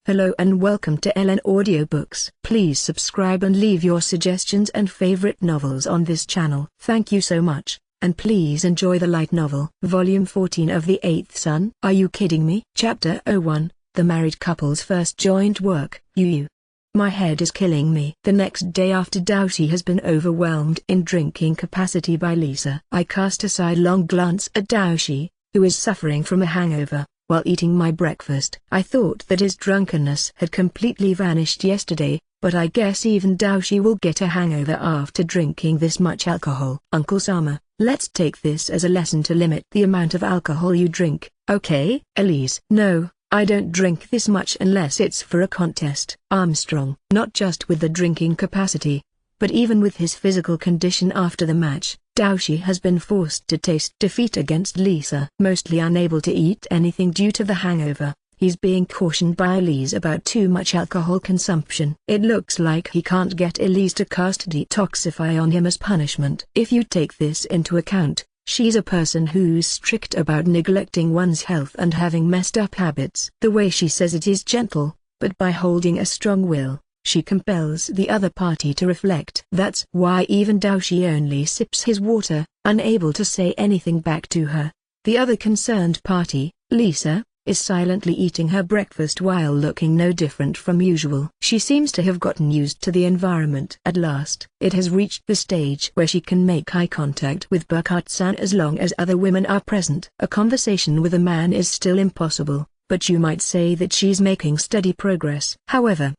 Hello and welcome to LNAudioBooks. Please subscribe and leave your suggestions and favorite novels on this channel. Thank you so much, and please enjoy the light novel. Volume 14 of The Eighth Son. Are you kidding me? Chapter 01, The Married Couple's First Joint Work. You. My head is killing me. The next day after Daoshi has been overwhelmed in drinking capacity by Lisa. I cast a sidelong glance at Daoshi, who is suffering from a hangover, while eating my breakfast. I thought that his drunkenness had completely vanished yesterday, but I guess even Daoshi will get a hangover after drinking this much alcohol. Uncle Sama, let's take this as a lesson to limit the amount of alcohol you drink, okay? Elise. No, I don't drink this much unless it's for a contest. Armstrong. Not just with the drinking capacity, but even with his physical condition after the match, Daoshi has been forced to taste defeat against Lisa. Mostly unable to eat anything due to the hangover, he's being cautioned by Elise about too much alcohol consumption. It looks like he can't get Elise to cast detoxify on him as punishment. If you take this into account, she's a person who's strict about neglecting one's health and having messed up habits. The way she says it is gentle, but by holding a strong will, she compels the other party to reflect. That's why even Daoshi only sips his water, unable to say anything back to her. The other concerned party, Lisa, is silently eating her breakfast while looking no different from usual. She seems to have gotten used to the environment. At last, it has reached the stage where she can make eye contact with Burkhardt-san as long as other women are present. A conversation with a man is still impossible, but you might say that she's making steady progress. However,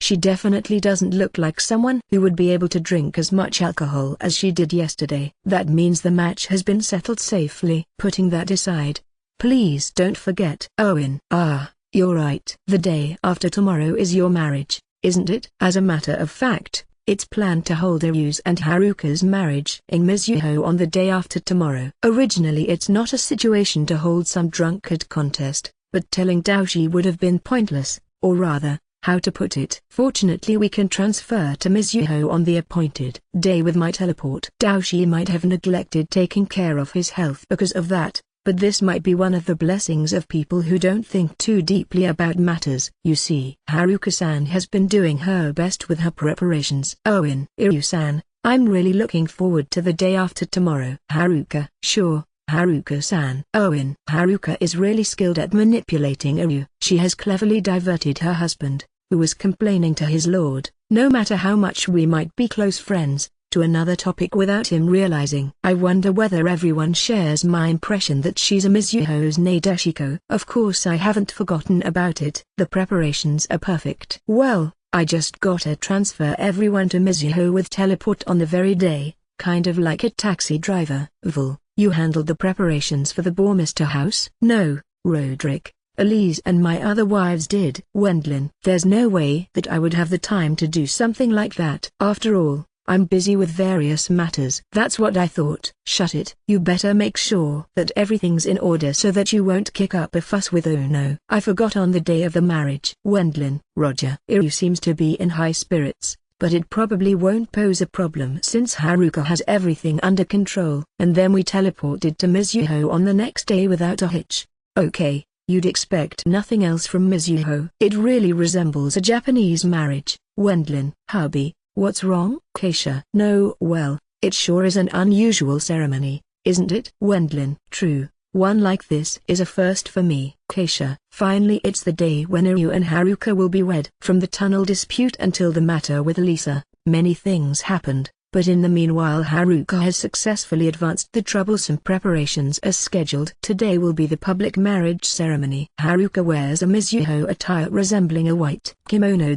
she definitely doesn't look like someone who would be able to drink as much alcohol as she did yesterday. That means the match has been settled safely. Putting that aside, please don't forget Owen. Ah, you're right. The day after tomorrow is your marriage, isn't it? As a matter of fact, it's planned to hold Ryu's and Haruka's marriage in Mizuho on the day after tomorrow. Originally it's not a situation to hold some drunkard contest, but telling Daoshi would have been pointless, or rather, how to put it. Fortunately we can transfer to Mizuho on the appointed day with my teleport. Daoshi might have neglected taking care of his health because of that, but this might be one of the blessings of people who don't think too deeply about matters. You see, Haruka-san has been doing her best with her preparations. Owen. Ryu-san, I'm really looking forward to the day after tomorrow. Haruka. Sure, Haruka-san. Owen. Haruka is really skilled at manipulating Ryu. She has cleverly diverted her husband, who was complaining to his lord, no matter how much we might be close friends, to another topic without him realizing. I wonder whether everyone shares my impression that she's a Mizuho's Nadeshiko. Of course I haven't forgotten about it. The preparations are perfect. Well, I just gotta transfer everyone to Mizuho with teleport on the very day, kind of like a taxi driver. Vul. You handled the preparations for the Bourmester house? No, Roderick, Elise and my other wives did. Wendlin. There's no way that I would have the time to do something like that. After all, I'm busy with various matters. That's what I thought. Shut it. You better make sure that everything's in order so that you won't kick up a fuss with Ono. I forgot on the day of the marriage. Wendlin. Roger. Iryu seems to be in high spirits, but it probably won't pose a problem since Haruka has everything under control. And then we teleported to Mizuho on the next day without a hitch. Okay, you'd expect nothing else from Mizuho. It really resembles a Japanese marriage. Wendlin. Hubby, what's wrong? Keisha. No, well, it sure is an unusual ceremony, isn't it? Wendlin. True. One like this is a first for me. Keisha. Finally it's the day when Ryu and Haruka will be wed. From the tunnel dispute until the matter with Lisa, many things happened, but in the meanwhile Haruka has successfully advanced the troublesome preparations as scheduled. Today will be the public marriage ceremony. Haruka wears a Mizuho attire resembling a white kimono.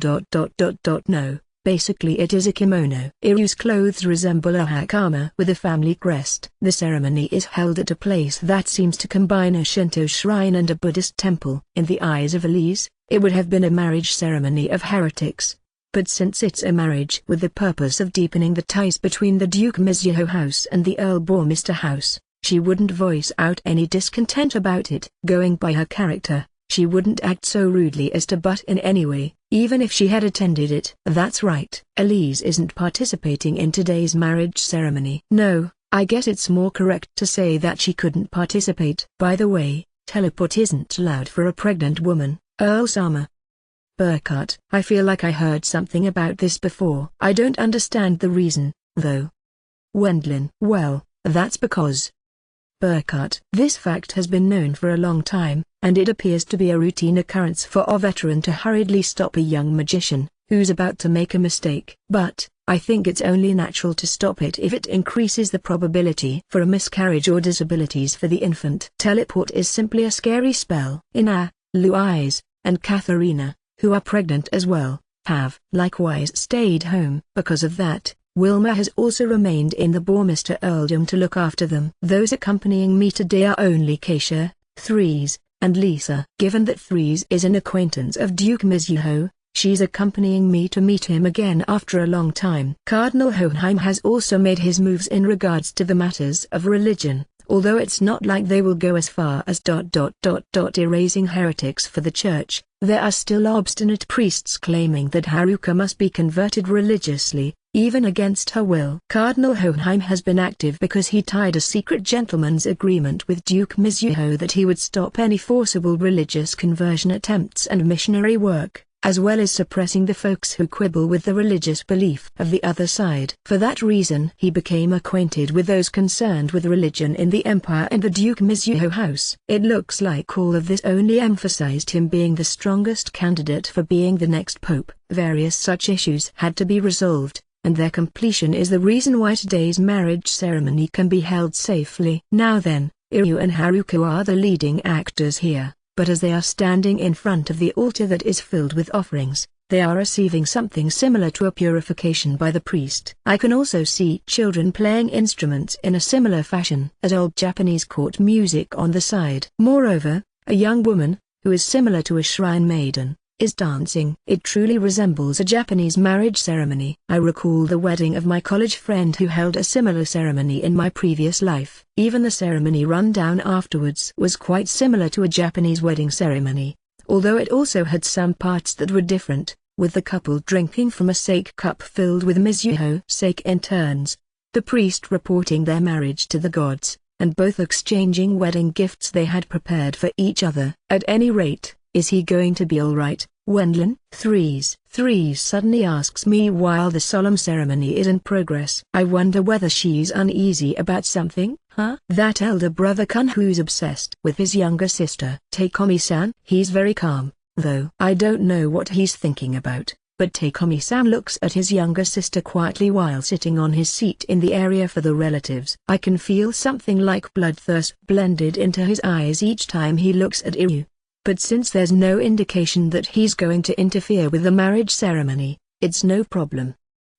No. Basically it is a kimono. Iryu's clothes resemble a hakama with a family crest. The ceremony is held at a place that seems to combine a Shinto shrine and a Buddhist temple. In the eyes of Elise, it would have been a marriage ceremony of heretics. But since it's a marriage with the purpose of deepening the ties between the Duke Mizuho house and the Earl Bourmester house, she wouldn't voice out any discontent about it. Going by her character, she wouldn't act so rudely as to butt in anyway, even if she had attended it. That's right. Elise isn't participating in today's marriage ceremony. No, I guess it's more correct to say that she couldn't participate. By the way, teleport isn't allowed for a pregnant woman, Earl Sama. Burkhart. I feel like I heard something about this before. I don't understand the reason, though. Wendlin. Well, that's because Burkhart. This fact has been known for a long time, and it appears to be a routine occurrence for a veteran to hurriedly stop a young magician who's about to make a mistake. But I think it's only natural to stop it if it increases the probability for a miscarriage or disabilities for the infant. Teleport is simply a scary spell. Ina, Louise, and Katharina, who are pregnant as well, have likewise stayed home. Because of that, Wilma has also remained in the Bourmester earldom to look after them. Those accompanying me today are only Keisha, Threes, and Lisa. Given that Threes is an acquaintance of Duke Mizuho, she's accompanying me to meet him again after a long time. Cardinal Hohenheim has also made his moves in regards to the matters of religion, although it's not like they will go as far as erasing heretics for the church. There are still obstinate priests claiming that Haruka must be converted religiously, even against her will. Cardinal Hohenheim has been active because he tied a secret gentleman's agreement with Duke Mizuho that he would stop any forcible religious conversion attempts and missionary work, as well as suppressing the folks who quibble with the religious belief of the other side. For that reason he became acquainted with those concerned with religion in the empire and the Duke Mizuho house. It looks like all of this only emphasized him being the strongest candidate for being the next pope. Various such issues had to be resolved, and their completion is the reason why today's marriage ceremony can be held safely. Now then, Iryu and Haruka are the leading actors here. But as they are standing in front of the altar that is filled with offerings, they are receiving something similar to a purification by the priest. I can also see children playing instruments in a similar fashion as old Japanese court music on the side. Moreover, a young woman, who is similar to a shrine maiden, is dancing. It truly resembles a Japanese marriage ceremony. I recall the wedding of my college friend who held a similar ceremony in my previous life. Even the ceremony rundown afterwards was quite similar to a Japanese wedding ceremony, although it also had some parts that were different, with the couple drinking from a sake cup filled with Mizuho sake in turns, the priest reporting their marriage to the gods, and both exchanging wedding gifts they had prepared for each other. At any rate, is he going to be alright, Wendlin? Threes suddenly asks me while the solemn ceremony is in progress. I wonder whether she's uneasy about something, huh? That elder brother Kun who's obsessed with his younger sister. Takeomi-san? He's very calm, though. I don't know what he's thinking about, but Takeomi-san looks at his younger sister quietly while sitting on his seat in the area for the relatives. I can feel something like bloodthirst blended into his eyes each time he looks at Iryu. But since there's no indication that he's going to interfere with the marriage ceremony, it's no problem.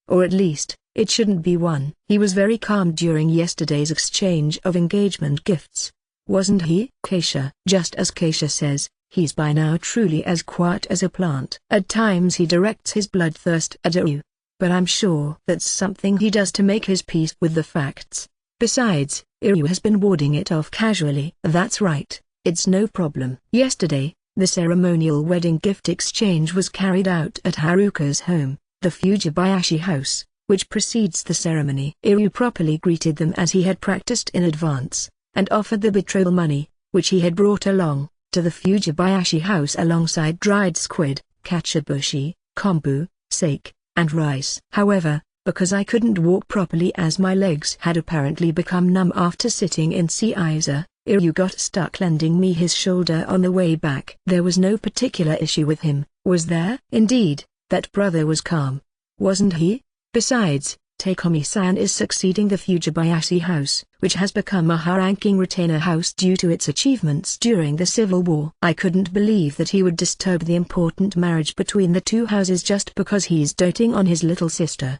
Or at least, it shouldn't be one. He was very calm during yesterday's exchange of engagement gifts, wasn't he? Keisha. Just as Keisha says, he's by now truly as quiet as a plant. At times he directs his bloodthirst at Iryu, but I'm sure that's something he does to make his peace with the facts. Besides, Iryu has been warding it off casually. That's right. It's no problem. Yesterday, the ceremonial wedding gift exchange was carried out at Haruka's home, the Fujibayashi house, which precedes the ceremony. Iryu properly greeted them as he had practiced in advance, and offered the betrothal money, which he had brought along, to the Fujibayashi house alongside dried squid, katsuobushi, kombu, sake, and rice. However, because I couldn't walk properly as my legs had apparently become numb after sitting in Seiza, Iryu got stuck lending me his shoulder on the way back. There was no particular issue with him, was there? Indeed, that brother was calm, wasn't he? Besides, Takeomi-san is succeeding the Fujibayashi house, which has become a high-ranking retainer house due to its achievements during the Civil War. I couldn't believe that he would disturb the important marriage between the two houses just because he's doting on his little sister.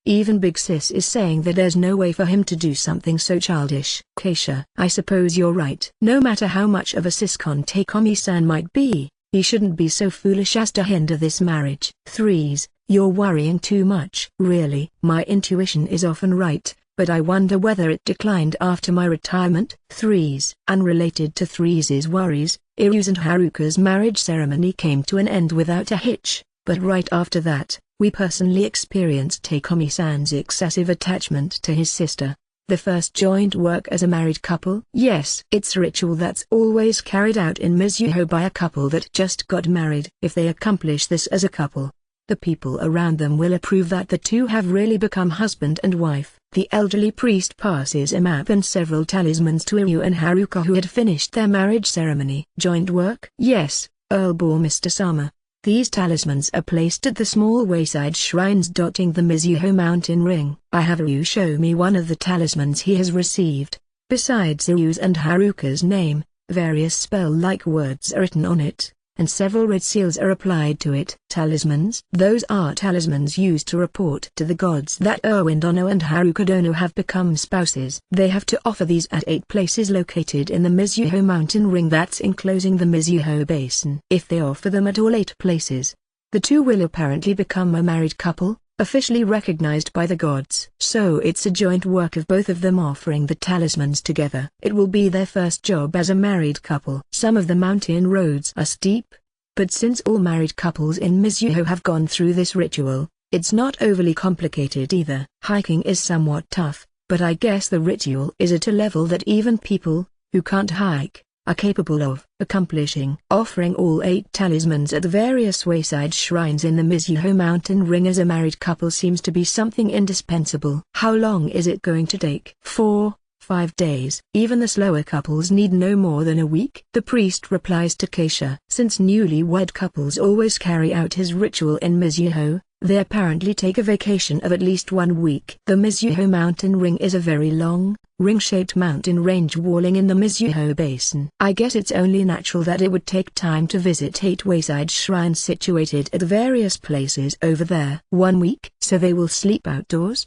Even Big Sis is saying that there's no way for him to do something so childish. Keisha. I suppose you're right. No matter how much of a siscon Takeomi-san might be, he shouldn't be so foolish as to hinder this marriage. Threes, you're worrying too much. Really? My intuition is often right, but I wonder whether it declined after my retirement. Threes. Unrelated to Threes' worries, Iryu's and Haruka's marriage ceremony came to an end without a hitch, but right after that, we personally experienced Takeomi-san's excessive attachment to his sister. The first joint work as a married couple? Yes. It's a ritual that's always carried out in Mizuho by a couple that just got married. If they accomplish this as a couple, the people around them will approve that the two have really become husband and wife. The elderly priest passes a map and several talismans to Iryu and Haruka, who had finished their marriage ceremony. Joint work? Yes, Earl bore Mr. Sama. These talismans are placed at the small wayside shrines dotting the Mizuho mountain ring. I have Iryu show me one of the talismans he has received. Besides Iryu's and Haruka's name, various spell-like words are written on it, and several red seals are applied to it. Talismans? Those are talismans used to report to the gods that Erwin Dono and Haruka Dono have become spouses. They have to offer these at 8 places located in the Mizuho mountain ring that's enclosing the Mizuho basin. If they offer them at all 8 places, the two will apparently become a married couple, officially recognized by the gods. So it's a joint work of both of them offering the talismans together. It will be their first job as a married couple. Some of the mountain roads are steep, but since all married couples in Mizuho have gone through this ritual, it's not overly complicated either. Hiking is somewhat tough, but I guess the ritual is at a level that even people who can't hike are capable of accomplishing. Offering all 8 talismans at the various wayside shrines in the Mizuho mountain ring as a married couple seems to be something indispensable. How long is it going to take? 4, 5 days. Even the slower couples need no more than a week. The priest replies to Keisha. Since newlywed couples always carry out his ritual in Mizuho, they apparently take a vacation of at least 1 week. The Mizuho mountain ring is a very long, ring-shaped mountain range walling in the Mizuho basin. I guess it's only natural that it would take time to visit 8 wayside shrines situated at various places over there. 1 week? So they will sleep outdoors?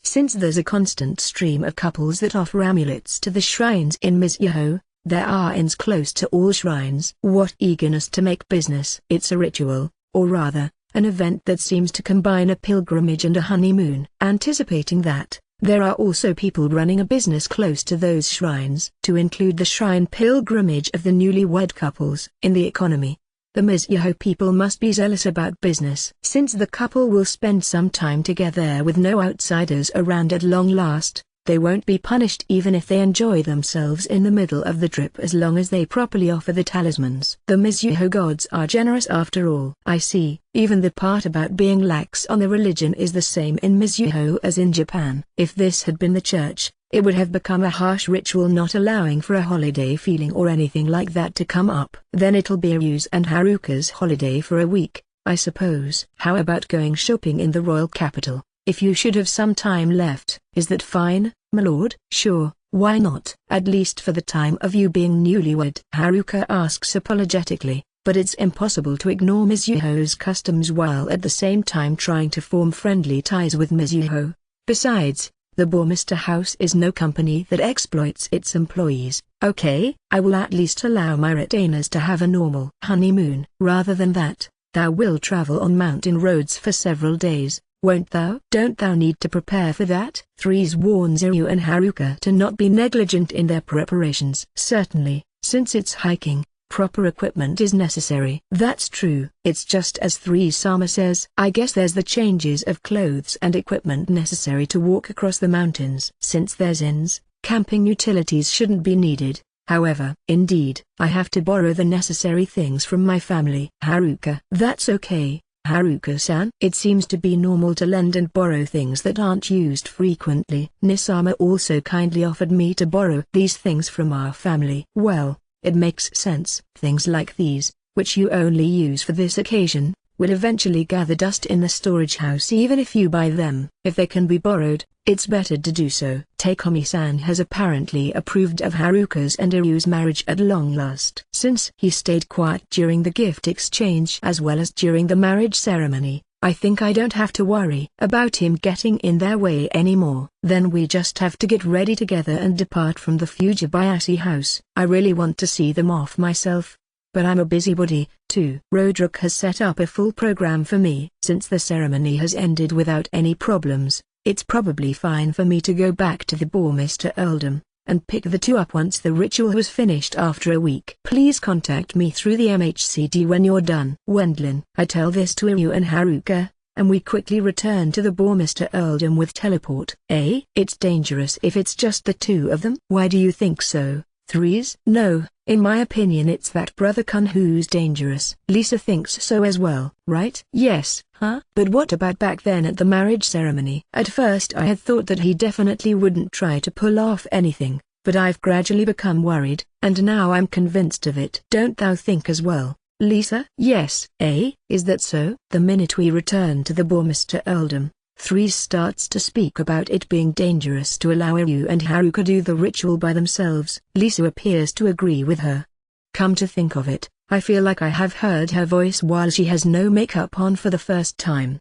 Since there's a constant stream of couples that offer amulets to the shrines in Mizuho, there are inns close to all shrines. What eagerness to make business. It's a ritual, or rather, an event that seems to combine a pilgrimage and a honeymoon. Anticipating that, there are also people running a business close to those shrines. To include the shrine pilgrimage of the newlywed couples in the economy, the Mizuho people must be zealous about business. Since the couple will spend some time together with no outsiders around at long last, they won't be punished even if they enjoy themselves in the middle of the trip as long as they properly offer the talismans. The Mizuho gods are generous after all. I see. Even the part about being lax on the religion is the same in Mizuho as in Japan. If this had been the church, it would have become a harsh ritual not allowing for a holiday feeling or anything like that to come up. Then it'll be Ryu's and Haruka's holiday for a week, I suppose. How about going shopping in the royal capital? If you should have some time left, is that fine, my lord? Sure, why not? At least for the time of you being newlywed. Haruka asks apologetically, but it's impossible to ignore Mizuho's customs while at the same time trying to form friendly ties with Mizuho. Besides, the Bourmester House is no company that exploits its employees. Okay, I will at least allow my retainers to have a normal honeymoon. Rather than that, thou will travel on mountain roads for several days. Won't thou? Don't thou need to prepare for that? Threes warns Iryu and Haruka to not be negligent in their preparations. Certainly, since it's hiking, proper equipment is necessary. That's true. It's just as Three-sama says. I guess there's the changes of clothes and equipment necessary to walk across the mountains. Since there's inns, camping utilities shouldn't be needed. However, indeed, I have to borrow the necessary things from my family. Haruka. That's okay, Haruka-san. It seems to be normal to lend and borrow things that aren't used frequently. Nisama also kindly offered me to borrow these things from our family. Well, it makes sense. Things like these, which you only use for this occasion, will eventually gather dust in the storage house even if you buy them. If they can be borrowed, it's better to do so. Takeomi-san has apparently approved of Haruka's and Iryu's marriage at long last. Since he stayed quiet during the gift exchange as well as during the marriage ceremony, I think I don't have to worry about him getting in their way anymore. Then we just have to get ready together and depart from the Fujibayashi house. I really want to see them off myself, but I'm a busybody, too. Roderick has set up a full program for me. Since the ceremony has ended without any problems, it's probably fine for me to go back to the Bourmester earldom, and pick the two up once the ritual was finished after a week. Please contact me through the MHCD when you're done. Wendlin. I tell this to Iryu and Haruka, and we quickly return to the Bourmester Earldom with teleport. It's dangerous if it's just the two of them. Why do you think so, Threes? No, in my opinion it's that brother Kun who's dangerous. Lisa thinks so as well, right? Yes, huh? But what about back then at the marriage ceremony? At first I had thought that he definitely wouldn't try to pull off anything, but I've gradually become worried, and now I'm convinced of it. Don't thou think as well, Lisa? Yes. Is that so? The minute we return to the Bourmester Earldom, Threes starts to speak about it being dangerous to allow Ryu and Haruka do the ritual by themselves. Lisa appears to agree with her. Come to think of it, I feel like I have heard her voice while she has no makeup on for the first time.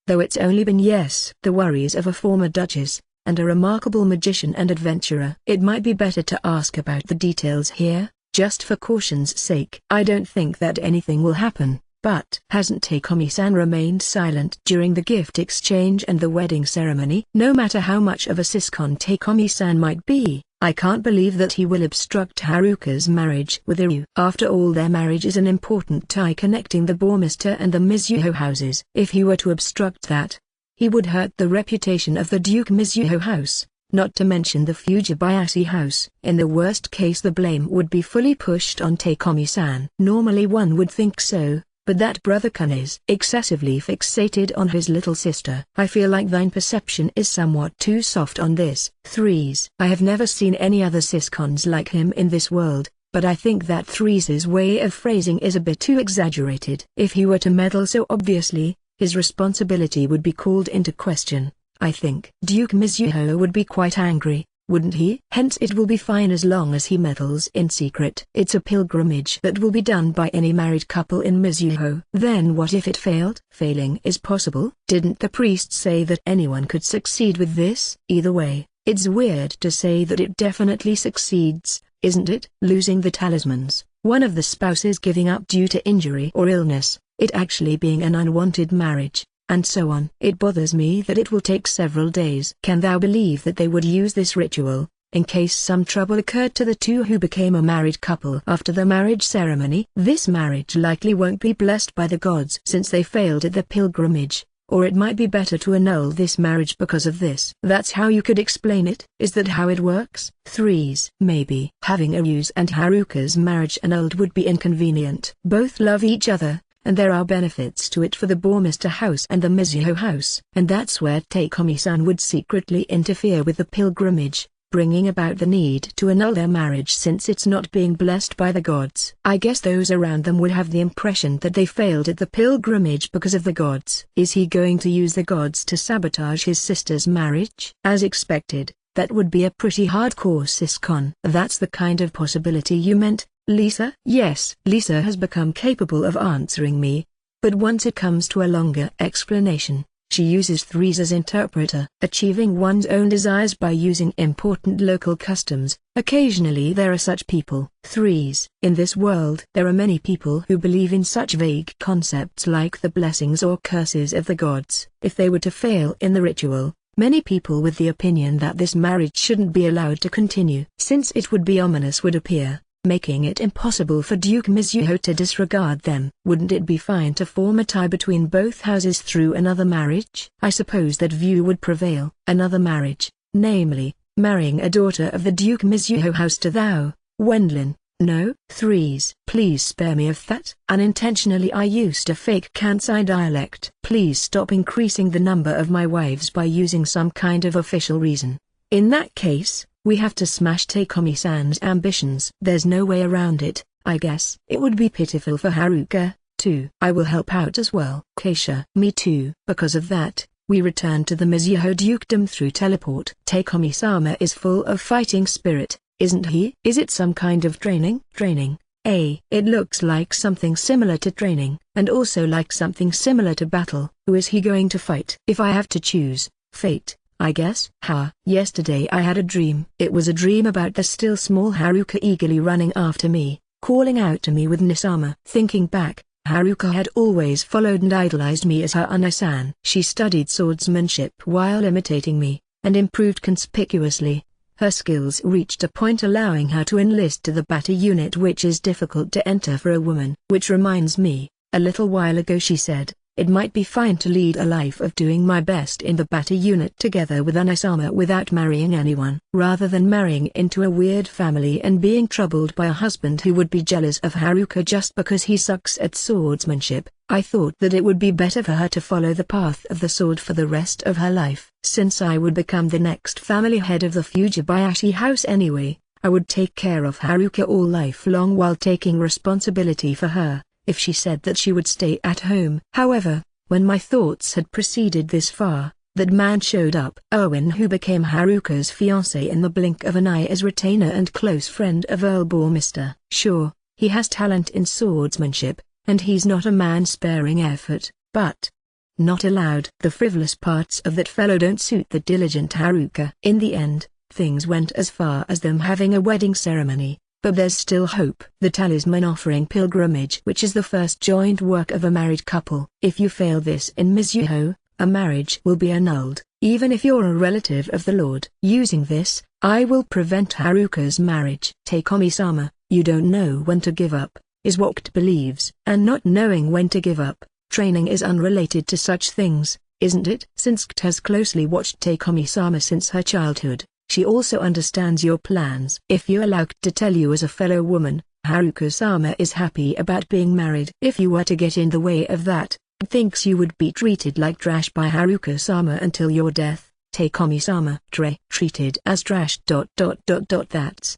Though it's only been the worries of a former duchess, and a remarkable magician and adventurer. It might be better to ask about the details here, just for caution's sake. I don't think that anything will happen. But hasn't Takeomi-san remained silent during the gift exchange and the wedding ceremony? No matter how much of a siscon Takeomi-san might be, I can't believe that he will obstruct Haruka's marriage with Iryu. After all, their marriage is an important tie connecting the Bourmester and the Mizuho houses. If he were to obstruct that, he would hurt the reputation of the Duke Mizuho house, not to mention the Fujibayashi house. In the worst case the blame would be fully pushed on Takeomi-san. Normally one would think so. But that brother Kun is excessively fixated on his little sister. I feel like thine perception is somewhat too soft on this. Threes. I have never seen any other siscons like him in this world, but I think that Threes' way of phrasing is a bit too exaggerated. If he were to meddle so obviously, his responsibility would be called into question. I think Duke Mizuho would be quite angry, wouldn't he? Hence it will be fine as long as he meddles in secret. It's a pilgrimage that will be done by any married couple in Mizuho. Then what if it failed? Failing is possible. Didn't the priest say that anyone could succeed with this? Either way, it's weird to say that it definitely succeeds, isn't it? Losing the talismans, one of the spouses giving up due to injury or illness, it actually being an unwanted marriage, and so on. It bothers me that it will take several days. Can thou believe that they would use this ritual, in case some trouble occurred to the two who became a married couple after the marriage ceremony? This marriage likely won't be blessed by the gods since they failed at the pilgrimage, or it might be better to annul this marriage because of this. That's how you could explain it? Is that how it works? Threes. Maybe. Having Aryu's and Haruka's marriage annulled would be inconvenient. Both love each other, and there are benefits to it for the Bourmester house and the Mizuho house. And that's where Takeomi-san would secretly interfere with the pilgrimage, bringing about the need to annul their marriage since it's not being blessed by the gods. I guess those around them would have the impression that they failed at the pilgrimage because of the gods. Is he going to use the gods to sabotage his sister's marriage? As expected, that would be a pretty hardcore siscon. That's the kind of possibility you meant, Lisa? Yes. Lisa has become capable of answering me, but once it comes to a longer explanation, she uses Threes as interpreter. Achieving one's own desires by using important local customs. Occasionally there are such people. Threes. In this world there are many people who believe in such vague concepts like the blessings or curses of the gods. If they were to fail in the ritual, many people with the opinion that this marriage shouldn't be allowed to continue, since it would be ominous, would appear, making it impossible for Duke Mizuho to disregard them. Wouldn't it be fine to form a tie between both houses through another marriage? I suppose that view would prevail. Another marriage, namely, marrying a daughter of the Duke Mizuho house to thou, Wendlin. No? Threes. Please spare me of that. Unintentionally I used a fake Kansai dialect. Please stop increasing the number of my wives by using some kind of official reason. In that case, we have to smash Takeomi-san's ambitions. There's no way around it, I guess. It would be pitiful for Haruka, too. I will help out as well. Keisha. Me too. Because of that, we return to the Mizuho dukedom through teleport. Takeomi-sama is full of fighting spirit, isn't he? Is it some kind of training? It looks like something similar to training, and also like something similar to battle. Who is he going to fight? If I have to choose, fate, I guess. Yesterday I had a dream. It was a dream about the still small Haruka eagerly running after me, calling out to me with Nisama. Thinking back, Haruka had always followed and idolized me as her Unai-san. She studied swordsmanship while imitating me, and improved conspicuously. Her skills reached a point allowing her to enlist to the Bata unit, which is difficult to enter for a woman. Which reminds me, a little while ago she said, it might be fine to lead a life of doing my best in the battle unit together with Anisama without marrying anyone. Rather than marrying into a weird family and being troubled by a husband who would be jealous of Haruka just because he sucks at swordsmanship, I thought that it would be better for her to follow the path of the sword for the rest of her life. Since I would become the next family head of the Fujibayashi house anyway, I would take care of Haruka all life long while taking responsibility for her, if she said that she would stay at home. However, when my thoughts had proceeded this far, that man showed up. Owen, who became Haruka's fiancé in the blink of an eye as retainer and close friend of Earl Bormister. Sure, he has talent in swordsmanship, and he's not a man sparing effort, but not allowed. The frivolous parts of that fellow don't suit the diligent Haruka. In the end, things went as far as them having a wedding ceremony, but there's still hope. The talisman offering pilgrimage, which is the first joint work of a married couple. If you fail this in Mizuho, a marriage will be annulled, even if you're a relative of the Lord. Using this, I will prevent Haruka's marriage. Takeomi-sama, you don't know when to give up, is what Kt believes. And not knowing when to give up, training is unrelated to such things, isn't it? Since Kt has closely watched Takeomi-sama since her childhood, she also understands your plans. If you allow Kt to tell you as a fellow woman, Haruka-sama is happy about being married. If you were to get in the way of that, Kt thinks you would be treated like trash by Haruka-sama until your death. Takeomi-sama, treated as trash. That's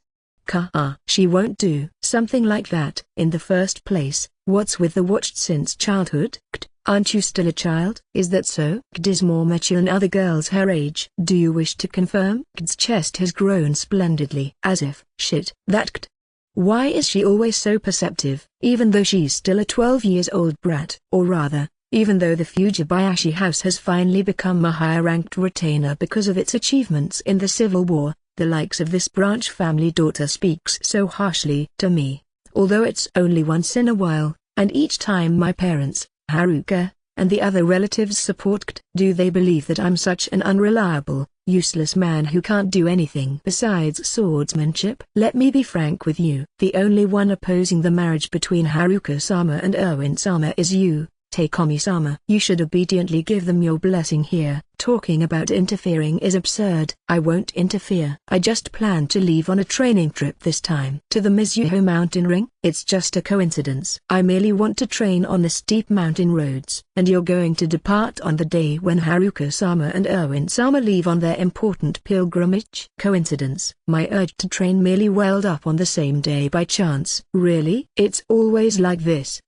she won't do something like that. In the first place, what's with the watched since childhood? Kt, aren't you still a child? Is that so? Kt is more mature than other girls her age. Do you wish to confirm? Kt's chest has grown splendidly. As if, shit, that Kt. Why is she always so perceptive, even though she's still a 12-years-old brat? Or rather, even though the Fujibayashi house has finally become a higher-ranked retainer because of its achievements in the Civil War, the likes of this branch family daughter speaks so harshly to me, although it's only once in a while, and each time my parents, Haruka, and the other relatives support Kt. Do they believe that I'm such an unreliable, useless man who can't do anything besides swordsmanship? Let me be frank with you. The only one opposing the marriage between Haruka-sama and Erwin-sama is you, Takeomi-sama. You should obediently give them your blessing here. Talking about interfering is absurd. I won't interfere. I just plan to leave on a training trip this time. To the Mizuho mountain ring? It's just a coincidence. I merely want to train on the steep mountain roads. And you're going to depart on the day when Haruka-sama and Erwin-sama leave on their important pilgrimage? Coincidence. My urge to train merely welled up on the same day by chance. Really? It's always like this.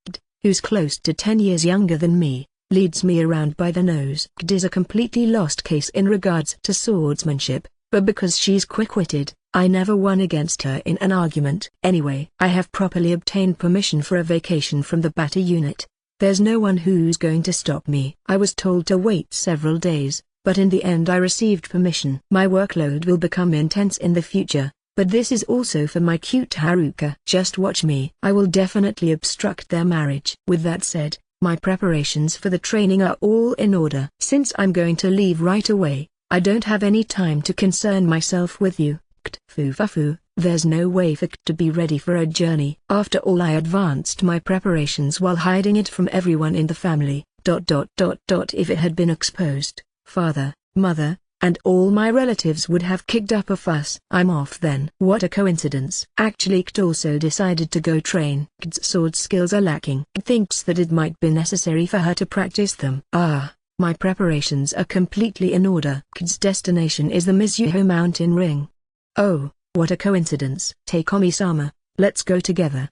Who's close to 10 years younger than me, leads me around by the nose. Kt is a completely lost case in regards to swordsmanship, but because she's quick-witted, I never won against her in an argument. Anyway, I have properly obtained permission for a vacation from the battle unit. There's no one who's going to stop me. I was told to wait several days, but in the end I received permission. My workload will become intense in the future, but this is also for my cute Haruka. Just watch me. I will definitely obstruct their marriage. With that said, my preparations for the training are all in order. Since I'm going to leave right away, I don't have any time to concern myself with you. Kt fufafu, there's no way for Kt to be ready for a journey. After all, I advanced my preparations while hiding it from everyone in the family. If it had been exposed, father, mother, and all my relatives would have kicked up a fuss. I'm off then. What a coincidence. Actually, Kt also decided to go train. Kt's sword skills are lacking. Kt thinks that it might be necessary for her to practice them. My preparations are completely in order. Kt's destination is the Mizuho mountain ring. Oh, what a coincidence. Takeomi-sama, let's go together.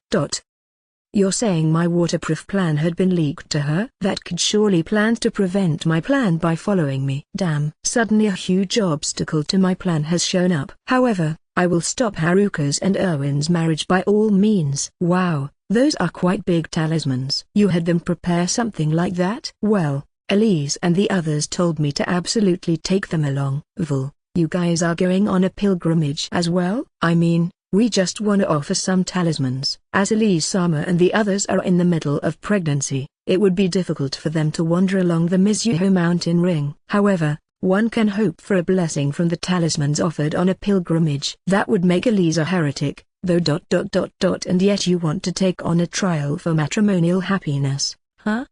You're saying my waterproof plan had been leaked to her? That Kt surely planned to prevent my plan by following me. Damn. Suddenly a huge obstacle to my plan has shown up. However, I will stop Haruka's and Erwin's marriage by all means. Wow, those are quite big talismans. You had them prepare something like that? Well, Elise and the others told me to absolutely take them along. You guys are going on a pilgrimage as well? I mean, we just want to offer some talismans. As Elise-sama and the others are in the middle of pregnancy, it would be difficult for them to wander along the Mizuho mountain ring. However, one can hope for a blessing from the talismans offered on a pilgrimage. That would make Elise a heretic, though. And yet you want to take on a trial for matrimonial happiness, huh?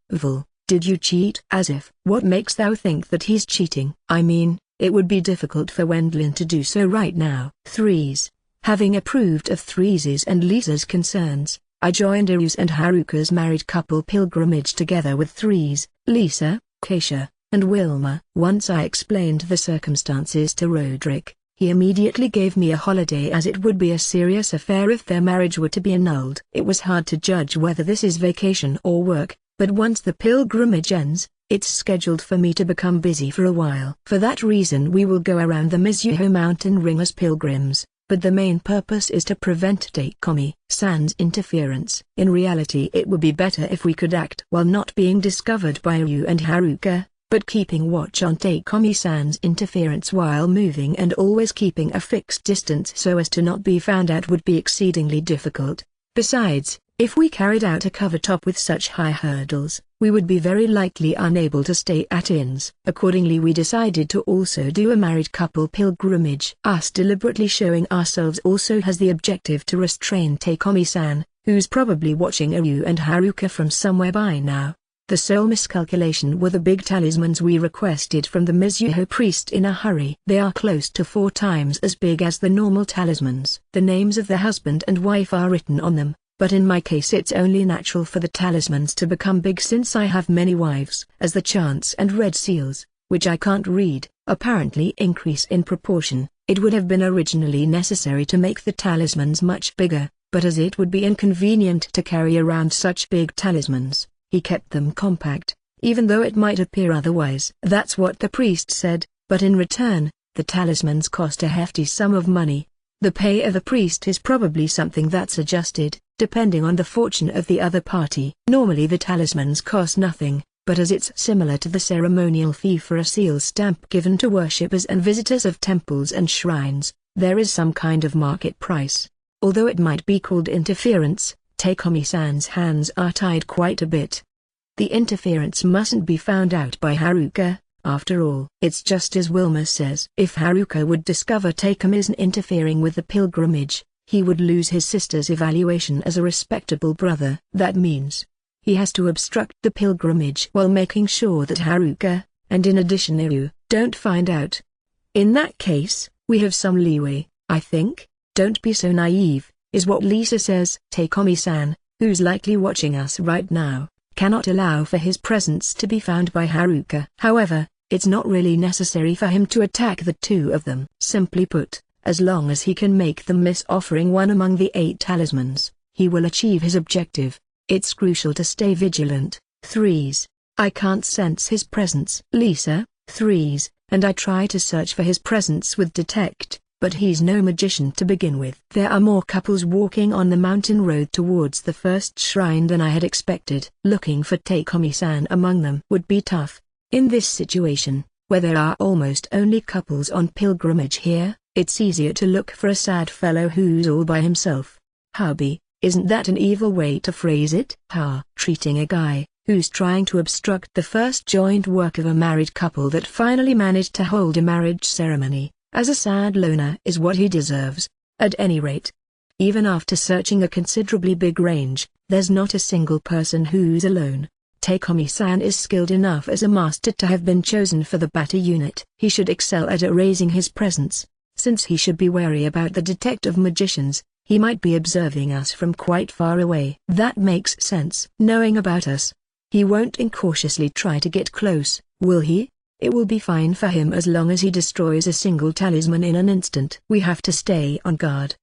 Did you cheat? As if. What makes thou think that he's cheating? I mean, it would be difficult for Wendlin to do so right now. Threes. Having approved of Threes' and Lisa's concerns, I joined Iru's and Haruka's married couple pilgrimage together with Threes, Lisa, Keisha, and Wilma. Once I explained the circumstances to Roderick, he immediately gave me a holiday, as it would be a serious affair if their marriage were to be annulled. It was hard to judge whether this is vacation or work, but once the pilgrimage ends, it's scheduled for me to become busy for a while. For that reason we will go around the Mizuho mountain ring as pilgrims, but the main purpose is to prevent Takeomi-san's interference. In reality it would be better if we could act while not being discovered by Ryu and Haruka, but keeping watch on Takeomi-san's interference while moving and always keeping a fixed distance so as to not be found out would be exceedingly difficult. Besides, if we carried out a cover top with such high hurdles, we would be very likely unable to stay at inns. Accordingly we decided to also do a married couple pilgrimage. Us deliberately showing ourselves also has the objective to restrain Takeomi-san, who's probably watching Ryu and Haruka from somewhere by now. The sole miscalculation were the big talismans we requested from the Mizuho priest in a hurry. They are close to 4 times as big as the normal talismans. The names of the husband and wife are written on them, but in my case it's only natural for the talismans to become big since I have many wives. As the chants and red seals, which I can't read, apparently increase in proportion, it would have been originally necessary to make the talismans much bigger, but as it would be inconvenient to carry around such big talismans, he kept them compact, even though it might appear otherwise. That's what the priest said, but in return, the talismans cost a hefty sum of money. The pay of the priest is probably something that's adjusted, depending on the fortune of the other party. Normally the talismans cost nothing, but as it's similar to the ceremonial fee for a seal stamp given to worshippers and visitors of temples and shrines, there is some kind of market price. Although it might be called interference, Takeomi-san's hands are tied quite a bit. The interference mustn't be found out by Haruka, after all. It's just as Wilma says. If Haruka would discover Takeomi-san interfering with the pilgrimage, he would lose his sister's evaluation as a respectable brother. That means he has to obstruct the pilgrimage while making sure that Haruka, and in addition Iru, don't find out. In that case, we have some leeway, I think. Don't be so naive, is what Lisa says. Takeomi-san, who's likely watching us right now, cannot allow for his presence to be found by Haruka. However, it's not really necessary for him to attack the two of them. Simply put, as long as he can make them miss offering one among the 8 talismans, he will achieve his objective. It's crucial to stay vigilant. Threes. I can't sense his presence. Lisa, Threes, and I try to search for his presence with detect, but he's no magician to begin with. There are more couples walking on the mountain road towards the first shrine than I had expected. Looking for Takeomi-san among them would be tough. In this situation, where there are almost only couples on pilgrimage here, it's easier to look for a sad fellow who's all by himself. Hubby, isn't that an evil way to phrase it? Treating a guy who's trying to obstruct the first joint work of a married couple that finally managed to hold a marriage ceremony as a sad loner is what he deserves. At any rate, even after searching a considerably big range, there's not a single person who's alone. Takeomi-san is skilled enough as a master to have been chosen for the Bata unit. He should excel at erasing his presence. Since he should be wary about the detective magicians, he might be observing us from quite far away. That makes sense. Knowing about us, he won't incautiously try to get close, will he? It will be fine for him as long as he destroys a single talisman in an instant. We have to stay on guard,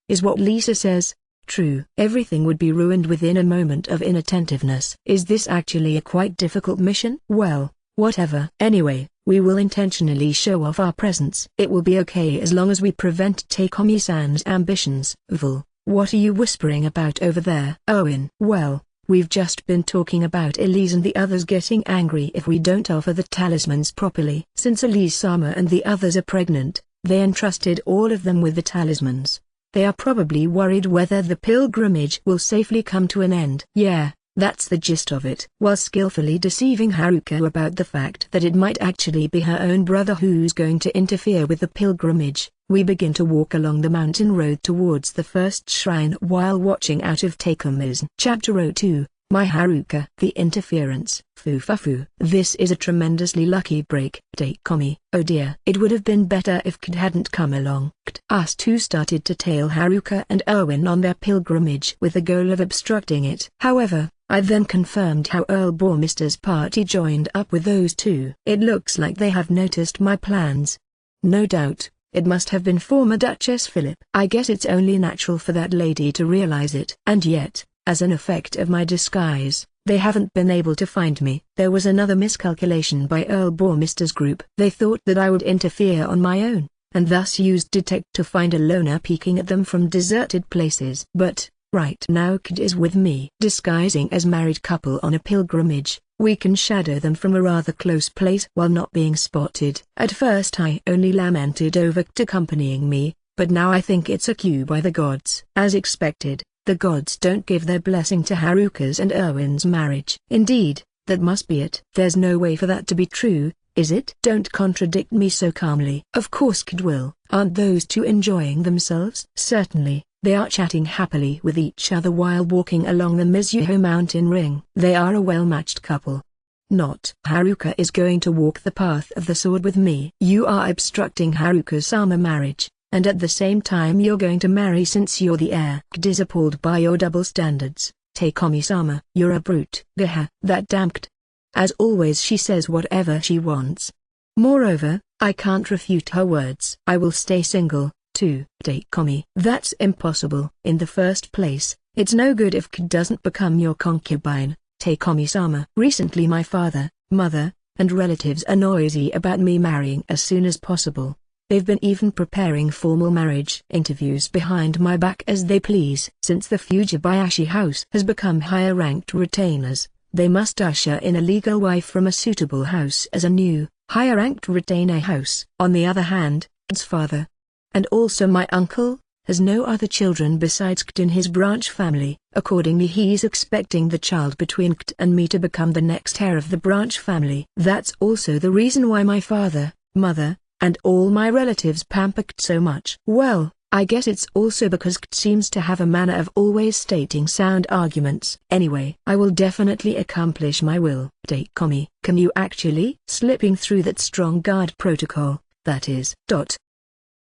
is what Lisa says. True. Everything would be ruined within a moment of inattentiveness. Is this actually a quite difficult mission? Well, whatever. Anyway, we will intentionally show off our presence. It will be okay as long as we prevent Takeomi-san's ambitions. Vul, what are you whispering about over there? Owen. Well, we've just been talking about Elise and the others getting angry if we don't offer the talismans properly. Since Elise-sama and the others are pregnant, they entrusted all of them with the talismans. They are probably worried whether the pilgrimage will safely come to an end. Yeah, that's the gist of it. While skillfully deceiving Haruka about the fact that it might actually be her own brother who's going to interfere with the pilgrimage, we begin to walk along the mountain road towards the first shrine while watching out of Takeomi's. Chapter 02, My Haruka. The interference. Fufafu. This is a tremendously lucky break. Takekomi. Oh dear. It would have been better if Kid hadn't come along. Us two started to tail Haruka and Erwin on their pilgrimage with the goal of obstructing it. However, I then confirmed how Earl Bormister's party joined up with those two. It looks like they have noticed my plans. No doubt, it must have been former Duchess Philip. I guess it's only natural for that lady to realize it. And yet, as an effect of my disguise, they haven't been able to find me. There was another miscalculation by Earl Bormister's group. They thought that I would interfere on my own, and thus used Detect to find a loner peeking at them from deserted places. But right now Kid is with me. Disguising as married couple on a pilgrimage, we can shadow them from a rather close place while not being spotted. At first I only lamented over Kid accompanying me, but now I think it's a cue by the gods. As expected, the gods don't give their blessing to Haruka's and Erwin's marriage. Indeed, that must be it. There's no way for that to be true, is it? Don't contradict me so calmly. Of course Kid will. Aren't those two enjoying themselves? Certainly. They are chatting happily with each other while walking along the Mizuho mountain ring. They are a well-matched couple. Not. Haruka is going to walk the path of the sword with me. You are obstructing Haruka's summer marriage, and at the same time you're going to marry since you're the heir. Kid is appalled by your double standards. Takekomi-sama. You're a brute. Gaha. That damn Kid. As always she says whatever she wants. Moreover, I can't refute her words. I will stay single. 2. Takekomi. That's impossible. In the first place, it's no good if Kid doesn't become your concubine. Takekomi-sama. Recently my father, mother, and relatives are noisy about me marrying as soon as possible. They've been even preparing formal marriage interviews behind my back as they please. Since the Fujibayashi house has become higher-ranked retainers, they must usher in a legal wife from a suitable house as a new, higher-ranked retainer house. On the other hand, Kid's father, and also my uncle, has no other children besides Kid in his branch family. Accordingly he's expecting the child between Kid and me to become the next heir of the branch family. That's also the reason why my father, mother, and all my relatives pamper Kid so much. Well, I guess it's also because Kid seems to have a manner of always stating sound arguments. Anyway, I will definitely accomplish my will. Takekomi. Can you actually? Slipping through that strong guard protocol, that is.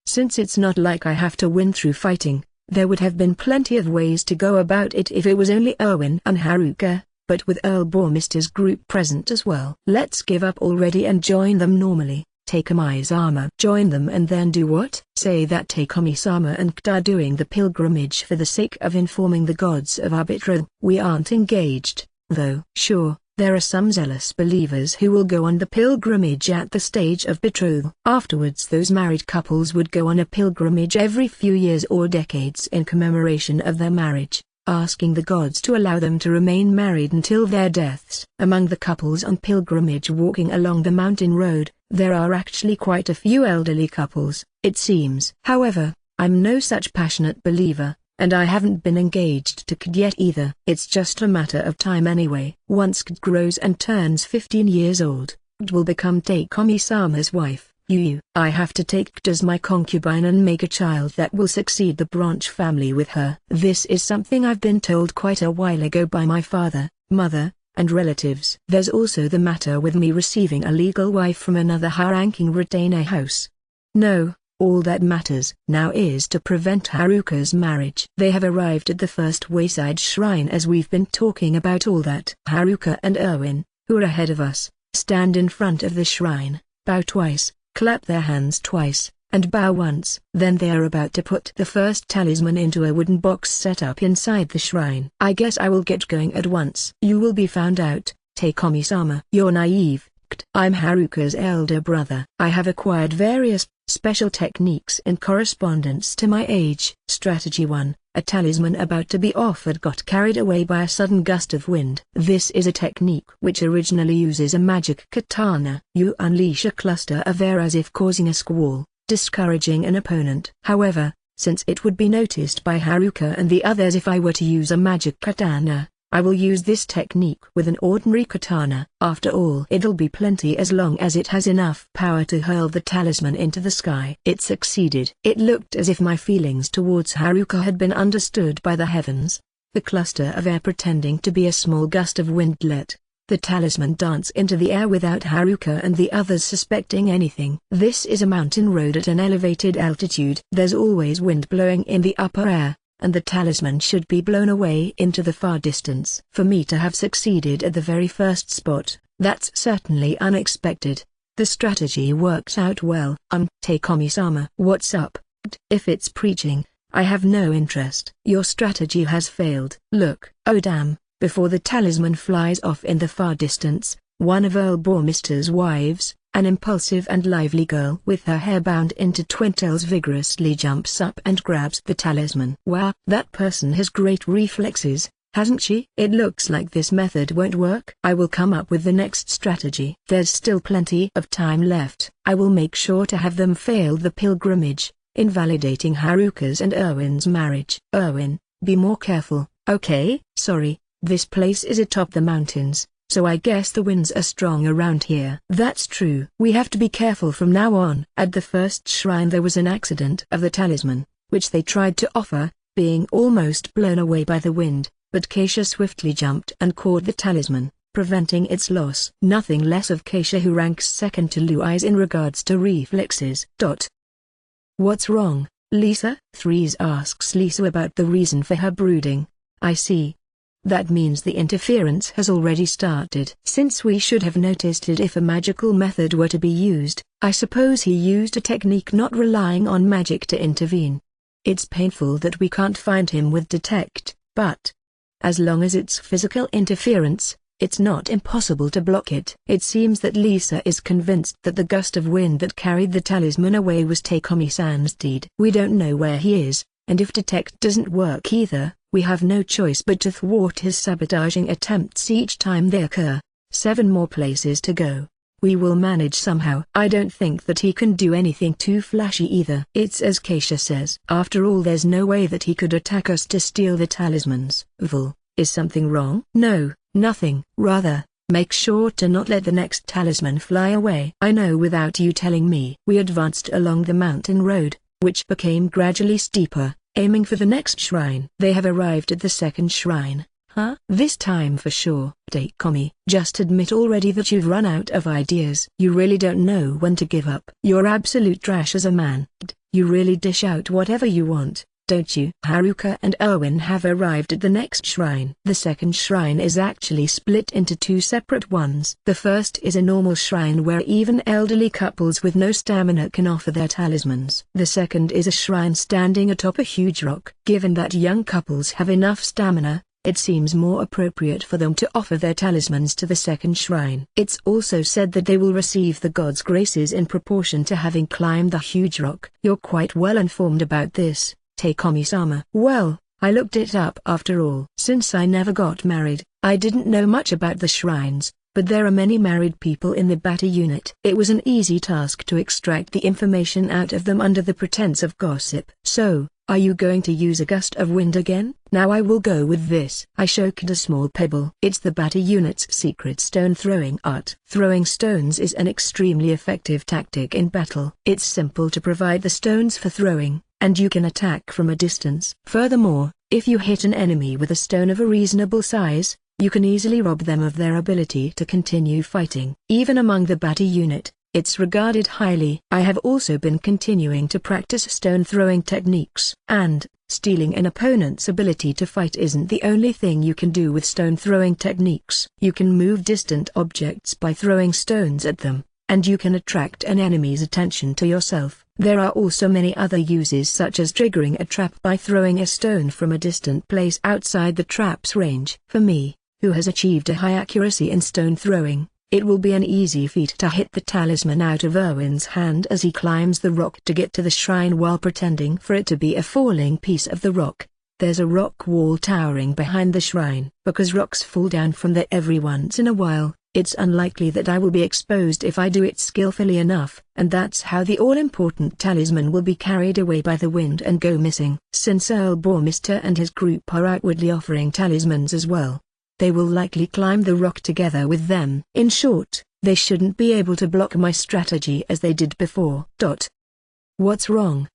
Since it's not like I have to win through fighting, there would have been plenty of ways to go about it if it was only Erwin and Haruka, but with Earl Bormister's group present as well. Let's give up already and join them normally. Takekomi-sama. Join them and then do what? Say that Takekomi-sama and Kid are doing the pilgrimage for the sake of informing the gods of our betrothal. We aren't engaged, though. Sure. There are some zealous believers who will go on the pilgrimage at the stage of betrothal. Afterwards those married couples would go on a pilgrimage every few years or decades in commemoration of their marriage, asking the gods to allow them to remain married until their deaths. Among the couples on pilgrimage walking along the mountain road, there are actually quite a few elderly couples, it seems. However, I'm no such passionate believer, and I haven't been engaged to Kid yet either. It's just a matter of time anyway. Once Kid grows and turns 15 years old, Kid will become Takekomi-sama's wife. I have to take Kid as my concubine and make a child that will succeed the branch family with her. This is something I've been told quite a while ago by my father, mother, and relatives. There's also the matter with me receiving a legal wife from another high-ranking retainer house. No. All that matters now is to prevent Haruka's marriage. They have arrived at the first wayside shrine as we've been talking about all that. Haruka and Erwin, who are ahead of us, stand in front of the shrine, bow twice, clap their hands twice, and bow once. Then they are about to put the first talisman into a wooden box set up inside the shrine. I guess I will get going at once. You will be found out, Takekomi-sama. You're naive. I'm Haruka's elder brother. I have acquired various special techniques in correspondence to my age. Strategy 1. A talisman about to be offered got carried away by a sudden gust of wind. This is a technique which originally uses a magic katana. You unleash a cluster of air as if causing a squall, discouraging an opponent. However, since it would be noticed by Haruka and the others if I were to use a magic katana, I will use this technique with an ordinary katana. After all, it'll be plenty as long as it has enough power to hurl the talisman into the sky. It succeeded. It looked as if my feelings towards Haruka had been understood by the heavens. The cluster of air pretending to be a small gust of wind let the talisman dance into the air without Haruka and the others suspecting anything. This is a mountain road at an elevated altitude. There's always wind blowing in the upper air, and the talisman should be blown away into the far distance. For me to have succeeded at the very first spot, that's certainly unexpected. The strategy works out well. Takeomi-sama. What's up? If it's preaching, I have no interest. Your strategy has failed. Look. Oh damn. Before the talisman flies off in the far distance, one of Earl Bormister's wives, an impulsive and lively girl with her hair bound into twintails, vigorously jumps up and grabs the talisman. Wow, that person has great reflexes, hasn't she? It looks like this method won't work. I will come up with the next strategy. There's still plenty of time left. I will make sure to have them fail the pilgrimage, invalidating Haruka's and Erwin's marriage. Erwin, be more careful, okay? Sorry. This place is atop the mountains, so I guess the winds are strong around here. That's true. We have to be careful from now on. At the first shrine there was an accident of the talisman, which they tried to offer, being almost blown away by the wind, but Keisha swiftly jumped and caught the talisman, preventing its loss. Nothing less of Keisha, who ranks second to Louise in regards to reflexes. What's wrong, Lisa? Threes asks Lisa about the reason for her brooding. I see. That means the interference has already started. Since we should have noticed it if a magical method were to be used, I suppose he used a technique not relying on magic to intervene. It's painful that we can't find him with detect, but as long as it's physical interference, it's not impossible to block it. It seems that Lisa is convinced that the gust of wind that carried the talisman away was Takeomi-san's deed. We don't know where he is, and if detect doesn't work either, we have no choice but to thwart his sabotaging attempts each time they occur. 7 more places to go. We will manage somehow. I don't think that he can do anything too flashy either. It's as Keisha says. After all, there's no way that he could attack us to steal the talismans. Vul, is something wrong? No, nothing. Rather, make sure to not let the next talisman fly away. I know without you telling me. We advanced along the mountain road, which became gradually steeper, aiming for the next shrine. They have arrived at the second shrine. Huh? This time for sure. Takeomi, just admit already that you've run out of ideas. You really don't know when to give up. You're absolute trash as a man. You really dish out whatever you want, don't you? Haruka and Erwin have arrived at the next shrine. The second shrine is actually split into 2 separate ones. The first is a normal shrine where even elderly couples with no stamina can offer their talismans. The second is a shrine standing atop a huge rock. Given that young couples have enough stamina, it seems more appropriate for them to offer their talismans to the second shrine. It's also said that they will receive the god's graces in proportion to having climbed the huge rock. You're quite well informed about this, Takeomi-sama. Well, I looked it up after all. Since I never got married, I didn't know much about the shrines, but there are many married people in the Bata unit. It was an easy task to extract the information out of them under the pretense of gossip. So, are you going to use a gust of wind again? Now I will go with this. I showed a small pebble. It's the Bata unit's secret stone throwing art. Throwing stones is an extremely effective tactic in battle. It's simple to provide the stones for throwing, and you can attack from a distance. Furthermore, if you hit an enemy with a stone of a reasonable size, you can easily rob them of their ability to continue fighting. Even among the Bata unit, it's regarded highly. I have also been continuing to practice stone throwing techniques. And, stealing an opponent's ability to fight isn't the only thing you can do with stone throwing techniques. You can move distant objects by throwing stones at them, and you can attract an enemy's attention to yourself. There are also many other uses, such as triggering a trap by throwing a stone from a distant place outside the trap's range. For me, who has achieved a high accuracy in stone throwing, it will be an easy feat to hit the talisman out of Erwin's hand as he climbs the rock to get to the shrine while pretending for it to be a falling piece of the rock. There's a rock wall towering behind the shrine. Because rocks fall down from there every once in a while, it's unlikely that I will be exposed if I do it skillfully enough, and that's how the all-important talisman will be carried away by the wind and go missing. Since Earl Bormister and his group are outwardly offering talismans as well, they will likely climb the rock together with them. In short, they shouldn't be able to block my strategy as they did before. What's wrong?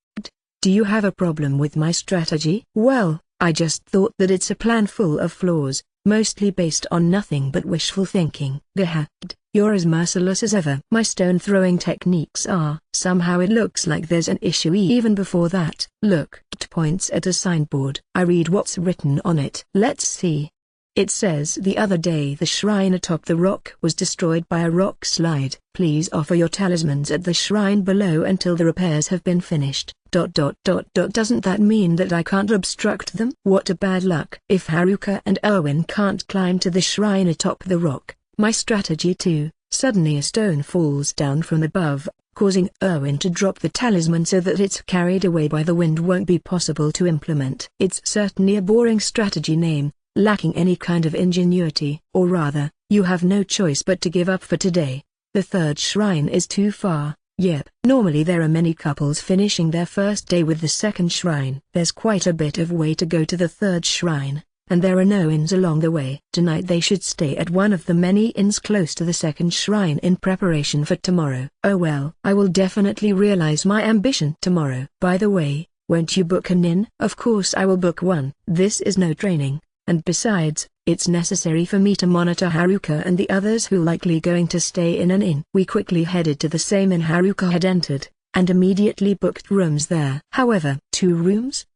Do you have a problem with my strategy? Well, I just thought that it's a plan full of flaws, mostly based on nothing but wishful thinking. Gahacked, you're as merciless as ever. My stone-throwing techniques are. Somehow it looks like there's an issue even before that. Look. Points at a signboard. I read what's written on it. Let's see. It says the other day the shrine atop the rock was destroyed by a rock slide. Please offer your talismans at the shrine below until the repairs have been finished. Doesn't that mean that I can't obstruct them? What a bad luck. If Haruka and Erwin can't climb to the shrine atop the rock, my strategy too. Suddenly a stone falls down from above, causing Erwin to drop the talisman so that it's carried away by the wind won't be possible to implement. It's certainly a boring strategy name, lacking any kind of ingenuity. Or rather, you have no choice but to give up for today. The third shrine is too far. Yep. Normally there are many couples finishing their first day with the second shrine. There's quite a bit of way to go to the third shrine, and there are no inns along the way. Tonight they should stay at one of the many inns close to the second shrine in preparation for tomorrow. Oh well. I will definitely realize my ambition tomorrow. By the way, won't you book an inn? Of course I will book one. This is no training, and besides, it's necessary for me to monitor Haruka and the others who likely going to stay in an inn. We quickly headed to the same inn Haruka had entered, and immediately booked rooms there. However, 2 rooms?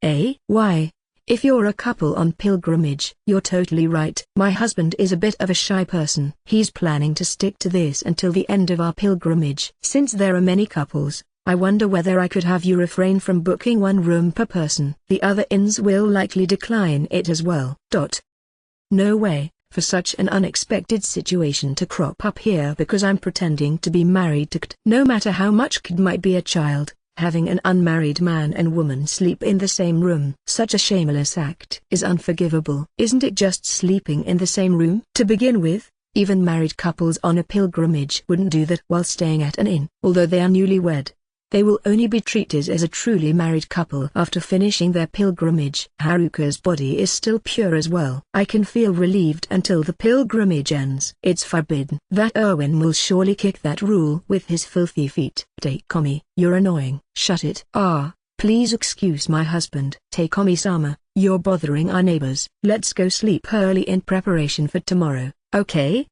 Why? If you're a couple on pilgrimage, you're totally right. My husband is a bit of a shy person. He's planning to stick to this until the end of our pilgrimage. Since there are many couples, I wonder whether I could have you refrain from booking 1 room per person. The other inns will likely decline it as well. No way, for such an unexpected situation to crop up here because I'm pretending to be married to Kd. No matter how much Kd might be a child, having an unmarried man and woman sleep in the same room. Such a shameless act is unforgivable. Isn't it just sleeping in the same room? To begin with, even married couples on a pilgrimage wouldn't do that while staying at an inn. Although they are newlywed, they will only be treated as a truly married couple after finishing their pilgrimage. Haruka's body is still pure as well. I can feel relieved until the pilgrimage ends. It's forbidden. That Erwin will surely kick that rule with his filthy feet. Takeomi, you're annoying. Shut it. Please excuse my husband. Takeomi-sama, you're bothering our neighbors. Let's go sleep early in preparation for tomorrow, okay?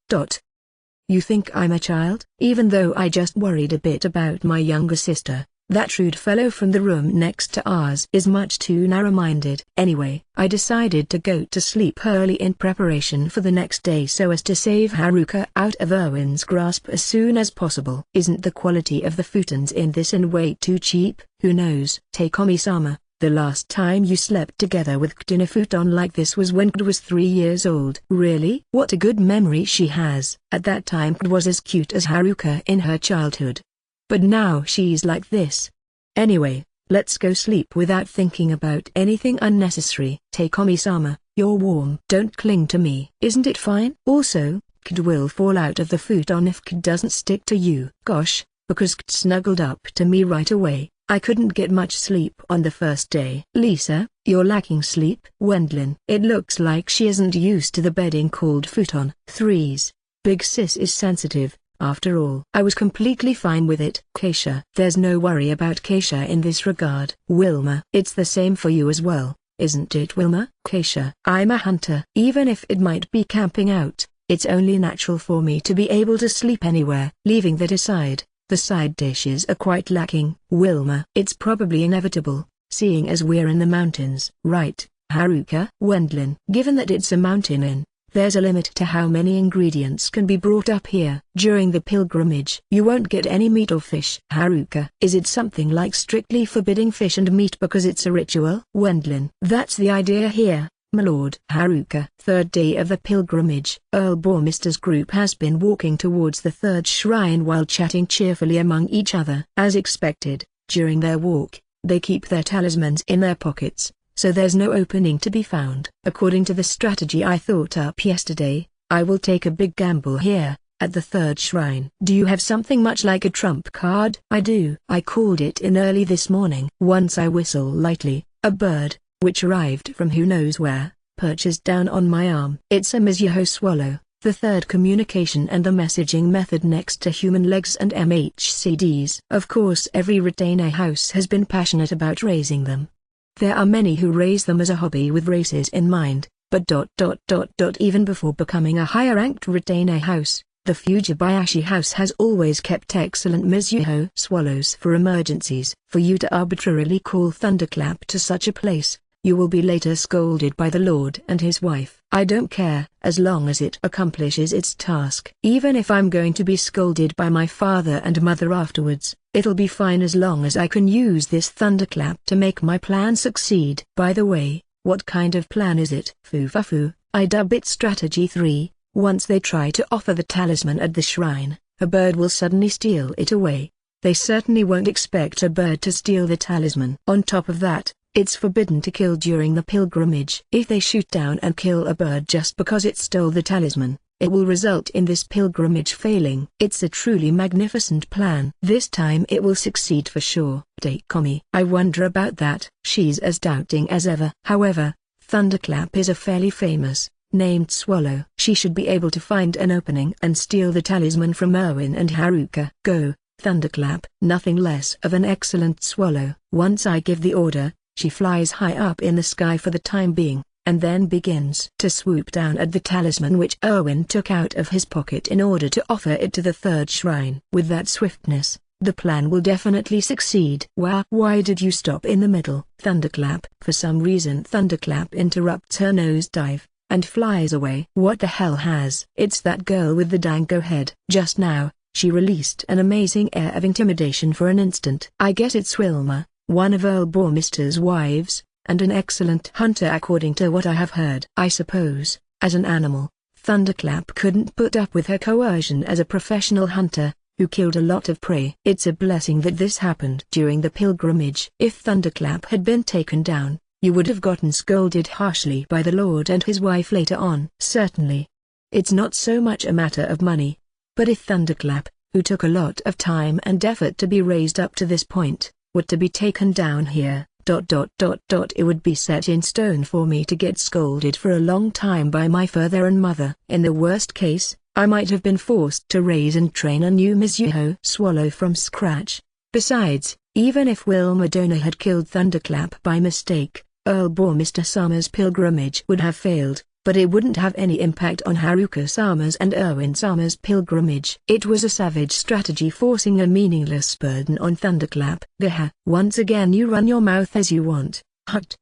You think I'm a child? Even though I just worried a bit about my younger sister, that rude fellow from the room next to ours is much too narrow-minded. Anyway, I decided to go to sleep early in preparation for the next day so as to save Haruka out of Erwin's grasp as soon as possible. Isn't the quality of the futons in this inn way too cheap? Who knows? Takeomi-sama, the last time you slept together with Kd in a futon like this was when Kd was 3 years old. Really? What a good memory she has. At that time Kd was as cute as Haruka in her childhood. But now she's like this. Anyway, let's go sleep without thinking about anything unnecessary. Takeomi-sama, you're warm. Don't cling to me. Isn't it fine? Also, Kd will fall out of the futon if Kd doesn't stick to you. Gosh, because Kd snuggled up to me right away, I couldn't get much sleep on the first day. Lisa, you're lacking sleep. Wendlin, it looks like she isn't used to the bedding called futon. Threes. Big sis is sensitive, after all. I was completely fine with it. Keisha, there's no worry about Keisha in this regard. Wilma, it's the same for you as well, isn't it Wilma? Keisha, I'm a hunter. Even if it might be camping out, it's only natural for me to be able to sleep anywhere. Leaving that aside, the side dishes are quite lacking. Wilma, it's probably inevitable, seeing as we're in the mountains. Right, Haruka? Wendlin, given that it's a mountain inn, there's a limit to how many ingredients can be brought up here. During the pilgrimage, you won't get any meat or fish. Haruka, is it something like strictly forbidding fish and meat because it's a ritual? Wendlin, that's the idea here, my lord. Haruka, third day of the pilgrimage. Earl Bormister's group has been walking towards the third shrine while chatting cheerfully among each other. As expected, during their walk, they keep their talismans in their pockets, so there's no opening to be found. According to the strategy I thought up yesterday, I will take a big gamble here, at the third shrine. Do you have something much like a trump card? I do. I called it in early this morning. Once I whistle lightly, a bird, which arrived from who knows where, perches down on my arm. It's a Mizuho swallow, the third communication and the messaging method next to human legs and MHCDs. Of course every retainer house has been passionate about raising them. There are many who raise them as a hobby with races in mind, but even before becoming a higher-ranked retainer house, the Fujibayashi house has always kept excellent Mizuho swallows for emergencies. For you to arbitrarily call Thunderclap to such a place, you will be later scolded by the Lord and his wife. I don't care, as long as it accomplishes its task. Even if I'm going to be scolded by my father and mother afterwards, it'll be fine as long as I can use this Thunderclap to make my plan succeed. By the way, what kind of plan is it? Fufafu, I dub it Strategy 3. Once they try to offer the talisman at the shrine, a bird will suddenly steal it away. They certainly won't expect a bird to steal the talisman. On top of that, it's forbidden to kill during the pilgrimage. If they shoot down and kill a bird just because it stole the talisman, it will result in this pilgrimage failing. It's a truly magnificent plan. This time it will succeed for sure. Takeomi, I wonder about that. She's as doubting as ever. However, Thunderclap is a fairly famous, named swallow. She should be able to find an opening and steal the talisman from Erwin and Haruka. Go, Thunderclap. Nothing less of an excellent swallow. Once I give the order, she flies high up in the sky for the time being, and then begins to swoop down at the talisman which Erwin took out of his pocket in order to offer it to the third shrine. With that swiftness, the plan will definitely succeed. Why did you stop in the middle? Thunderclap. For some reason Thunderclap interrupts her nosedive, and flies away. What the hell has? It's that girl with the dango head. Just now, she released an amazing air of intimidation for an instant. I guess it's Wilma, one of Earl Bormister's wives, and an excellent hunter according to what I have heard. I suppose, as an animal, Thunderclap couldn't put up with her coercion as a professional hunter, who killed a lot of prey. It's a blessing that this happened during the pilgrimage. If Thunderclap had been taken down, you would have gotten scolded harshly by the Lord and his wife later on. Certainly. It's not so much a matter of money. But if Thunderclap, who took a lot of time and effort to be raised up to this point, were to be taken down here, it would be set in stone for me to get scolded for a long time by my father and mother. In the worst case, I might have been forced to raise and train a new Mizuho swallow from scratch. Besides, even if Wilma Dona had killed Thunderclap by mistake, Earl Bormister-sama's pilgrimage would have failed, but it wouldn't have any impact on Haruka-sama's and Erwin-sama's pilgrimage. It was a savage strategy forcing a meaningless burden on Thunderclap. Once again you run your mouth as you want.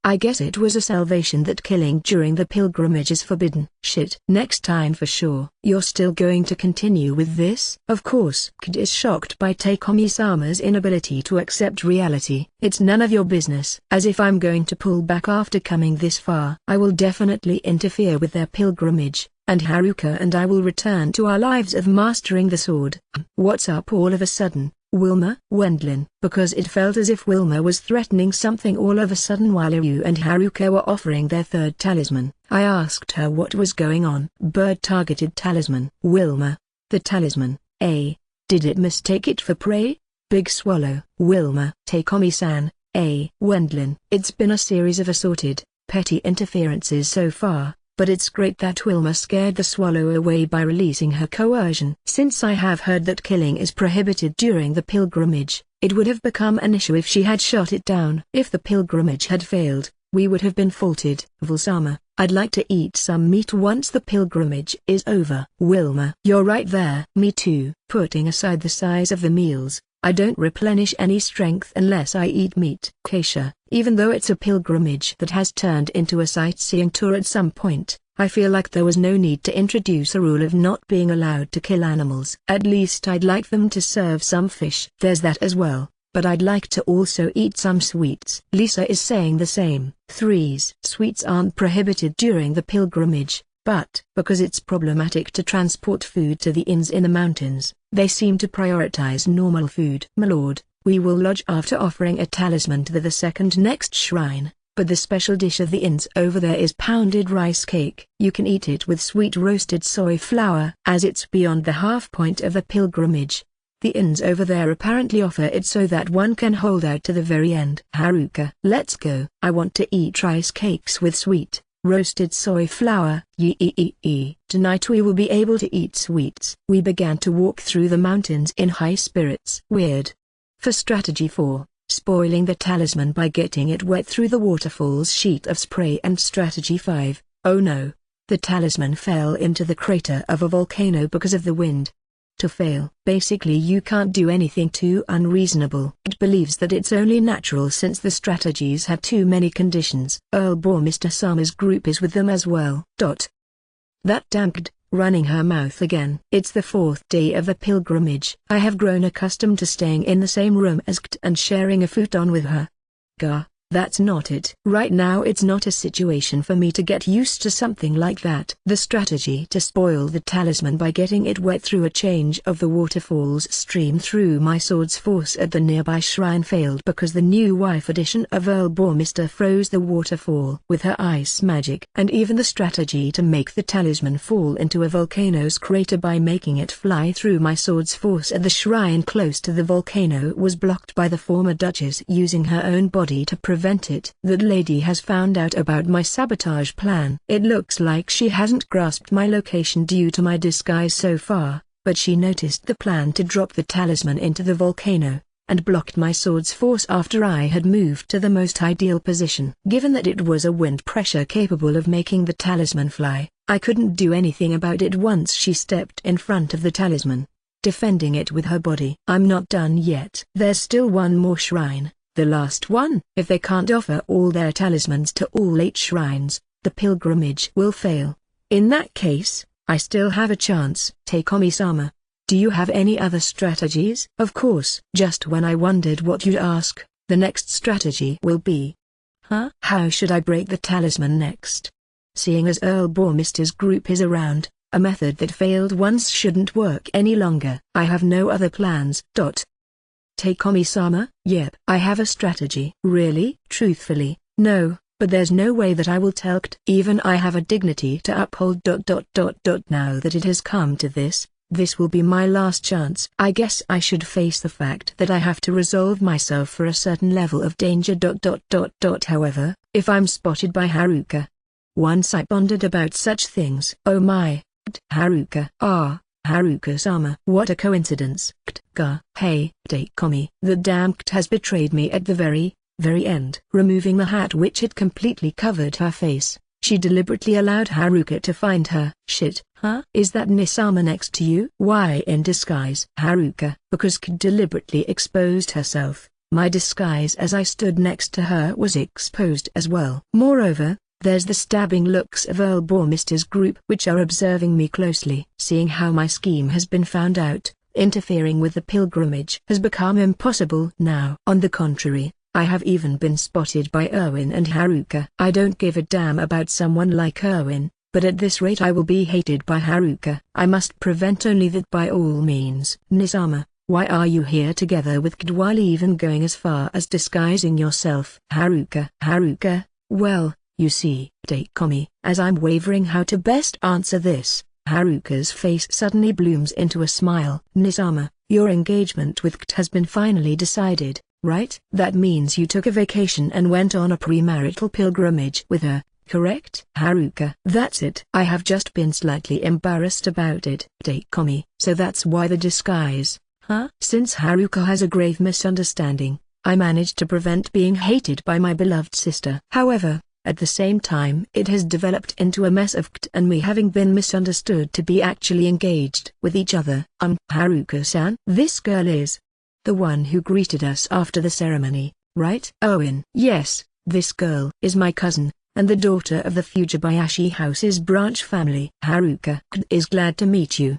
I guess it was a salvation that killing during the pilgrimage is forbidden. Shit. Next time for sure. You're still going to continue with this? Of course. Kid is shocked by Takeomi-sama's inability to accept reality. It's none of your business. As if I'm going to pull back after coming this far. I will definitely interfere with their pilgrimage, and Haruka and I will return to our lives of mastering the sword. What's up all of a sudden, Wilma? Wendlin. Because it felt as if Wilma was threatening something all of a sudden while you and Haruka were offering their third talisman. I asked her what was going on. Bird-targeted talisman. Wilma. The talisman, did it mistake it for prey? Big swallow. Wilma. Takeomi-san, Wendlin. It's been a series of assorted, petty interferences so far, but it's great that Wilma scared the swallow away by releasing her coercion. Since I have heard that killing is prohibited during the pilgrimage, it would have become an issue if she had shot it down. If the pilgrimage had failed, we would have been faulted. Vulsama, I'd like to eat some meat once the pilgrimage is over. Wilma, you're right there. Me too. Putting aside the size of the meals, I don't replenish any strength unless I eat meat. Keisha, even though it's a pilgrimage that has turned into a sightseeing tour at some point, I feel like there was no need to introduce a rule of not being allowed to kill animals. At least I'd like them to serve some fish. There's that as well, but I'd like to also eat some sweets. Lisa is saying the same. Sweets aren't prohibited during the pilgrimage, but because it's problematic to transport food to the inns in the mountains, they seem to prioritize normal food. My lord, we will lodge after offering a talisman to the second next shrine, but the special dish of the inns over there is pounded rice cake. You can eat it with sweet roasted soy flour. As it's beyond the half point of the pilgrimage, the inns over there apparently offer it so that one can hold out to the very end. Haruka, let's go. I want to eat rice cakes with sweet, roasted soy flour. Tonight we will be able to eat sweets. We began to walk through the mountains in high spirits. Weird. For strategy 4, spoiling the talisman by getting it wet through the waterfall's sheet of spray. And Strategy 5, oh no. The talisman fell into the crater of a volcano because of the wind. To fail. Basically you can't do anything too unreasonable. It believes that it's only natural since the strategies have too many conditions. Mr. Sama's group is with them as well. That damped, running her mouth again. It's the 4th day of the pilgrimage. I have grown accustomed to staying in the same room as Kt and sharing a futon with her. Gah. That's not it. Right now it's not a situation for me to get used to something like that. The strategy to spoil the talisman by getting it wet through a change of the waterfall's stream through my sword's force at the nearby shrine failed because the new wife edition of Mister froze the waterfall with her ice magic. And even the strategy to make the talisman fall into a volcano's crater by making it fly through my sword's force at the shrine close to the volcano was blocked by the former Duchess using her own body to prevent it. That lady has found out about my sabotage plan. It looks like she hasn't grasped my location due to my disguise so far, but she noticed the plan to drop the talisman into the volcano, and blocked my sword's force after I had moved to the most ideal position. Given that it was a wind pressure capable of making the talisman fly, I couldn't do anything about it once she stepped in front of the talisman, defending it with her body. I'm not done yet. There's still one more shrine. The last one. If they can't offer all their talismans to all 8 shrines, the pilgrimage will fail. In that case, I still have a chance. Takeomi-sama, do you have any other strategies? Of course. Just when I wondered what you'd ask, the next strategy will be. Huh? How should I break the talisman next? Seeing as Mister's group is around, a method that failed once shouldn't work any longer. I have no other plans. Takeomi-sama, yep. I have a strategy. Really? Truthfully, no, but there's no way that I will tell Kt. Even I have a dignity to uphold. Now that it has come to this will be my last chance. I guess I should face the fact that I have to resolve myself for a certain level of danger. However, if I'm spotted by Haruka. Once I pondered about such things. Oh my, Haruka. Haruka-sama. What a coincidence. Hey, Takeomi. The damn Kt has betrayed me at the very end. Removing the hat which had completely covered her face, she deliberately allowed Haruka to find her. Shit, huh? Is that Nisama next to you? Why in disguise? Haruka. Because Kt deliberately exposed herself, my disguise as I stood next to her was exposed as well. Moreover, there's the stabbing looks of Mister's group which are observing me closely. Seeing how my scheme has been found out, interfering with the pilgrimage has become impossible now. On the contrary, I have even been spotted by Erwin and Haruka. I don't give a damn about someone like Erwin, but at this rate I will be hated by Haruka. I must prevent only that by all means. Nisama, why are you here together with Kt while even going as far as disguising yourself? Haruka, well, you see, Takeomi. As I'm wavering how to best answer this, Haruka's face suddenly blooms into a smile. Nisama, your engagement with Kt has been finally decided, right? That means you took a vacation and went on a premarital pilgrimage with her, correct? Haruka. That's it. I have just been slightly embarrassed about it. Takeomi. So that's why the disguise, huh? Since Haruka has a grave misunderstanding, I managed to prevent being hated by my beloved sister. However, at the same time it has developed into a mess of Kt and me having been misunderstood to be actually engaged with each other. Haruka-san? This girl is the one who greeted us after the ceremony, right? Owen. Yes, this girl is my cousin, and the daughter of the Fujibayashi House's branch family. Haruka is glad to meet you.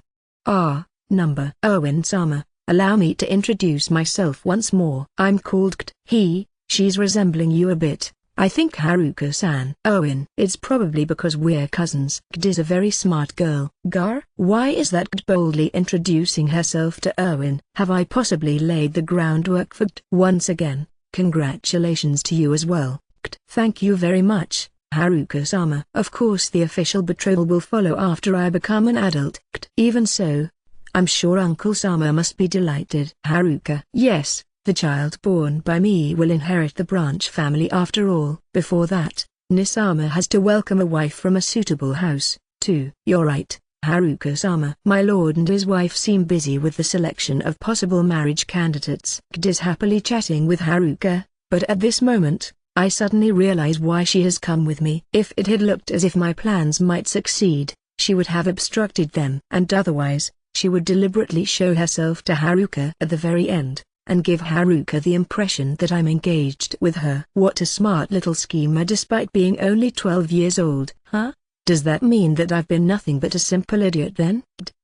Number Owen-sama, allow me to introduce myself once more. I'm called Kt. She's resembling you a bit. I think Haruka-san. Owen. It's probably because we're cousins. Kt is a very smart girl. Gar? Why is that? Kt boldly introducing herself to Owen. Have I possibly laid the groundwork for Kt? Once again, congratulations to you as well, Kt. Thank you very much, Haruka-sama. Of course the official betrothal will follow after I become an adult. Kt. Even so, I'm sure Uncle Sama must be delighted. Haruka. Yes. The child born by me will inherit the branch family after all. Before that, Nisama has to welcome a wife from a suitable house, too. You're right, Haruka-sama. My lord and his wife seem busy with the selection of possible marriage candidates. Kid is happily chatting with Haruka, but at this moment, I suddenly realize why she has come with me. If it had looked as if my plans might succeed, she would have obstructed them. And otherwise, she would deliberately show herself to Haruka at the very end, and give Haruka the impression that I'm engaged with her. What a smart little schemer despite being only 12 years old. Huh? Does that mean that I've been nothing but a simple idiot then?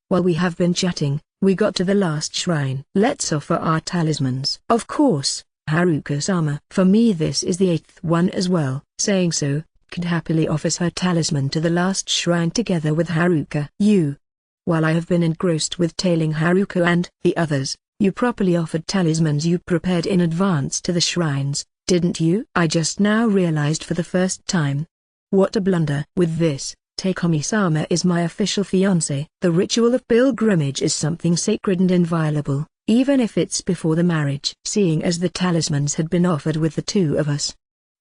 While we have been chatting, we got to the last shrine. Let's offer our talismans. Of course, Haruka-sama. For me this is the 8th one as well. Saying so, Kid happily offers her talisman to the last shrine together with Haruka. While I have been engrossed with tailing Haruka and the others, you properly offered talismans you prepared in advance to the shrines, didn't you? I just now realized for the first time. What a blunder. With this, Takeomi-sama is my official fiancé. The ritual of pilgrimage is something sacred and inviolable, even if it's before the marriage. Seeing as the talismans had been offered with the two of us,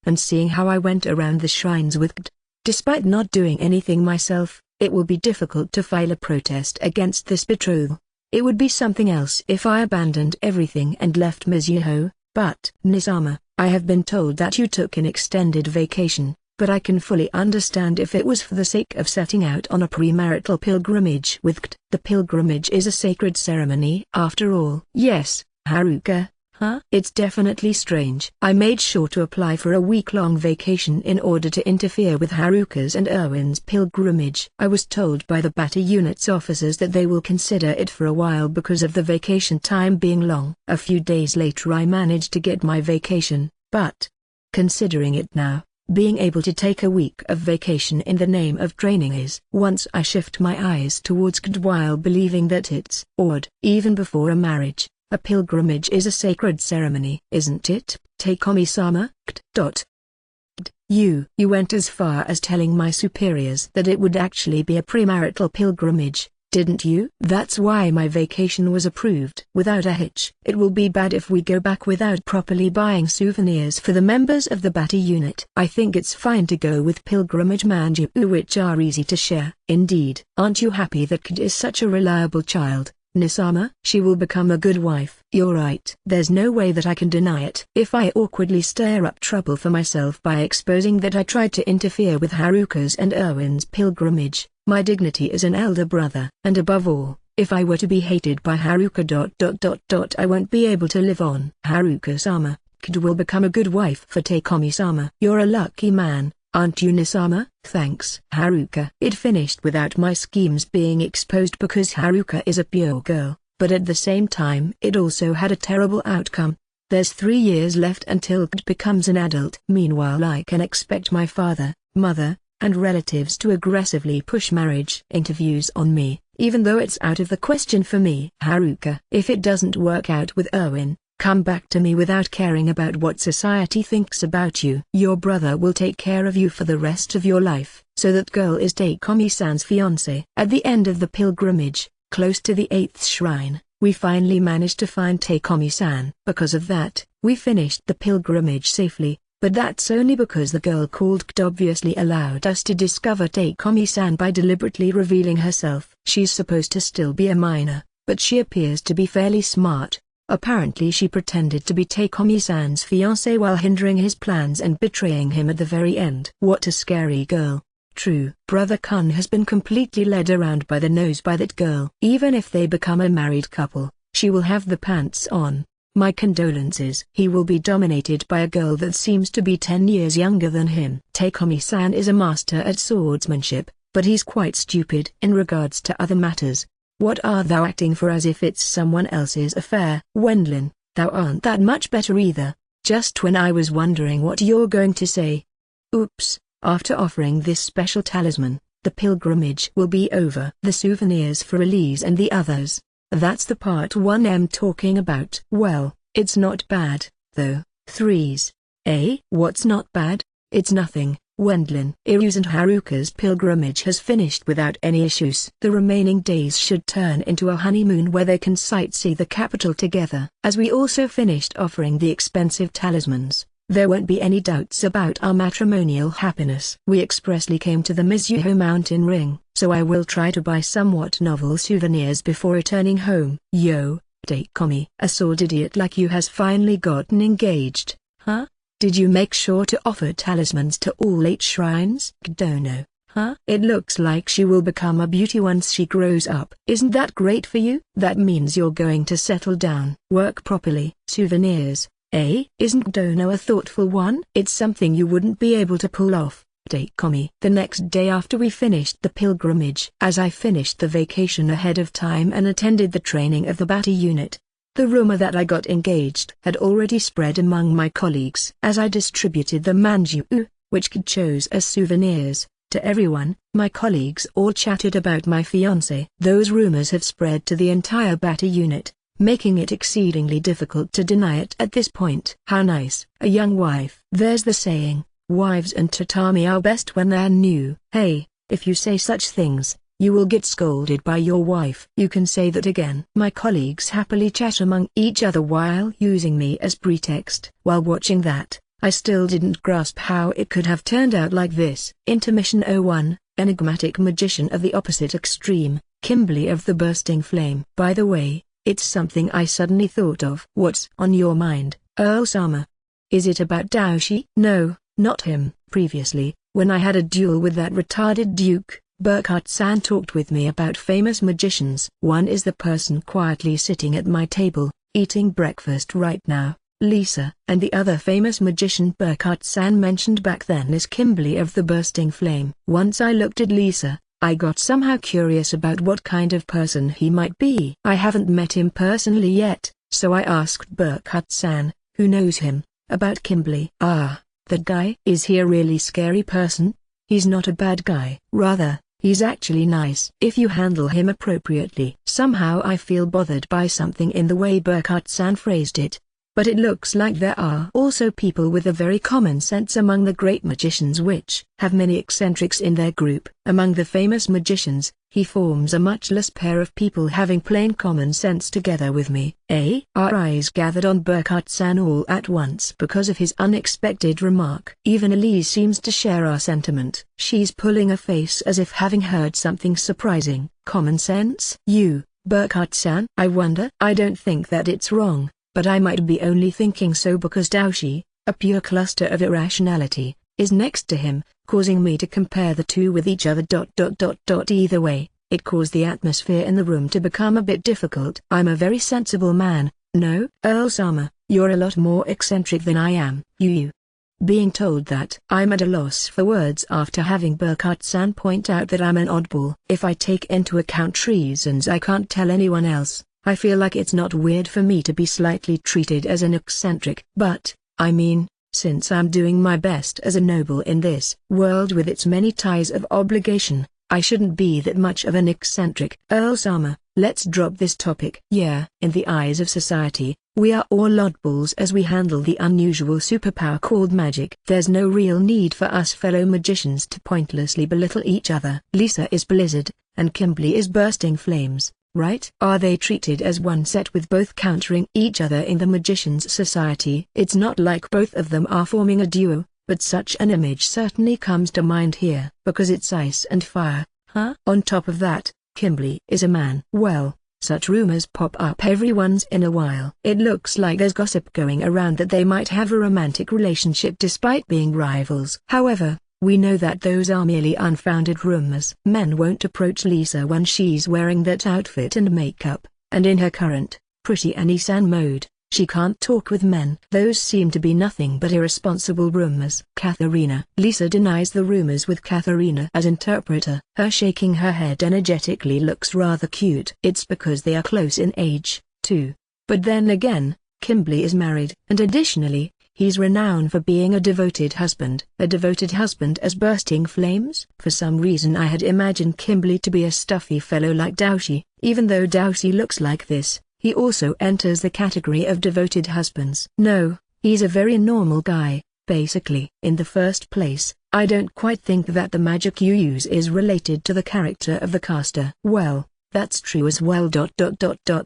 and seeing how I went around the shrines with Kd, despite not doing anything myself, it will be difficult to file a protest against this betrothal. It would be something else if I abandoned everything and left Mizuho, but Nisama, I have been told that you took an extended vacation. But I can fully understand if it was for the sake of setting out on a premarital pilgrimage with Kd. The pilgrimage is a sacred ceremony after all. Yes, Haruka, huh? It's definitely strange. I made sure to apply for a week-long vacation in order to interfere with Haruka's and Erwin's pilgrimage. I was told by the Bata Unit's officers that they will consider it for a while because of the vacation time being long. A few days later I managed to get my vacation, but, considering it now, being able to take a week of vacation in the name of training is. Once I shift my eyes towards Kd while believing that it's odd. Even before a marriage, a pilgrimage is a sacred ceremony, isn't it, Takeomi-sama? Kd. You went as far as telling my superiors that it would actually be a premarital pilgrimage, didn't you? That's why my vacation was approved. Without a hitch. It will be bad if we go back without properly buying souvenirs for the members of the Bata unit. I think it's fine to go with pilgrimage manju which are easy to share. Indeed. Aren't you happy that Kid is such a reliable child, Nisama? She will become a good wife. You're right. There's no way that I can deny it. If I awkwardly stir up trouble for myself by exposing that I tried to interfere with Haruka's and Erwin's pilgrimage, my dignity as an elder brother. And above all, if I were to be hated by Haruka ... I won't be able to live on. Haruka-sama, Kid will become a good wife for Takeomi-sama. You're a lucky man, aren't you, Nisama? Thanks. Haruka. It finished without my schemes being exposed because Haruka is a pure girl, but at the same time it also had a terrible outcome. There's 3 years left until Kid becomes an adult. Meanwhile I can expect my father, mother, and relatives to aggressively push marriage interviews on me, even though it's out of the question for me. Haruka. If it doesn't work out with Erwin, come back to me without caring about what society thinks about you. Your brother will take care of you for the rest of your life. So that girl is Takeomi-san's fiancé. At the end of the pilgrimage, close to the 8th shrine, we finally managed to find Takeomi-san. Because of that, we finished the pilgrimage safely. But that's only because the girl called Kd obviously allowed us to discover Takeomi-san by deliberately revealing herself. She's supposed to still be a minor, but she appears to be fairly smart. Apparently she pretended to be Takeomi-san's fiancé while hindering his plans and betraying him at the very end. What a scary girl. True. Brother Kun has been completely led around by the nose by that girl. Even if they become a married couple, she will have the pants on. My condolences. He will be dominated by a girl that seems to be 10 years younger than him. Takeomi-san is a master at swordsmanship, but he's quite stupid in regards to other matters. What are thou acting for as if it's someone else's affair? Wendlin, thou aren't that much better either, just when I was wondering what you're going to say. Oops, after offering this special talisman, the pilgrimage will be over. The souvenirs for Elise and the others. That's the part 1M talking about. Well, it's not bad, though. 3s. Eh? What's not bad? It's nothing, Wendlin. Iru's and Haruka's pilgrimage has finished without any issues. The remaining days should turn into a honeymoon where they can sightsee the capital together. As we also finished offering the expensive talismans, there won't be any doubts about our matrimonial happiness. We expressly came to the Mizuho mountain ring, so I will try to buy somewhat novel souvenirs before returning home. Yo, Takekomi, a sordid idiot like you has finally gotten engaged, huh? Did you make sure to offer talismans to all 8 shrines? Dono, huh? It looks like she will become a beauty once she grows up. Isn't that great for you? That means you're going to settle down, work properly. Souvenirs, eh? Isn't Dono a thoughtful one? It's something you wouldn't be able to pull off. Takekomi. The next day after we finished the pilgrimage, as I finished the vacation ahead of time and attended the training of the Bata unit, the rumor that I got engaged had already spread among my colleagues. As I distributed the manju, which Kid chose as souvenirs, to everyone, my colleagues all chatted about my fiancé. Those rumors had spread to the entire Bata unit, making it exceedingly difficult to deny it at this point. How nice, a young wife. There's the saying, wives and tatami are best when they're new. Hey, if you say such things, you will get scolded by your wife. You can say that again. My colleagues happily chat among each other while using me as pretext. While watching that, I still didn't grasp how it could have turned out like this. Intermission 01, enigmatic magician of the opposite extreme, Kimberly of the bursting flame. By the way, it's something I suddenly thought of. What's on your mind, Earl-sama? Is it about Daoshi? No, not him. Previously, when I had a duel with that retarded duke, Burkhardt-san talked with me about famous magicians. One is the person quietly sitting at my table, eating breakfast right now, Lisa. And the other famous magician Burkhardt-san mentioned back then is Kimberly of the bursting flame. Once I looked at Lisa, I got somehow curious about what kind of person he might be. I haven't met him personally yet, so I asked Burkhardt-san, who knows him, about Kimberly. Ah, that guy. Is he a really scary person? He's not a bad guy. Rather, he's actually nice if you handle him appropriately. Somehow I feel bothered by something in the way Burkhardt-san phrased it. But it looks like there are also people with a very common sense among the great magicians which have many eccentrics in their group. Among the famous magicians, he forms a much less pair of people having plain common sense together with me. Our eyes gathered on Burkhardt-san all at once because of his unexpected remark. Even Elise seems to share our sentiment. She's pulling a face as if having heard something surprising. Common sense? You, Burkhardt-san? I wonder. I don't think that it's wrong. But I might be only thinking so because Daoshi, a pure cluster of irrationality, is next to him, causing me to compare the two with each other. Either way, it caused the atmosphere in the room to become a bit difficult. I'm a very sensible man, no? Earl-sama, you're a lot more eccentric than I am. You. Being told that, I'm at a loss for words after having Burkhardt-san point out that I'm an oddball. If I take into account reasons I can't tell anyone else, I feel like it's not weird for me to be slightly treated as an eccentric. But, I mean, since I'm doing my best as a noble in this world with its many ties of obligation, I shouldn't be that much of an eccentric. Earl-sama, let's drop this topic. Yeah. In the eyes of society, we are all oddballs as we handle the unusual superpower called magic. There's no real need for us fellow magicians to pointlessly belittle each other. Lisa is Blizzard, and Kimberly is Bursting Flames. Right? Are they treated as one set with both countering each other in the Magicians' Society? It's not like both of them are forming a duo, but such an image certainly comes to mind here. Because it's ice and fire, huh? On top of that, Kimberly is a man. Well, such rumors pop up every once in a while. It looks like there's gossip going around that they might have a romantic relationship despite being rivals. However, we know that those are merely unfounded rumors. Men won't approach Lisa when she's wearing that outfit and makeup, and in her current, pretty Annie-san mode, she can't talk with men. Those seem to be nothing but irresponsible rumors. Katharina. Lisa denies the rumors with Katharina as interpreter. Her shaking her head energetically looks rather cute. It's because they are close in age, too. But then again, Kimberly is married. And additionally, he's renowned for being a devoted husband. A devoted husband as Bursting Flames? For some reason I had imagined Kimberly to be a stuffy fellow like Daoshi. Even though Daoshi looks like this, he also enters the category of devoted husbands. No, he's a very normal guy, basically. In the first place, I don't quite think that the magic you use is related to the character of the caster. Well, That's true as well.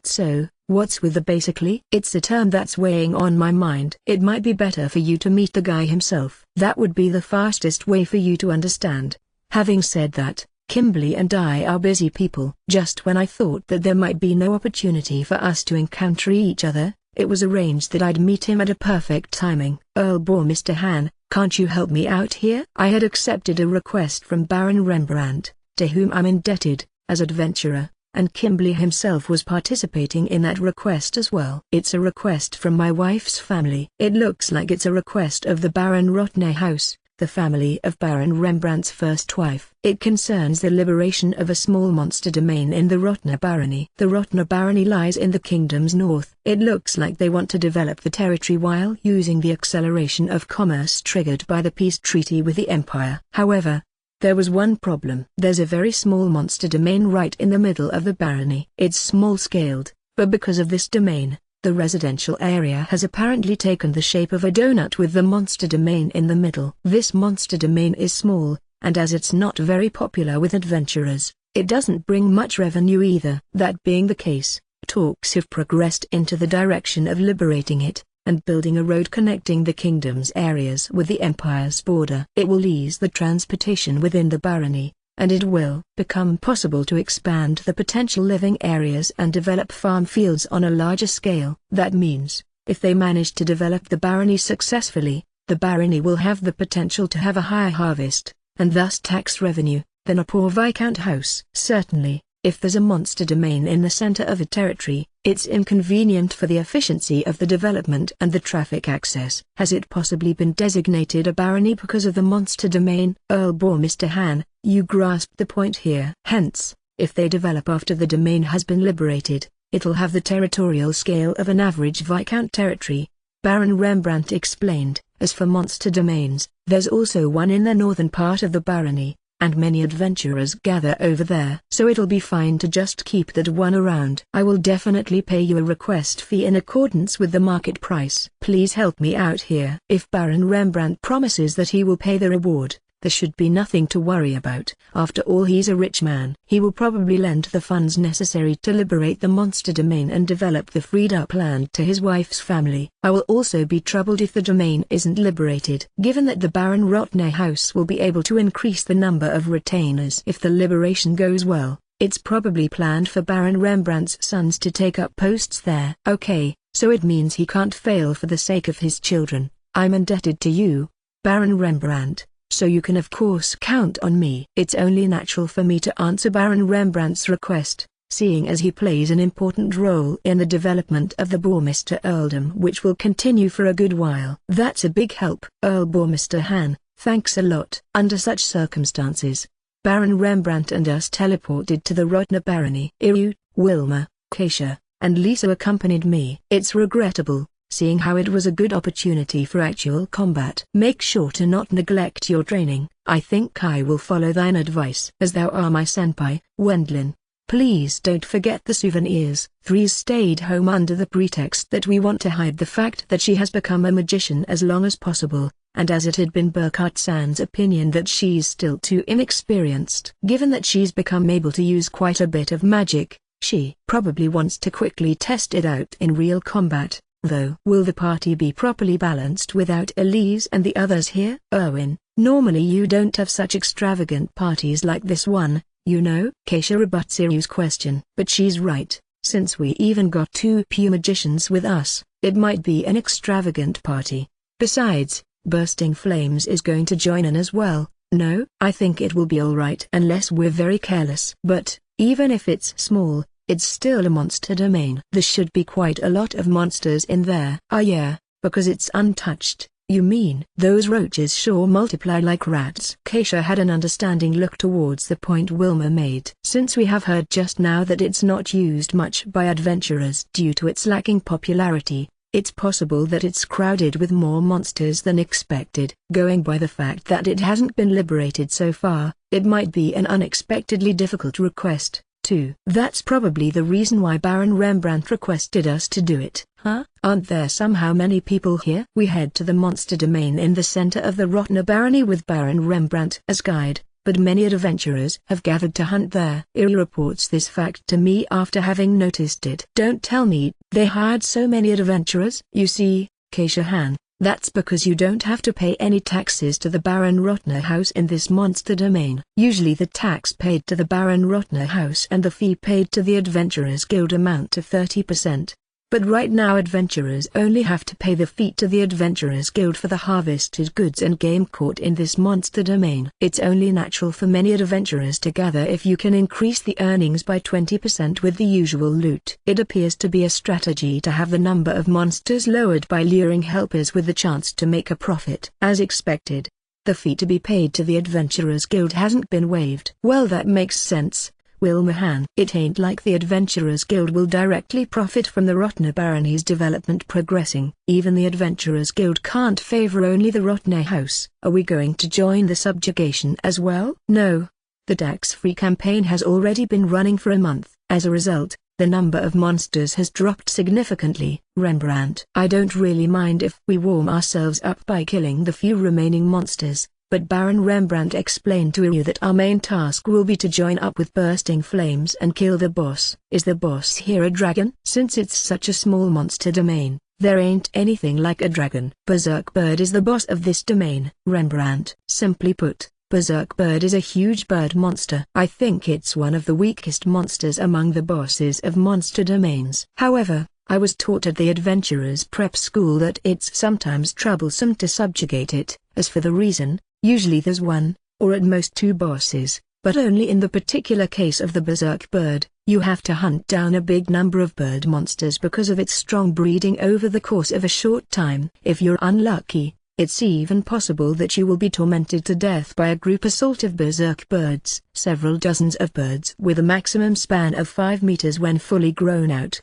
So, what's with the basically? It's a term that's weighing on my mind. It might be better for you to meet the guy himself. That would be the fastest way for you to understand. Having said that, Kimberly and I are busy people. Just when I thought that there might be no opportunity for us to encounter each other, it was arranged that I'd meet him at a perfect timing. Mr. Han, can't you help me out here? I had accepted a request from Baron Rembrandt, to whom I'm indebted, as adventurer, and Kimberly himself was participating in that request as well. It's a request from my wife's family. It looks like it's a request of the Baron Rotner house, the family of Baron Rembrandt's first wife. It concerns the liberation of a small monster domain in the Rotner barony. The Rotner barony lies in the kingdom's north. It looks like they want to develop the territory while using the acceleration of commerce triggered by the peace treaty with the Empire. However, there was one problem. There's a very small monster domain right in the middle of the barony. It's small-scaled, but because of this domain, the residential area has apparently taken the shape of a donut with the monster domain in the middle. This monster domain is small, and as it's not very popular with adventurers, it doesn't bring much revenue either. That being the case, talks have progressed into the direction of liberating it, and building a road connecting the kingdom's areas with the Empire's border. It will ease the transportation within the barony, and it will become possible to expand the potential living areas and develop farm fields on a larger scale. That means, if they manage to develop the barony successfully, the barony will have the potential to have a higher harvest, and thus tax revenue, than a poor viscount house. Certainly, if there's a monster domain in the center of a territory, it's inconvenient for the efficiency of the development and the traffic access. Has it possibly been designated a barony because of the monster domain? Mr. Han, you grasped the point here. Hence, if they develop after the domain has been liberated, it'll have the territorial scale of an average viscount territory, Baron Rembrandt explained. As for monster domains, there's also one in the northern part of the barony, and many adventurers gather over there. So it'll be fine to just keep that one around. I will definitely pay you a request fee in accordance with the market price. Please help me out here. If Baron Rembrandt promises that he will pay the reward, there should be nothing to worry about. After all, he's a rich man. He will probably lend the funds necessary to liberate the monster domain and develop the freed-up land to his wife's family. I will also be troubled if the domain isn't liberated, given that the Baron Rotner house will be able to increase the number of retainers. If the liberation goes well, it's probably planned for Baron Rembrandt's sons to take up posts there. Okay, so it means he can't fail for the sake of his children. I'm indebted to you, Baron Rembrandt, so you can of course count on me. It's only natural for me to answer Baron Rembrandt's request, seeing as he plays an important role in the development of the Bourgmester earldom, which will continue for a good while. That's a big help. Bourgmester Han, thanks a lot. Under such circumstances, Baron Rembrandt and us teleported to the Rotner barony. Iryu, Wilma, Keisha, and Lisa accompanied me. It's regrettable, seeing how it was a good opportunity for actual combat. Make sure to not neglect your training. I think I will follow thine advice. As thou art my senpai, Wendlin, please don't forget the souvenirs. Threes stayed home under the pretext that we want to hide the fact that she has become a magician as long as possible, and as it had been Burkhart-san's opinion that she's still too inexperienced. Given that she's become able to use quite a bit of magic, she probably wants to quickly test it out in real combat. Though, will the party be properly balanced without Elise and the others here? Erwin, normally you don't have such extravagant parties like this one, you know? Keisha rebuts Iryu's question. But she's right, since we even got 2 pure magicians with us, it might be an extravagant party. Besides, Bursting Flames is going to join in as well. No, I think it will be alright unless we're very careless. But, even if it's small, it's still a monster domain. There should be quite a lot of monsters in there. Ah yeah, because it's untouched, you mean? Those roaches sure multiply like rats. Keisha had an understanding look towards the point Wilma made. Since we have heard just now that it's not used much by adventurers due to its lacking popularity, it's possible that it's crowded with more monsters than expected. Going by the fact that it hasn't been liberated so far, it might be an unexpectedly difficult request, too. That's probably the reason why Baron Rembrandt requested us to do it. Huh? Aren't there somehow many people here? We head to the monster domain in the center of the Rotner barony with Baron Rembrandt as guide, but many adventurers have gathered to hunt there. Iri reports this fact to me after having noticed it. Don't tell me they hired so many adventurers. You see, Keisha-han, that's because you don't have to pay any taxes to the Baron Rotner house in this monster domain. Usually the tax paid to the Baron Rotner house and the fee paid to the Adventurers Guild amount to 30%. But right now adventurers only have to pay the fee to the Adventurers Guild for the harvested goods and game caught in this monster domain. It's only natural for many adventurers to gather if you can increase the earnings by 20% with the usual loot. It appears to be a strategy to have the number of monsters lowered by luring helpers with the chance to make a profit. As expected, the fee to be paid to the Adventurers Guild hasn't been waived. Well, that makes sense, Wilmahan. It ain't like the Adventurers Guild will directly profit from the Rotner barony's development progressing. Even the Adventurers Guild can't favor only the Rotner house. Are we going to join the subjugation as well? No. The tax-free campaign has already been running for a month. As a result, the number of monsters has dropped significantly. Rembrandt. I don't really mind if we warm ourselves up by killing the few remaining monsters. But Baron Rembrandt explained to you that our main task will be to join up with Bursting Flames and kill the boss. Is the boss here a dragon? Since it's such a small monster domain, there ain't anything like a dragon. Berserk Bird is the boss of this domain. Rembrandt. Simply put, Berserk Bird is a huge bird monster. I think it's one of the weakest monsters among the bosses of monster domains. However, I was taught at the Adventurers Prep School that it's sometimes troublesome to subjugate it. As for the reason, usually there's one, or at most two bosses, but only in the particular case of the Berserk Bird, you have to hunt down a big number of bird monsters because of its strong breeding over the course of a short time. If you're unlucky, it's even possible that you will be tormented to death by a group assault of berserk birds. Several dozens of birds with a maximum span of 5 meters when fully grown out.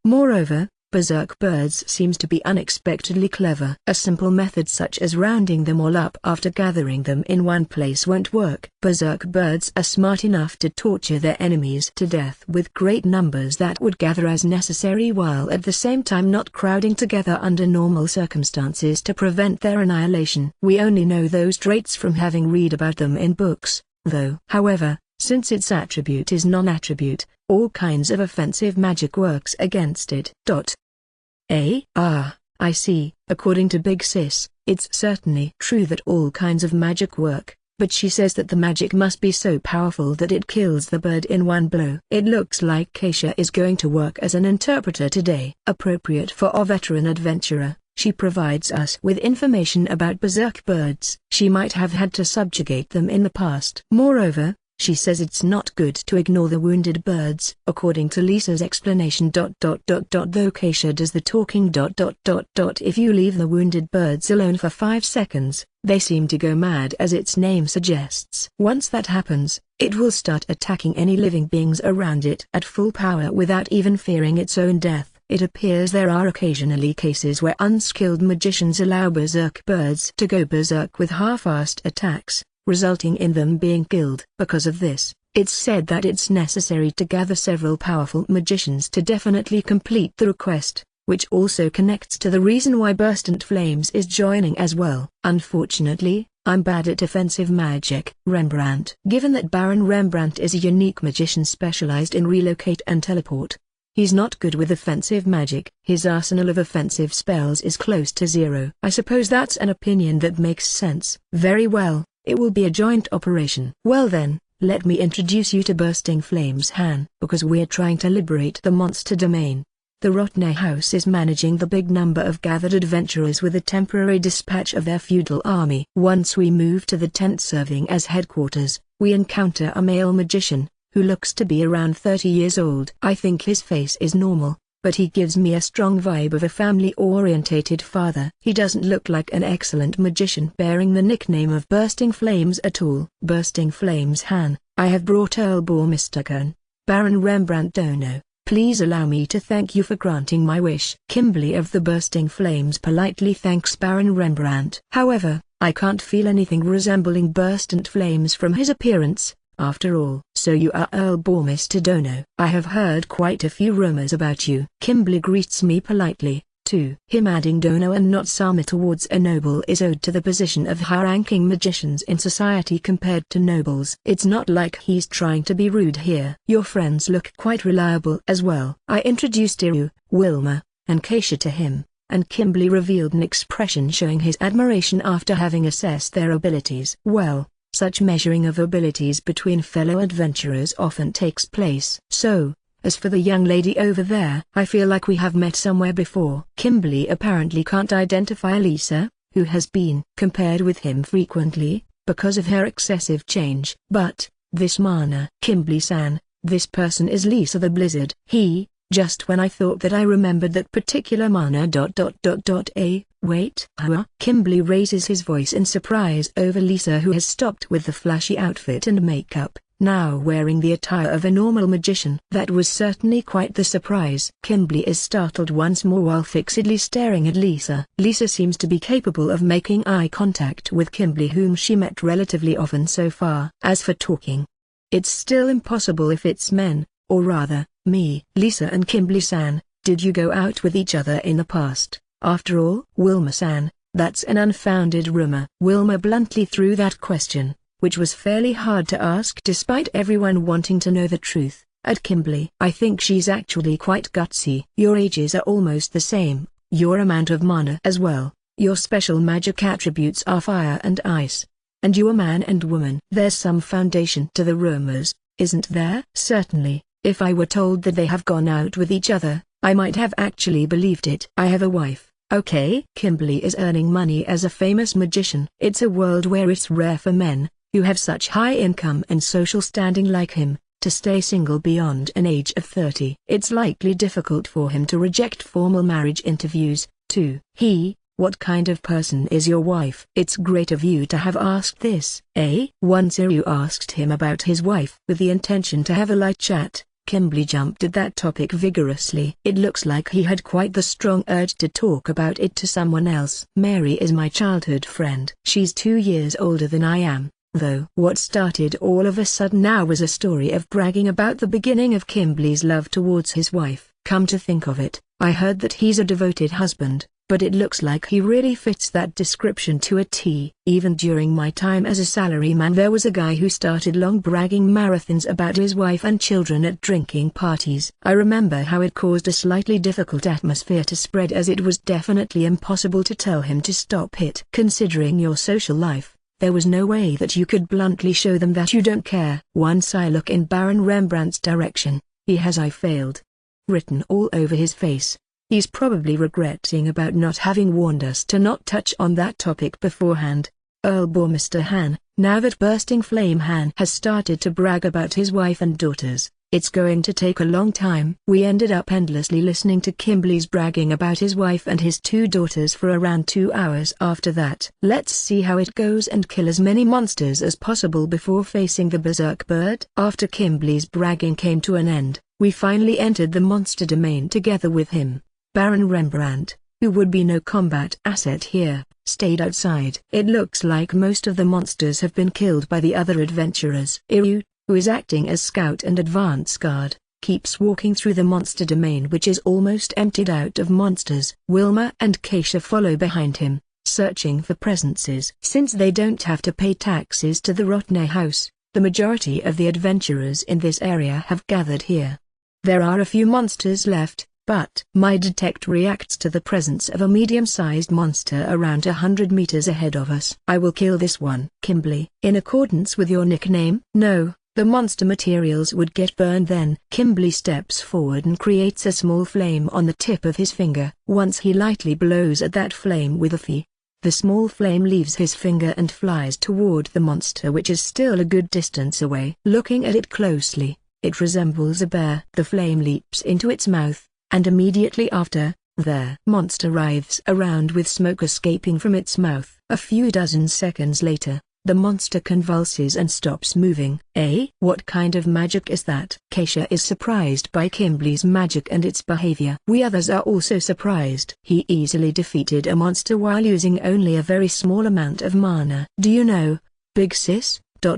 Moreover, berserk birds seems to be unexpectedly clever. A simple method such as rounding them all up after gathering them in one place won't work. Berserk birds are smart enough to torture their enemies to death with great numbers that would gather as necessary while at the same time not crowding together under normal circumstances to prevent their annihilation. We only know those traits from having read about them in books, though. However, since its attribute is non-attribute, all kinds of offensive magic works against it. I see. According to Big Sis, it's certainly true that all kinds of magic work, but she says that the magic must be so powerful that it kills the bird in one blow. It looks like Keisha is going to work as an interpreter today. Appropriate for a veteran adventurer, she provides us with information about berserk birds. She might have had to subjugate them in the past. Moreover, she says it's not good to ignore the wounded birds. According to Lisa's explanation though Keisha does the talking if you leave the wounded birds alone for 5 seconds, they seem to go mad as its name suggests. Once that happens, it will start attacking any living beings around it at full power without even fearing its own death. It appears there are occasionally cases where unskilled magicians allow berserk birds to go berserk with half-assed attacks, resulting in them being killed. Because of this, it's said that it's necessary to gather several powerful magicians to definitely complete the request, which also connects to the reason why Burstant Flames is joining as well. Unfortunately, I'm bad at offensive magic. Rembrandt. Given that Baron Rembrandt is a unique magician specialized in relocate and teleport, he's not good with offensive magic. His arsenal of offensive spells is close to zero. I suppose that's an opinion that makes sense. Very well. It will be a joint operation. Well then, let me introduce you to Bursting Flames Han. Because we're trying to liberate the monster domain, the Rotner house is managing the big number of gathered adventurers with a temporary dispatch of their feudal army. Once we move to the tent serving as headquarters, we encounter a male magician, who looks to be around 30 years old. I think his face is normal, but he gives me a strong vibe of a family-orientated father. He doesn't look like an excellent magician bearing the nickname of Bursting Flames at all. Bursting Flames Han, I have brought Earl Bormister, Baron Rembrandt Dono. Please allow me to thank you for granting my wish. Kimberly of the Bursting Flames politely thanks Baron Rembrandt. However, I can't feel anything resembling Burstant Flames from his appearance. After all, so you are Earl Bormister Dono. I have heard quite a few rumors about you. Kimberly greets me politely, 2. Him adding Dono and not Sama towards a noble is owed to the position of high-ranking magicians in society compared to nobles. It's not like he's trying to be rude here. Your friends look quite reliable as well. I introduced Iru, Wilma, and Keisha to him, and Kimberly revealed an expression showing his admiration after having assessed their abilities. Well, such measuring of abilities between fellow adventurers often takes place. So, as for the young lady over there, I feel like we have met somewhere before. Kimberly apparently can't identify Lisa, who has been compared with him frequently, because of her excessive change. But, this Mana. Kimberly-san, this person is Lisa the Blizzard. Just when I thought that I remembered that particular Mana. Wait, huh? Kimberly raises his voice in surprise over Lisa, who has stopped with the flashy outfit and makeup, now wearing the attire of a normal magician. That was certainly quite the surprise. Kimberly is startled once more while fixedly staring at Lisa. Lisa seems to be capable of making eye contact with Kimberly, whom she met relatively often so far. As for talking, it's still impossible if it's men, or rather, me. Lisa and Kimberly-san, did you go out with each other in the past? After all, Wilma-san, that's an unfounded rumor. Wilma bluntly threw that question, which was fairly hard to ask despite everyone wanting to know the truth, at Kimberly. I think she's actually quite gutsy. Your ages are almost the same, your amount of mana as well, your special magic attributes are fire and ice. And you are man and woman. There's some foundation to the rumors, isn't there? Certainly, if I were told that they have gone out with each other, I might have actually believed it. I have a wife, okay? Kimberly is earning money as a famous magician. It's a world where it's rare for men, who have such high income and social standing like him, to stay single beyond an age of 30. It's likely difficult for him to reject formal marriage interviews, too. What kind of person is your wife? It's great of you to have asked this. Once Iru asked him about his wife with the intention to have a light chat, Kimberly jumped at that topic vigorously. It looks like he had quite the strong urge to talk about it to someone else. Mary is my childhood friend. She's 2 years older than I am, though. What started all of a sudden now was a story of bragging about the beginning of Kimberly's love towards his wife. Come to think of it, I heard that he's a devoted husband, but it looks like he really fits that description to a T. Even during my time as a salaryman, there was a guy who started long bragging marathons about his wife and children at drinking parties. I remember how it caused a slightly difficult atmosphere to spread, as it was definitely impossible to tell him to stop it. Considering your social life, there was no way that you could bluntly show them that you don't care. Once I look in Baron Rembrandt's direction, he has "I failed" written all over his face. He's probably regretting about not having warned us to not touch on that topic beforehand. Earl bore Mr. Han. Now that Bursting Flame Han has started to brag about his wife and daughters, it's going to take a long time. We ended up endlessly listening to Kimberly's bragging about his wife and his 2 daughters for around 2 hours after that. Let's see how it goes and kill as many monsters as possible before facing the Berserk Bird. After Kimberly's bragging came to an end, we finally entered the monster domain together with him. Baron Rembrandt, who would be no combat asset here, stayed outside. It looks like most of the monsters have been killed by the other adventurers. Iru, who is acting as scout and advance guard, keeps walking through the monster domain, which is almost emptied out of monsters. Wilma and Keisha follow behind him, searching for presences. Since they don't have to pay taxes to the Rotne house, the majority of the adventurers in this area have gathered here. There are a few monsters left, but my detect reacts to the presence of a medium-sized monster around 100 meters ahead of us. I will kill this one. Kimberly, in accordance with your nickname? No, the monster materials would get burned then. Kimberly steps forward and creates a small flame on the tip of his finger. Once he lightly blows at that flame with a fee, the small flame leaves his finger and flies toward the monster, which is still a good distance away. Looking at it closely, it resembles a bear. The flame leaps into its mouth, and immediately after, the monster writhes around with smoke escaping from its mouth. A few dozen seconds later, the monster convulses and stops moving. What kind of magic is that? Keisha is surprised by Kimberly's magic and its behavior. We others are also surprised. He easily defeated a monster while using only a very small amount of mana. Do you know, big sis? Oh,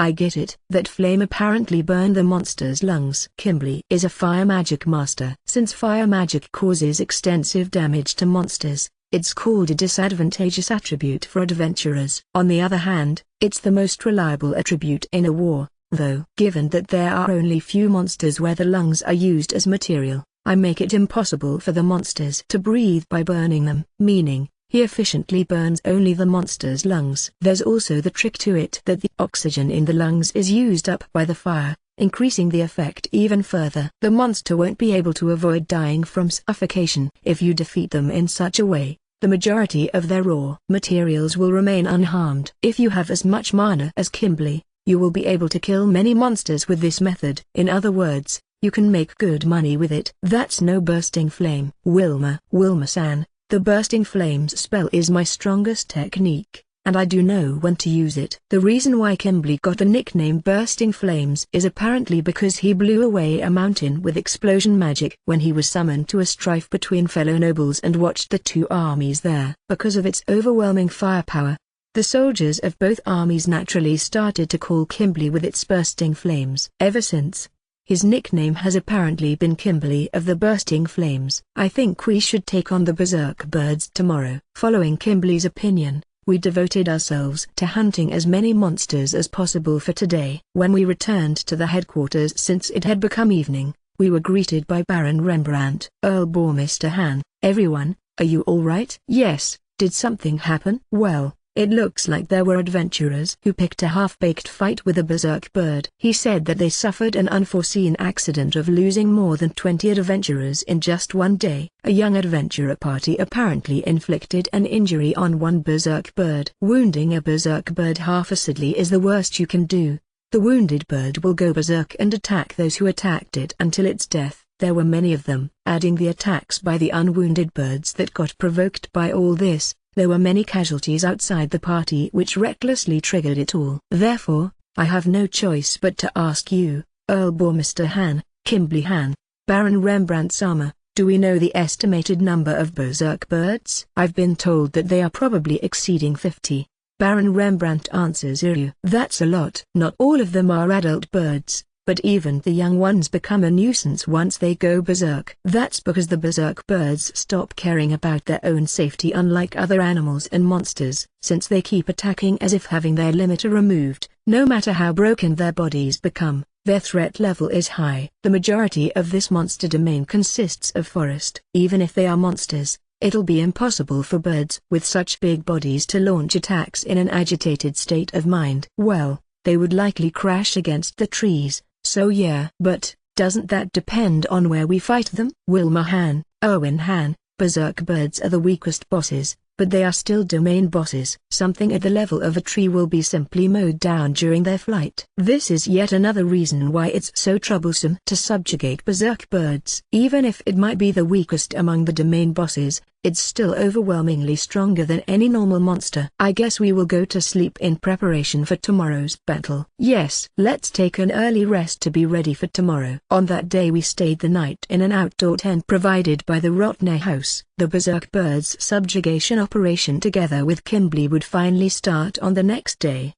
I get it. That flame apparently burned the monster's lungs. Kimberly is a fire magic master. Since fire magic causes extensive damage to monsters, it's called a disadvantageous attribute for adventurers. On the other hand, it's the most reliable attribute in a war, though. Given that there are only few monsters where the lungs are used as material, I make it impossible for the monsters to breathe by burning them, meaning he efficiently burns only the monster's lungs. There's also the trick to it that the oxygen in the lungs is used up by the fire, increasing the effect even further. The monster won't be able to avoid dying from suffocation. If you defeat them in such a way, the majority of their raw materials will remain unharmed. If you have as much mana as Kimberly, you will be able to kill many monsters with this method. In other words, you can make good money with it. That's no bursting flame. Wilma-san, the bursting flames spell is my strongest technique, and I do know when to use it. The reason why Kimberly got the nickname Bursting Flames is apparently because he blew away a mountain with explosion magic when he was summoned to a strife between fellow nobles and watched the two armies there. Because of its overwhelming firepower, the soldiers of both armies naturally started to call Kimberly with its bursting flames. Ever since, his nickname has apparently been Kimberly of the Bursting Flames. I think we should take on the berserk birds tomorrow. Following Kimberly's opinion, we devoted ourselves to hunting as many monsters as possible for today. When we returned to the headquarters since it had become evening, we were greeted by Baron Rembrandt. Mr. Han, everyone, are you all right? Yes, did something happen? Well, it looks like there were adventurers who picked a half-baked fight with a berserk bird. He said that they suffered an unforeseen accident of losing more than 20 adventurers in just one day. A young adventurer party apparently inflicted an injury on one berserk bird. Wounding a berserk bird half-acidly is the worst you can do. The wounded bird will go berserk and attack those who attacked it until its death. There were many of them. Adding the attacks by the unwounded birds that got provoked by all this, there were many casualties outside the party which recklessly triggered it all. Therefore, I have no choice but to ask you, Mr. Han, Kimberly Han, Baron Rembrandt-sama, do we know the estimated number of berserk birds? I've been told that they are probably exceeding 50. Baron Rembrandt answers. That's a lot. Not all of them are adult birds, but even the young ones become a nuisance once they go berserk. That's because the berserk birds stop caring about their own safety, unlike other animals and monsters, since they keep attacking as if having their limiter removed. No matter how broken their bodies become, their threat level is high. The majority of this monster domain consists of forest. Even if they are monsters, it'll be impossible for birds with such big bodies to launch attacks in an agitated state of mind. Well, they would likely crash against the trees. So yeah. But, doesn't that depend on where we fight them? Wilma Han, Owen Han, berserk birds are the weakest bosses, but they are still domain bosses. Something at the level of a tree will be simply mowed down during their flight. This is yet another reason why it's so troublesome to subjugate berserk birds. Even if it might be the weakest among the domain bosses, it's still overwhelmingly stronger than any normal monster. I guess we will go to sleep in preparation for tomorrow's battle. Yes, let's take an early rest to be ready for tomorrow. On that day we stayed the night in an outdoor tent provided by the Rotner house. The berserk birds subjugation operation together with Kimberly would finally start on the next day.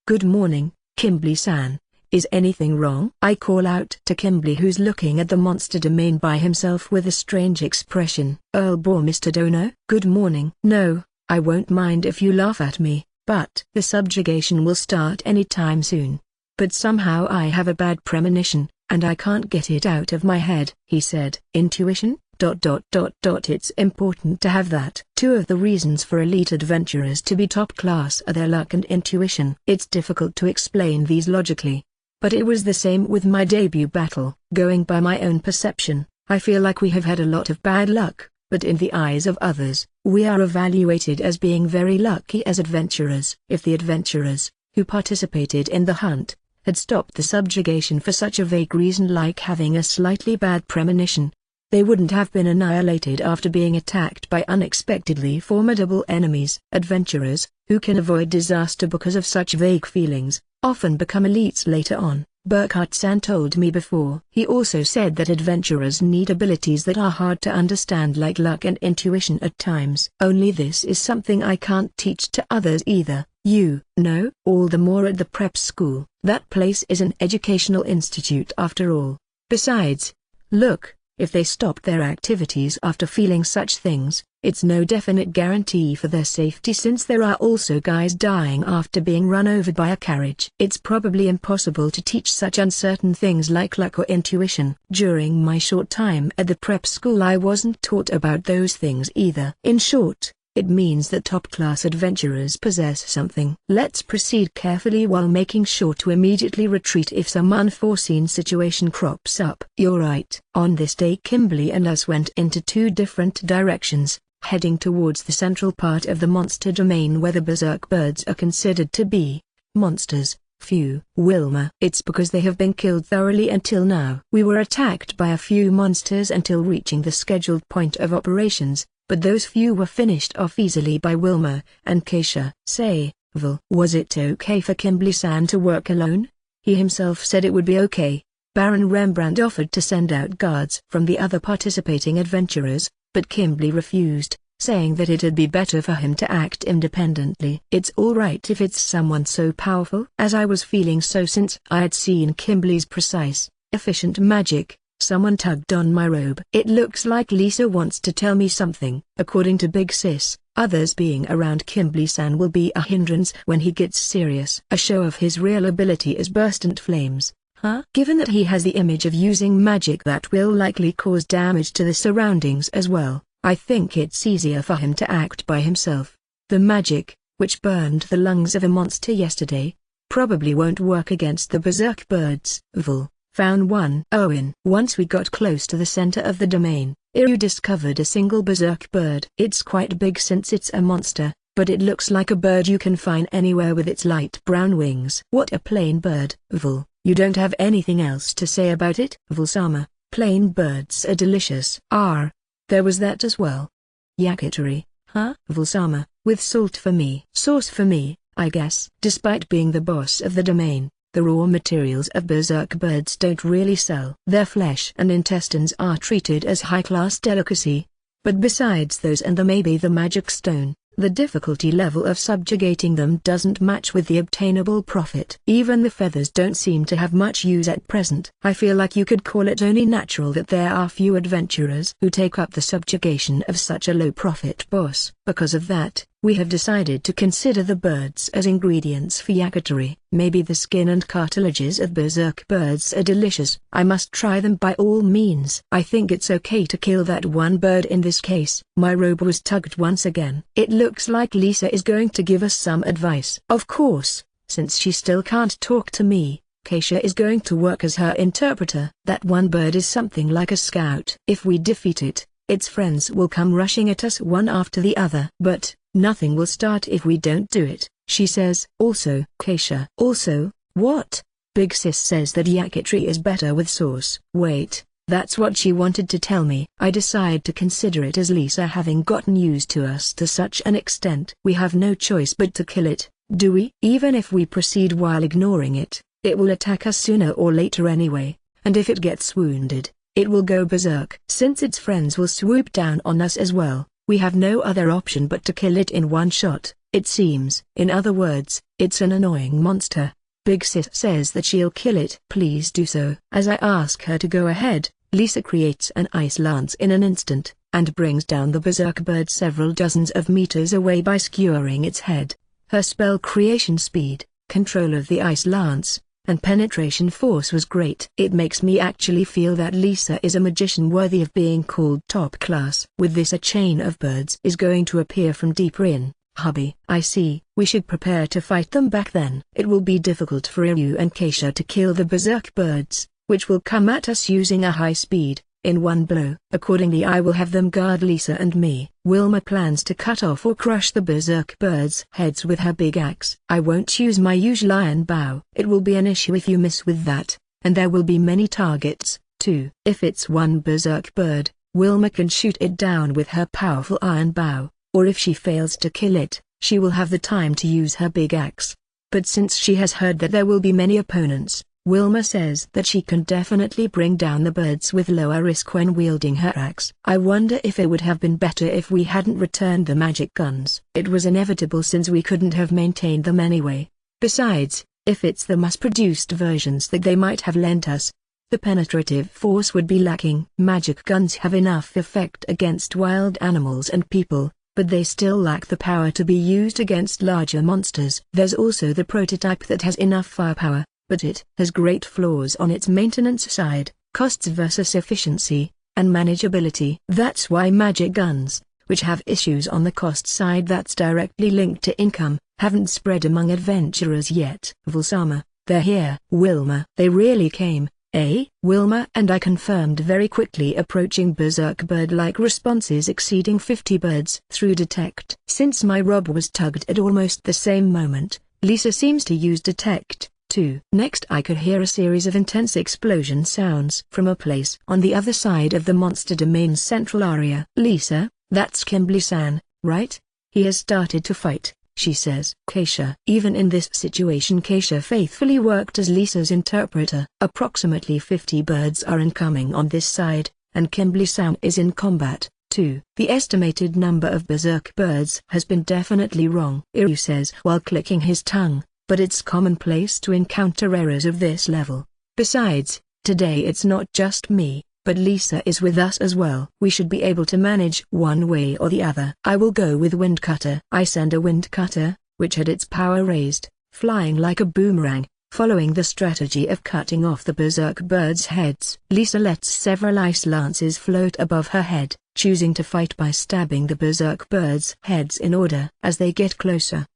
Good morning, Kimberly-san. Is anything wrong? I call out to Kimberly, who's looking at the monster domain by himself with a strange expression. Mr. Dono? Good morning. No, I won't mind if you laugh at me, but the subjugation will start any time soon. But somehow I have a bad premonition, and I can't get it out of my head, he said. Intuition? It's important to have that. Two of the reasons for elite adventurers to be top class are their luck and intuition. It's difficult to explain these logically, but it was the same with my debut battle. Going by my own perception, I feel like we have had a lot of bad luck, but in the eyes of others, we are evaluated as being very lucky as adventurers. If the adventurers, who participated in the hunt, had stopped the subjugation for such a vague reason like having a slightly bad premonition, they wouldn't have been annihilated after being attacked by unexpectedly formidable enemies. Adventurers, who can avoid disaster because of such vague feelings, often become elites later on, Burkhardt-san told me before. He also said that adventurers need abilities that are hard to understand like luck and intuition at times. Only this is something I can't teach to others either. You know, all the more at the prep school. That place is an educational institute after all. Besides, look, if they stop their activities after feeling such things, it's no definite guarantee for their safety, since there are also guys dying after being run over by a carriage. It's probably impossible to teach such uncertain things like luck or intuition. During my short time at the prep school, I wasn't taught about those things either. In short, it means that top-class adventurers possess something. Let's proceed carefully while making sure to immediately retreat if some unforeseen situation crops up. You're right. On this day, Kimberly and us went into two different directions, heading towards the central part of the monster domain where the berserk birds are considered to be monsters. Few. Wilma. It's because they have been killed thoroughly until now. We were attacked by a few monsters until reaching the scheduled point of operations, but those few were finished off easily by Wilma and Keisha. Say, Vil, was it okay for Kimberly-san to work alone? He himself said it would be okay. Baron Rembrandt offered to send out guards from the other participating adventurers, but Kimberly refused, saying that it'd be better for him to act independently. It's alright if it's someone so powerful. As I was feeling so since I had seen Kimberly's precise, efficient magic, someone tugged on my robe. It looks like Lisa wants to tell me something. According to Big Sis, others being around Kimberly-san will be a hindrance when he gets serious. A show of his real ability is burst into flames. Huh? Given that he has the image of using magic that will likely cause damage to the surroundings as well, I think it's easier for him to act by himself. The magic, which burned the lungs of a monster yesterday, probably won't work against the berserk birds. Vil. Found one. Owen. Once we got close to the center of the domain, Iryu discovered a single berserk bird. It's quite big since it's a monster, but it looks like a bird you can find anywhere with its light brown wings. What a plain bird. Vil. You don't have anything else to say about it? Vil-sama. Plain birds are delicious. There was that as well. Yakitori. Huh? Vil-sama. With salt for me. Sauce for me, I guess. Despite being the boss of the domain, the raw materials of berserk birds don't really sell. Their flesh and intestines are treated as high-class delicacy. But besides those and maybe the magic stone, the difficulty level of subjugating them doesn't match with the obtainable profit. Even the feathers don't seem to have much use at present. I feel like you could call it only natural that there are few adventurers who take up the subjugation of such a low-profit boss. Because of that, we have decided to consider the birds as ingredients for yakitori. Maybe the skin and cartilages of berserk birds are delicious. I must try them by all means. I think it's okay to kill that one bird in this case. My robe was tugged once again. It looks like Lisa is going to give us some advice. Of course, since she still can't talk to me, Keisha is going to work as her interpreter. That one bird is something like a scout. If we defeat it, its friends will come rushing at us one after the other. But nothing will start if we don't do it, she says. Also, Keisha. Also, what? Big Sis says that yakitori is better with sauce. Wait, that's what she wanted to tell me. I decide to consider it as Lisa having gotten used to us to such an extent. We have no choice but to kill it, do we? Even if we proceed while ignoring it, it will attack us sooner or later anyway, and if it gets wounded, it will go berserk. Since its friends will swoop down on us as well, we have no other option but to kill it in one shot, it seems. In other words, it's an annoying monster. Big Sis says that she'll kill it. Please do so. As I ask her to go ahead, Lisa creates an ice lance in an instant, and brings down the berserk bird several dozens of meters away by skewering its head. Her spell creation speed, control of the ice lance, and penetration force was great. It makes me actually feel that Lisa is a magician worthy of being called top class. With this, a chain of birds is going to appear from deeper in. Hubby, I see. We should prepare to fight them back then. It will be difficult for Iryu and Keisha to kill the berserk birds, which will come at us using a high speed, in one blow. Accordingly, I will have them guard Lisa and me. Wilma plans to cut off or crush the berserk birds' heads with her big axe. I won't use my usual iron bow. It will be an issue if you miss with that, and there will be many targets, too. If it's one berserk bird, Wilma can shoot it down with her powerful iron bow, or if she fails to kill it, she will have the time to use her big axe. But since she has heard that there will be many opponents, Wilma says that she can definitely bring down the birds with lower risk when wielding her axe. I wonder if it would have been better if we hadn't returned the magic guns. It was inevitable since we couldn't have maintained them anyway. Besides, if it's the mass-produced versions that they might have lent us, the penetrative force would be lacking. Magic guns have enough effect against wild animals and people, but they still lack the power to be used against larger monsters. There's also the prototype that has enough firepower, but it has great flaws on its maintenance side, costs versus efficiency, and manageability. That's why magic guns, which have issues on the cost side that's directly linked to income, haven't spread among adventurers yet. Vulsama, they're here. Wilma, they really came, eh? Wilma and I confirmed very quickly, approaching berserk bird-like responses exceeding 50 birds through detect. Since my rob was tugged at almost the same moment, Lisa seems to use detect too. Next I could hear a series of intense explosion sounds from a place on the other side of the monster domain's central area. Lisa, that's Kimblee-san, right? He has started to fight, she says. Keisha. Even in this situation, Keisha faithfully worked as Lisa's interpreter. Approximately 50 birds are incoming on this side, and Kimblee-san is in combat, too. The estimated number of berserk birds has been definitely wrong, Iryu says while clicking his tongue, but it's commonplace to encounter errors of this level. Besides, today it's not just me, but Lisa is with us as well. We should be able to manage one way or the other. I will go with Windcutter. I send a Windcutter, which had its power raised, flying like a boomerang, following the strategy of cutting off the berserk birds' heads. Lisa lets several ice lances float above her head, choosing to fight by stabbing the berserk birds' heads in order. As they get closer,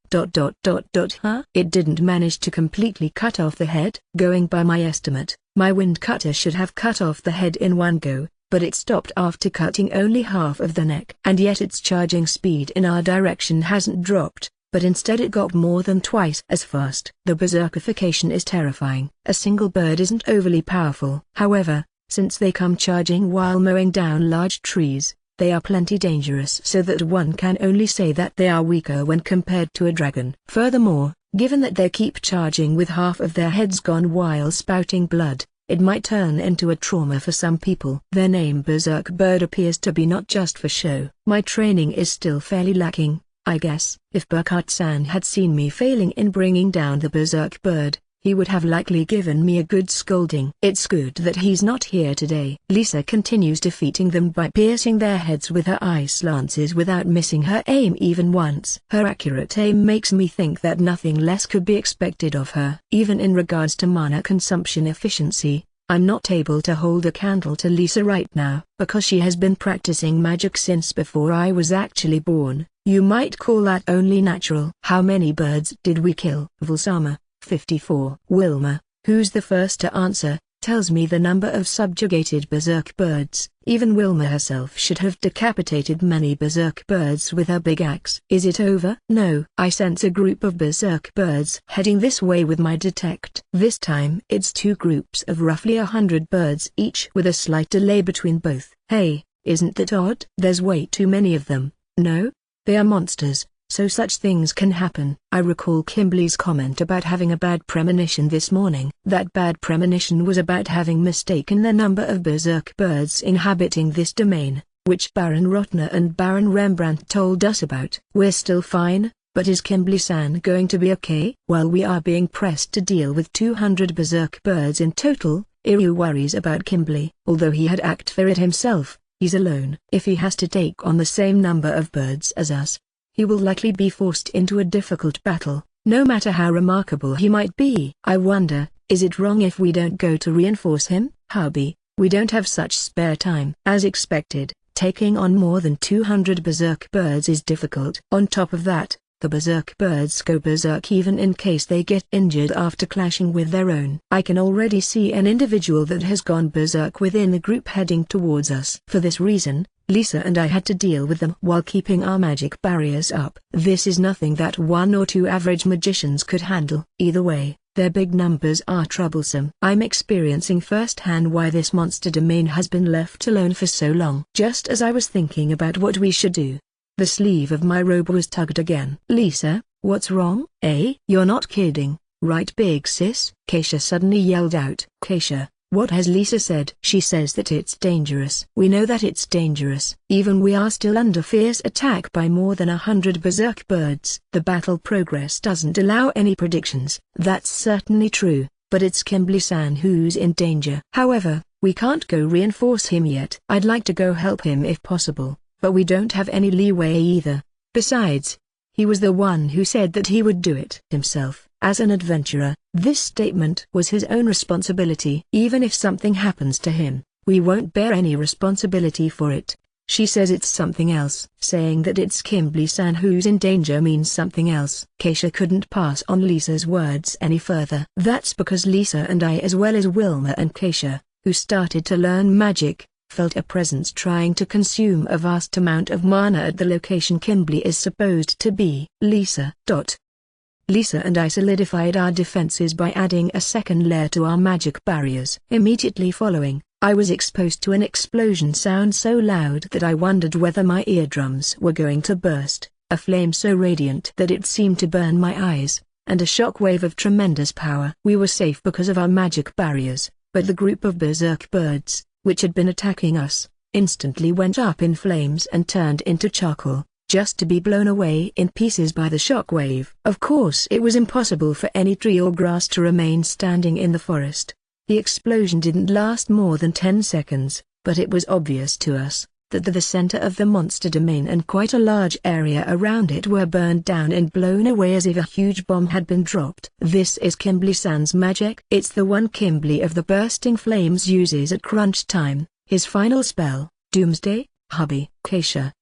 It didn't manage to completely cut off the head. Going by my estimate, my Windcutter should have cut off the head in one go, but it stopped after cutting only half of the neck. And yet its charging speed in our direction hasn't dropped, but instead it got more than twice as fast. The berserkification is terrifying. A single bird isn't overly powerful. However, since they come charging while mowing down large trees, they are plenty dangerous, so that one can only say that they are weaker when compared to a dragon. Furthermore, given that they keep charging with half of their heads gone while spouting blood, it might turn into a trauma for some people. Their name Berserk Bird appears to be not just for show. My training is still fairly lacking, I guess. If Burkhardt-san had seen me failing in bringing down the Berserk Bird, he would have likely given me a good scolding. It's good that he's not here today. Lisa continues defeating them by piercing their heads with her ice lances without missing her aim even once. Her accurate aim makes me think that nothing less could be expected of her. Even in regards to mana consumption efficiency, I'm not able to hold a candle to Lisa right now. Because she has been practicing magic since before I was actually born, you might call that only natural. How many birds did we kill? Vulsama, 54. Wilma, who's the first to answer, tells me the number of subjugated berserk birds. Even Wilma herself should have decapitated many berserk birds with her big axe. Is it over? No. I sense a group of berserk birds heading this way with my detect. This time it's two groups of roughly 100 birds each, with a slight delay between both. Hey, isn't that odd? There's way too many of them. No? They are monsters, so such things can happen. I recall Kimblee's comment about having a bad premonition this morning. That bad premonition was about having mistaken the number of berserk birds inhabiting this domain, which Baron Rotner and Baron Rembrandt told us about. We're still fine, but is Kimblee-san going to be okay? While we are being pressed to deal with 200 berserk birds in total, Iryu worries about Kimblee. Although he had acted for it himself, he's alone. If he has to take on the same number of birds as us, he will likely be forced into a difficult battle, no matter how remarkable he might be. I wonder, is it wrong if we don't go to reinforce him? Hubby, we don't have such spare time. As expected, taking on more than 200 berserk birds is difficult. On top of that, the berserk birds go berserk even in case they get injured after clashing with their own. I can already see an individual that has gone berserk within the group heading towards us. For this reason, Lisa and I had to deal with them while keeping our magic barriers up. This is nothing that one or two average magicians could handle. Either way, their big numbers are troublesome. I'm experiencing firsthand why this monster domain has been left alone for so long. Just as I was thinking about what we should do, the sleeve of my robe was tugged again. Lisa, what's wrong? You're not kidding. Right, big sis? Keisha suddenly yelled out. Keisha, what has Lisa said? She says that it's dangerous. We know that it's dangerous. Even we are still under fierce attack by more than 100 berserk birds. The battle progress doesn't allow any predictions. That's certainly true, but it's Kimberly-san who's in danger. However, we can't go reinforce him yet. I'd like to go help him if possible, but we don't have any leeway either. Besides, he was the one who said that he would do it himself. As an adventurer, this statement was his own responsibility. Even if something happens to him, we won't bear any responsibility for it. She says it's something else. Saying that it's Kimberly-san who's in danger means something else. Keisha couldn't pass on Lisa's words any further. That's because Lisa and I, as well as Wilma and Keisha, who started to learn magic, felt a presence trying to consume a vast amount of mana at the location Kimberly is supposed to be. Lisa and I solidified our defenses by adding a second layer to our magic barriers. Immediately following, I was exposed to an explosion sound so loud that I wondered whether my eardrums were going to burst, a flame so radiant that it seemed to burn my eyes, and a shockwave of tremendous power. We were safe because of our magic barriers, but the group of berserk birds, which had been attacking us, instantly went up in flames and turned into charcoal, just to be blown away in pieces by the shockwave. Of course, it was impossible for any tree or grass to remain standing in the forest. The explosion didn't last more than 10 seconds, but it was obvious to us that the center of the monster domain and quite a large area around it were burned down and blown away as if a huge bomb had been dropped. This is Kimberly-san's magic. It's the one Kimberly of the Bursting Flames uses at crunch time, his final spell, Doomsday, hubby. Keisha.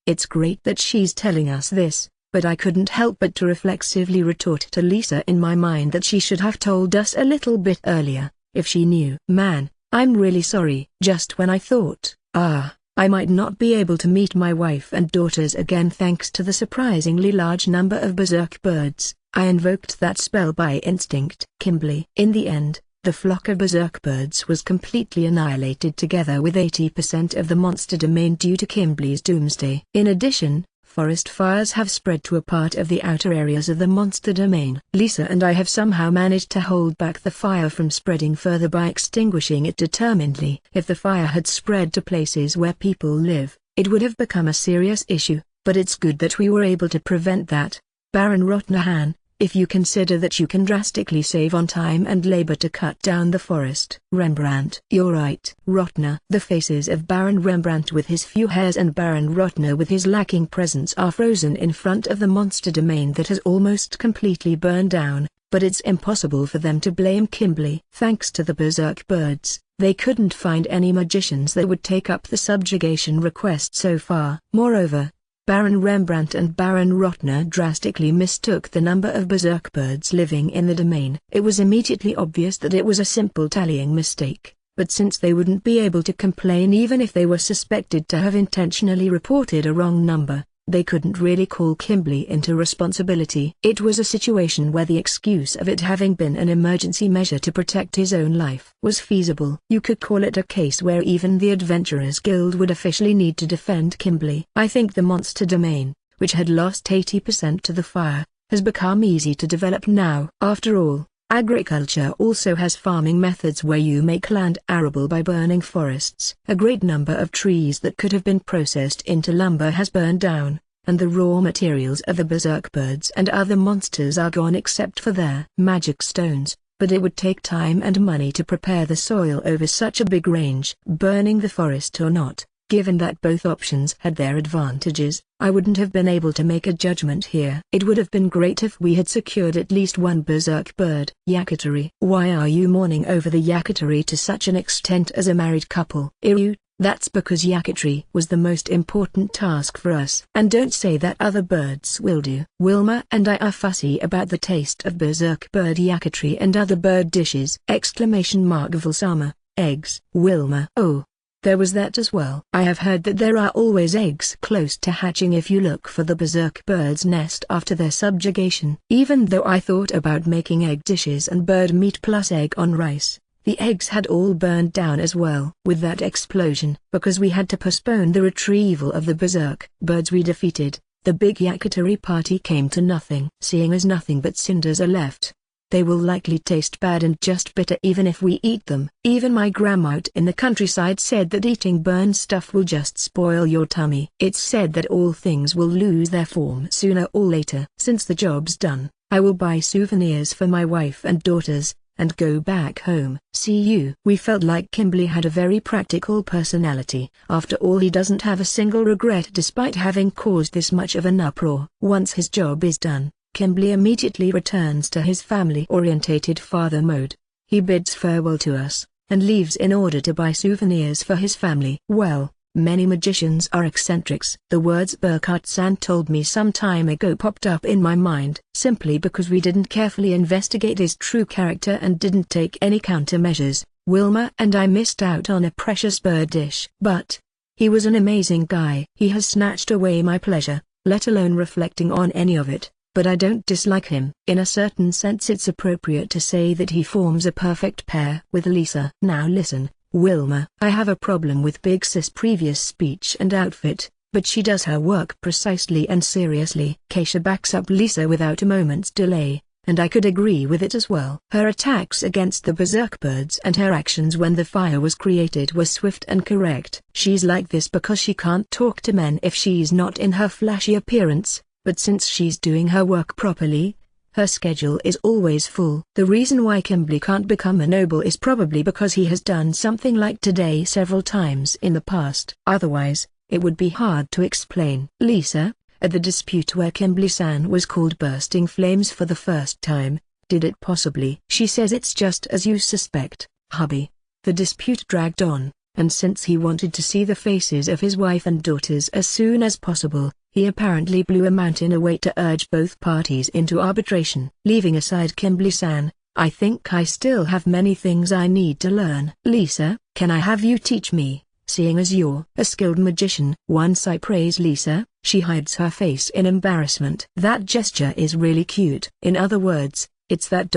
It's great that she's telling us this, but I couldn't help but to reflexively retort to Lisa in my mind that she should have told us a little bit earlier, if she knew. Man, I'm really sorry. Just when I thought, I might not be able to meet my wife and daughters again thanks to the surprisingly large number of berserk birds, I invoked that spell by instinct. Kimberly. In the end, the flock of berserk birds was completely annihilated together with 80% of the monster domain due to Kimberly's doomsday. In addition, forest fires have spread to a part of the outer areas of the monster domain. Lisa and I have somehow managed to hold back the fire from spreading further by extinguishing it determinedly. If the fire had spread to places where people live, it would have become a serious issue, but it's good that we were able to prevent that. Baron Rotnahan, if you consider that you can drastically save on time and labor to cut down the forest. Rembrandt. You're right. Rotner. The faces of Baron Rembrandt with his few hairs and Baron Rotner with his lacking presence are frozen in front of the monster domain that has almost completely burned down, but it's impossible for them to blame Kimberly. Thanks to the berserk birds, they couldn't find any magicians that would take up the subjugation request so far. Moreover, Baron Rembrandt and Baron Rotner drastically mistook the number of berserk birds living in the domain. It was immediately obvious that it was a simple tallying mistake, but since they wouldn't be able to complain even if they were suspected to have intentionally reported a wrong number, they couldn't really call Kimberly into responsibility. It was a situation where the excuse of it having been an emergency measure to protect his own life was feasible. You could call it a case where even the Adventurers Guild would officially need to defend Kimberly. I think the monster domain, which had lost 80% to the fire, has become easy to develop now. After all, agriculture also has farming methods where you make land arable by burning forests. A great number of trees that could have been processed into lumber has burned down, and the raw materials of the berserk birds and other monsters are gone except for their magic stones, but it would take time and money to prepare the soil over such a big range. Burning the forest or not, given that both options had their advantages, I wouldn't have been able to make a judgment here. It would have been great if we had secured at least one berserk bird. Yakitori. Why are you mourning over the Yakitori to such an extent as a married couple? Iryu. That's because Yakitori was the most important task for us. And don't say that other birds will do. Wilma and I are fussy about the taste of berserk bird Yakitori and other bird dishes. Valsama. Eggs. Wilma. Oh. There was that as well. I have heard that there are always eggs close to hatching if you look for the berserk bird's nest after their subjugation. Even though I thought about making egg dishes and bird meat plus egg on rice, the eggs had all burned down as well. With that explosion, because we had to postpone the retrieval of the berserk birds we defeated, The big yakitori party came to nothing. Seeing as nothing but cinders are left, they will likely taste bad and just bitter even if we eat them. Even my grandma out in the countryside said that eating burned stuff will just spoil your tummy. It's said that all things will lose their form sooner or later. Since the job's done, I will buy souvenirs for my wife and daughters, and go back home. See you. We felt like Kimberly had a very practical personality. After all, he doesn't have a single regret despite having caused this much of an uproar. Once his job is done, Kimberly immediately returns to his family-orientated father mode. He bids farewell to us, and leaves in order to buy souvenirs for his family. Well, many magicians are eccentrics. The words Burkhardt-san told me some time ago popped up in my mind. Simply because we didn't carefully investigate his true character and didn't take any countermeasures, Wilma and I missed out on a precious bird dish. But he was an amazing guy. He has snatched away my pleasure, let alone reflecting on any of it. But I don't dislike him. In a certain sense, it's appropriate to say that he forms a perfect pair with Lisa. Now listen, Wilma. I have a problem with Big Sis' previous speech and outfit, but she does her work precisely and seriously. Keisha backs up Lisa without a moment's delay, and I could agree with it as well. Her attacks against the berserk birds and her actions when the fire was created were swift and correct. She's like this because she can't talk to men if she's not in her flashy appearance. But since she's doing her work properly, her schedule is always full. The reason why Kimberly can't become a noble is probably because he has done something like today several times in the past. Otherwise, it would be hard to explain. Lisa, at the dispute where Kimberly-san was called bursting flames for the first time, did it possibly? She says it's just as you suspect, hubby. The dispute dragged on, and since he wanted to see the faces of his wife and daughters as soon as possible, he apparently blew a mountain away to urge both parties into arbitration. Leaving aside Kimberly-san, I think I still have many things I need to learn. Lisa, can I have you teach me, seeing as you're a skilled magician? Once I praise Lisa, she hides her face in embarrassment. That gesture is really cute. In other words, it's that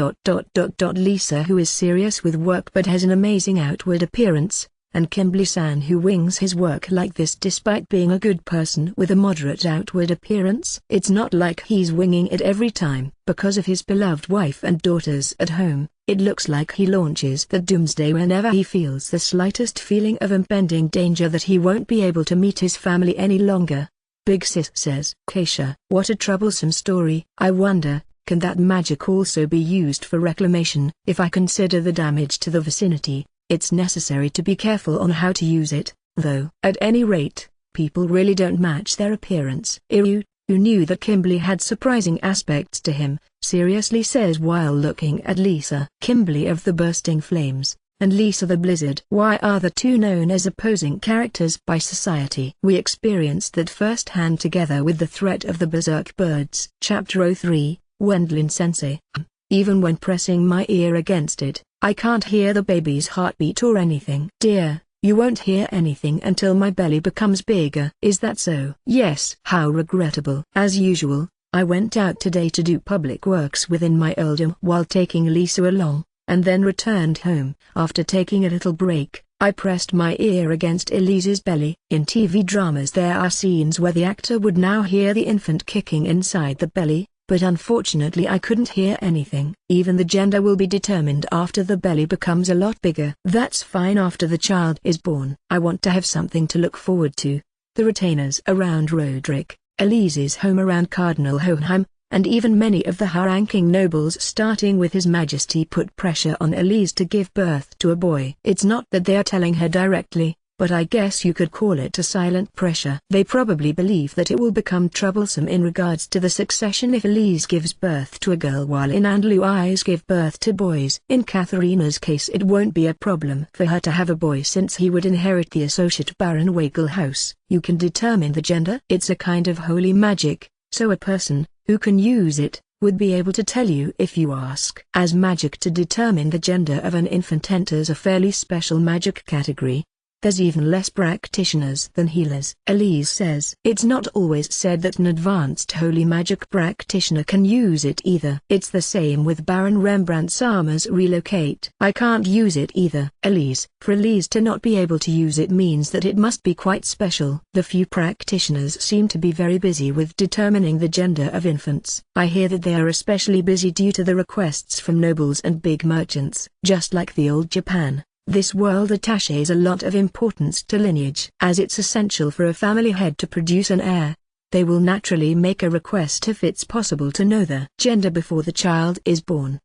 Lisa who is serious with work but has an amazing outward appearance, and Kimberly-san who wings his work like this despite being a good person with a moderate outward appearance. It's not like he's winging it every time. Because of his beloved wife and daughters at home, it looks like he launches the doomsday whenever he feels the slightest feeling of impending danger that he won't be able to meet his family any longer. Big Sis says, Keisha, what a troublesome story. I wonder, can that magic also be used for reclamation? If I consider the damage to the vicinity, it's necessary to be careful on how to use it, though. At any rate, people really don't match their appearance. Iryu, who knew that Kimberly had surprising aspects to him, seriously says while looking at Lisa. Kimberly of the Bursting Flames, and Lisa the Blizzard. Why are the two known as opposing characters by society? We experienced that firsthand together with the threat of the berserk birds. Chapter 03, Wendlin Sensei. Even when pressing my ear against it, I can't hear the baby's heartbeat or anything. Dear, you won't hear anything until my belly becomes bigger. Is that so? Yes. How regrettable. As usual, I went out today to do public works within my earldom while taking Lisa along, and then returned home. After taking a little break, I pressed my ear against Elise's belly. In TV dramas there are scenes where the actor would now hear the infant kicking inside the belly, but unfortunately I couldn't hear anything. Even the gender will be determined after the belly becomes a lot bigger. That's fine after the child is born. I want to have something to look forward to. The retainers around Roderick, Elise's home around Cardinal Hohenheim, and even many of the high-ranking nobles starting with His Majesty put pressure on Elise to give birth to a boy. It's not that they are telling her directly, but I guess you could call it a silent pressure. They probably believe that it will become troublesome in regards to the succession if Elise gives birth to a girl while In and Louise give birth to boys. In Katharina's case it won't be a problem for her to have a boy since he would inherit the associate Baron Wagel house. You can determine the gender. It's a kind of holy magic, so a person, who can use it, would be able to tell you if you ask. As magic to determine the gender of an infant enters a fairly special magic category. There's even less practitioners than healers. Elise says it's not always said that an advanced holy magic practitioner can use it either. It's the same with Baron Rembrandt Sama's relocate. I can't use it either. Elise, for Elise to not be able to use it means that it must be quite special. The few practitioners seem to be very busy with determining the gender of infants. I hear that they are especially busy due to the requests from nobles and big merchants. Just like the old Japan, this world attaches a lot of importance to lineage. As it's essential for a family head to produce an heir, they will naturally make a request if it's possible to know the gender before the child is born.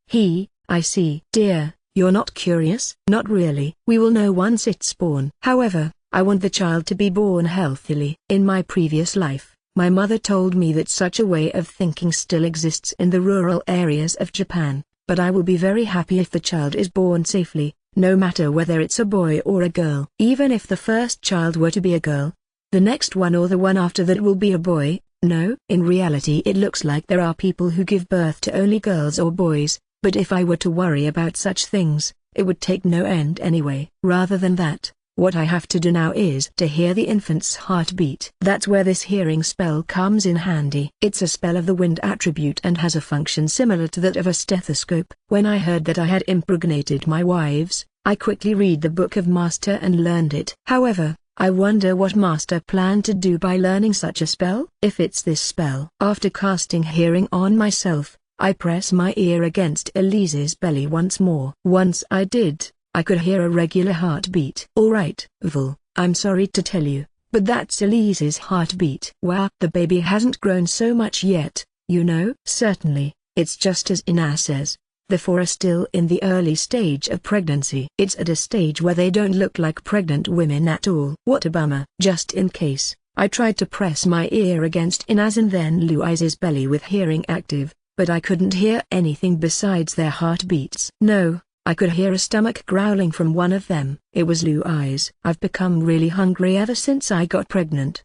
I see. Dear, you're not curious? Not really. We will know once it's born. However, I want the child to be born healthily. In my previous life, my mother told me that such a way of thinking still exists in the rural areas of Japan, but I will be very happy if the child is born safely, no matter whether it's a boy or a girl. Even if the first child were to be a girl, the next one or the one after that will be a boy. No, in reality it looks like there are people who give birth to only girls or boys, but if I were to worry about such things, it would take no end anyway. Rather than that, what I have to do now is to hear the infant's heartbeat. That's where this hearing spell comes in handy. It's a spell of the wind attribute and has a function similar to that of a stethoscope. When I heard that I had impregnated my wives, I quickly read the Book of Master and learned it. However, I wonder what Master planned to do by learning such a spell? If it's this spell. After casting hearing on myself, I press my ear against Elise's belly once more. Once I did, I could hear a regular heartbeat. Alright, Vul, I'm sorry to tell you, but that's Elise's heartbeat. Wow, the baby hasn't grown so much yet, you know? Certainly, it's just as Ina says. The four are still in the early stage of pregnancy. It's at a stage where they don't look like pregnant women at all. What a bummer. Just in case, I tried to press my ear against Ina's and then Louise's belly with hearing active, but I couldn't hear anything besides their heartbeats. No, I could hear a stomach growling from one of them. It was Louise. I've become really hungry ever since I got pregnant.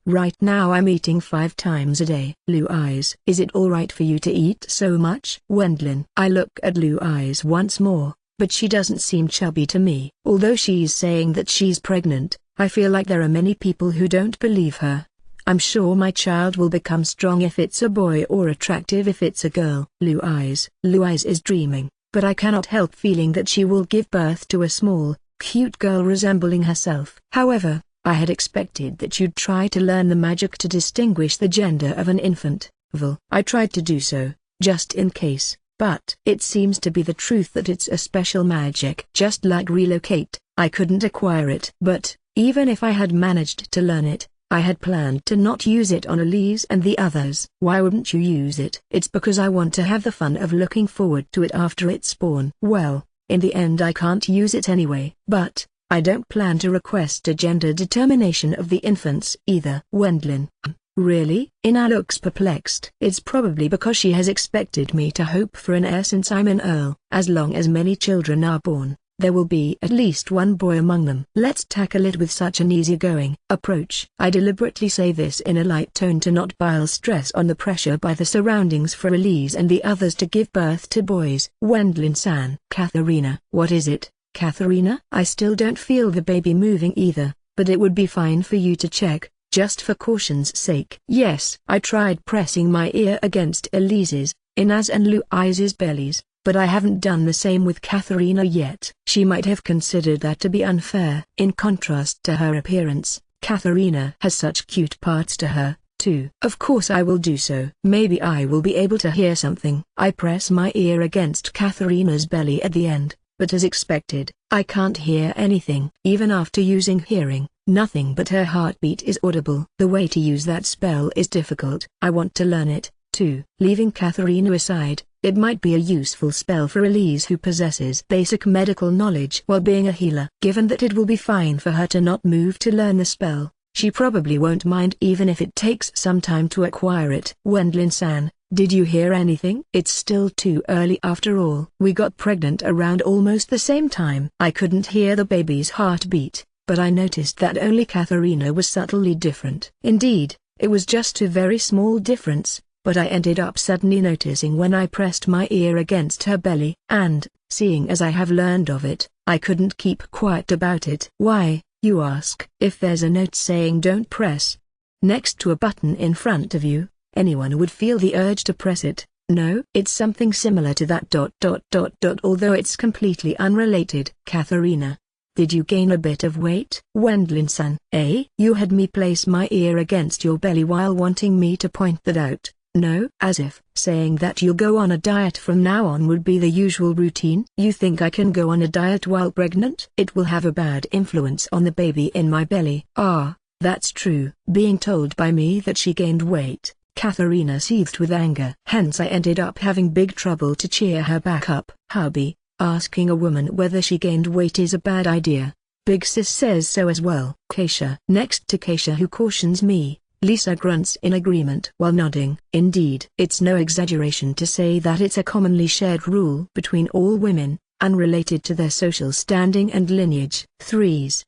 Right now I'm eating 5 times a day. Louise, is it alright for you to eat so much? Wendlin. I look at Louise once more, but she doesn't seem chubby to me. Although she's saying that she's pregnant, I feel like there are many people who don't believe her. I'm sure my child will become strong if it's a boy or attractive if it's a girl. Louise is dreaming, but I cannot help feeling that she will give birth to a small, cute girl resembling herself. However, I had expected that you'd try to learn the magic to distinguish the gender of an infant. Vul. I tried to do so, just in case, but it seems to be the truth that it's a special magic. Just like relocate, I couldn't acquire it. But, even if I had managed to learn it, I had planned to not use it on Elise and the others. Why wouldn't you use it? It's because I want to have the fun of looking forward to it after it's born. Well, in the end I can't use it anyway. But, I don't plan to request a gender determination of the infants either. Wendlin. Really? Ina looks perplexed. It's probably because she has expected me to hope for an heir since I'm an earl. As long as many children are born, there will be at least one boy among them. Let's tackle it with such an easygoing approach. I deliberately say this in a light tone to not pile stress on the pressure by the surroundings for Elise and the others to give birth to boys. Wendlin-san. Katharina. What is it, Katharina? I still don't feel the baby moving either, but it would be fine for you to check, just for caution's sake. Yes. I tried pressing my ear against Elise's, Ina's and Louise's bellies, but I haven't done the same with Katharina yet. She might have considered that to be unfair. In contrast to her appearance, Katharina has such cute parts to her, too. Of course I will do so. Maybe I will be able to hear something. I press my ear against Katharina's belly at the end, but as expected, I can't hear anything. Even after using hearing, nothing but her heartbeat is audible. The way to use that spell is difficult. I want to learn it, too. Leaving Katharina aside, it might be a useful spell for Elise who possesses basic medical knowledge while being a healer. Given that it will be fine for her to not move to learn the spell, she probably won't mind even if it takes some time to acquire it. Wendlin-san, did you hear anything? It's still too early after all. We got pregnant around almost the same time. I couldn't hear the baby's heartbeat, but I noticed that only Katharina was subtly different. Indeed, it was just a very small difference, but I ended up suddenly noticing when I pressed my ear against her belly, and, seeing as I have learned of it, I couldn't keep quiet about it. Why, You ask if there's a note saying don't press next to a button in front of you. Anyone would feel the urge to press it. No, it's something similar to that ... although it's completely unrelated. Katharina, did you gain a bit of weight? Wendlin-san, eh? You had me place my ear against your belly while wanting me to point that out. No, as if saying that you'll go on a diet from now on would be the usual routine. You think I can go on a diet while pregnant? It will have a bad influence on the baby in my belly. Ah, that's true. Being told by me that she gained weight, Katharina seethed with anger. Hence I ended up having big trouble to cheer her back up. Hubby, asking a woman whether she gained weight is a bad idea. Big sis says so as well. Keisha. Next to Keisha, who cautions me, Lisa grunts in agreement while nodding. Indeed, it's no exaggeration to say that it's a commonly shared rule between all women, unrelated to their social standing and lineage. Threes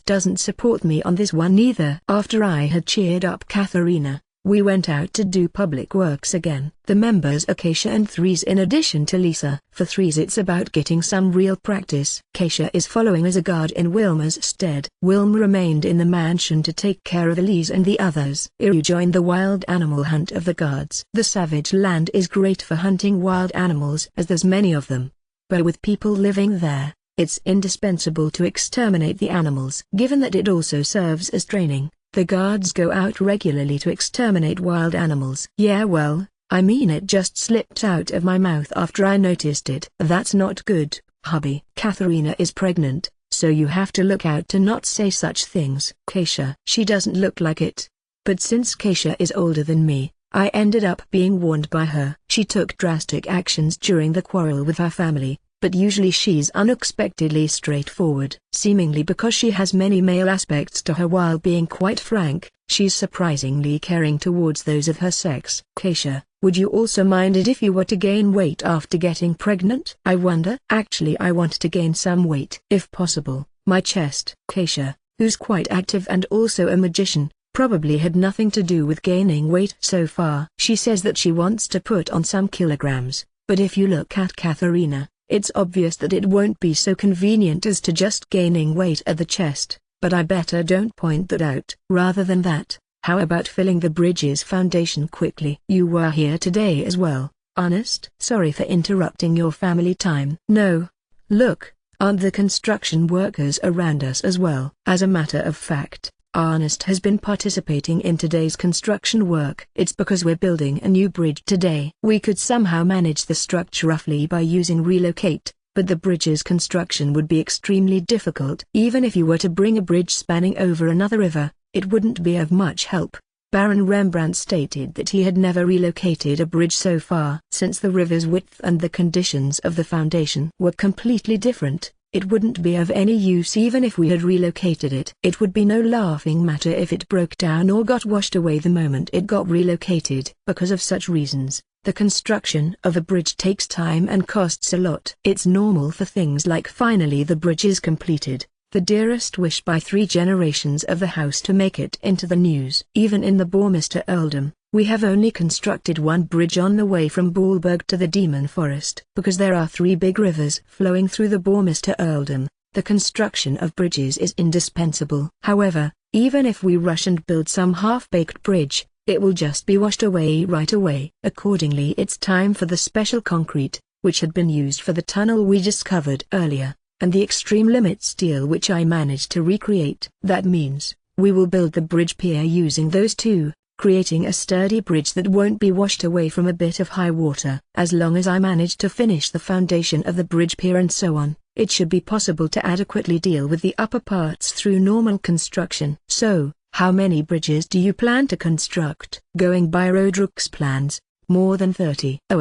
doesn't support me on this one either. After I had cheered up Katharina, we went out to do public works again. The members are Keisha and Threes in addition to Lisa. For Threes it's about getting some real practice. Keisha is following as a guard in Wilma's stead. Wilma remained in the mansion to take care of Elise and the others. Iru joined the wild animal hunt of the guards. The savage land is great for hunting wild animals as there's many of them. But with people living there, it's indispensable to exterminate the animals. Given that it also serves as training, the guards go out regularly to exterminate wild animals. Yeah, well, I mean it just slipped out of my mouth after I noticed it. That's not good, hubby. Katharina is pregnant, so you have to look out to not say such things. Keisha. She doesn't look like it. But since Keisha is older than me, I ended up being warned by her. She took drastic actions during the quarrel with her family, but usually she's unexpectedly straightforward. Seemingly because she has many male aspects to her while being quite frank, she's surprisingly caring towards those of her sex. Keisha, would you also mind it if you were to gain weight after getting pregnant? I wonder. Actually I want to gain some weight. If possible, my chest. Keisha, who's quite active and also a magician, probably had nothing to do with gaining weight so far. She says that she wants to put on some kilograms, but if you look at Katharina, it's obvious that it won't be so convenient as to just gaining weight at the chest, but I better don't point that out. Rather than that, how about filling the bridge's foundation quickly? You were here today as well, honest? Sorry for interrupting your family time. No. Look, aren't the construction workers around us as well? As a matter of fact, Ernest has been participating in today's construction work. It's because we're building a new bridge today. We could somehow manage the structure roughly by using relocate, but the bridge's construction would be extremely difficult. Even if you were to bring a bridge spanning over another river, it wouldn't be of much help. Baron Rembrandt stated that he had never relocated a bridge so far. Since the river's width and the conditions of the foundation were completely different, it wouldn't be of any use even if we had relocated it. It would be no laughing matter if it broke down or got washed away the moment it got relocated. Because of such reasons, the construction of a bridge takes time and costs a lot. It's normal for things like finally the bridge is completed, the dearest wish by 3 generations of the house to make it into the news. Even in the Bourmister earldom, we have only constructed one bridge on the way from Baalberg to the Demon Forest. Because there are 3 big rivers flowing through the Bourmister earldom, the construction of bridges is indispensable. However, even if we rush and build some half-baked bridge, it will just be washed away right away. Accordingly, it's time for the special concrete, which had been used for the tunnel we discovered earlier, and the extreme limit steel which I managed to recreate. That means, we will build the bridge pier using those 2, creating a sturdy bridge that won't be washed away from a bit of high water. As long as I manage to finish the foundation of the bridge pier and so on, it should be possible to adequately deal with the upper parts through normal construction. So, how many bridges do you plan to construct? Going by Roderick's plans, more than 30. Oh,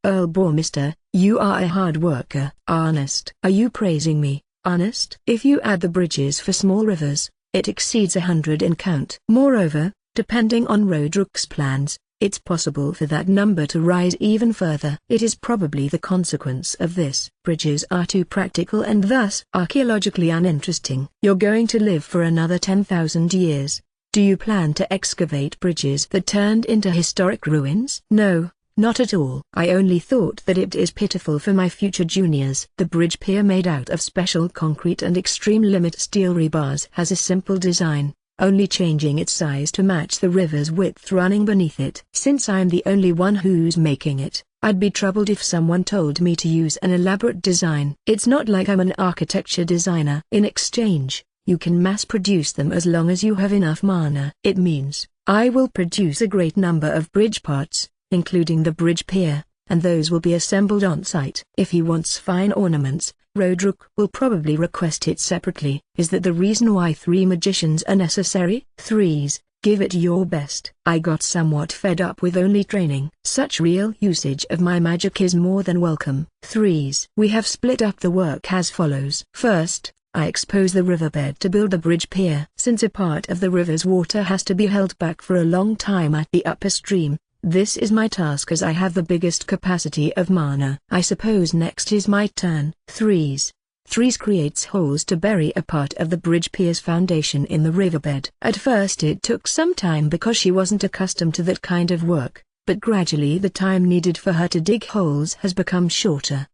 Earl Bourmister, you are a hard worker. Ernest. Are you praising me, Ernest? If you add the bridges for small rivers, it exceeds 100 in count. Moreover, depending on Roderick's plans, it's possible for that number to rise even further. It is probably the consequence of this. Bridges are too practical and thus archaeologically uninteresting. You're going to live for another 10,000 years. Do you plan to excavate bridges that turned into historic ruins? No, Not at all. I only thought that it is pitiful for my future juniors. The bridge pier made out of special concrete and extreme limit steel rebars has a simple design, only changing its size to match the river's width running beneath it. Since I'm the only one who's making it, I'd be troubled if someone told me to use an elaborate design. It's not like I'm an architecture designer. In exchange, you can mass produce them as long as you have enough mana. It means I will produce a great number of bridge parts, including the bridge pier, and those will be assembled on site. If he wants fine ornaments, Roderick will probably request it separately. Is that the reason why 3 magicians are necessary? Threes, give it your best. I got somewhat fed up with only training. Such real usage of my magic is more than welcome. Threes. We have split up the work as follows. First, I expose the riverbed to build a bridge pier. Since a part of the river's water has to be held back for a long time at the upper stream, this is my task as I have the biggest capacity of mana. I suppose next is my turn. Threes creates holes to bury a part of the bridge pier's foundation in the riverbed. At first it took some time because she wasn't accustomed to that kind of work, but gradually the time needed for her to dig holes has become shorter.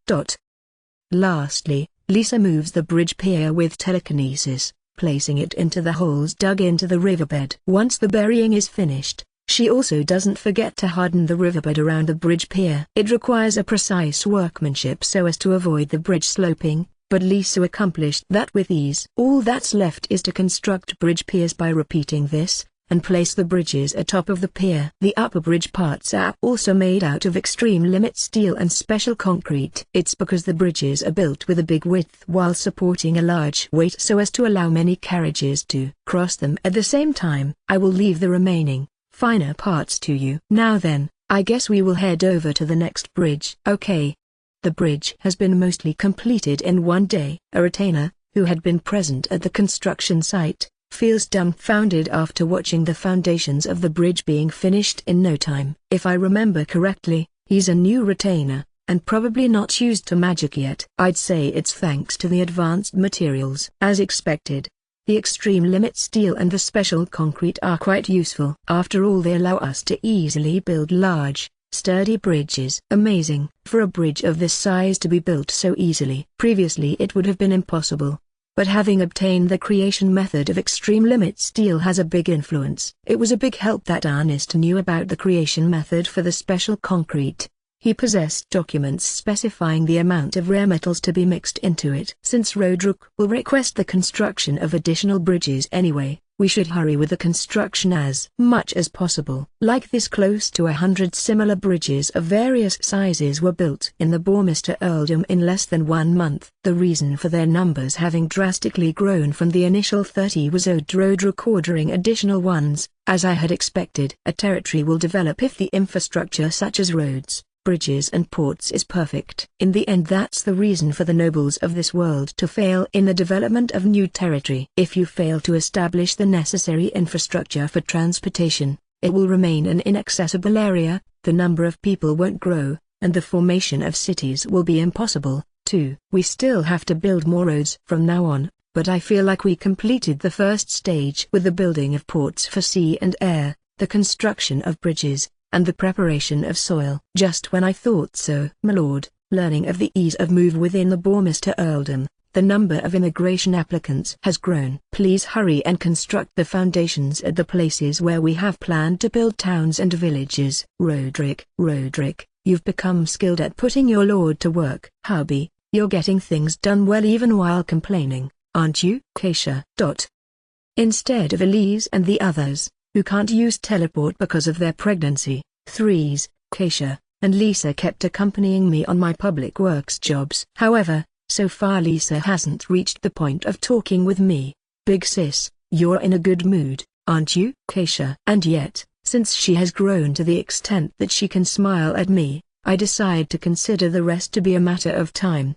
Lastly, Lisa moves the bridge pier with telekinesis, placing it into the holes dug into the riverbed. Once the burying is finished, she also doesn't forget to harden the riverbed around the bridge pier. It requires a precise workmanship so as to avoid the bridge sloping, but Lisa accomplished that with ease. All that's left is to construct bridge piers by repeating this, and place the bridges atop of the pier. The upper bridge parts are also made out of extreme limit steel and special concrete. It's because the bridges are built with a big width while supporting a large weight so as to allow many carriages to cross them at the same time. I will leave the remaining, finer parts to you. Now then, I guess we will head over to the next bridge. Okay. The bridge has been mostly completed in one day. A retainer, who had been present at the construction site, feels dumbfounded after watching the foundations of the bridge being finished in no time. If I remember correctly, he's a new retainer, and probably not used to magic yet. I'd say it's thanks to the advanced materials. As expected, the extreme limit steel and the special concrete are quite useful. After all, they allow us to easily build large, sturdy bridges. Amazing, for a bridge of this size to be built so easily. Previously it would have been impossible. But having obtained the creation method of extreme limit steel has a big influence. It was a big help that Ernest knew about the creation method for the special concrete. He possessed documents specifying the amount of rare metals to be mixed into it. Since Roderick will request the construction of additional bridges anyway, we should hurry with the construction as much as possible. Like this, close to 100 similar bridges of various sizes were built in the Bourmester Earldom in less than 1 month. The reason for their numbers having drastically grown from the initial 30 was owed to Roderick ordering additional ones. As I had expected, a territory will develop if the infrastructure such as roads, bridges and ports is perfect. In the end, that's the reason for the nobles of this world to fail in the development of new territory. If you fail to establish the necessary infrastructure for transportation, it will remain an inaccessible area, the number of people won't grow, and the formation of cities will be impossible. 2. We still have to build more roads from now on, but I feel like we completed the first stage with the building of ports for sea and air, the construction of bridges, and the preparation of soil. Just when I thought so, my lord, learning of the ease of move within the Bourmester Earldom, the number of immigration applicants has grown. Please hurry and construct the foundations at the places where we have planned to build towns and villages. Roderick, you've become skilled at putting your lord to work. Hubby, you're getting things done well even while complaining, aren't you? Keisha. Instead of Elise and the others, who can't use teleport because of their pregnancy, Threes, Keisha, and Lisa kept accompanying me on my public works jobs. However, so far Lisa hasn't reached the point of talking with me. Big sis, you're in a good mood, aren't you? Keisha. And yet, since she has grown to the extent that she can smile at me, I decide to consider the rest to be a matter of time.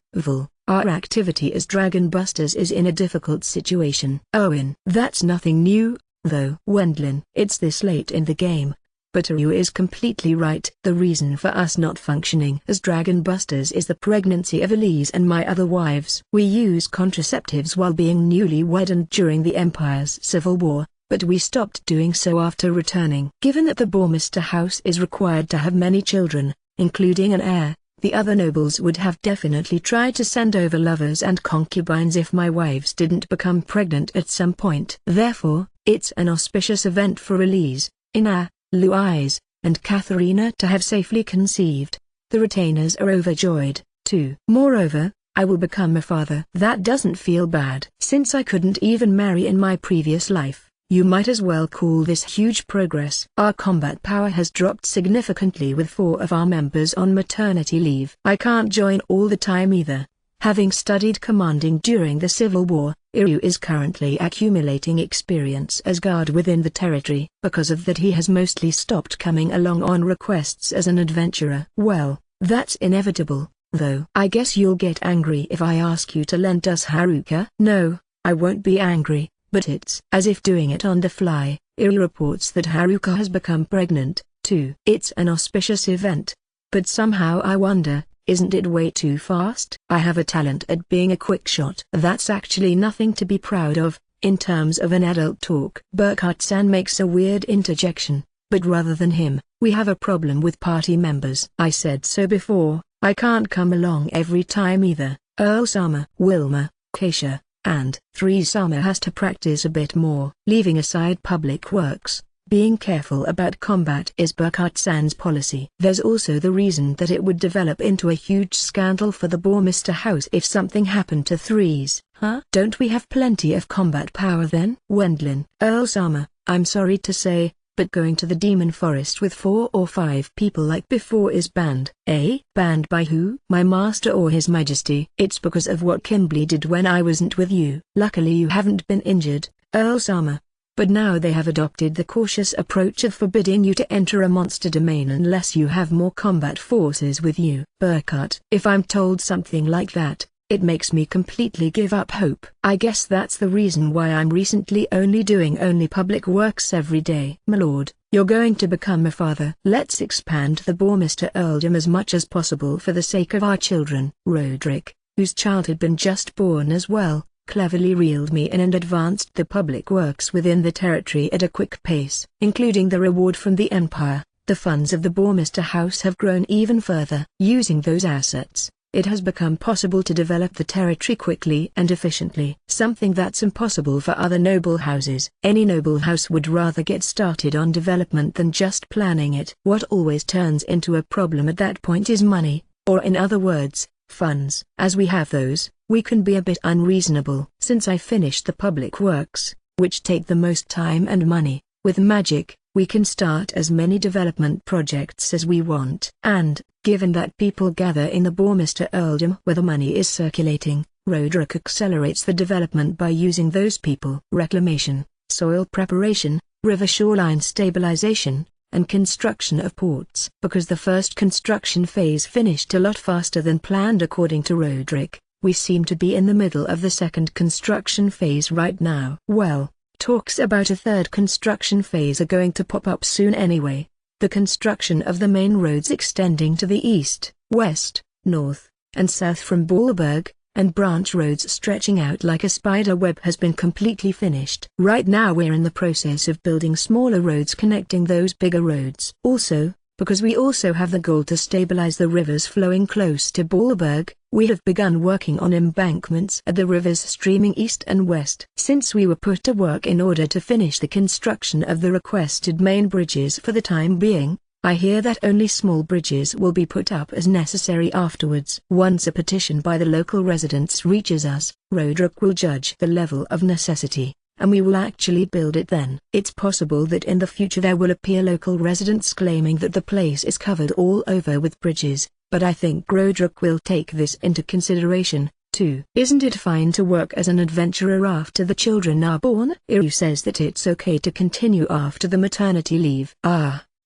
Our activity as Dragon Busters is in a difficult situation. Owen. That's nothing new, though. Wendlin. It's this late in the game. But Aru is completely right. The reason for us not functioning as Dragon Busters is the pregnancy of Elise and my other wives. We use contraceptives while being newlywed and during the Empire's civil war, but we stopped doing so after returning. Given that the Bourmester house is required to have many children, including an heir, the other nobles would have definitely tried to send over lovers and concubines if my wives didn't become pregnant at some point. Therefore, it's an auspicious event for Elise, Ina, Louise, and Katharina to have safely conceived. The retainers are overjoyed, too. Moreover, I will become a father. That doesn't feel bad. Since I couldn't even marry in my previous life, you might as well call this huge progress. Our combat power has dropped significantly with 4 of our members on maternity leave. I can't join all the time either. Having studied commanding during the Civil War, Iryu is currently accumulating experience as guard within the territory. Because of that, he has mostly stopped coming along on requests as an adventurer. Well, that's inevitable, though. I guess you'll get angry if I ask you to lend us Haruka. No, I won't be angry, but it's as if doing it on the fly. Iryu reports that Haruka has become pregnant, too. It's an auspicious event. But somehow I wonder, isn't it way too fast? I have a talent at being a quick shot. That's actually nothing to be proud of, in terms of an adult talk. Burkhardt-san makes a weird interjection, but rather than him, we have a problem with party members. I said so before, I can't come along every time either. Earl-sama, Wilma, Keisha, and 3-sama has to practice a bit more. Leaving aside public works, being careful about combat is Burkhardt-san's policy. There's also the reason that it would develop into a huge scandal for the Bourmester house if something happened to 3's. Huh? Don't we have plenty of combat power then? Wendlin. Earl-sama, I'm sorry to say, but going to the demon forest with 4 or 5 people like before is banned. Eh? Banned by who? My master or his majesty? It's because of what Kimberly did when I wasn't with you. Luckily you haven't been injured, Earl-sama. But now they have adopted the cautious approach of forbidding you to enter a monster domain unless you have more combat forces with you. Burkhardt. If I'm told something like that, it makes me completely give up hope. I guess that's the reason why I'm recently only doing public works every day. My lord, you're going to become a father. Let's expand the Bourmester earldom as much as possible for the sake of our children. Roderick, whose child had been just born as well, cleverly reeled me in and advanced the public works within the territory at a quick pace. Including the reward from the Empire, the funds of the Bourmester house have grown even further. Using those assets, it has become possible to develop the territory quickly and efficiently. Something that's impossible for other noble houses. Any noble house would rather get started on development than just planning it. What always turns into a problem at that point is money, or in other words, funds. As we have those, we can be a bit unreasonable. Since I finished the public works, which take the most time and money, with magic, we can start as many development projects as we want. And, given that people gather in the Bourmester earldom where the money is circulating, Roderick accelerates the development by using those people. Reclamation, soil preparation, river shoreline stabilization, and construction of ports. Because the first construction phase finished a lot faster than planned according to Roderick, we seem to be in the middle of the second construction phase right now. Well, talks about a third construction phase are going to pop up soon anyway. The construction of the main roads extending to the east, west, north, and south from Ballberg, and branch roads stretching out like a spider web has been completely finished. Right now we're in the process of building smaller roads connecting those bigger roads. Also, because we also have the goal to stabilize the rivers flowing close to Ballberg, we have begun working on embankments at the rivers streaming east and west. Since we were put to work in order to finish the construction of the requested main bridges for the time being, I hear that only small bridges will be put up as necessary afterwards. Once a petition by the local residents reaches us, Roderick will judge the level of necessity, and we will actually build it then. It's possible that in the future there will appear local residents claiming that the place is covered all over with bridges, but I think Roderick will take this into consideration, too. Isn't it fine to work as an adventurer after the children are born? Iryu says that it's okay to continue after the maternity leave.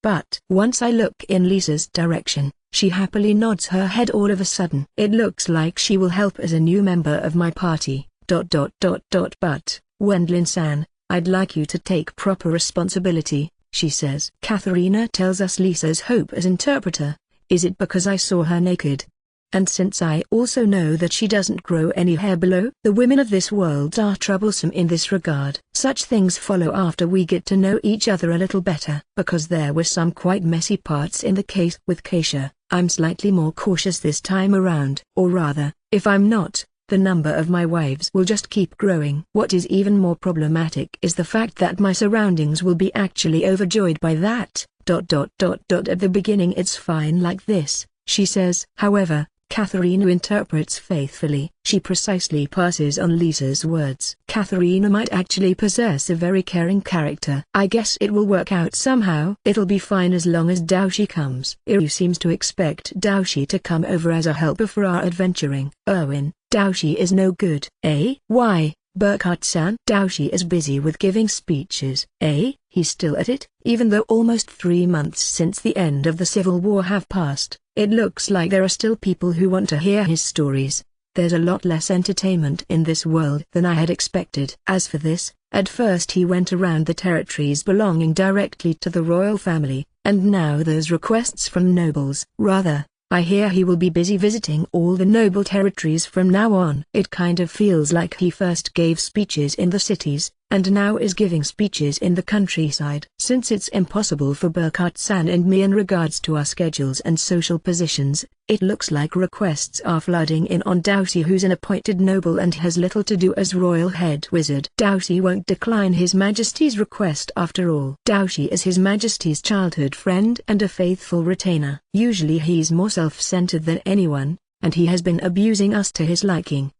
But once I look in Lisa's direction, she happily nods her head all of a sudden. It looks like she will help as a new member of my party. But, Wendlin-san, I'd like you to take proper responsibility, she says. Katharina tells us Lisa's hope as interpreter. Is it because I saw her naked? And since I also know that she doesn't grow any hair below, the women of this world are troublesome in this regard. Such things follow after we get to know each other a little better. Because there were some quite messy parts in the case with Keisha, I'm slightly more cautious this time around. Or rather, if I'm not, the number of my wives will just keep growing. What is even more problematic is the fact that my surroundings will be actually overjoyed by that. At the beginning it's fine like this, she says. However, Katharina interprets faithfully. She precisely passes on Lisa's words. Katharina might actually possess a very caring character. I guess it will work out somehow. It'll be fine as long as Daoshi comes. Iru seems to expect Daoshi to come over as a helper for our adventuring. Erwin, Daoshi is no good. Eh? Why, Burkhardt-san? Daoshi is busy with giving speeches. Eh? He's still at it? Even though almost 3 months since the end of the Civil War have passed, it looks like there are still people who want to hear his stories. There's a lot less entertainment in this world than I had expected. As for this, at first he went around the territories belonging directly to the royal family, and now there's requests from nobles. Rather, I hear he will be busy visiting all the noble territories from now on. It kind of feels like he first gave speeches in the cities, and now is giving speeches in the countryside. Since it's impossible for Burkhardt-san and me in regards to our schedules and social positions, it looks like requests are flooding in on Daoshi, who's an appointed noble and has little to do as royal head wizard. Daoshi won't decline His Majesty's request after all. Daoshi is His Majesty's childhood friend and a faithful retainer. Usually he's more self-centered than anyone, and he has been abusing us to his liking.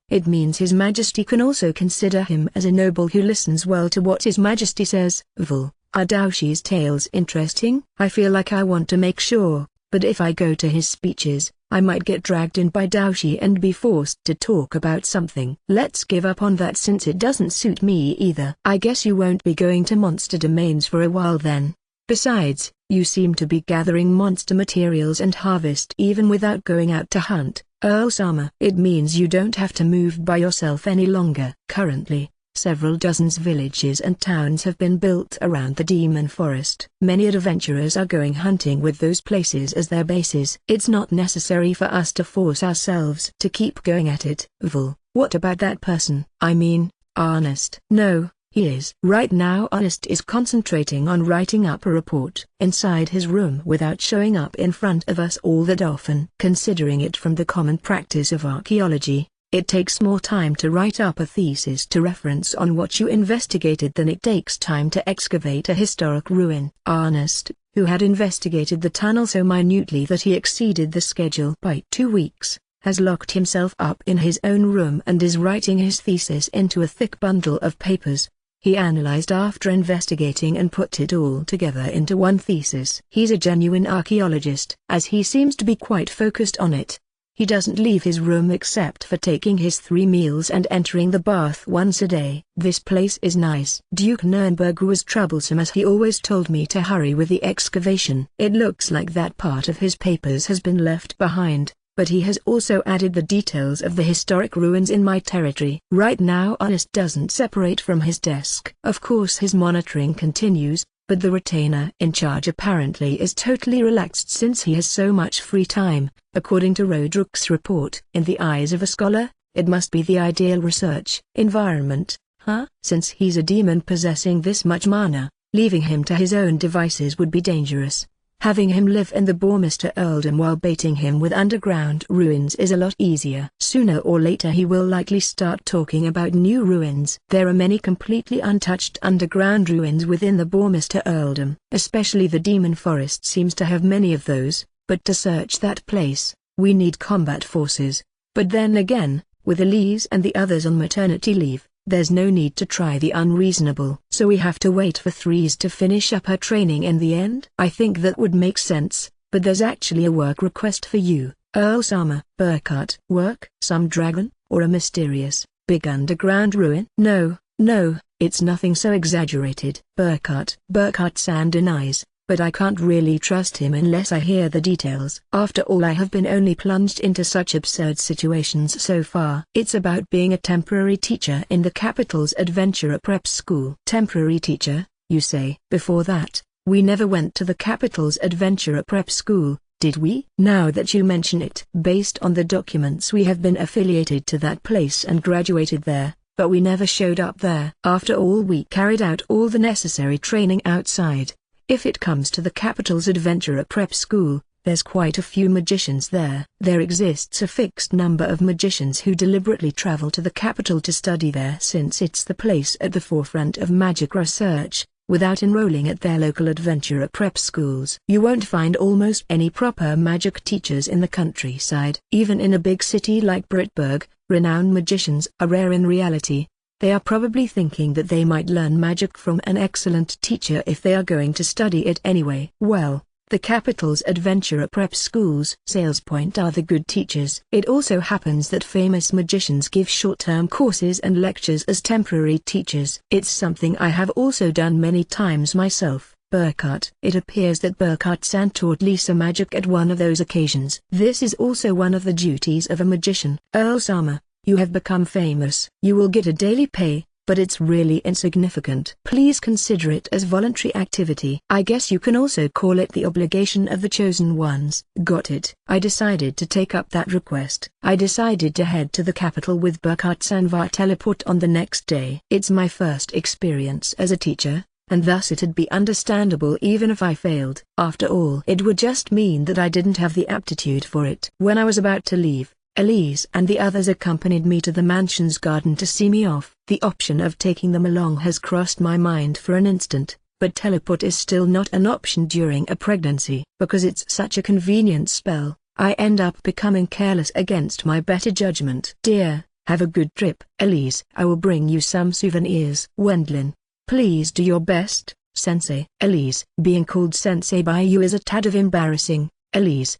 It means His Majesty can also consider him as a noble who listens well to what His Majesty says. Are Daoshi's tales interesting? I feel like I want to make sure, but if I go to his speeches, I might get dragged in by Daoshi and be forced to talk about something. Let's give up on that since it doesn't suit me either. I guess you won't be going to monster domains for a while then. Besides, you seem to be gathering monster materials and harvest even without going out to hunt. Earl-sama. It means you don't have to move by yourself any longer. Currently, several dozens villages and towns have been built around the demon forest. Many adventurers are going hunting with those places as their bases. It's not necessary for us to force ourselves to keep going at it. What about that person? I mean, Ernest. No. He is. Right now Ernest is concentrating on writing up a report inside his room without showing up in front of us all that often. Considering it from the common practice of archaeology, it takes more time to write up a thesis to reference on what you investigated than it takes time to excavate a historic ruin. Ernest, who had investigated the tunnel so minutely that he exceeded the schedule by 2 weeks, has locked himself up in his own room and is writing his thesis into a thick bundle of papers. He analyzed after investigating and put it all together into one thesis. He's a genuine archaeologist, as he seems to be quite focused on it. He doesn't leave his room except for taking his 3 meals and entering the bath once a day. This place is nice. Duke Nurnberg was troublesome as he always told me to hurry with the excavation. It looks like that part of his papers has been left behind, but he has also added the details of the historic ruins in my territory. Right now Ernest doesn't separate from his desk. Of course his monitoring continues, but the retainer in charge apparently is totally relaxed since he has so much free time. According to Roderick's report, in the eyes of a scholar, it must be the ideal research environment, Since he's a demon possessing this much mana, leaving him to his own devices would be dangerous. Having him live in the Bourmister earldom while baiting him with underground ruins is a lot easier. Sooner or later he will likely start talking about new ruins. There are many completely untouched underground ruins within the Bourmister earldom. Especially the demon forest seems to have many of those, but to search that place, we need combat forces. But then again, with Elise and the others on maternity leave, there's no need to try the unreasonable. So we have to wait for Threes to finish up her training in the end? I think that would make sense, but there's actually a work request for you, Earl-sama. Burkhardt. Work? Some dragon, or a mysterious, big underground ruin? No, it's nothing so exaggerated. Burkhardt-san denies, but I can't really trust him unless I hear the details. After all, I have been only plunged into such absurd situations so far. It's about being a temporary teacher in the capital's adventurer prep school. Temporary teacher, you say? Before that, we never went to the capital's adventurer prep school, Did we? Now that you mention it. Based on the documents, we have been affiliated to that place and graduated there, but we never showed up there. After all, we carried out all the necessary training outside. If it comes to the capital's adventurer prep school, there's quite a few magicians there. There exists a fixed number of magicians who deliberately travel to the capital to study there, since it's the place at the forefront of magic research, without enrolling at their local adventurer prep schools. You won't find almost any proper magic teachers in the countryside. Even in a big city like Brittburg, renowned magicians are rare in reality. They are probably thinking that they might learn magic from an excellent teacher if they are going to study it anyway. Well, the capital's adventurer prep schools' sales point are the good teachers. It also happens that famous magicians give short-term courses and lectures as temporary teachers. It's something I have also done many times myself. Burkhart. It appears that Burkhart-san taught Lisa magic at one of those occasions. This is also one of the duties of a magician. Earl-sama, you have become famous. You will get a daily pay, but it's really insignificant. Please consider it as voluntary activity. I guess you can also call it the obligation of the chosen ones. Got it. I decided to take up that request. I decided to head to the capital with Burkhart-san via teleport on the next day. It's my first experience as a teacher, and thus it'd be understandable even if I failed. After all, it would just mean that I didn't have the aptitude for it. When I was about to leave, Elise and the others accompanied me to the mansion's garden to see me off. The option of taking them along has crossed my mind for an instant, but teleport is still not an option during a pregnancy. Because it's such a convenient spell, I end up becoming careless against my better judgment. Dear, have a good trip. Elise, I will bring you some souvenirs. Wendlin, please do your best, Sensei. Elise, being called Sensei by you is a tad of embarrassing. Elise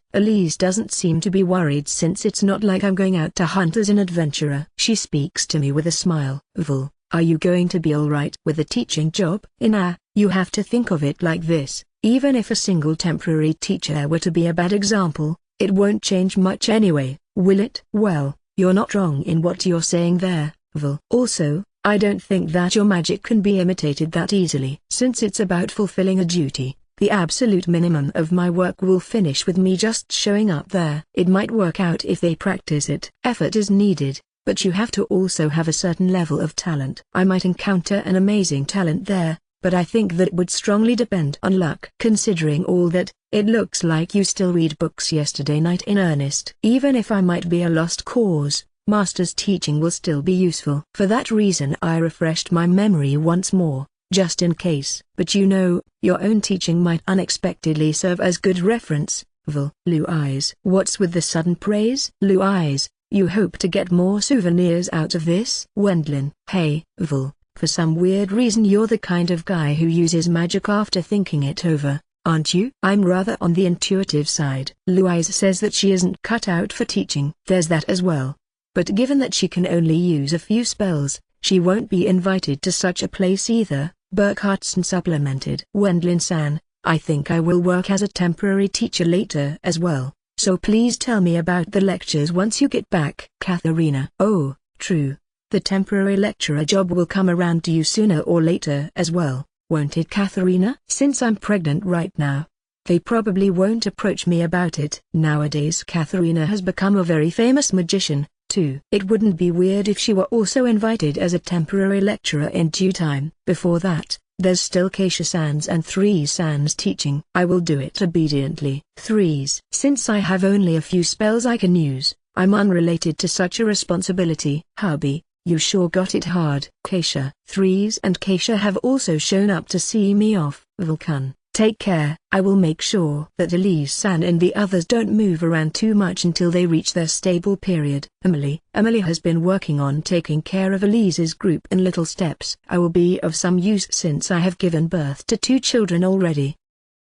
doesn't seem to be worried since it's not like I'm going out to hunt as an adventurer. She speaks to me with a smile. Vul, are you going to be alright with a teaching job? You have to think of it like this. Even if a single temporary teacher were to be a bad example, it won't change much anyway, will it? Well, you're not wrong in what you're saying there, Vul. Also, I don't think that your magic can be imitated that easily. Since it's about fulfilling a duty, the absolute minimum of my work will finish with me just showing up there. It might work out if they practice it. Effort is needed, but you have to also have a certain level of talent. I might encounter an amazing talent there, but I think that would strongly depend on luck. Considering all that, it looks like you still read books yesterday night in earnest. Even if I might be a lost cause, Master's teaching will still be useful. For that reason I refreshed my memory once more, just in case. But you know, your own teaching might unexpectedly serve as good reference. Vul. Blue Eyes. What's with the sudden praise? Blue Eyes, you hope to get more souvenirs out of this? Wendlin. Hey, Vul, for some weird reason you're the kind of guy who uses magic after thinking it over, aren't you? I'm rather on the intuitive side. Blue Eyes says that she isn't cut out for teaching. There's that as well. But given that she can only use a few spells, she won't be invited to such a place either. Burkhart-san supplemented. Wendlin-san, I think I will work as a temporary teacher later as well, so please tell me about the lectures once you get back. Katharina. Oh, true. The temporary lecturer job will come around to you sooner or later as well, won't it, Katharina? Since I'm pregnant right now, they probably won't approach me about it. Nowadays Katharina has become a very famous magician, too. It wouldn't be weird if she were also invited as a temporary lecturer in due time. Before that, there's still Keisha-san's and Threes-san's teaching. I will do it obediently. Threes. Since I have only a few spells I can use, I'm unrelated to such a responsibility. Hubby, you sure got it hard. Keisha. Threes and Keisha have also shown up to see me off. Vulcan. Take care. I will make sure that Elise-san and the others don't move around too much until they reach their stable period. Emily has been working on taking care of Elise's group in little steps. I will be of some use since I have given birth to 2 children already.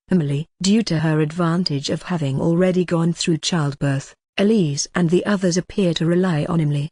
Emily. Due to her advantage of having already gone through childbirth, Elise and the others appear to rely on Emily.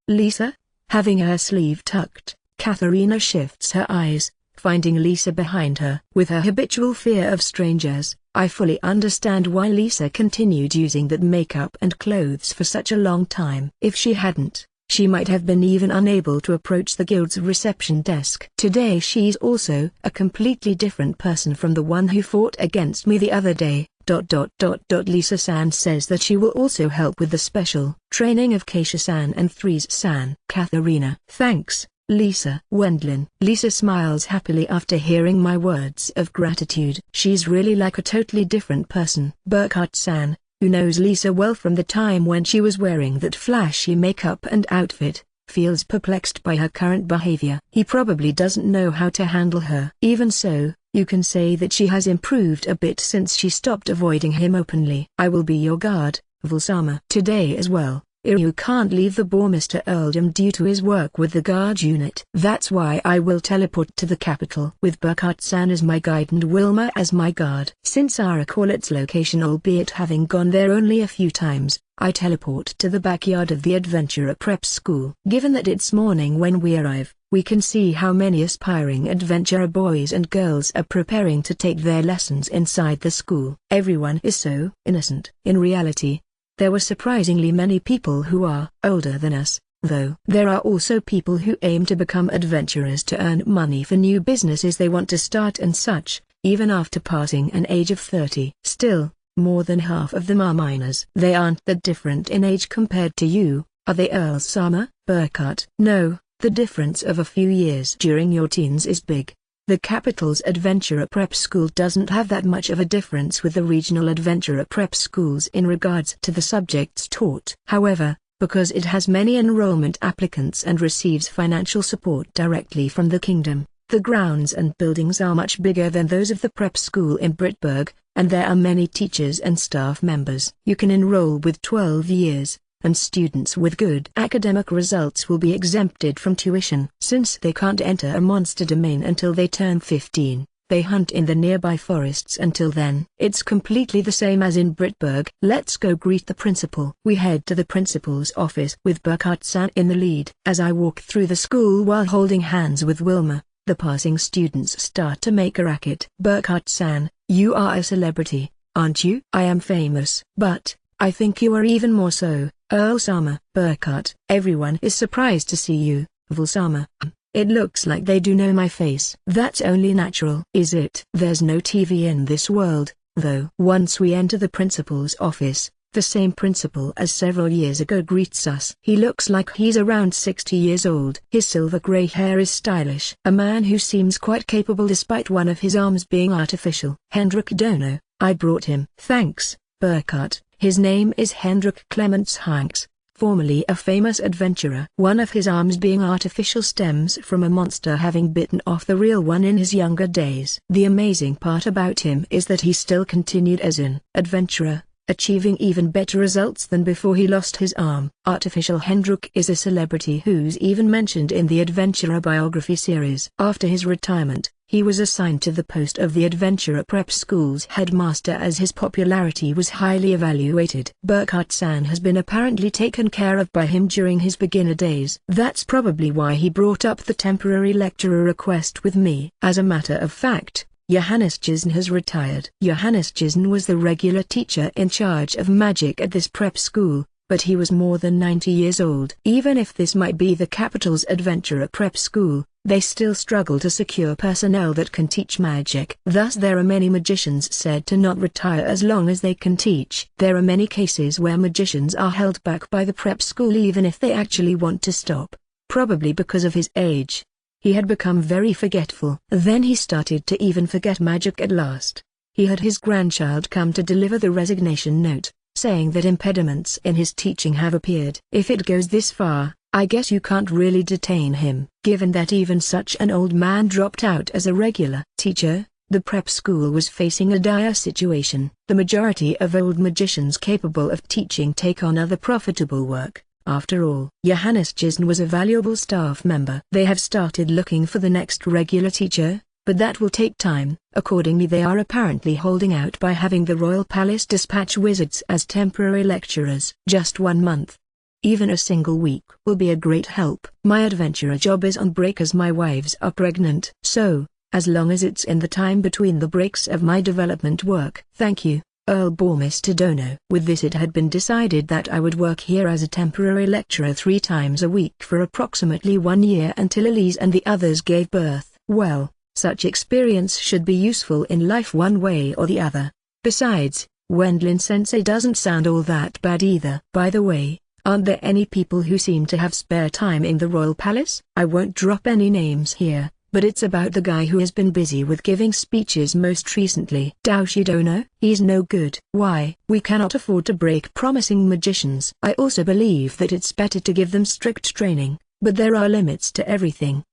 Lisa? Having her sleeve tucked, Katharina shifts her eyes, finding Lisa behind her. With her habitual fear of strangers, I fully understand why Lisa continued using that makeup and clothes for such a long time. If she hadn't, she might have been even unable to approach the guild's reception desk. Today she's also a completely different person from the one who fought against me the other day. Lisa-san says that she will also help with the special training of Keisha-san and Threes-san. Katharina: thanks, Lisa. Wendlin: Lisa smiles happily after hearing my words of gratitude. She's really like a totally different person. Burkhart-san, who knows Lisa well from the time when she was wearing that flashy makeup and outfit, feels perplexed by her current behavior. He probably doesn't know how to handle her. Even so, you can say that she has improved a bit since she stopped avoiding him openly. I will be your guard, Vulsama. Today as well, Iryu can't leave the Bourmester Earldom due to his work with the guard unit. That's why I will teleport to the capital with Burkhart-san as my guide and Wilma as my guard. Since I recall its location, albeit having gone there only a few times, I teleport to the backyard of the Adventurer Prep School. Given that it's morning when we arrive, we can see how many aspiring adventurer boys and girls are preparing to take their lessons inside the school. Everyone is so innocent. In reality, there were surprisingly many people who are older than us, though. There are also people who aim to become adventurers to earn money for new businesses they want to start and such, even after passing an age of 30. Still, more than half of them are minors. They aren't that different in age compared to you, are they, Earl Sama? Burkhart: no, the difference of a few years during your teens is big. The capital's Adventurer Prep School doesn't have that much of a difference with the regional Adventurer Prep Schools in regards to the subjects taught. However, because it has many enrollment applicants and receives financial support directly from the kingdom, the grounds and buildings are much bigger than those of the prep school in Brittburg, and there are many teachers and staff members. You can enroll with 12 years, and students with good academic results will be exempted from tuition. Since they can't enter a monster domain until they turn 15, they hunt in the nearby forests until then. It's completely the same as in Brittburg. Let's go greet the principal. We head to the principal's office with Burkhart-san in the lead. As I walk through the school while holding hands with Wilma, the passing students start to make a racket. Burkhart-san, you are a celebrity, aren't you? I am famous, but I think you are even more so, Earl Sama. Burkhart: everyone is surprised to see you, Vulsama. It looks like they do know my face. That's only natural. Is it? There's no TV in this world, though. Once we enter the principal's office, the same principal as several years ago greets us. He looks like he's around 60 years old. His silver gray hair is stylish. A man who seems quite capable despite one of his arms being artificial. Hendrik Dono, I brought him. Thanks, Burkhart. His name is Hendrik Clements Hanks, formerly a famous adventurer. One of his arms being artificial stems from a monster having bitten off the real one in his younger days. The amazing part about him is that he still continued as an adventurer, achieving even better results than before he lost his arm. Artificial Hendrik is a celebrity who's even mentioned in the Adventurer biography series. After his retirement, he was assigned to the post of the Adventurer Prep School's headmaster as his popularity was highly evaluated. Burkhart-san has been apparently taken care of by him during his beginner days. That's probably why he brought up the temporary lecturer request with me. As a matter of fact, Johannes Gisn has retired. Johannes Gisn was the regular teacher in charge of magic at this prep school, but he was more than 90 years old. Even if this might be the capital's Adventurer Prep School, they still struggle to secure personnel that can teach magic. Thus there are many magicians said to not retire as long as they can teach. There are many cases where magicians are held back by the prep school even if they actually want to stop, probably because of his age. He had become very forgetful. Then he started to even forget magic at last. He had his grandchild come to deliver the resignation note, saying that impediments in his teaching have appeared. If it goes this far, I guess you can't really detain him. Given that even such an old man dropped out as a regular teacher, the prep school was facing a dire situation. The majority of old magicians capable of teaching take on other profitable work. After all, Johannes Gisn was a valuable staff member. They have started looking for the next regular teacher, but that will take time. Accordingly, they are apparently holding out by having the Royal Palace dispatch wizards as temporary lecturers. Just 1 month. Even a single week will be a great help. My adventurer job is on break as my wives are pregnant. So, as long as it's in the time between the breaks of my development work. Thank you, Earl Bourmester Dono. With this it had been decided that I would work here as a temporary lecturer 3 times a week for approximately 1 year until Elise and the others gave birth. Well, such experience should be useful in life one way or the other. Besides, Wendlin-sensei doesn't sound all that bad either. By the way, aren't there any people who seem to have spare time in the royal palace? I won't drop any names here, but it's about the guy who has been busy with giving speeches most recently. Daoshi Dono? He's no good. Why? We cannot afford to break promising magicians. I also believe that it's better to give them strict training, but there are limits to everything.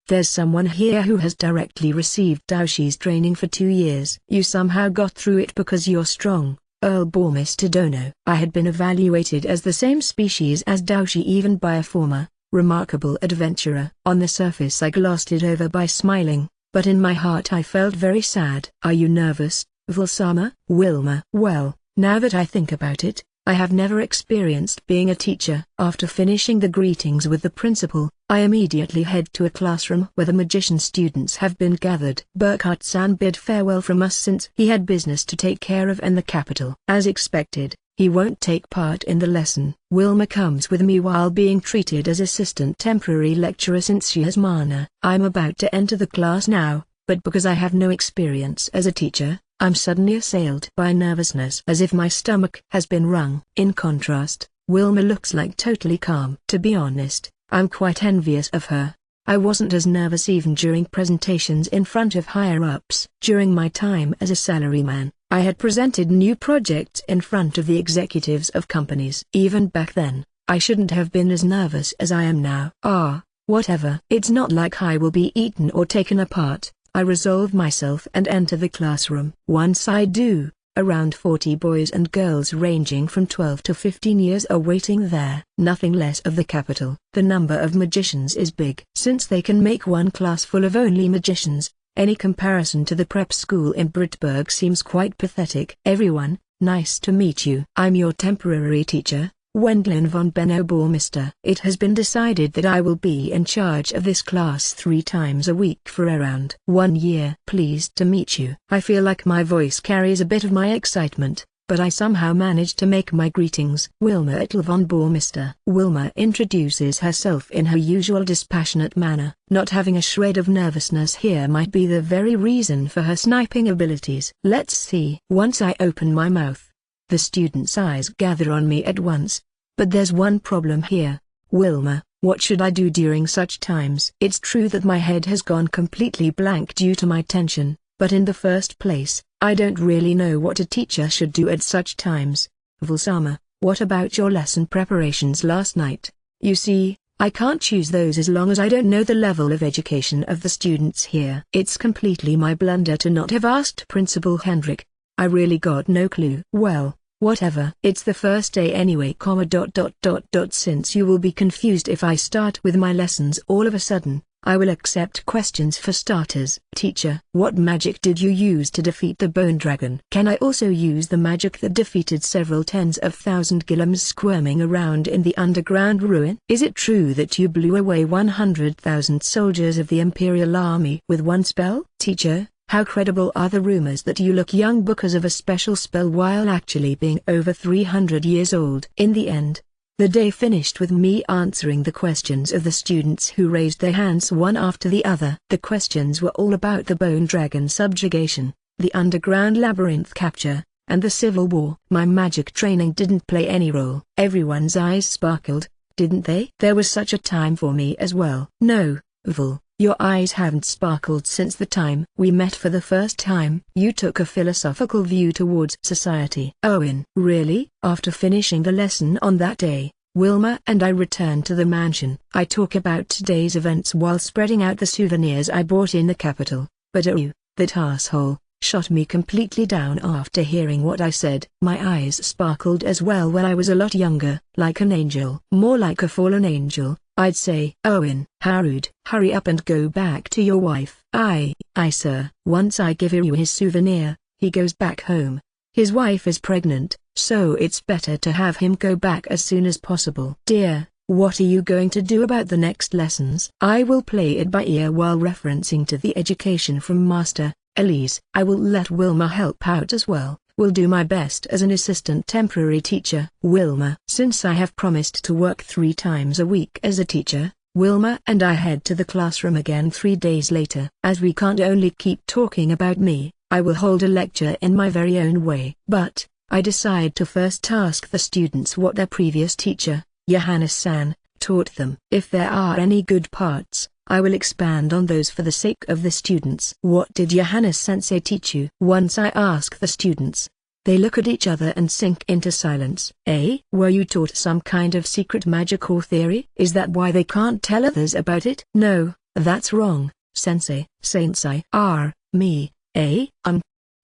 There's someone here who has directly received Daoshi's training for 2 years. You somehow got through it because you're strong, Earl Mr. Dono. I had been evaluated as the same species as Daoshi even by a former, remarkable adventurer. On the surface I glossed it over by smiling, but in my heart I felt very sad. Are you nervous, Vilsama? Wilma. Well, now that I think about it, I have never experienced being a teacher. After finishing the greetings with the principal, I immediately head to a classroom where the magician students have been gathered. Burkhardt-san bid farewell from us since he had business to take care of in the capital. As expected, he won't take part in the lesson. Wilma comes with me while being treated as assistant temporary lecturer since she has mana. I'm about to enter the class now, but because I have no experience as a teacher, I'm suddenly assailed by nervousness as if my stomach has been wrung. In contrast, Wilma looks like totally calm. To be honest, I'm quite envious of her. I wasn't as nervous even during presentations in front of higher-ups. During my time as a salaryman, I had presented new projects in front of the executives of companies. Even back then, I shouldn't have been as nervous as I am now. Whatever. It's not like I will be eaten or taken apart. I resolve myself and enter the classroom. Once I do, around 40 boys and girls ranging from 12 to 15 years are waiting there. Nothing less of the capital. The number of magicians is big. Since they can make one class full of only magicians, any comparison to the prep school in Brittburg seems quite pathetic. Everyone, nice to meet you. I'm your temporary teacher, Wendlin von Benno-Bormister. It has been decided that I will be in charge of this class 3 times a week for around 1 year. Pleased to meet you. I feel like my voice carries a bit of my excitement, but I somehow managed to make my greetings. Wilma Ethel von Bormister. Wilma introduces herself in her usual dispassionate manner. Not having a shred of nervousness here might be the very reason for her sniping abilities. Let's see. Once I open my mouth, the students' eyes gather on me at once. But there's one problem here. Wilma, what should I do during such times? It's true that my head has gone completely blank due to my tension, but in the first place, I don't really know what a teacher should do at such times. Vilsama, what about your lesson preparations last night? You see, I can't choose those as long as I don't know the level of education of the students here. It's completely my blunder to not have asked Principal Hendrik. I really got no clue. Well, whatever. It's the first day anyway, Since you will be confused if I start with my lessons all of a sudden, I will accept questions for starters. Teacher, what magic did you use to defeat the bone dragon? Can I also use the magic that defeated several tens of thousand Gillums squirming around in the underground ruin? Is it true that you blew away 100,000 soldiers of the Imperial Army with one spell? Teacher, how credible are the rumors that you look young because of a special spell while actually being over 300 years old? In the end, the day finished with me answering the questions of the students who raised their hands one after the other. The questions were all about the bone dragon subjugation, the underground labyrinth capture, and the civil war. My magic training didn't play any role. Everyone's eyes sparkled, didn't they? There was such a time for me as well. No, Vul. Your eyes haven't sparkled since the time we met for the first time. You took a philosophical view towards society. Owen. Really? After finishing the lesson on that day, Wilma and I returned to the mansion. I talk about today's events while spreading out the souvenirs I bought in the capital, but you, that asshole, shot me completely down after hearing what I said. My eyes sparkled as well when I was a lot younger, like an angel. More like a fallen angel, I'd say. Owen. How rude. Hurry up and go back to your wife. Aye, sir. Once I give you his souvenir, he goes back home. His wife is pregnant, so it's better to have him go back as soon as possible. Dear, what are you going to do about the next lessons? I will play it by ear while referencing to the education from Master Elise. I will let Wilma help out as well. Will do my best as an assistant temporary teacher. Wilma. Since I have promised to work 3 times a week as a teacher, Wilma and I head to the classroom again 3 days later. As we can't only keep talking about me, I will hold a lecture in my very own way. But I decide to first ask the students what their previous teacher, Johannes-san, taught them. If there are any good parts, I will expand on those for the sake of the students. What did Johannes-sensei teach you? Once I ask the students. They look at each other and sink into silence. Were you taught some kind of secret magic or theory? Is that why they can't tell others about it? No, that's wrong, sensei. Sensei. Me.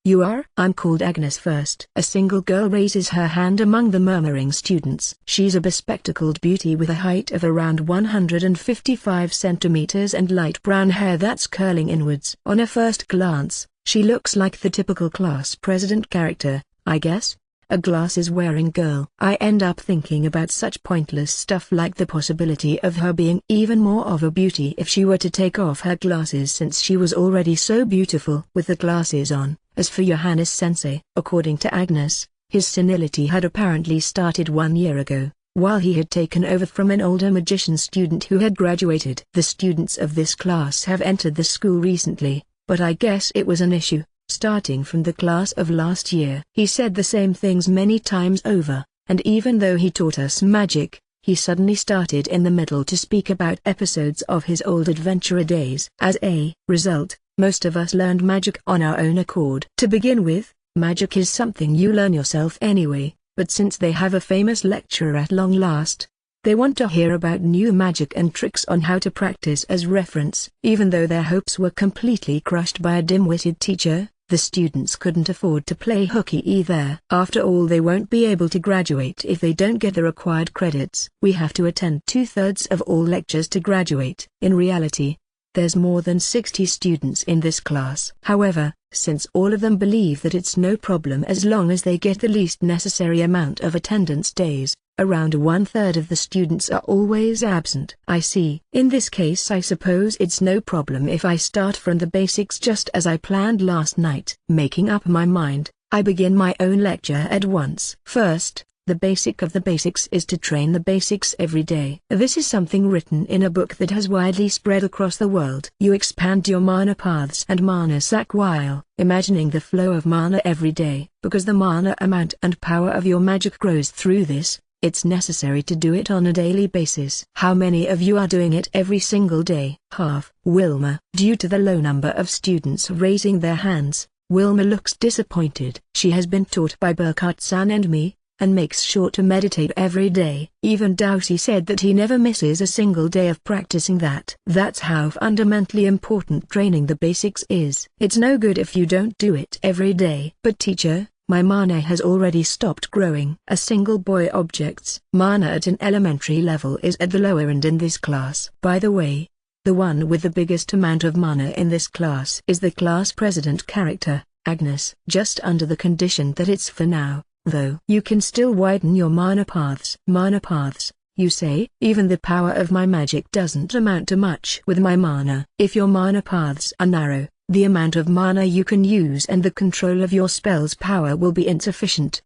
You are? I'm called Agnes first. A single girl raises her hand among the murmuring students. She's a bespectacled beauty with a height of around 155 centimeters and light brown hair that's curling inwards. On a first glance, she looks like the typical class president character, I guess. A glasses-wearing girl. I end up thinking about such pointless stuff like the possibility of her being even more of a beauty if she were to take off her glasses, since she was already so beautiful with the glasses on. As for Johannes-sensei, according to Agnes, his senility had apparently started 1 year ago, while he had taken over from an older magician student who had graduated. The students of this class have entered the school recently, but I guess it was an issue, starting from the class of last year. He said the same things many times over, and even though he taught us magic, he suddenly started in the middle to speak about episodes of his old adventurer days. As a result, most of us learned magic on our own accord. To begin with, magic is something you learn yourself anyway, but since they have a famous lecturer at long last, they want to hear about new magic and tricks on how to practice as reference. Even though their hopes were completely crushed by a dim-witted teacher, the students couldn't afford to play hooky either. After all, they won't be able to graduate if they don't get the required credits. We have to attend 2/3 of all lectures to graduate. In reality, there's more than 60 students in this class. However, since all of them believe that it's no problem as long as they get the least necessary amount of attendance days, around 1/3 of the students are always absent. I see. In this case, I suppose it's no problem if I start from the basics just as I planned last night. Making up my mind, I begin my own lecture at once. First, the basic of the basics is to train the basics every day. This is something written in a book that has widely spread across the world. You expand your mana paths and mana sac while imagining the flow of mana every day. Because the mana amount and power of your magic grows through this, it's necessary to do it on a daily basis. How many of you are doing it every single day? Half. Wilma. Due to the low number of students raising their hands, Wilma looks disappointed. She has been taught by Burkhardt-san and me, and makes sure to meditate every day. Even Dousie said that he never misses a single day of practicing that. That's how fundamentally important training the basics is. It's no good if you don't do it every day. But teacher, my mana has already stopped growing. A single boy objects. Mana at an elementary level is at the lower end in this class. By the way, the one with the biggest amount of mana in this class is the class president character, Agnes. Just under the condition that it's for now, though. You can still widen your mana paths. Mana paths, you say? Even the power of my magic doesn't amount to much with my mana. If your mana paths are narrow, the amount of mana you can use and the control of your spell's power will be insufficient.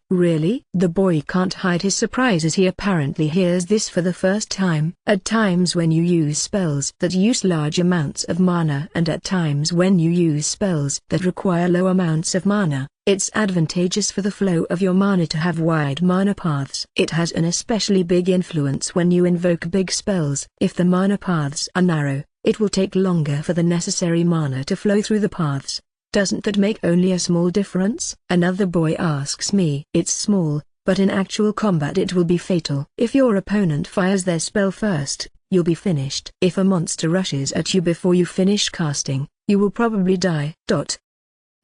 Really? The boy can't hide his surprise as he apparently hears this for the first time. At times when you use spells that use large amounts of mana and at times when you use spells that require low amounts of mana, it's advantageous for the flow of your mana to have wide mana paths. It has an especially big influence when you invoke big spells. If the mana paths are narrow, it will take longer for the necessary mana to flow through the paths. Doesn't that make only a small difference? Another boy asks me. It's small, but in actual combat it will be fatal. If your opponent fires their spell first, you'll be finished. If a monster rushes at you before you finish casting, you will probably die.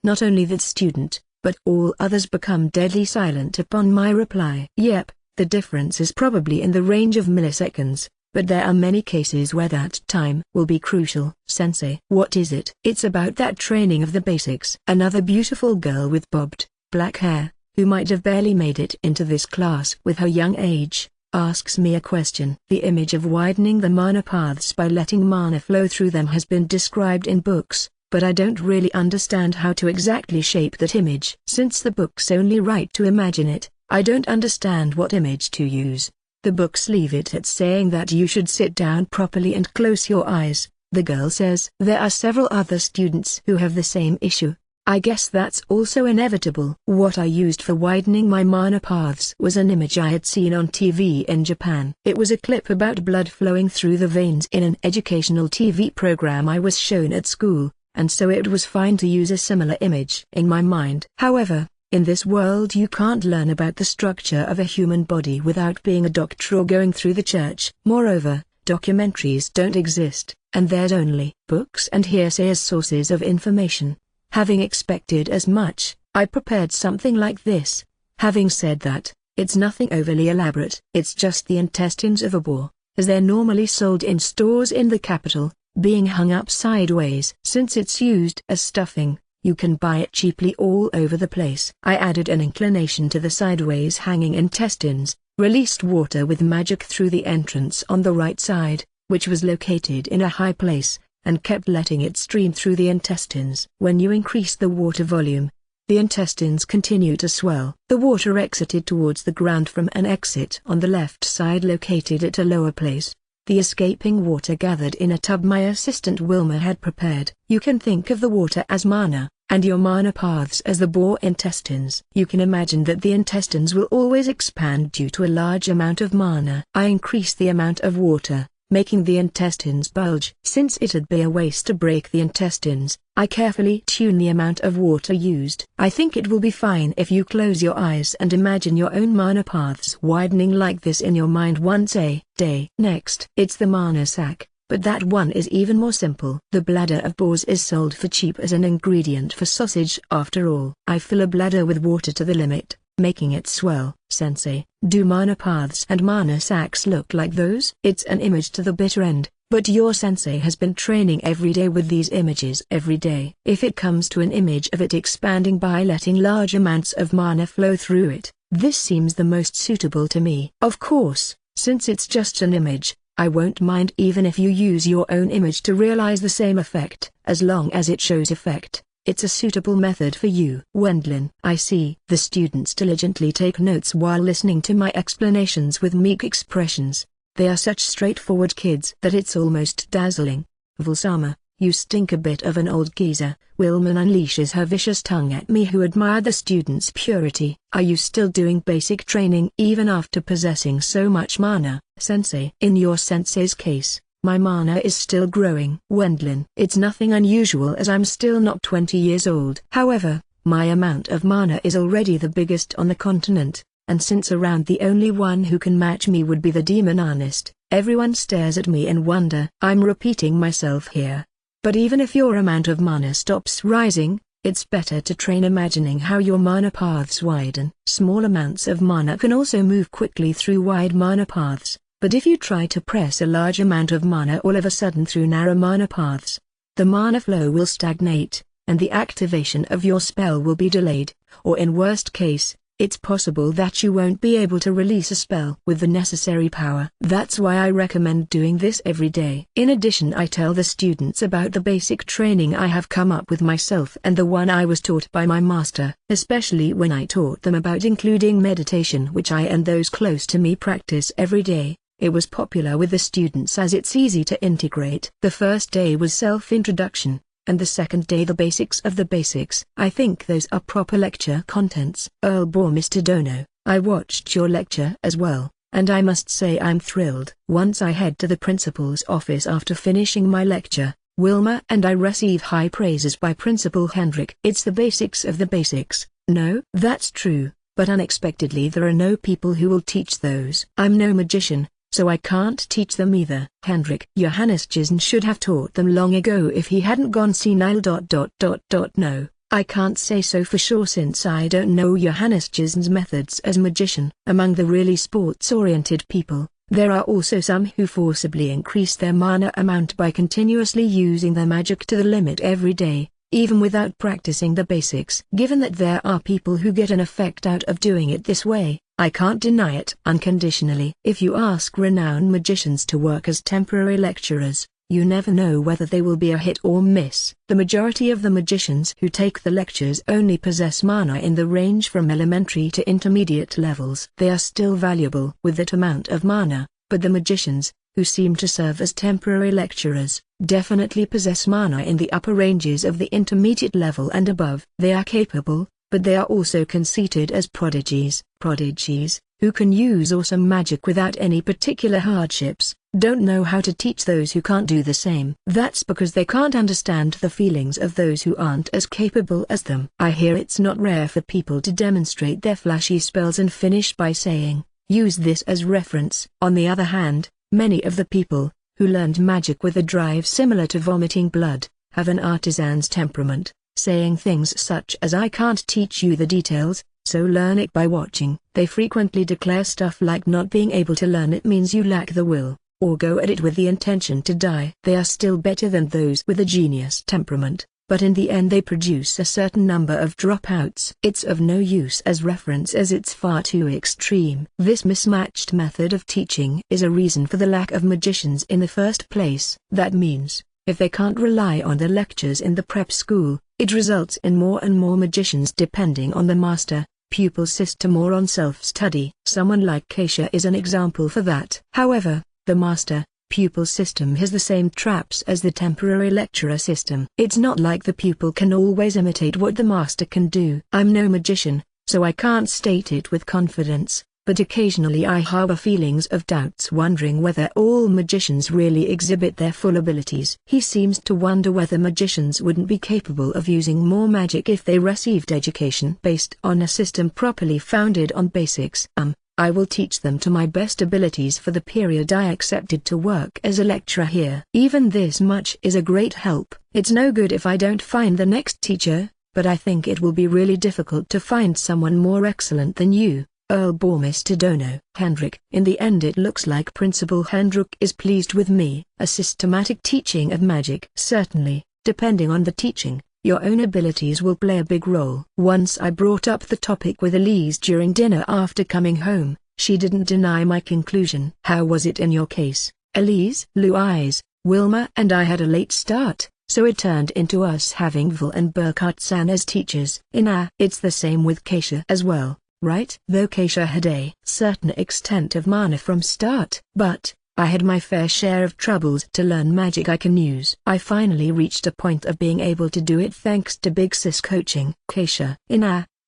Not only that student, but all others become deadly silent upon my reply. Yep, the difference is probably in the range of milliseconds, but there are many cases where that time will be crucial. Sensei, what is it? It's about that training of the basics. Another beautiful girl with bobbed, black hair, who might have barely made it into this class with her young age, asks me a question. The image of widening the mana paths by letting mana flow through them has been described in books, but I don't really understand how to exactly shape that image. Since the books only write to imagine it, I don't understand what image to use. The books leave it at saying that you should sit down properly and close your eyes, the girl says. There are several other students who have the same issue, I guess that's also inevitable. What I used for widening my mana paths was an image I had seen on TV in Japan. It was a clip about blood flowing through the veins in an educational TV program I was shown at school, and so it was fine to use a similar image in my mind. However, in this world you can't learn about the structure of a human body without being a doctor or going through the church. Moreover, documentaries don't exist, and there's only books and hearsay as sources of information. Having expected as much, I prepared something like this. Having said that, it's nothing overly elaborate. It's just the intestines of a boar, as they're normally sold in stores in the capital, being hung up sideways. Since it's used as stuffing, you can buy it cheaply all over the place. I added an inclination to the sideways hanging intestines, released water with magic through the entrance on the right side, which was located in a high place, and kept letting it stream through the intestines. When you increase the water volume, the intestines continue to swell. The water exited towards the ground from an exit on the left side located at a lower place. The escaping water gathered in a tub my assistant Wilma had prepared. You can think of the water as mana, and your mana paths as the boar intestines. You can imagine that the intestines will always expand due to a large amount of mana. I increased the amount of water, making the intestines bulge. Since it'd be a waste to break the intestines, I carefully tune the amount of water used. I think it will be fine if you close your eyes and imagine your own mana paths widening like this in your mind once a day. Next, it's the mana sac, but that one is even more simple. The bladder of boars is sold for cheap as an ingredient for sausage after all. I fill a bladder with water to the limit, making it swell. Sensei, do mana paths and mana sacs look like those? It's an image to the bitter end, but your sensei has been training every day with these images every day. If it comes to an image of it expanding by letting large amounts of mana flow through it, this seems the most suitable to me. Of course, since it's just an image, I won't mind even if you use your own image to realize the same effect, as long as it shows effect. It's a suitable method for you. Wendlin. I see. The students diligently take notes while listening to my explanations with meek expressions. They are such straightforward kids that it's almost dazzling. Vulsama, you stink a bit of an old geezer. Wilman unleashes her vicious tongue at me who admired the students' purity. Are you still doing basic training even after possessing so much mana, sensei? In your sensei's case, my mana is still growing. Wendlin. It's nothing unusual as I'm still not 20 years old. However, my amount of mana is already the biggest on the continent, and since around the only one who can match me would be the demon Arnest, everyone stares at me in wonder. I'm repeating myself here. But even if your amount of mana stops rising, it's better to train imagining how your mana paths widen. Small amounts of mana can also move quickly through wide mana paths. But if you try to press a large amount of mana all of a sudden through narrow mana paths, the mana flow will stagnate, and the activation of your spell will be delayed, or in worst case, it's possible that you won't be able to release a spell with the necessary power. That's why I recommend doing this every day. In addition, I tell the students about the basic training I have come up with myself and the one I was taught by my master, especially when I taught them about including meditation, which I and those close to me practice every day. It was popular with the students as it's easy to integrate. The first day was self-introduction, and the second day the basics of the basics. I think those are proper lecture contents. Earl bore Mr. Dono, I watched your lecture as well, and I must say I'm thrilled. Once I head to the principal's office after finishing my lecture, Wilma and I receive high praises by Principal Hendrik. It's the basics of the basics. No, that's true, but unexpectedly there are no people who will teach those. I'm no magician, so I can't teach them either. Hendrik Johannes Gisn should have taught them long ago if he hadn't gone senile. No, I can't say so for sure since I don't know Johannes Gisn's methods as magician. Among the really sports-oriented people, there are also some who forcibly increase their mana amount by continuously using their magic to the limit every day, even without practicing the basics. Given that there are people who get an effect out of doing it this way, I can't deny it unconditionally. If you ask renowned magicians to work as temporary lecturers, you never know whether they will be a hit or miss. The majority of the magicians who take the lectures only possess mana in the range from elementary to intermediate levels. They are still valuable with that amount of mana, but the magicians, who seem to serve as temporary lecturers, definitely possess mana in the upper ranges of the intermediate level and above. They are capable, but they are also conceited as prodigies. Prodigies, who can use awesome magic without any particular hardships, don't know how to teach those who can't do the same. That's because they can't understand the feelings of those who aren't as capable as them. I hear it's not rare for people to demonstrate their flashy spells and finish by saying, "Use this as reference." On the other hand, many of the people, who learned magic with a drive similar to vomiting blood, have an artisan's temperament, saying things such as "I can't teach you the details, so learn it by watching." They frequently declare stuff like not being able to learn it means you lack the will, or go at it with the intention to die. They are still better than those with a genius temperament, but in the end they produce a certain number of dropouts. It's of no use as reference as it's far too extreme. This mismatched method of teaching is a reason for the lack of magicians in the first place. That means, if they can't rely on the lectures in the prep school, it results in more and more magicians depending on the master-pupil system or on self-study. Someone like Keisha is an example for that. However, the master-pupil system has the same traps as the temporary lecturer system. It's not like the pupil can always imitate what the master can do. I'm no magician, so I can't state it with confidence, but occasionally I harbor feelings of doubts, wondering whether all magicians really exhibit their full abilities. He seems to wonder whether magicians wouldn't be capable of using more magic if they received education based on a system properly founded on basics. I will teach them to my best abilities for the period I accepted to work as a lecturer here. Even this much is a great help. It's no good if I don't find the next teacher, but I think it will be really difficult to find someone more excellent than you, Earl Bormister Dono. Hendrik. In the end it looks like Principal Hendrik is pleased with me. A systematic teaching of magic. Certainly, depending on the teaching, your own abilities will play a big role. Once I brought up the topic with Elise during dinner after coming home. She didn't deny my conclusion. How was it in your case, Elise? Louise, Wilma and I had a late start, so it turned into us having Val and Burkhardt-san as teachers. It's the same with Keisha as well, right? Though Keisha had a certain extent of mana from start. But I had my fair share of troubles to learn magic I can use. I finally reached a point of being able to do it thanks to Big Sis coaching. Keisha,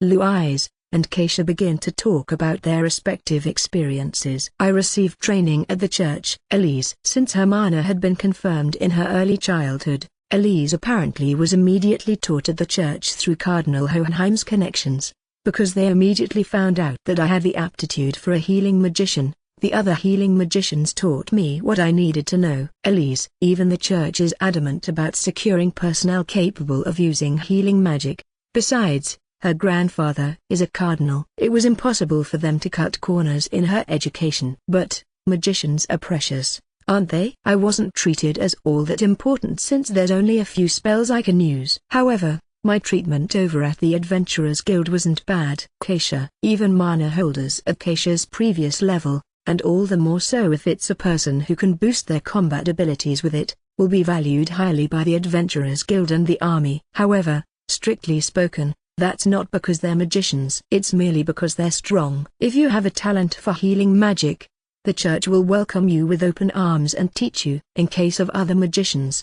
Louise, and Keisha begin to talk about their respective experiences. I received training at the church. Elise. Since her mana had been confirmed in her early childhood, Elise apparently was immediately taught at the church through Cardinal Hohenheim's connections. Because they immediately found out that I had the aptitude for a healing magician, the other healing magicians taught me what I needed to know. Elise. Even the church is adamant about securing personnel capable of using healing magic. Besides, her grandfather is a cardinal. It was impossible for them to cut corners in her education. But, magicians are precious, aren't they? I wasn't treated as all that important since there's only a few spells I can use. However, my treatment over at the Adventurers Guild wasn't bad. Keisha. Even mana holders at Keisha's previous level, and all the more so if it's a person who can boost their combat abilities with it, will be valued highly by the Adventurers Guild and the army. However, strictly spoken, that's not because they're magicians. It's merely because they're strong. If you have a talent for healing magic, the church will welcome you with open arms and teach you. In case of other magicians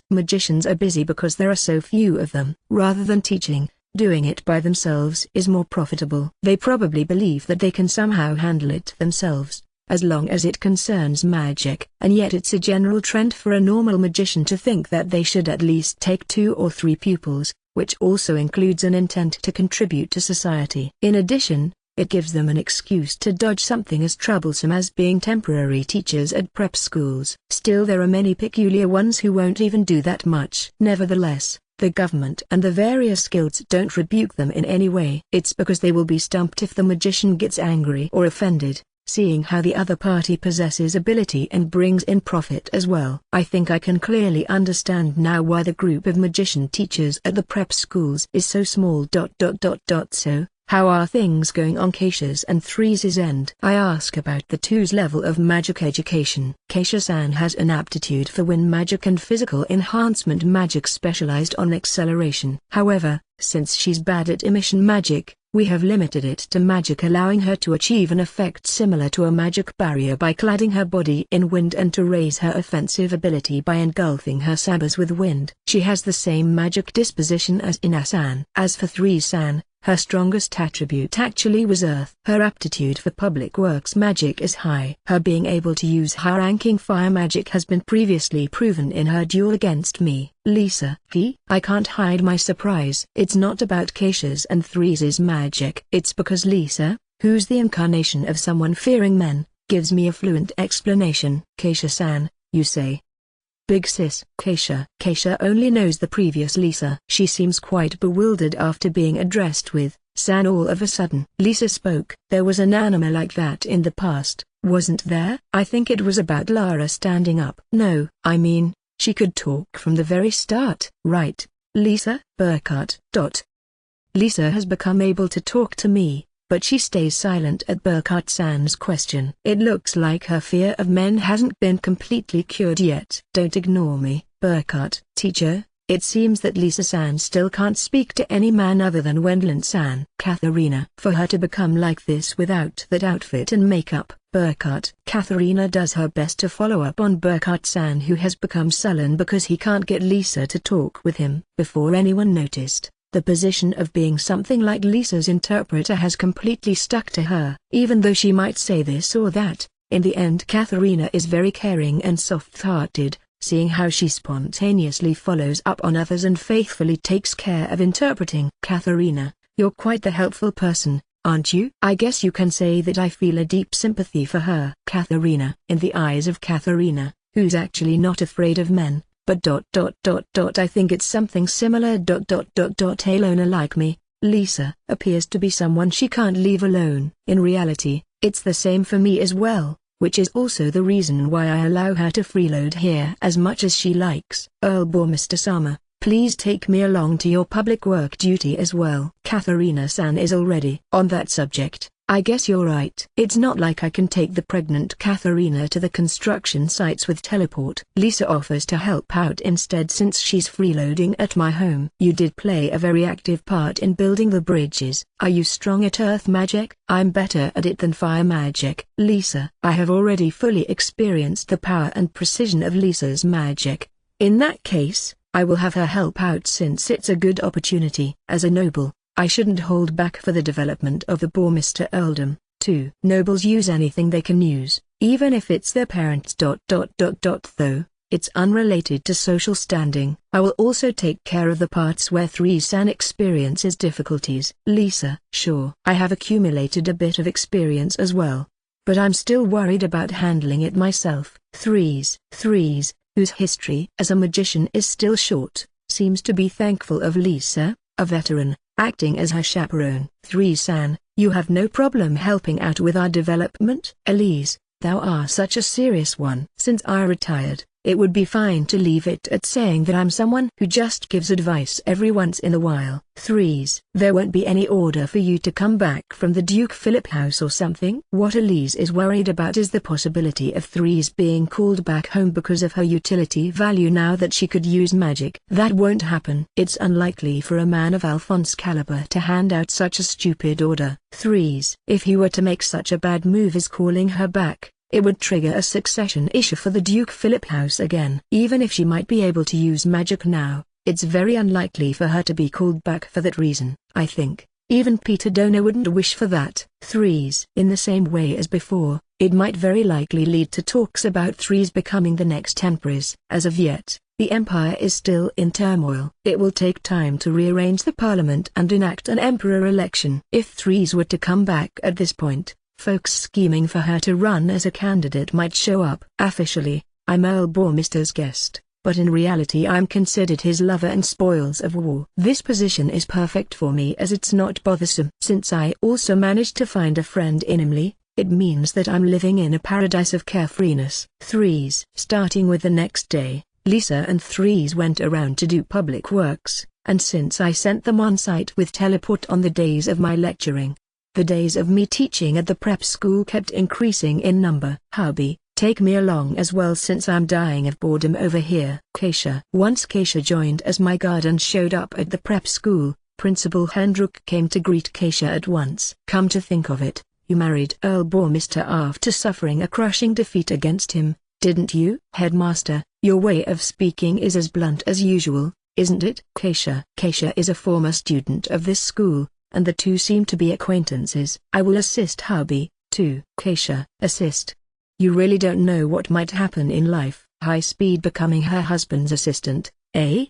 are busy because there are so few of them. Rather than teaching, doing it by themselves is more profitable. They probably believe that they can somehow handle it themselves, as long as it concerns magic. And yet it's a general trend for a normal magician to think that they should at least take 2 or 3 pupils, which also includes an intent to contribute to society. In addition, it gives them an excuse to dodge something as troublesome as being temporary teachers at prep schools. Still, there are many peculiar ones who won't even do that much. Nevertheless, the government and the various guilds don't rebuke them in any way. It's because they will be stumped if the magician gets angry or offended, seeing how the other party possesses ability and brings in profit as well. I think I can clearly understand now why the group of magician teachers at the prep schools is so small. So, how are things going on Keisha's and Three's end? I ask about the two's level of magic education. Keisha-san has an aptitude for wind magic and physical enhancement magic specialized on acceleration. However, since she's bad at emission magic, We have limited it to magic, allowing her to achieve an effect similar to a magic barrier by cladding her body in wind and to raise her offensive ability by engulfing her sabers with wind. She has the same magic disposition as Ina-san. As for 3-san, her strongest attribute actually was Earth. Her aptitude for public works magic is high. Her being able to use high-ranking fire magic has been previously proven in her duel against me. Lisa. I can't hide my surprise. It's not about Keisha's and 3's magic. It's because Lisa, who's the incarnation of someone fearing men, gives me a fluent explanation. Keisha-san, you say? Big sis. Keisha only knows the previous Lisa. She seems quite bewildered after being addressed with "san" all of a sudden. Lisa spoke. There was an anime like that in the past, wasn't there? I think it was about Lara standing up. No, I mean, she could talk from the very start. Right, Lisa? Burkhart. Lisa has become able to talk to me, but she stays silent at Burkhart-san's question. It looks like her fear of men hasn't been completely cured yet. Don't ignore me, Burkhart. Teacher, it seems that Lisa-san still can't speak to any man other than Wendland-san. Katharina. For her to become like this without that outfit and makeup. Burkhart. Katharina does her best to follow up on Burkhart-san, who has become sullen because he can't get Lisa to talk with him. Before anyone noticed, the position of being something like Lisa's interpreter has completely stuck to her. Even though she might say this or that, in the end Katharina is very caring and soft-hearted, seeing how she spontaneously follows up on others and faithfully takes care of interpreting. Katharina, you're quite the helpful person, aren't you? I guess you can say that I feel a deep sympathy for her. Katharina. In the eyes of Katharina, who's actually not afraid of men, but I think it's something similar. Alona like me, Lisa appears to be someone she can't leave alone. In reality, it's the same for me as well, which is also the reason why I allow her to freeload here as much as she likes. Mr. Sama, please take me along to your public work duty as well. Katharina-san is already on that subject. I guess you're right. It's not like I can take the pregnant Katharina to the construction sites with teleport. Lisa offers to help out instead since she's freeloading at my home. You did play a very active part in building the bridges. Are you strong at earth magic? I'm better at it than fire magic. Lisa. I have already fully experienced the power and precision of Lisa's magic. In that case, I will have her help out since it's a good opportunity. As a noble, I shouldn't hold back for the development of the Mr. Earldom, too. Nobles use anything they can use, even if it's their parents. Though, it's unrelated to social standing. I will also take care of the parts where 3-san experiences difficulties. Lisa. Sure. I have accumulated a bit of experience as well, but I'm still worried about handling it myself. 3's, whose history as a magician is still short, seems to be thankful of Lisa, a veteran, acting as her chaperone. 3-san, you have no problem helping out with our development? Elise, thou art such a serious one. Since I retired, it would be fine to leave it at saying that I'm someone who just gives advice every once in a while. 3's, there won't be any order for you to come back from the Duke Philip house or something? What Elise is worried about is the possibility of 3's being called back home because of her utility value now that she could use magic. That won't happen. It's unlikely for a man of Alphonse caliber to hand out such a stupid order. 3's, if he were to make such a bad move as calling her back, it would trigger a succession issue for the Duke Philip house again. Even if she might be able to use magic now, it's very unlikely for her to be called back for that reason. I think, even Peter Donner wouldn't wish for that. 3's. In the same way as before, it might very likely lead to talks about 3's becoming the next empress. As of yet, the empire is still in turmoil. It will take time to rearrange the parliament and enact an emperor election. If 3's were to come back at this point, folks scheming for her to run as a candidate might show up. Officially, I'm Earl Bormister's guest, but in reality I'm considered his lover and spoils of war. This position is perfect for me as it's not bothersome. Since I also managed to find a friend in Emily, it means that I'm living in a paradise of carefreeness. 3's. Starting with the next day, Lisa and 3's went around to do public works, and since I sent them on site with teleport on the days of my lecturing, the days of me teaching at the prep school kept increasing in number. Hubby, take me along as well since I'm dying of boredom over here. Keisha. Once Keisha joined as my guard and showed up at the prep school, Principal Hendrik came to greet Keisha at once. "Come to think of it, you married Earl Bormister after suffering a crushing defeat against him, didn't you?" "Headmaster, your way of speaking is as blunt as usual, isn't it?" Keisha is a former student of this school, and the two seem to be acquaintances. "I will assist hubby, too." Keisha, assist? You really don't know what might happen in life. High speed becoming her husband's assistant, eh?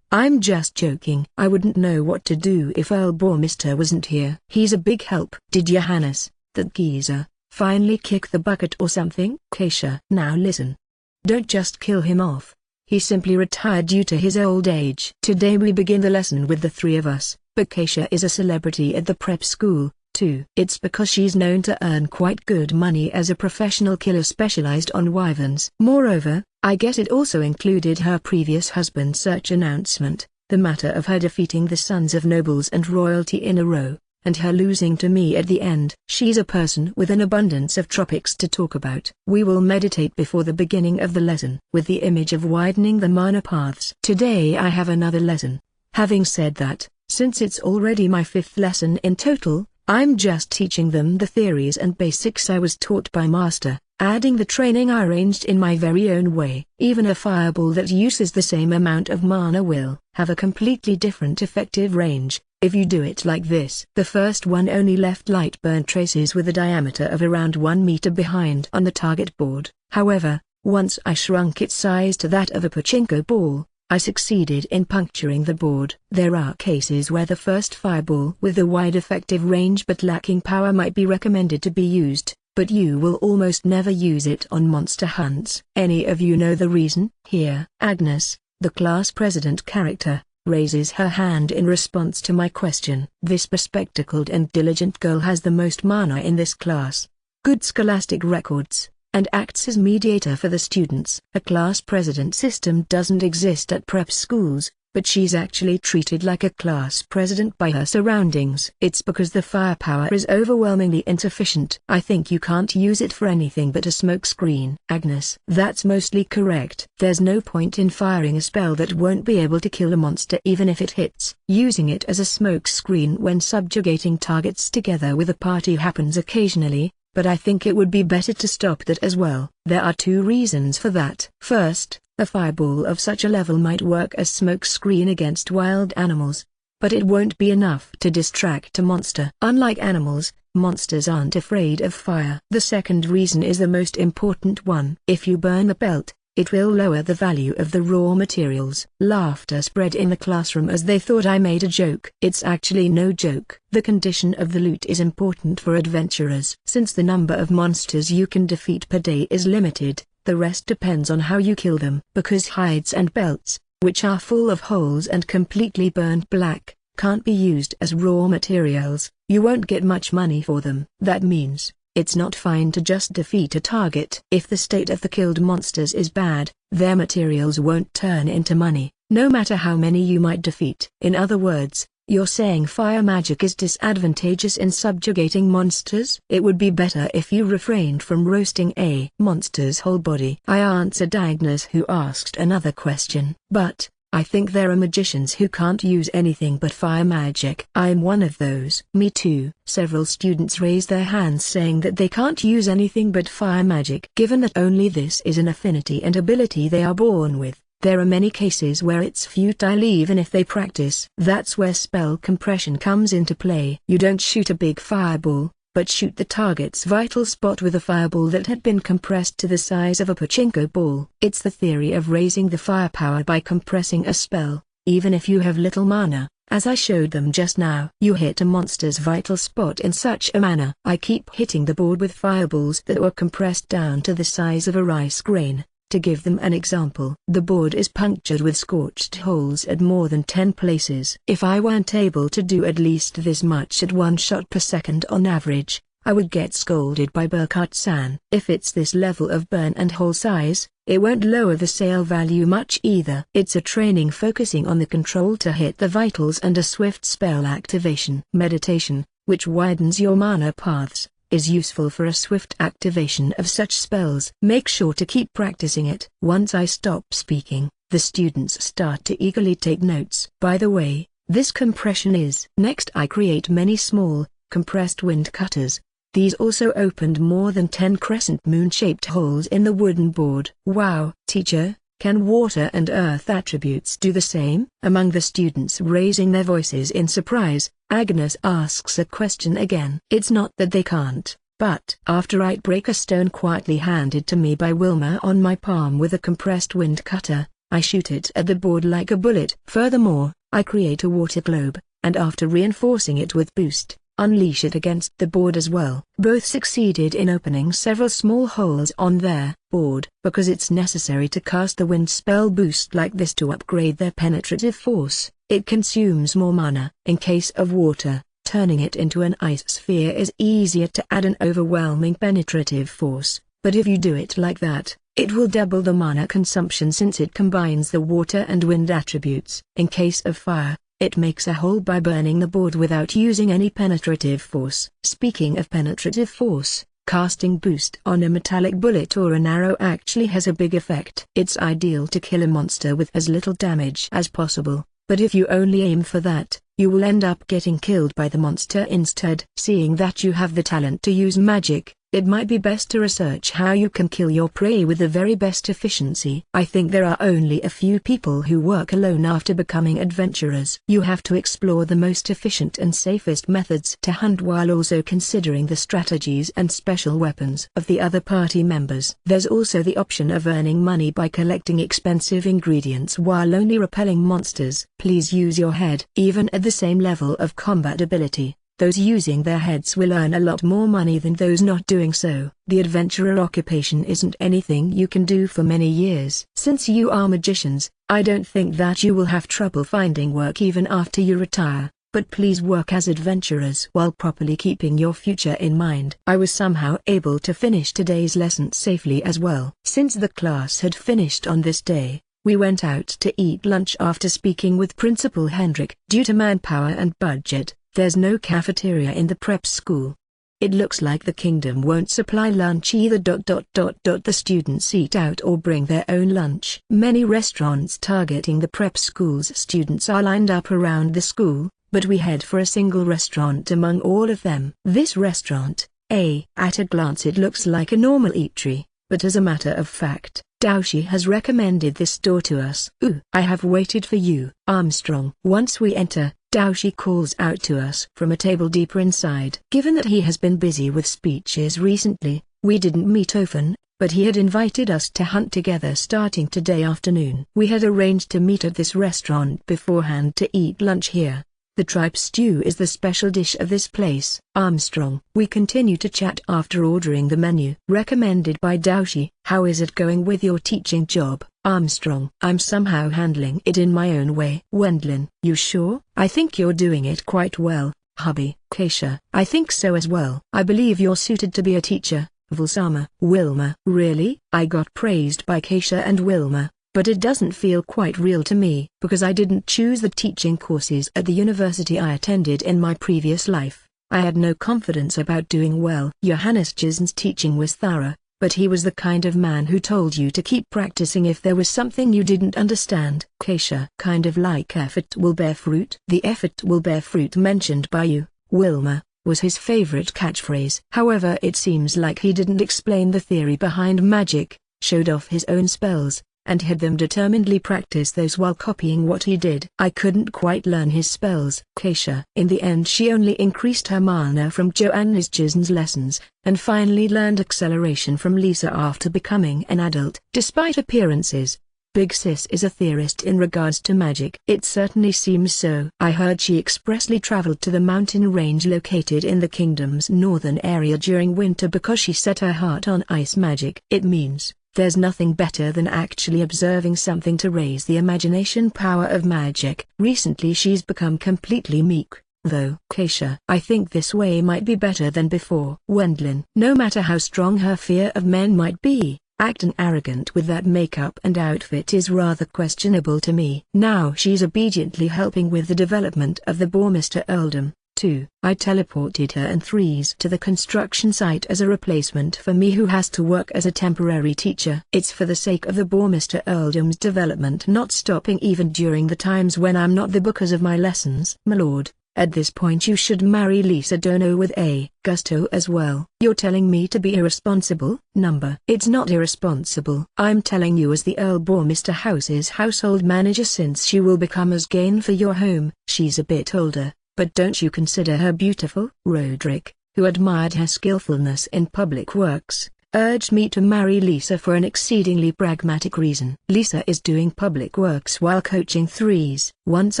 I'm just joking. I wouldn't know what to do if Earl Bormister wasn't here. He's a big help. Did Johannes, that geezer, finally kick the bucket or something? Keisha, now listen. Don't just kill him off. He simply retired due to his old age. Today we begin the lesson with the three of us, but Keisha is a celebrity at the prep school, too. It's because she's known to earn quite good money as a professional killer specialized on wyverns. Moreover, I guess it also included her previous husband's search announcement, the matter of her defeating the sons of nobles and royalty in a row, and her losing to me at the end. She's a person with an abundance of topics to talk about. We will meditate before the beginning of the lesson, with the image of widening the mana paths. Today I have another lesson. Having said that, since it's already my 5th lesson in total, I'm just teaching them the theories and basics I was taught by Master, adding the training I arranged in my very own way. Even a fireball that uses the same amount of mana will have a completely different effective range, if you do it like this. The first one only left light burn traces with a diameter of around 1 meter behind on the target board. However, once I shrunk its size to that of a pachinko ball, I succeeded in puncturing the board. There are cases where the first fireball with a wide effective range but lacking power might be recommended to be used, but you will almost never use it on monster hunts. Any of you know the reason? Here, Agnes, the class president character, raises her hand in response to my question. This bespectacled and diligent girl has the most mana in this class, good scholastic records, and acts as mediator for the students. A class president system doesn't exist at prep schools, but she's actually treated like a class president by her surroundings. It's because the firepower is overwhelmingly insufficient. I think you can't use it for anything but a smoke screen. Agnes, that's mostly correct. There's no point in firing a spell that won't be able to kill a monster even if it hits. Using it as a smoke screen when subjugating targets together with a party happens occasionally, but I think it would be better to stop that as well. There are 2 reasons for that. First, a fireball of such a level might work as smoke screen against wild animals, but it won't be enough to distract a monster. Unlike animals, monsters aren't afraid of fire. The second reason is the most important one. If you burn the belt, it will lower the value of the raw materials. Laughter spread in the classroom as they thought I made a joke. It's actually no joke. The condition of the loot is important for adventurers. Since the number of monsters you can defeat per day is limited, the rest depends on how you kill them. Because hides and belts, which are full of holes and completely burned black, can't be used as raw materials, you won't get much money for them. That means, it's not fine to just defeat a target. If the state of the killed monsters is bad, their materials won't turn into money, no matter how many you might defeat. In other words, you're saying fire magic is disadvantageous in subjugating monsters? It would be better if you refrained from roasting a monster's whole body. I answered Agnes, who asked another question. But I think there are magicians who can't use anything but fire magic. I'm one of those. Me too. Several students raised their hands saying that they can't use anything but fire magic. Given that only this is an affinity and ability they are born with, there are many cases where it's futile even if they practice. That's where spell compression comes into play. You don't shoot a big fireball, but shoot the target's vital spot with a fireball that had been compressed to the size of a pachinko ball. It's the theory of raising the firepower by compressing a spell, even if you have little mana, as I showed them just now. You hit a monster's vital spot in such a manner. I keep hitting the board with fireballs that were compressed down to the size of a rice grain. To give them an example, the board is punctured with scorched holes at more than 10 places. If I weren't able to do at least this much at 1 shot per second on average, I would get scolded by Burkhardt-san. If it's this level of burn and hole size, it won't lower the sale value much either. It's a training focusing on the control to hit the vitals and a swift spell activation. Meditation, which widens your mana paths, is useful for a swift activation of such spells. Make sure to keep practicing it. Once I stop speaking, the students start to eagerly take notes. By the way, This compression is. Next I create many small, compressed wind cutters. These also opened more than 10 crescent moon-shaped holes in the wooden board. Wow, teacher, can water and earth attributes do the same? Among the students raising their voices in surprise, Agnes asks a question again. It's not that they can't, but after I break a stone quietly handed to me by Wilma on my palm with a compressed wind cutter, I shoot it at the board like a bullet. Furthermore, I create a water globe, and after reinforcing it with boost, unleash it against the board as well. Both succeeded in opening several small holes on their board. Because it's necessary to cast the wind spell boost like this to upgrade their penetrative force, it consumes more mana. In case of water, turning it into an ice sphere is easier to add an overwhelming penetrative force, but if you do it like that, it will double the mana consumption since it combines the water and wind attributes. In case of fire, it makes a hole by burning the board without using any penetrative force. Speaking of penetrative force, casting boost on a metallic bullet or an arrow actually has a big effect. It's ideal to kill a monster with as little damage as possible, but if you only aim for that, you will end up getting killed by the monster instead. Seeing that you have the talent to use magic, it might be best to research how you can kill your prey with the very best efficiency. I think there are only a few people who work alone after becoming adventurers. You have to explore the most efficient and safest methods to hunt while also considering the strategies and special weapons of the other party members. There's also the option of earning money by collecting expensive ingredients while only repelling monsters. Please use your head. Even at the same level of combat ability, those using their heads will earn a lot more money than those not doing so. The adventurer occupation isn't anything you can do for many years. Since you are magicians, I don't think that you will have trouble finding work even after you retire, but please work as adventurers while properly keeping your future in mind. I was somehow able to finish today's lesson safely as well. Since the class had finished on this day, we went out to eat lunch after speaking with Principal Hendrik. Due to manpower and budget, there's no cafeteria in the prep school. It looks like the kingdom won't supply lunch either. The students eat out or bring their own lunch. Many restaurants targeting the prep school's students are lined up around the school, but we head for a single restaurant among all of them. This restaurant, at a glance it looks like a normal eatery, but as a matter of fact, Daoshi has recommended this store to us. Ooh, I have waited for you, Armstrong. Once we enter, Daoshi calls out to us from a table deeper inside. Given that he has been busy with speeches recently, we didn't meet often, but he had invited us to hunt together starting today afternoon. We had arranged to meet at this restaurant beforehand to eat lunch here. The tripe stew is the special dish of this place. Armstrong. We continue to chat after ordering the menu. Recommended by Daoshi. How is it going with your teaching job, Armstrong? I'm somehow handling it in my own way. Wendlin. You sure? I think you're doing it quite well, hubby. Keisha. I think so as well. I believe you're suited to be a teacher, Vulsama. Wilma. Really? I got praised by Keisha and Wilma, but it doesn't feel quite real to me, because I didn't choose the teaching courses at the university I attended in my previous life. I had no confidence about doing well. Johannes Jason's teaching was thorough, but he was the kind of man who told you to keep practicing if there was something you didn't understand. Keisha. Kind of like effort will bear fruit. The effort will bear fruit mentioned by you, Wilma, was his favorite catchphrase. However, it seems like he didn't explain the theory behind magic, showed off his own spells, and had them determinedly practice those while copying what he did. I couldn't quite learn his spells. Keisha. In the end she only increased her mana from Johannes Jason's lessons, and finally learned acceleration from Lisa after becoming an adult. Despite appearances, Big Sis is a theorist in regards to magic. It certainly seems so. I heard she expressly traveled to the mountain range located in the kingdom's northern area during winter because she set her heart on ice magic. It means there's nothing better than actually observing something to raise the imagination power of magic. Recently she's become completely meek, though. Keisha. I think this way might be better than before. Wendlin. No matter how strong her fear of men might be, acting arrogant with that makeup and outfit is rather questionable to me. Now she's obediently helping with the development of the Boar Mr. Earldom, 2. I teleported her and Threes to the construction site as a replacement for me who has to work as a temporary teacher. It's for the sake of the Bourmester Earldom's development not stopping even during the times when I'm not the because of my lessons. My lord, at this point you should marry Lisa Dono with a gusto as well. You're telling me to be irresponsible? Number. It's not irresponsible. I'm telling you as the Earl Bourmester House's household manager, since she will become as gain for your home. She's a bit older, but don't you consider her beautiful? Roderick, who admired her skillfulness in public works, urged me to marry Lisa for an exceedingly pragmatic reason. Lisa is doing public works while coaching Threes. Once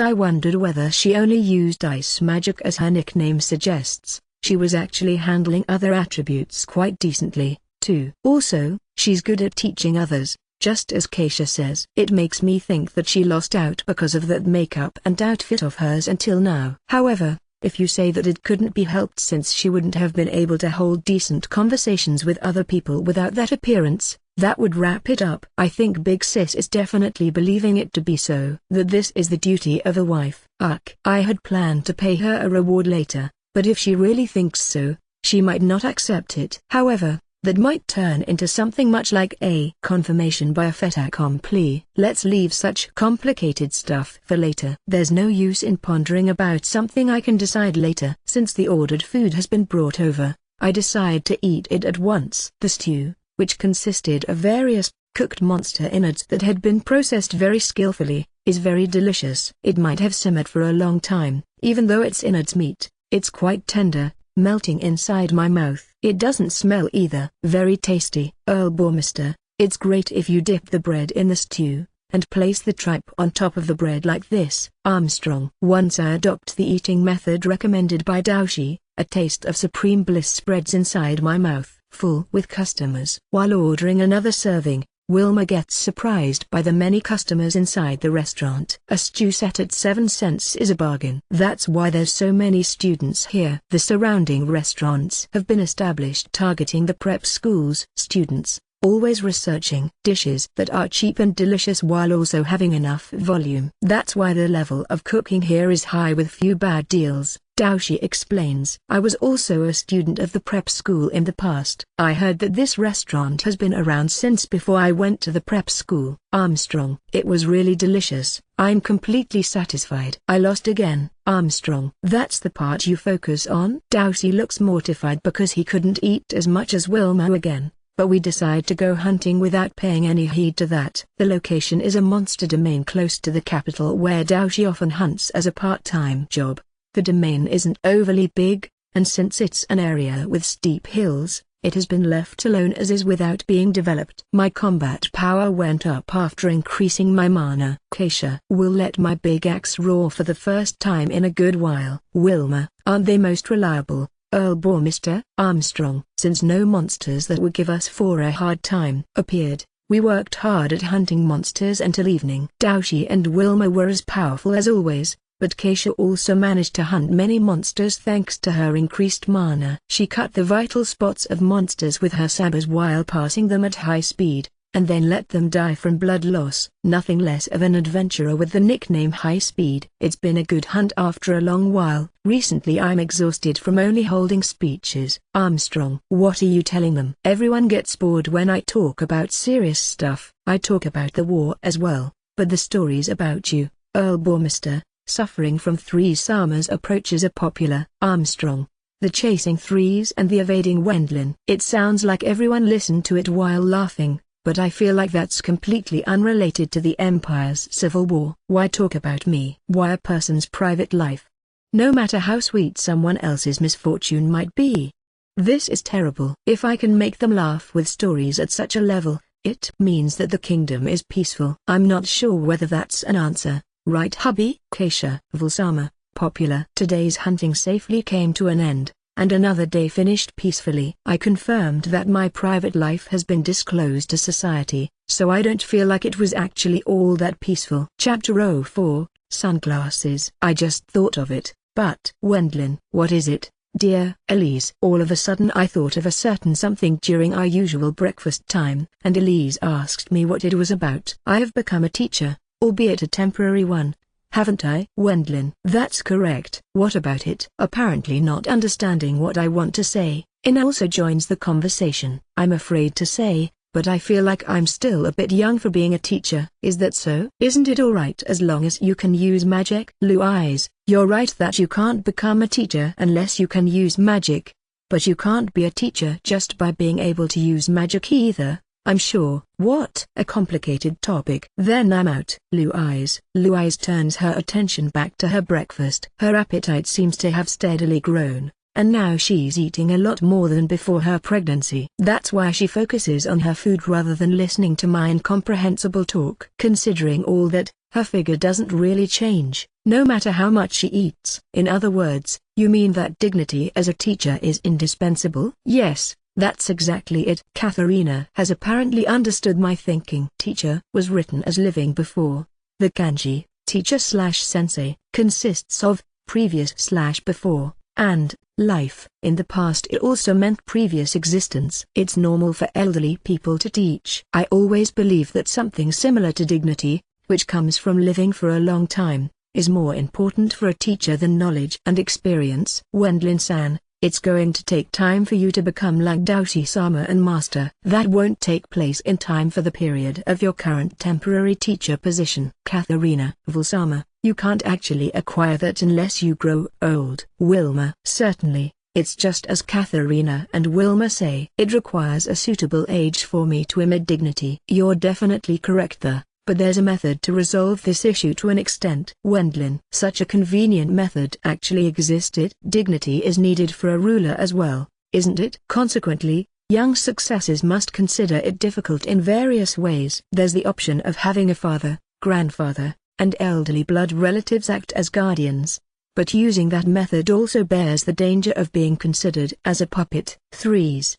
I wondered whether she only used ice magic as her nickname suggests. She was actually handling other attributes quite decently, too. Also, she's good at teaching others, just as Keisha says. It makes me think that she lost out because of that makeup and outfit of hers until now. However, if you say that it couldn't be helped since she wouldn't have been able to hold decent conversations with other people without that appearance, that would wrap it up. I think Big Sis is definitely believing it to be so. That this is the duty of a wife. I had planned to pay her a reward later, but if she really thinks so, she might not accept it. However, that might turn into something much like a confirmation by a fait accompli. Let's leave such complicated stuff for later. There's no use in pondering about something I can decide later. Since the ordered food has been brought over, I decide to eat it at once. The stew, which consisted of various cooked monster innards that had been processed very skillfully, is very delicious. It might have simmered for a long time, even though it's innards meat. It's quite tender, melting inside my mouth. It doesn't smell either. Very tasty. Earl Bourmester, it's great if you dip the bread in the stew, and place the tripe on top of the bread like this. Armstrong. Once I adopt the eating method recommended by Daoshi, a taste of supreme bliss spreads inside my mouth. Full with customers. While ordering another serving, Wilma gets surprised by the many customers inside the restaurant. A stew set at 7 cents is a bargain. That's why there's so many students here. The surrounding restaurants have been established targeting the prep school's students, always researching dishes that are cheap and delicious while also having enough volume. That's why the level of cooking here is high with few bad deals. Daoshi explains. I was also a student of the prep school in the past. I heard that this restaurant has been around since before I went to the prep school. Armstrong. It was really delicious. I'm completely satisfied. I lost again. Armstrong. That's the part you focus on? Daoshi looks mortified because he couldn't eat as much as Wilma again. But we decide to go hunting without paying any heed to that. The location is a monster domain close to the capital where Daoshi often hunts as a part-time job. The domain isn't overly big, and since it's an area with steep hills, it has been left alone as is without being developed. My combat power went up after increasing my mana. Keisha will let my big axe roar for the first time in a good while. Wilma, aren't they most reliable? Earl Bourmester. Armstrong. Since no monsters that would give us for a hard time appeared, we worked hard at hunting monsters until evening. Daoshi and Wilma were as powerful as always, but Keisha also managed to hunt many monsters thanks to her increased mana. She cut the vital spots of monsters with her sabers while passing them at high speed, and then let them die from blood loss. Nothing less of an adventurer with the nickname High Speed. It's been a good hunt after a long while. Recently I'm exhausted from only holding speeches. Armstrong. What are you telling them? Everyone gets bored when I talk about serious stuff. I talk about the war as well, but the stories about you, Earl Bourmester, suffering from Threes Sama's approaches are popular. Armstrong. The chasing Threes and the evading Wendlin. It sounds like everyone listened to it while laughing, but I feel like that's completely unrelated to the Empire's civil war. Why talk about me? Why a person's private life? No matter how sweet someone else's misfortune might be. This is terrible. If I can make them laugh with stories at such a level, it means that the kingdom is peaceful. I'm not sure whether that's an answer. Right, hubby? Keisha. Vulsama, popular. Today's hunting safely came to an end, and another day finished peacefully. I confirmed that my private life has been disclosed to society, so I don't feel like it was actually all that peaceful. Chapter 04, Sunglasses. I just thought of it, but Wendlin. What is it, dear Elise? All of a sudden I thought of a certain something during our usual breakfast time, and Elise asked me what it was about. I have become a teacher, albeit a temporary one, haven't I? Wendlin. That's correct. What about it? Apparently not understanding what I want to say, Ina also joins the conversation. I'm afraid to say, but I feel like I'm still a bit young for being a teacher. Is that so? Isn't it alright as long as you can use magic? Louise, you're right that you can't become a teacher unless you can use magic. But you can't be a teacher just by being able to use magic either, I'm sure. What a complicated topic. Then I'm out. Louise. Louise turns her attention back to her breakfast. Her appetite seems to have steadily grown, and now she's eating a lot more than before her pregnancy. That's why she focuses on her food rather than listening to my incomprehensible talk. Considering all that, her figure doesn't really change, no matter how much she eats. In other words, you mean that dignity as a teacher is indispensable? Yes, that's exactly it. Katharina has apparently understood my thinking. Teacher was written as living before. The kanji, teacher/sensei, consists of previous/before, and life. In the past it also meant previous existence. It's normal for elderly people to teach. I always believe that something similar to dignity, which comes from living for a long time, is more important for a teacher than knowledge and experience. Wendlin-san, it's going to take time for you to become like Doughty-sama and master. That won't take place in time for the period of your current temporary teacher position. Katharina. Vilsama, you can't actually acquire that unless you grow old. Wilma. Certainly, it's just as Katharina and Wilma say. It requires a suitable age for me to emit dignity. You're definitely correct there. But there's a method to resolve this issue to an extent. Wendlin. Such a convenient method actually existed. Dignity is needed for a ruler as well, isn't it? Consequently, young successors must consider it difficult in various ways. There's the option of having a father, grandfather, and elderly blood relatives act as guardians. But using that method also bears the danger of being considered as a puppet. Threes,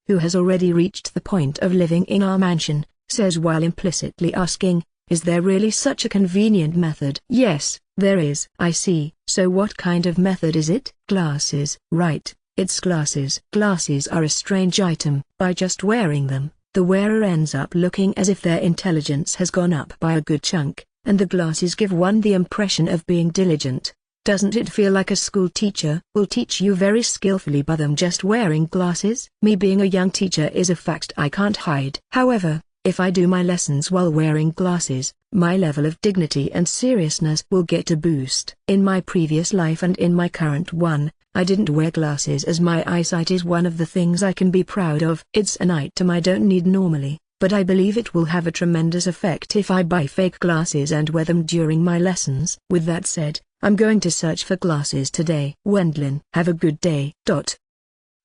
who has already reached the point of living in our mansion, says while implicitly asking, is there really such a convenient method? Yes, there is. I see. So what kind of method is it? Glasses. Right, it's glasses. Glasses are a strange item. By just wearing them, the wearer ends up looking as if their intelligence has gone up by a good chunk, and the glasses give one the impression of being diligent. Doesn't it feel like a school teacher will teach you very skillfully by them just wearing glasses? Me being a young teacher is a fact I can't hide. However, if I do my lessons while wearing glasses, my level of dignity and seriousness will get a boost. In my previous life and in my current one, I didn't wear glasses as my eyesight is one of the things I can be proud of. It's an item I don't need normally, but I believe it will have a tremendous effect if I buy fake glasses and wear them during my lessons. With that said, I'm going to search for glasses today. Wendlin. Have a good day.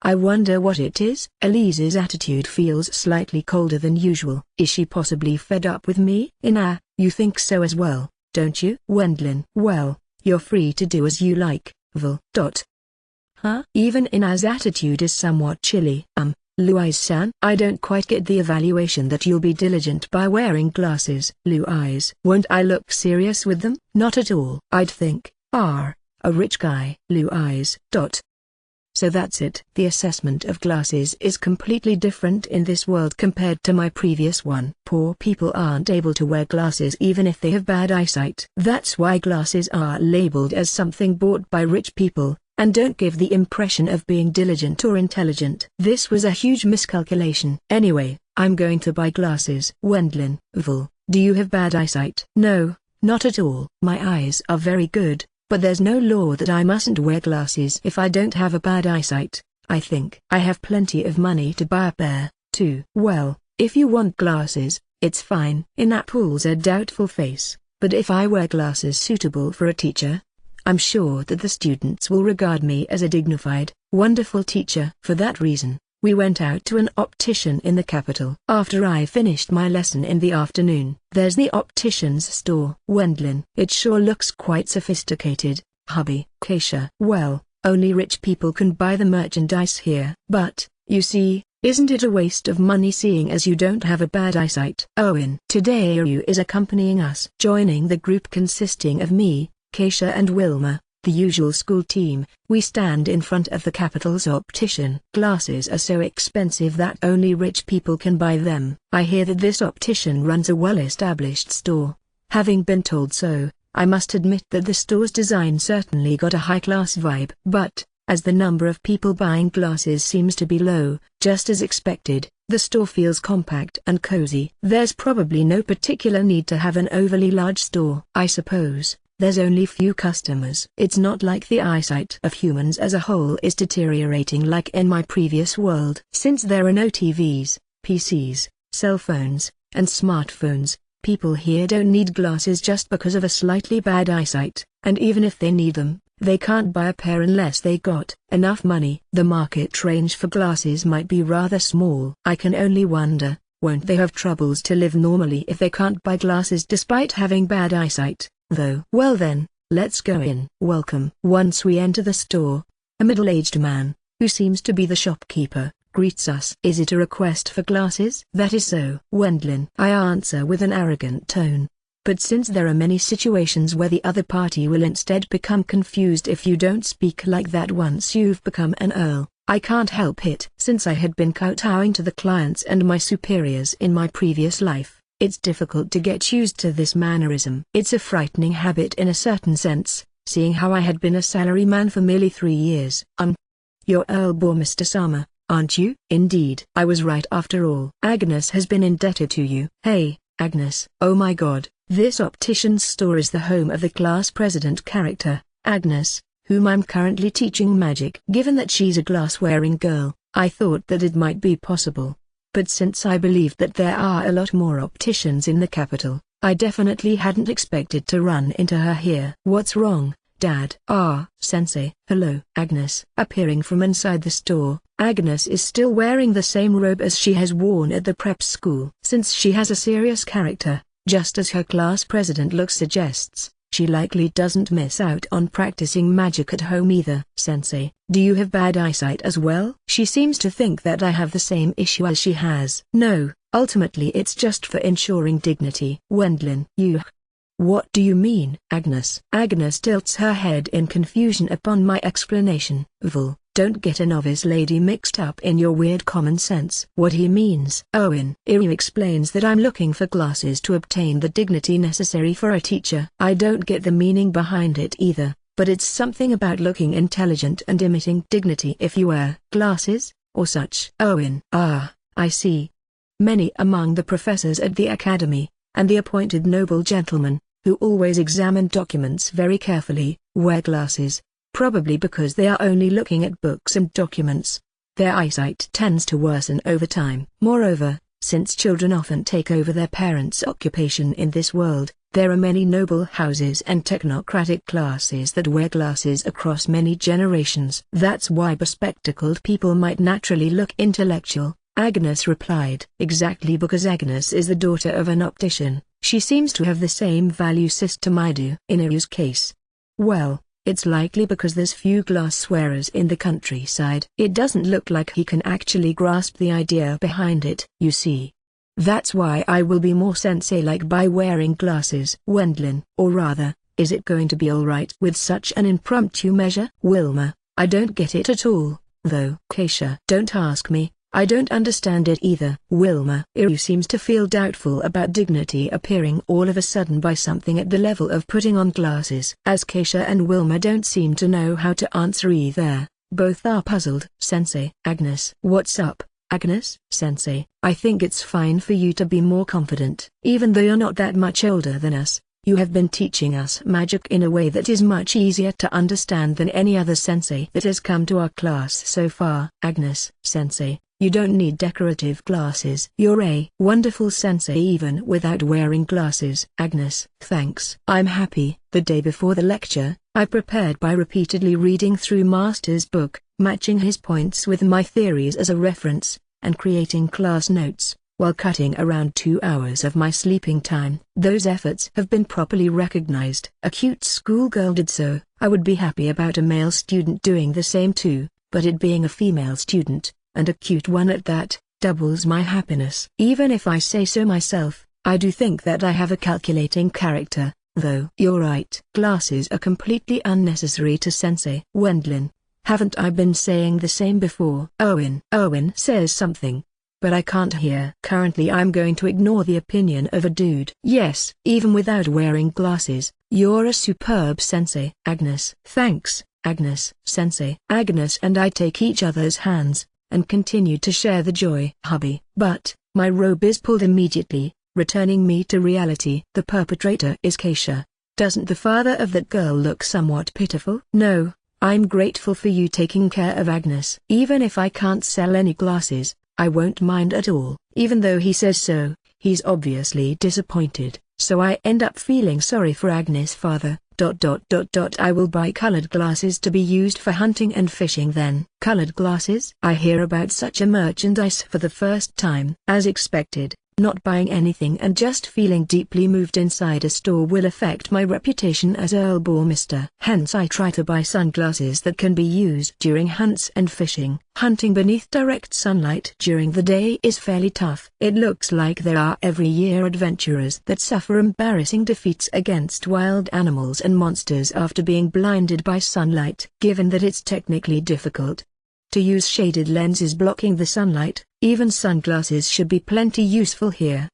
I wonder what it is. Elise's attitude feels slightly colder than usual. Is she possibly fed up with me? Ina, you think so as well, don't you? Wendlin. Well, you're free to do as you like, Vil. Huh? Even Ina's attitude is somewhat chilly. Louise-san, I don't quite get the evaluation that you'll be diligent by wearing glasses. Louise. Won't I look serious with them? Not at all. I'd think, a rich guy. Louise. So that's it. The assessment of glasses is completely different in this world compared to my previous one. Poor people aren't able to wear glasses even if they have bad eyesight. That's why glasses are labeled as something bought by rich people, and don't give the impression of being diligent or intelligent. This was a huge miscalculation. Anyway, I'm going to buy glasses. Wendlin. Vil, do you have bad eyesight? No, not at all. My eyes are very good. But there's no law that I mustn't wear glasses if I don't have a bad eyesight. I think I have plenty of money to buy a pair, too. Well, if you want glasses, it's fine. Ina pulls a doubtful face, but if I wear glasses suitable for a teacher, I'm sure that the students will regard me as a dignified, wonderful teacher. For that reason, we went out to an optician in the capital. After I finished my lesson in the afternoon, there's the optician's store. Wendlin. It sure looks quite sophisticated, hubby. Keisha. Well, only rich people can buy the merchandise here. But, you see, isn't it a waste of money seeing as you don't have a bad eyesight? Owen. Today Ayu is accompanying us. Joining the group consisting of me, Keisha and Wilma, the usual school team, we stand in front of the capital's optician. Glasses are so expensive that only rich people can buy them. I hear that this optician runs a well-established store. Having been told so, I must admit that the store's design certainly got a high-class vibe. But, as the number of people buying glasses seems to be low, just as expected, the store feels compact and cozy. There's probably no particular need to have an overly large store. I suppose there's only few customers. It's not like the eyesight of humans as a whole is deteriorating like in my previous world. Since there are no TVs, PCs, cell phones, and smartphones, people here don't need glasses just because of a slightly bad eyesight, and even if they need them, they can't buy a pair unless they got enough money. The market range for glasses might be rather small. I can only wonder, won't they have troubles to live normally if they can't buy glasses despite having bad eyesight, though? Well then, let's go in. Welcome. Once we enter the store, a middle-aged man, who seems to be the shopkeeper, greets us. Is it a request for glasses? That is so, Wendlin, I answer with an arrogant tone. But since there are many situations where the other party will instead become confused if you don't speak like that once you've become an earl, I can't help it. Since I had been kowtowing to the clients and my superiors in my previous life, it's difficult to get used to this mannerism. It's a frightening habit in a certain sense, seeing how I had been a salaryman for merely 3 years. You're Earl Boar, Mr. Sama, aren't you? Indeed. I was right after all. Agnes has been indebted to you. Hey, Agnes. Oh my god, this optician's store is the home of the class president character, Agnes, whom I'm currently teaching magic. Given that she's a glass-wearing girl, I thought that it might be possible. But since I believed that there are a lot more opticians in the capital, I definitely hadn't expected to run into her here. What's wrong, Dad? Ah, Sensei. Hello. Agnes. Appearing from inside the store, Agnes is still wearing the same robe as she has worn at the prep school. Since she has a serious character, just as her class president look suggests, she likely doesn't miss out on practicing magic at home either. Sensei, do you have bad eyesight as well? She seems to think that I have the same issue as she has. No, ultimately it's just for ensuring dignity. Wendlin. You. What do you mean, Agnes? Agnes tilts her head in confusion upon my explanation. Vul, don't get a novice lady mixed up in your weird common sense. What he means. Owen. Iryu explains that I'm looking for glasses to obtain the dignity necessary for a teacher. I don't get the meaning behind it either, but it's something about looking intelligent and emitting dignity if you wear glasses, or such. Owen. Ah, I see. Many among the professors at the academy, and the appointed noble gentlemen, who always examine documents very carefully, wear glasses, probably because they are only looking at books and documents. Their eyesight tends to worsen over time. Moreover, since children often take over their parents' occupation in this world, there are many noble houses and technocratic classes that wear glasses across many generations. That's why bespectacled people might naturally look intellectual, Agnes replied. Exactly, because Agnes is the daughter of an optician. She seems to have the same value system I do. In Iryu's case, well, it's likely because there's few glass wearers in the countryside. It doesn't look like he can actually grasp the idea behind it. You see, that's why I will be more sensei-like by wearing glasses. Wendlin. Or rather, is it going to be alright with such an impromptu measure? Wilma, I don't get it at all, though. Keisha. Don't ask me. I don't understand it either. Wilma. Iryu seems to feel doubtful about dignity appearing all of a sudden by something at the level of putting on glasses. As Keisha and Wilma don't seem to know how to answer either, both are puzzled. Sensei. Agnes. What's up, Agnes? Sensei, I think it's fine for you to be more confident. Even though you're not that much older than us, you have been teaching us magic in a way that is much easier to understand than any other sensei that has come to our class so far. Agnes. Sensei, you don't need decorative glasses. You're a wonderful sensei even without wearing glasses. Agnes. Thanks. I'm happy. The day before the lecture, I prepared by repeatedly reading through Master's book, matching his points with my theories as a reference, and creating class notes, while cutting around 2 hours of my sleeping time. Those efforts have been properly recognized. A cute schoolgirl did so. I would be happy about a male student doing the same too, but it being a female student, and a cute one at that, doubles my happiness. Even if I say so myself, I do think that I have a calculating character, though. You're right. Glasses are completely unnecessary to Sensei. Wendlin. Haven't I been saying the same before? Owen. Owen says something, but I can't hear. Currently I'm going to ignore the opinion of a dude. Yes, even without wearing glasses, you're a superb sensei. Agnes. Thanks, Agnes. Sensei. Agnes and I take each other's hands, and continue to share the joy. Hubby. But, my robe is pulled immediately, returning me to reality. The perpetrator is Keisha. Doesn't the father of that girl look somewhat pitiful? No, I'm grateful for you taking care of Agnes. Even if I can't sell any glasses, I won't mind at all. Even though he says so, he's obviously disappointed, so I end up feeling sorry for Agnes' father. I will buy colored glasses to be used for hunting and fishing then. Colored glasses? I hear about such a merchandise for the first time. As expected, not buying anything and just feeling deeply moved inside a store will affect my reputation as Earl Bourmister. Hence I try to buy sunglasses that can be used during hunts and fishing. Hunting beneath direct sunlight during the day is fairly tough. It looks like there are every year adventurers that suffer embarrassing defeats against wild animals and monsters after being blinded by sunlight. Given that it's technically difficult to use shaded lenses blocking the sunlight, even sunglasses should be plenty useful here.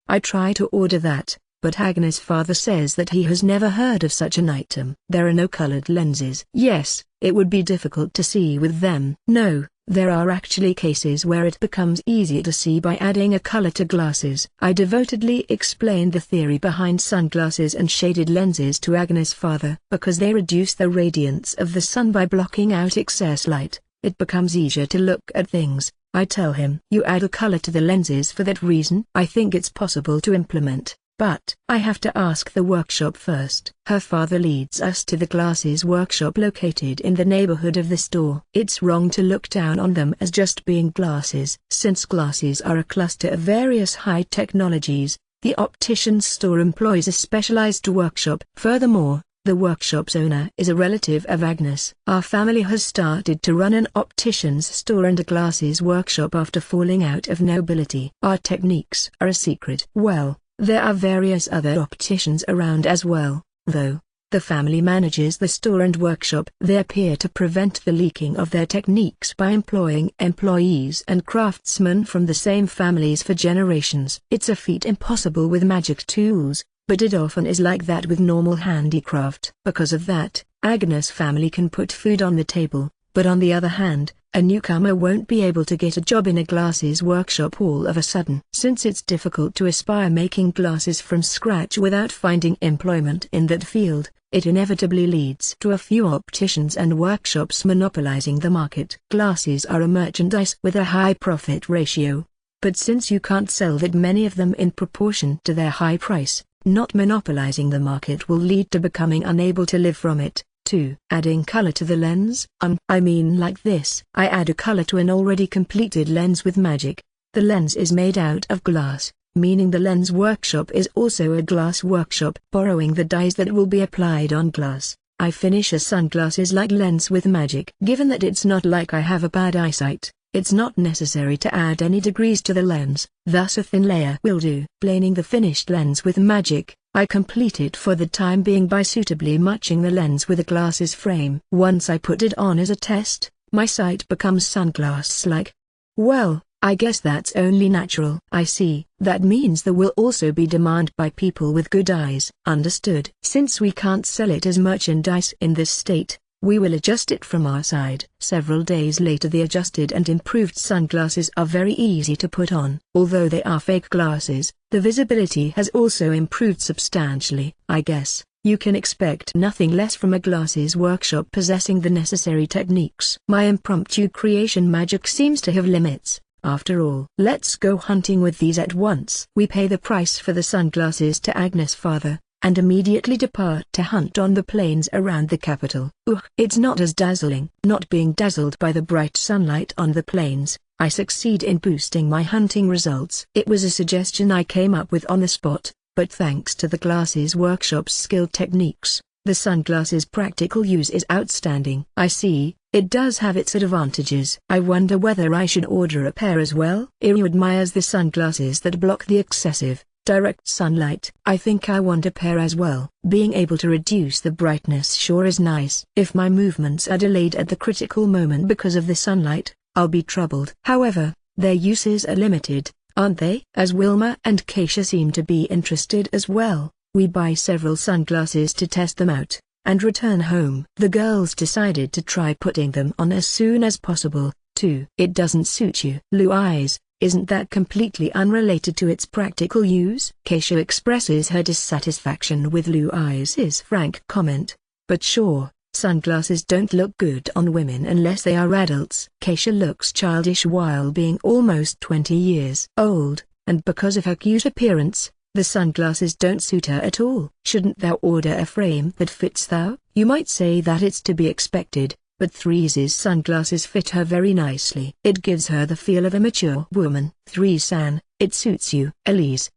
I try to order that, but Agnes' father says that he has never heard of such an item. There are no colored lenses. Yes, it would be difficult to see with them. No, there are actually cases where it becomes easier to see by adding a color to glasses. I devotedly explained the theory behind sunglasses and shaded lenses to Agnes' father. Because they reduce the radiance of the sun by blocking out excess light, it becomes easier to look at things. I tell him, you add a color to the lenses for that reason? I think it's possible to implement, but I have to ask the workshop first. Her father leads us to the glasses workshop located in the neighborhood of the store. It's wrong to look down on them as just being glasses. Since glasses are a cluster of various high technologies, the optician's store employs a specialized workshop. Furthermore, the workshop's owner is a relative of Agnes. Our family has started to run an optician's store and a glasses workshop after falling out of nobility. Our techniques are a secret. Well, there are various other opticians around as well, though. The family manages the store and workshop. They appear to prevent the leaking of their techniques by employing employees and craftsmen from the same families for generations. It's a feat impossible with magic tools, but it often is like that with normal handicraft. Because of that, Agnes' family can put food on the table, but on the other hand, a newcomer won't be able to get a job in a glasses workshop all of a sudden. Since it's difficult to aspire making glasses from scratch without finding employment in that field, it inevitably leads to a few opticians and workshops monopolizing the market. Glasses are a merchandise with a high profit ratio, but since you can't sell that many of them in proportion to their high price, not monopolizing the market will lead to becoming unable to live from it. 2. Adding color to the lens. I mean like this. I add a color to an already completed lens with magic. The lens is made out of glass, meaning the lens workshop is also a glass workshop. Borrowing the dyes that will be applied on glass, I finish a sunglasses-like lens with magic. Given that it's not like I have a bad eyesight, it's not necessary to add any degrees to the lens, thus a thin layer will do. Planing the finished lens with magic, I complete it for the time being by suitably matching the lens with a glasses frame. Once I put it on as a test, my sight becomes sunglass-like. Well, I guess that's only natural. I see. That means there will also be demand by people with good eyes. Understood. Since we can't sell it as merchandise in this state, we will adjust it from our side. Several days later, the adjusted and improved sunglasses are very easy to put on. Although they are fake glasses, the visibility has also improved substantially. I guess you can expect nothing less from a glasses workshop possessing the necessary techniques. My impromptu creation magic seems to have limits. After all, let's go hunting with these at once. We pay the price for the sunglasses to Agnes' father, and immediately depart to hunt on the plains around the capital. It's not as dazzling. Not being dazzled by the bright sunlight on the plains, I succeed in boosting my hunting results. It was a suggestion I came up with on the spot, but thanks to the glasses workshop's skilled techniques, the sunglasses' practical use is outstanding. I see, it does have its advantages. I wonder whether I should order a pair as well. Iryu admires the sunglasses that block the excessive, direct sunlight. I think I want a pair as well. Being able to reduce the brightness sure is nice. If my movements are delayed at the critical moment because of the sunlight, I'll be troubled. However, Their uses are limited, aren't they? As Wilma and Keisha seem to be interested as well, we buy several sunglasses to test them out, and return home. The girls decided to try putting them on as soon as possible, too. It doesn't suit you. Lou eyes, isn't that completely unrelated to its practical use? Keisha expresses her dissatisfaction with Lou eyes' frank comment. But sure, sunglasses don't look good on women unless they are adults. Keisha looks childish while being almost 20 years old, and because of her cute appearance, the sunglasses don't suit her at all. Shouldn't thou order a frame that fits thou? You might say that it's to be expected, but Three's sunglasses fit her very nicely. It gives her the feel of a mature woman. Three-san, it suits you. Elise,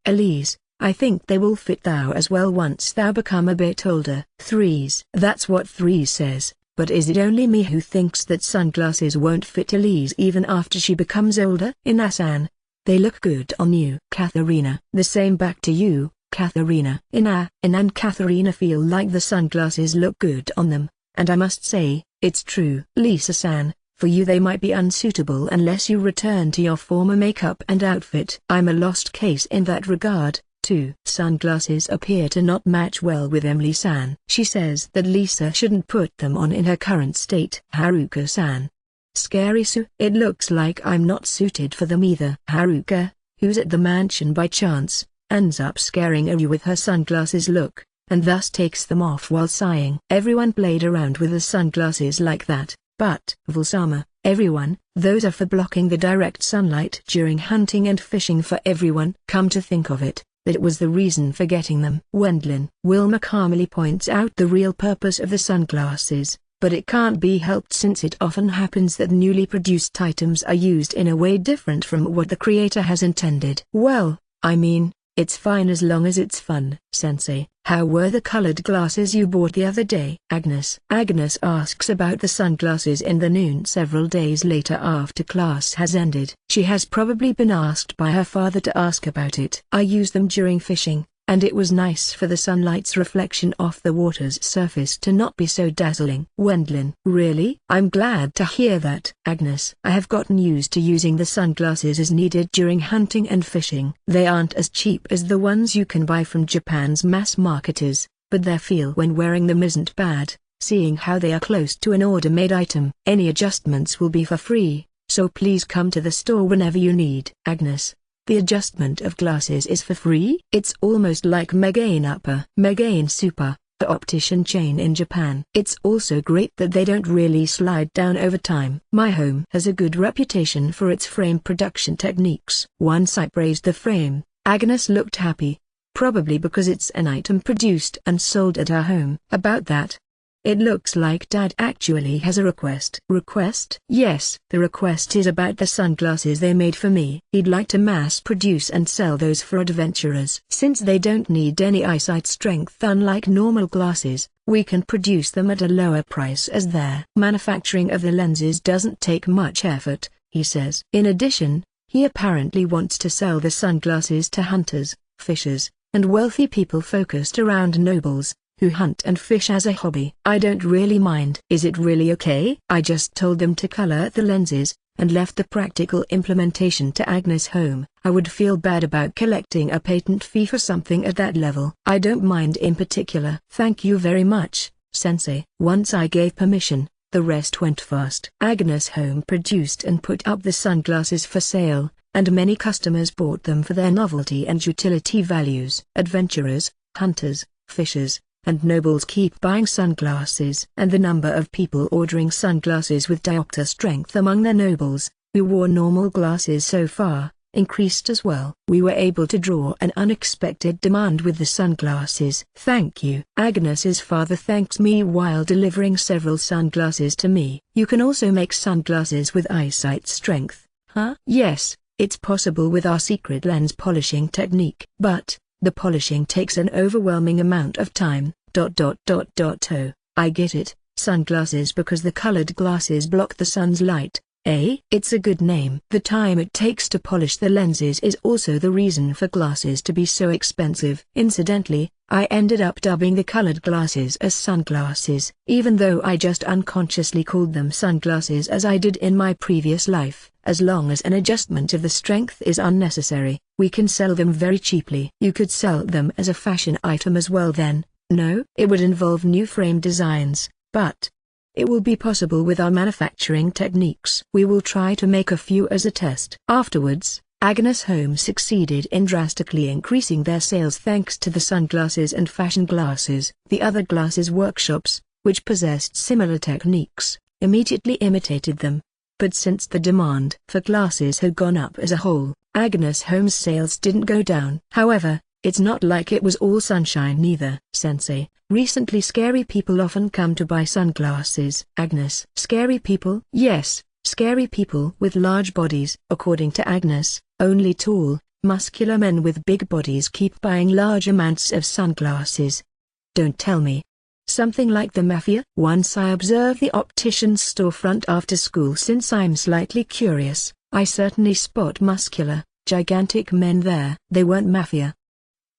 I think they will fit thou as well once thou become a bit older. Threes. That's what Threes says, but is it only me who thinks that sunglasses won't fit Elise even after she becomes older? Ina-san, they look good on you. Katharina. The same back to you, Katharina. Ina and Katharina feel like the sunglasses look good on them, and I must say, it's true. Lisa-san, for you they might be unsuitable unless you return to your former makeup and outfit. I'm a lost case in that regard, too. Sunglasses appear to not match well with Emily-san. She says that Lisa shouldn't put them on in her current state. Haruka-san. Scary Sue. It looks like I'm not suited for them either. Haruka, who's at the mansion by chance, ends up scaring Aru with her sunglasses look, and thus takes them off while sighing. Everyone played around with the sunglasses like that, but Vulsama, everyone, those are for blocking the direct sunlight during hunting and fishing for everyone. Come to think of it, that was the reason for getting them. Wendlin. Wilma calmly points out the real purpose of the sunglasses, but it can't be helped since it often happens that newly produced items are used in a way different from what the creator has intended. Well, I mean, it's fine as long as it's fun. Sensei, how were the colored glasses you bought the other day? Agnes asks about the sunglasses in the noon several days later after class has ended. She has probably been asked by her father to ask about it. I use them during fishing, and it was nice for the sunlight's reflection off the water's surface to not be so dazzling. Wendlin. Really? I'm glad to hear that. Agnes. I have gotten used to using the sunglasses as needed during hunting and fishing. They aren't as cheap as the ones you can buy from Japan's mass marketers, but their feel when wearing them isn't bad, seeing how they are close to an order-made item. Any adjustments will be for free, so please come to the store whenever you need. Agnes. The adjustment of glasses is for free? It's almost like Megain Upper. Megain Super, the optician chain in Japan. It's also great that they don't really slide down over time. My home has a good reputation for its frame production techniques. Once I praised the frame, Agnes looked happy. Probably because it's an item produced and sold at our home. About that, it looks like Dad actually has a request. Request? Yes, the request is about the sunglasses they made for me. He'd like to mass produce and sell those for adventurers. Since they don't need any eyesight strength unlike normal glasses, we can produce them at a lower price as their manufacturing of the lenses doesn't take much effort, he says. In addition, he apparently wants to sell the sunglasses to hunters, fishers, and wealthy people focused around nobles, who hunt and fish as a hobby. I don't really mind. Is it really okay? I just told them to color the lenses, and left the practical implementation to Agnes' home. I would feel bad about collecting a patent fee for something at that level. I don't mind in particular. Thank you very much, Sensei. Once I gave permission, the rest went fast. Agnes' home produced and put up the sunglasses for sale, and many customers bought them for their novelty and utility values. Adventurers, hunters, fishers, and nobles keep buying sunglasses. And the number of people ordering sunglasses with diopter strength among their nobles, who wore normal glasses so far, increased as well. We were able to draw an unexpected demand with the sunglasses. Thank you. Agnes's father thanks me while delivering several sunglasses to me. You can also make sunglasses with eyesight strength, huh? Yes, it's possible with our secret lens polishing technique. But the polishing takes an overwhelming amount of time. Oh, I get it. Sunglasses because the colored glasses block the sun's light. It's a good name. The time it takes to polish the lenses is also the reason for glasses to be so expensive. Incidentally, I ended up dubbing the colored glasses as sunglasses, even though I just unconsciously called them sunglasses as I did in my previous life. As long as an adjustment of the strength is unnecessary, we can sell them very cheaply. You could sell them as a fashion item as well then. No, it would involve new frame designs, but it will be possible with our manufacturing techniques. We will try to make a few as a test. Afterwards, Agnes Home succeeded in drastically increasing their sales thanks to the sunglasses and fashion glasses. The other glasses workshops, which possessed similar techniques, immediately imitated them. But since the demand for glasses had gone up as a whole, Agnes Home's sales didn't go down. However, it's not like it was all sunshine neither. Sensei, recently scary people often come to buy sunglasses. Agnes, scary people? Yes, scary people with large bodies. According to Agnes, only tall, muscular men with big bodies keep buying large amounts of sunglasses. Don't tell me. Something like the mafia? Once I observe the optician's storefront after school. Since I'm slightly curious, I certainly spot muscular, gigantic men there. They weren't mafia.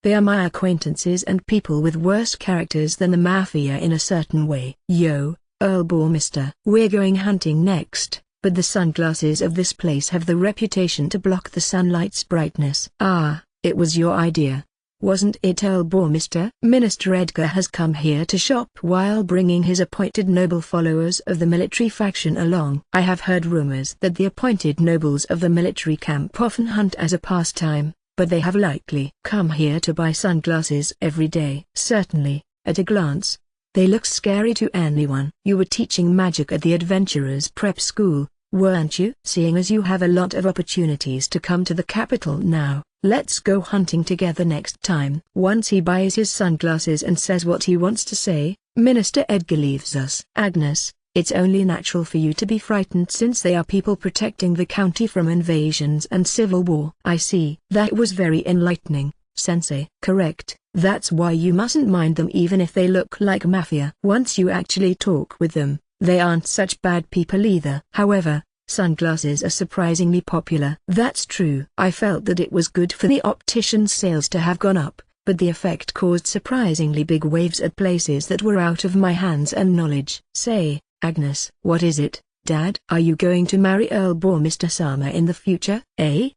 They are my acquaintances and people with worse characters than the mafia in a certain way. Yo, Earl Bourmister. We're going hunting next, but the sunglasses of this place have the reputation to block the sunlight's brightness. Ah, it was your idea, wasn't it, Earl Bourmister? Minister Edgar has come here to shop while bringing his appointed noble followers of the military faction along. I have heard rumors that the appointed nobles of the military camp often hunt as a pastime, but they have likely come here to buy sunglasses every day. Certainly, at a glance, they look scary to anyone. You were teaching magic at the Adventurers Prep School, weren't you? Seeing as you have a lot of opportunities to come to the capital now, let's go hunting together next time. Once he buys his sunglasses and says what he wants to say, Minister Edgar leaves us. Agnes, it's only natural for you to be frightened since they are people protecting the county from invasions and civil war. I see. That was very enlightening, Sensei. Correct. That's why you mustn't mind them even if they look like mafia. Once you actually talk with them, they aren't such bad people either. However, sunglasses are surprisingly popular. That's true. I felt that it was good for the optician's sales to have gone up, but the effect caused surprisingly big waves at places that were out of my hands and knowledge. Say, Agnes, what is it, Dad? Are you going to marry Earl Bourmister Sama in the future?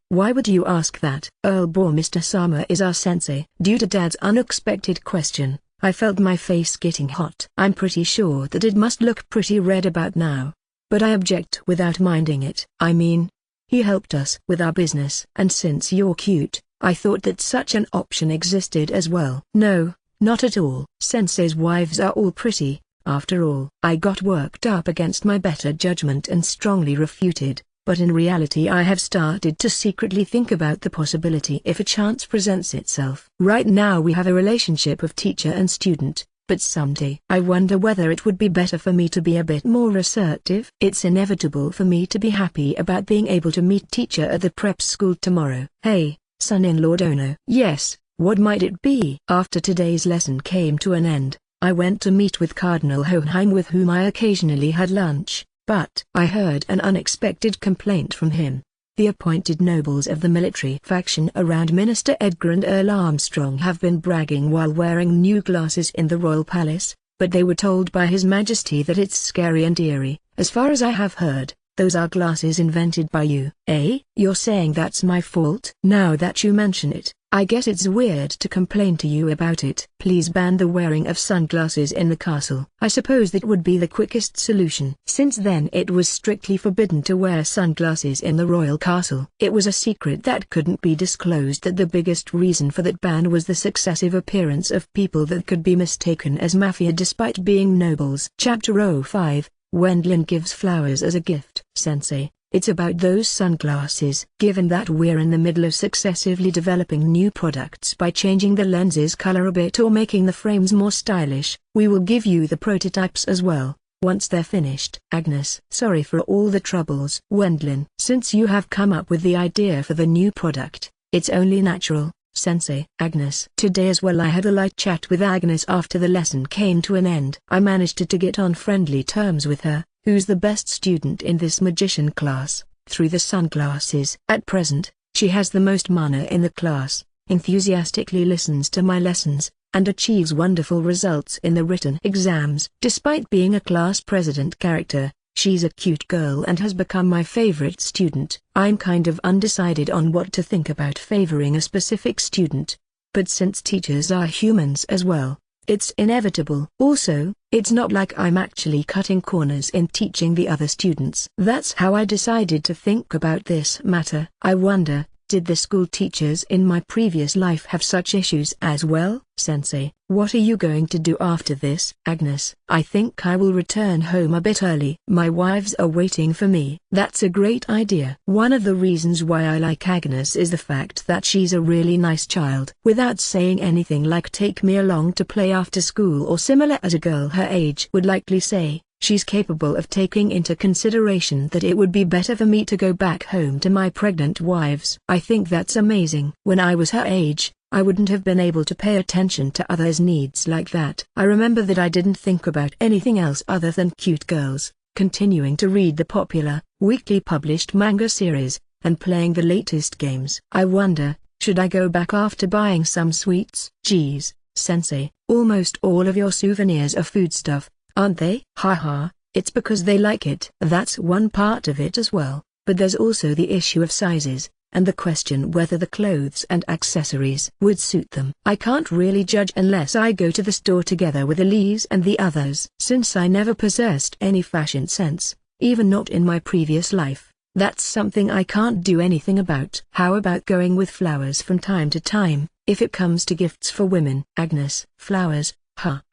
Why would you ask that? Earl Bourmister Sama is our sensei. Due to Dad's unexpected question, I felt my face getting hot. I'm pretty sure that it must look pretty red about now, but I object without minding it. I mean, he helped us with our business. And since you're cute, I thought that such an option existed as well. No, not at all. Sensei's wives are all pretty. After all, I got worked up against my better judgment and strongly refuted, but in reality I have started to secretly think about the possibility if a chance presents itself. Right now we have a relationship of teacher and student, but someday I wonder whether it would be better for me to be a bit more assertive. It's inevitable for me to be happy about being able to meet teacher at the prep school tomorrow. Hey, son-in-law Dono. Yes, what might it be? After today's lesson came to an end, I went to meet with Cardinal Hohenheim, with whom I occasionally had lunch, but I heard an unexpected complaint from him. The appointed nobles of the military faction around Minister Edgar and Earl Armstrong have been bragging while wearing new glasses in the royal palace, but they were told by His Majesty that it's scary and eerie. As far as I have heard, those are glasses invented by you. You're saying that's my fault? Now that you mention it, I guess it's weird to complain to you about it. Please ban the wearing of sunglasses in the castle. I suppose that would be the quickest solution. Since then it was strictly forbidden to wear sunglasses in the royal castle. It was a secret that couldn't be disclosed that the biggest reason for that ban was the successive appearance of people that could be mistaken as mafia despite being nobles. Chapter 05, Wendlin gives flowers as a gift. Sensei, it's about those sunglasses. Given that we're in the middle of successively developing new products by changing the lenses color a bit or making the frames more stylish, we will give you the prototypes as well, once they're finished. Agnes, sorry for all the troubles. Wendlin, since you have come up with the idea for the new product, it's only natural, Sensei. Agnes, today as well I had a light chat with Agnes after the lesson came to an end. I managed to get on friendly terms with her, who's the best student in this magician class, through the sunglasses. At present, she has the most mana in the class, enthusiastically listens to my lessons, and achieves wonderful results in the written exams. Despite being a class president character, she's a cute girl and has become my favorite student. I'm kind of undecided on what to think about favoring a specific student. But since teachers are humans as well, it's inevitable. Also, it's not like I'm actually cutting corners in teaching the other students. That's how I decided to think about this matter. I wonder, did the school teachers in my previous life have such issues as well? Sensei, what are you going to do after this? Agnes, I think I will return home a bit early. My wives are waiting for me. That's a great idea. One of the reasons why I like Agnes is the fact that she's a really nice child. Without saying anything like take me along to play after school or similar as a girl her age would likely say, she's capable of taking into consideration that it would be better for me to go back home to my pregnant wives. I think that's amazing. When I was her age, I wouldn't have been able to pay attention to others' needs like that. I remember that I didn't think about anything else other than cute girls, continuing to read the popular, weekly published manga series, and playing the latest games. I wonder, should I go back after buying some sweets? Geez, Sensei, almost all of your souvenirs are foodstuff, aren't they? Haha, it's because they like it. That's one part of it as well, but there's also the issue of sizes, and the question whether the clothes and accessories would suit them. I can't really judge unless I go to the store together with Elise and the others. Since I never possessed any fashion sense, even not in my previous life, that's something I can't do anything about. How about going with flowers from time to time, if it comes to gifts for women? Agnes, flowers?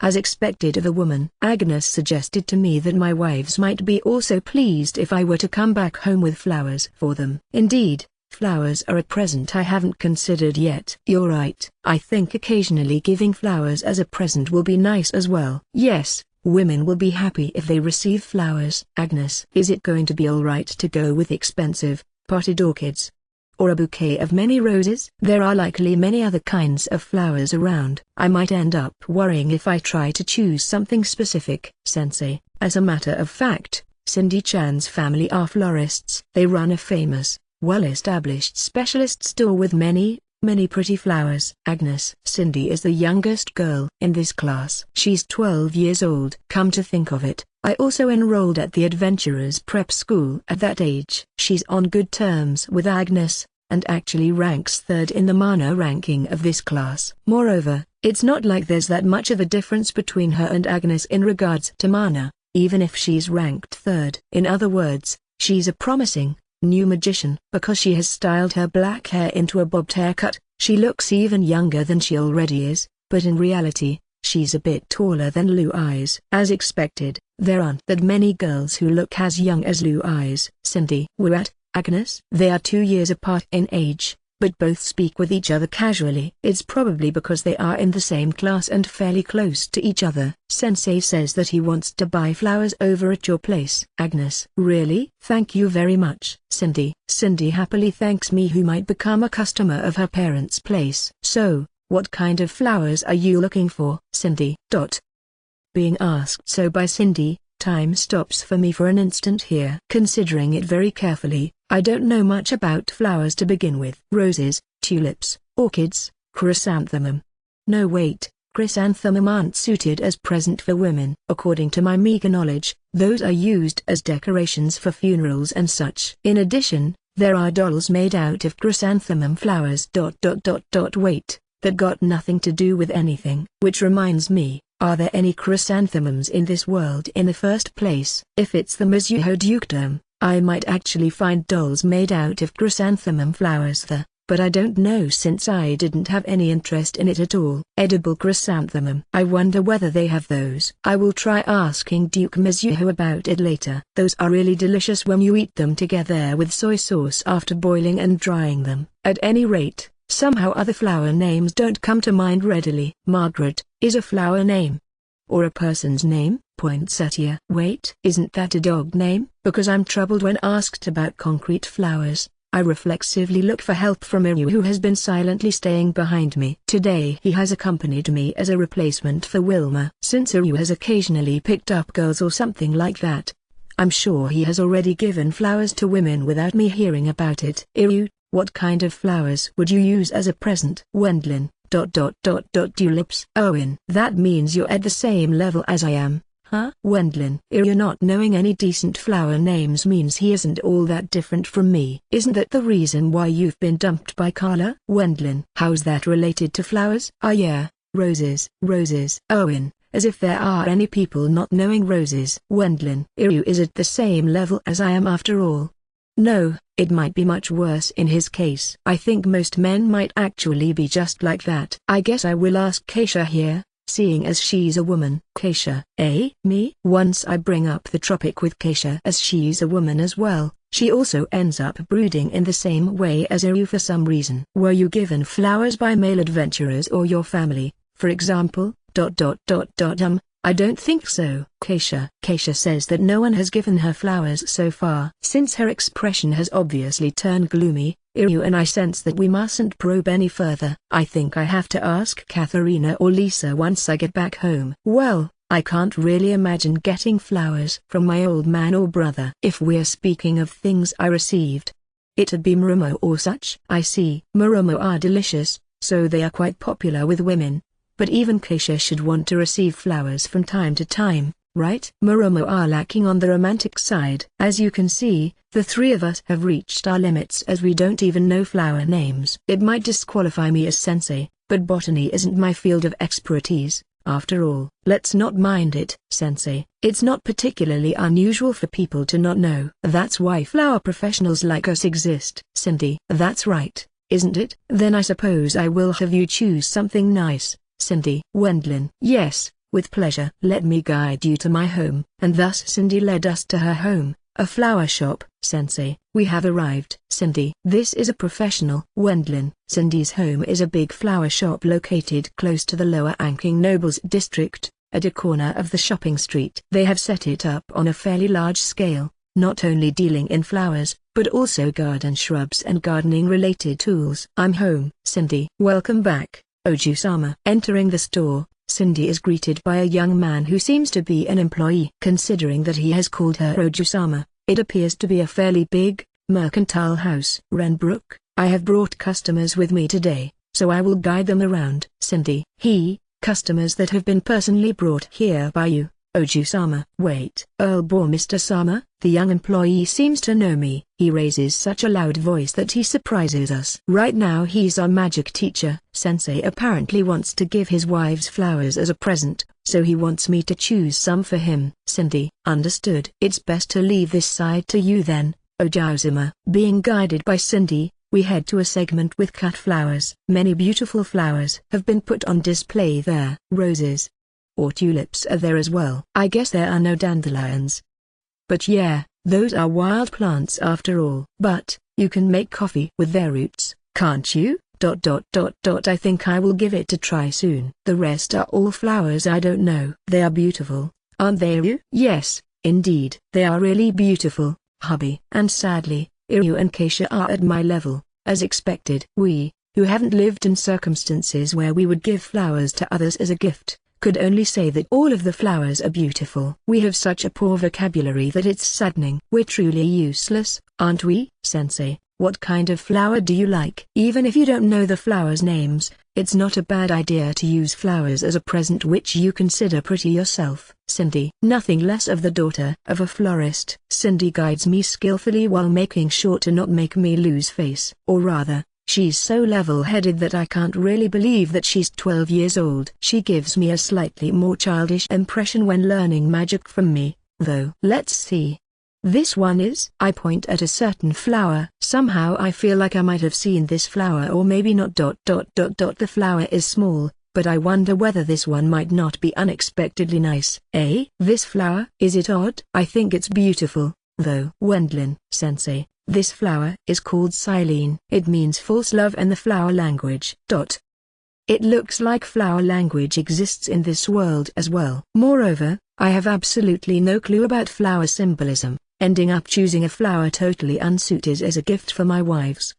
As expected of a woman. Agnes suggested to me that my wives might be also pleased if I were to come back home with flowers for them. Indeed, flowers are a present I haven't considered yet. You're right. I think occasionally giving flowers as a present will be nice as well. Yes, women will be happy if they receive flowers. Agnes, is it going to be alright to go with expensive, potted orchids? Or a bouquet of many roses? There are likely many other kinds of flowers around. I might end up worrying if I try to choose something specific. Sensei, as a matter of fact, Cindy-chan's family are florists. They run a famous, well-established specialist store with many pretty flowers. Agnes, Cindy is the youngest girl in this class. She's 12 years old. Come to think of it, I also enrolled at the Adventurers Prep School at that age. She's on good terms with Agnes, and actually ranks third in the mana ranking of this class. Moreover, it's not like there's that much of a difference between her and Agnes in regards to mana, even if she's ranked third. In other words, she's a promising, new magician. Because she has styled her black hair into a bobbed haircut, she looks even younger than she already is, but in reality, she's a bit taller than Blue Eyes. As expected, there aren't that many girls who look as young as Blue Eyes. Cindy, what, Agnes? They are 2 years apart in age, but both speak with each other casually. It's probably because they are in the same class and fairly close to each other. Sensei says that he wants to buy flowers over at your place. Agnes, really? Thank you very much. Cindy happily thanks me, who might become a customer of her parents' place. So, what kind of flowers are you looking for? Cindy. Being asked so by Cindy, time stops for me for an instant here. Considering it very carefully, I don't know much about flowers to begin with. Roses, tulips, orchids, chrysanthemum. No wait, chrysanthemum aren't suited as present for women. According to my meager knowledge, those are used as decorations for funerals and such. In addition, there are dolls made out of chrysanthemum flowers. Wait, that got nothing to do with anything. Which reminds me, are there any chrysanthemums in this world in the first place? If it's the Mizuho dukedom, I might actually find dolls made out of chrysanthemum flowers there, but I don't know since I didn't have any interest in it at all. Edible chrysanthemum. I wonder whether they have those. I will try asking Duke Mizuho about it later. Those are really delicious when you eat them together with soy sauce after boiling and drying them. At any rate, somehow other flower names don't come to mind readily. Margaret is a flower name. Or a person's name? Poinsettia. Wait, isn't that a dog name? Because I'm troubled when asked about concrete flowers, I reflexively look for help from Iryu, who has been silently staying behind me. Today he has accompanied me as a replacement for Wilma. Since Iryu has occasionally picked up girls or something like that, I'm sure he has already given flowers to women without me hearing about it. Iryu, what kind of flowers would you use as a present? Wendlin, ... tulips. Owen. That means you're at the same level as I am, huh? Wendlin. Iryu not knowing any decent flower names means he isn't all that different from me. Isn't that the reason why you've been dumped by Carla? Wendlin. How's that related to flowers? Ah yeah, roses. Roses. Owen. As if there are any people not knowing roses. Wendlin. Iryu is at the same level as I am after all. No, it might be much worse in his case. I think most men might actually be just like that. I guess I will ask Keisha here, seeing as she's a woman. Keisha. Me? Once I bring up the topic with Keisha as she's a woman as well, she also ends up brooding in the same way as Iryu for some reason. Were you given flowers by male adventurers or your family, for example? I don't think so. Keisha says that no one has given her flowers so far. Since her expression has obviously turned gloomy, Iryu and I sense that we mustn't probe any further. I think I have to ask Katharina or Lisa once I get back home. Well, I can't really imagine getting flowers from my old man or brother. If we're speaking of things I received, it'd be murumo or such. I see. Murumo are delicious, so they are quite popular with women. But even Keisha should want to receive flowers from time to time, right? Murumo are lacking on the romantic side. As you can see, the three of us have reached our limits as we don't even know flower names. It might disqualify me as sensei, but botany isn't my field of expertise, after all. Let's not mind it, sensei. It's not particularly unusual for people to not know. That's why flower professionals like us exist. Cindy. That's right, isn't it? Then I suppose I will have you choose something nice. Cindy. Wendlin. Yes, with pleasure. Let me guide you to my home. And thus Cindy led us to her home, a flower shop. Sensei, we have arrived. Cindy. This is a professional. Wendlin. Cindy's home is a big flower shop located close to the Lower Anking Nobles district, at a corner of the shopping street. They have set it up on a fairly large scale, not only dealing in flowers, but also garden shrubs and gardening-related tools. I'm home. Cindy. Welcome back, Oju-sama. Entering the store, Cindy is greeted by a young man who seems to be an employee. Considering that he has called her Oju-sama, it appears to be a fairly big, mercantile house. Renbrook, I have brought customers with me today, so I will guide them around. Cindy. Customers that have been personally brought here by you, Oju-sama. Wait. Earl-Boar Mr. Sama, the young employee seems to know me. He raises such a loud voice that he surprises us. Right now he's our magic teacher. Sensei apparently wants to give his wives flowers as a present, so he wants me to choose some for him. Cindy. Understood. It's best to leave this side to you then, Oju-sama. Being guided by Cindy, we head to a segment with cut flowers. Many beautiful flowers have been put on display there. Roses or tulips are there as well. I guess there are no dandelions. But yeah, those are wild plants after all. But, you can make coffee with their roots, can't you? I think I will give it a try soon. The rest are all flowers I don't know. They are beautiful, aren't they, Iryu? Yes, indeed. They are really beautiful, hubby. And sadly, Iryu and Keisha are at my level, as expected. We, who haven't lived in circumstances where we would give flowers to others as a gift, could only say that all of the flowers are beautiful. We have such a poor vocabulary that it's saddening. We're truly useless, aren't we? Sensei, what kind of flower do you like? Even if you don't know the flowers' names, it's not a bad idea to use flowers as a present which you consider pretty yourself. Cindy. Nothing less of the daughter of a florist. Cindy guides me skillfully while making sure to not make me lose face. Or rather, she's so level-headed that I can't really believe that she's 12 years old. She gives me a slightly more childish impression when learning magic from me, though. Let's see. This one is. I point at a certain flower. Somehow I feel like I might have seen this flower or maybe not. The flower is small, but I wonder whether this one might not be unexpectedly nice. This flower? Is it odd? I think it's beautiful, though. Wendlin. Sensei. This flower is called Silene. It means false love in the flower language. It looks like flower language exists in this world as well. Moreover, I have absolutely no clue about flower symbolism, ending up choosing a flower totally unsuited as a gift for my wives.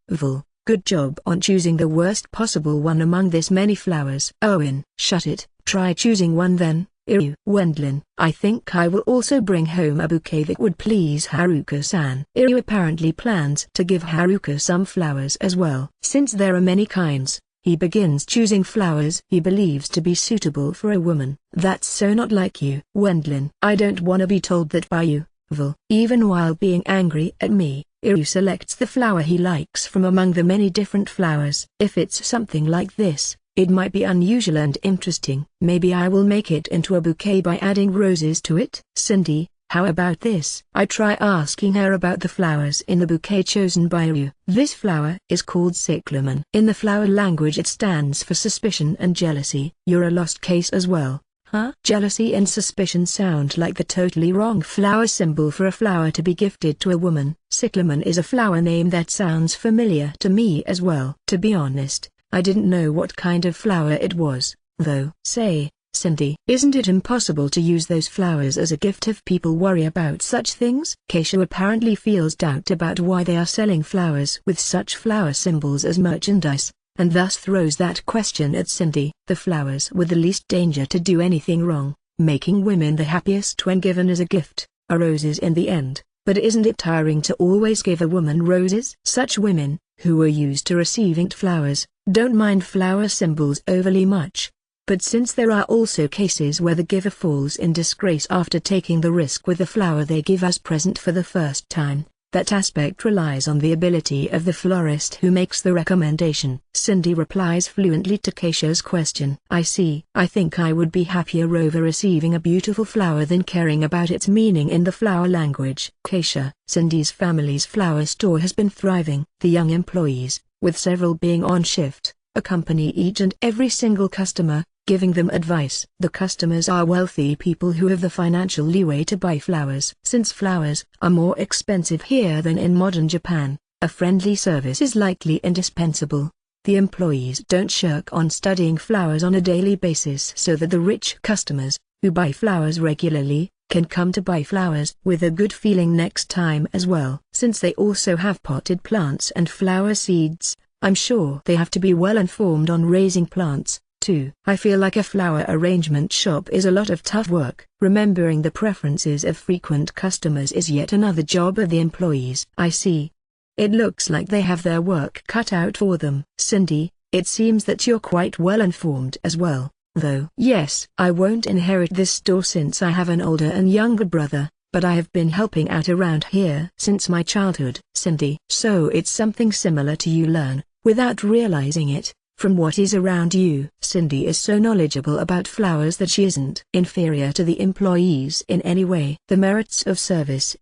Good job on choosing the worst possible one among this many flowers. Owen. Shut it. Try choosing one then. Wendlin, I think I will also bring home a bouquet that would please Haruka-san. Apparently plans to give Haruka some flowers as well. Since there are many kinds, he begins choosing flowers he believes to be suitable for a woman. That's so not like you. Wendlin, I don't wanna be told that by you, Val. Even while being angry at me, Iryu selects the flower he likes from among the many different flowers. If it's something like this, it might be unusual and interesting. Maybe I will make it into a bouquet by adding roses to it. Cindy, how about this? I try asking her about the flowers in the bouquet chosen by Iryu. This flower is called cyclamen. In the flower language it stands for suspicion and jealousy. You're a lost case as well. Huh? Jealousy and suspicion sound like the totally wrong flower symbol for a flower to be gifted to a woman. Cyclamen is a flower name that sounds familiar to me as well. To be honest, I didn't know what kind of flower it was, though. Say, Cindy, isn't it impossible to use those flowers as a gift if people worry about such things? Keisha apparently feels doubt about why they are selling flowers with such flower symbols as merchandise, and thus throws that question at Cindy. The flowers with the least danger to do anything wrong, making women the happiest when given as a gift, are roses in the end. But isn't it tiring to always give a woman roses? Such women, who are used to receiving flowers, don't mind flower symbols overly much. But since there are also cases where the giver falls in disgrace after taking the risk with the flower they give as present for the first time, that aspect relies on the ability of the florist who makes the recommendation. Cindy replies fluently to Keisha's question. I see. I think I would be happier over receiving a beautiful flower than caring about its meaning in the flower language. Keisha, Cindy's family's flower store has been thriving. The young employees, with several being on shift, accompany each and every single customer, giving them advice. The customers are wealthy people who have the financial leeway to buy flowers. Since flowers are more expensive here than in modern Japan, a friendly service is likely indispensable. The employees don't shirk on studying flowers on a daily basis so that the rich customers, who buy flowers regularly, can come to buy flowers with a good feeling next time as well. Since they also have potted plants and flower seeds, I'm sure they have to be well informed on raising plants, too. I feel like a flower arrangement shop is a lot of tough work. Remembering the preferences of frequent customers is yet another job of the employees. I see. It looks like they have their work cut out for them. Cindy, it seems that you're quite well informed as well, though. Yes, I won't inherit this store since I have an older and younger brother, but I have been helping out around here since my childhood. Cindy, so it's something similar to you learn, without realizing it, from what is around you. Cindy is so knowledgeable about flowers that she isn't inferior to the employees in any way. The merits of service.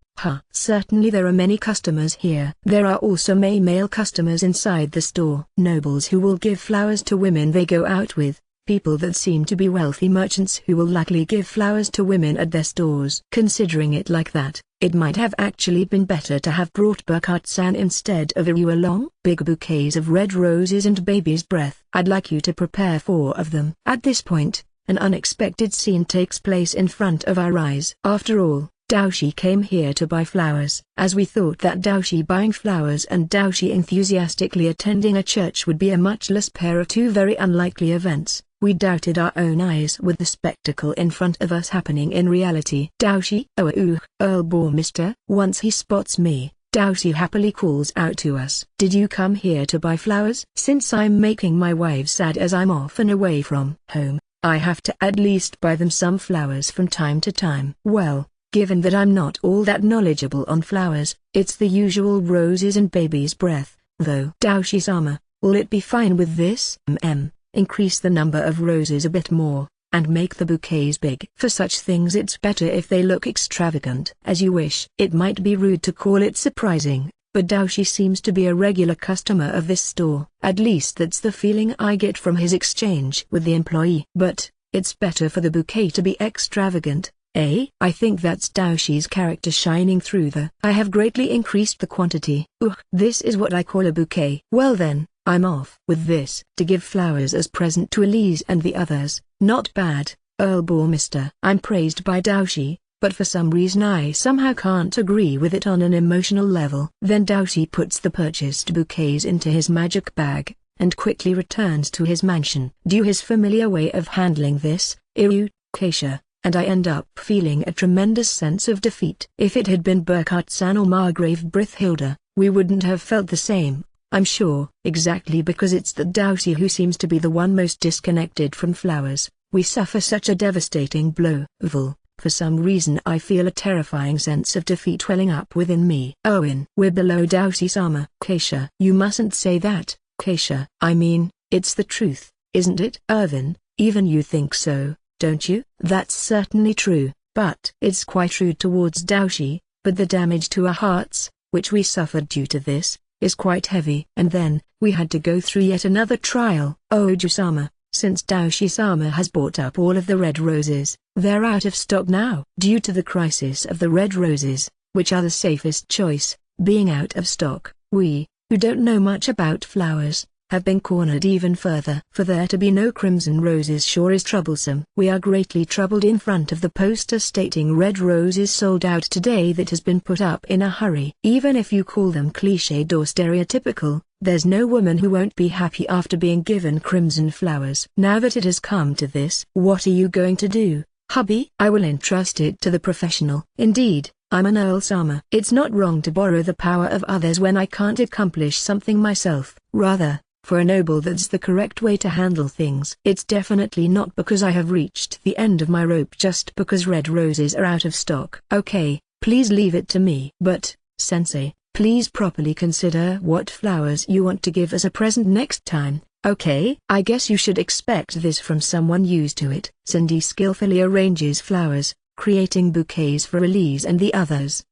Certainly there are many customers here. There are also male customers inside the store. Nobles who will give flowers to women they go out with. People that seem to be wealthy merchants who will likely give flowers to women at their stores. Considering it like that, it might have actually been better to have brought Burkhardt-san instead of Iryu along. Big bouquets of red roses and baby's breath. I'd like you to prepare 4 of them. At this point, an unexpected scene takes place in front of our eyes. After all, Daoshi came here to buy flowers. As we thought that Daoshi buying flowers and Daoshi enthusiastically attending a church would be a much less pair of two very unlikely events, we doubted our own eyes with the spectacle in front of us happening in reality. Daoshi, Earl Bourmister. Once he spots me, Daoshi happily calls out to us. Did you come here to buy flowers? Since I'm making my wife sad as I'm often away from home, I have to at least buy them some flowers from time to time. Well, given that I'm not all that knowledgeable on flowers, it's the usual roses and baby's breath, though. Daoshi-sama, will it be fine with this? Increase the number of roses a bit more, and make the bouquets big. For such things it's better if they look extravagant. As you wish. It might be rude to call it surprising, but Daoshi seems to be a regular customer of this store. At least that's the feeling I get from his exchange with the employee. But, it's better for the bouquet to be extravagant. I think that's Daoshi's character shining through the. I have greatly increased the quantity. This is what I call a bouquet. Well then, I'm off. With this, to give flowers as present to Elise and the others. Not bad, Earl Bourmister. I'm praised by Daoshi, but for some reason I somehow can't agree with it on an emotional level. Then Daoshi puts the purchased bouquets into his magic bag, and quickly returns to his mansion. Due his familiar way of handling this, Iryu, Keisha, and I end up feeling a tremendous sense of defeat. If it had been Burkhart-san or Margrave Brithhilda, we wouldn't have felt the same, I'm sure. Exactly because it's the Doughty who seems to be the one most disconnected from flowers, we suffer such a devastating blow. For some reason I feel a terrifying sense of defeat welling up within me. Owen, we're below Doughty-sama. Keisha, you mustn't say that, Keisha. I mean, it's the truth, isn't it? Irvin, even you think so, don't you? That's certainly true, but it's quite rude towards Doughty, but the damage to our hearts, which we suffered due to this, is quite heavy. And then, we had to go through yet another trial. Oju-sama, since Doughty-sama has bought up all of the red roses, they're out of stock now. Due to the crisis of the red roses, which are the safest choice, being out of stock, we, who don't know much about flowers, have been cornered even further. For there to be no crimson roses sure is troublesome. We are greatly troubled. In front of the poster stating red roses sold out today that has been put up in a hurry. Even if you call them cliched or stereotypical, there's no woman who won't be happy after being given crimson flowers. Now that it has come to this, what are you going to do, hubby? I will entrust it to the professional. Indeed, I'm an Earl-sama. It's not wrong to borrow the power of others when I can't accomplish something myself. Rather, for a noble, that's the correct way to handle things. It's definitely not because I have reached the end of my rope just because red roses are out of stock. Okay, please leave it to me. But, sensei, please properly consider what flowers you want to give as a present next time, okay? I guess you should expect this from someone used to it. Cindy skillfully arranges flowers, creating bouquets for Elise and the others.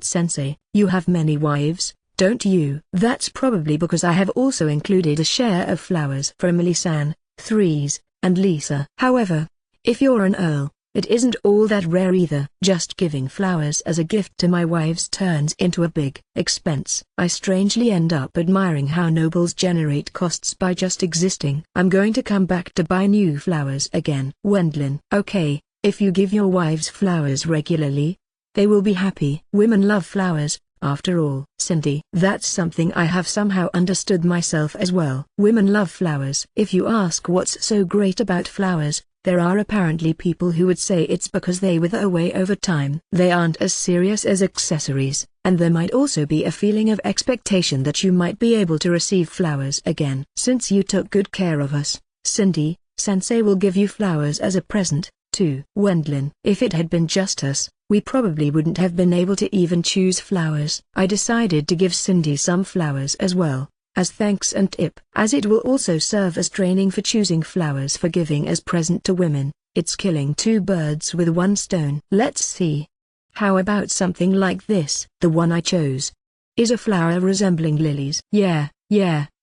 Sensei, you have many wives, don't you? That's probably because I have also included a share of flowers for Emily-san, Threes, and Lisa. However, if you're an earl, it isn't all that rare either. Just giving flowers as a gift to my wives turns into a big expense. I strangely end up admiring how nobles generate costs by just existing. I'm going to come back to buy new flowers again. Wendlin. Okay, if you give your wives flowers regularly, they will be happy. Women love flowers, after all. Cindy. That's something I have somehow understood myself as well. Women love flowers. If you ask what's so great about flowers, there are apparently people who would say it's because they wither away over time. They aren't as serious as accessories, and there might also be a feeling of expectation that you might be able to receive flowers again. Since you took good care of us, Cindy, Sensei will give you flowers as a present, too. Wendlin. If it had been just us, we probably wouldn't have been able to even choose flowers. I decided to give Cindy some flowers as well, as thanks and tip. As it will also serve as training for choosing flowers for giving as present to women, it's killing two birds with one stone. Let's see. How about something like this? The one I chose is a flower resembling lilies. Yeah,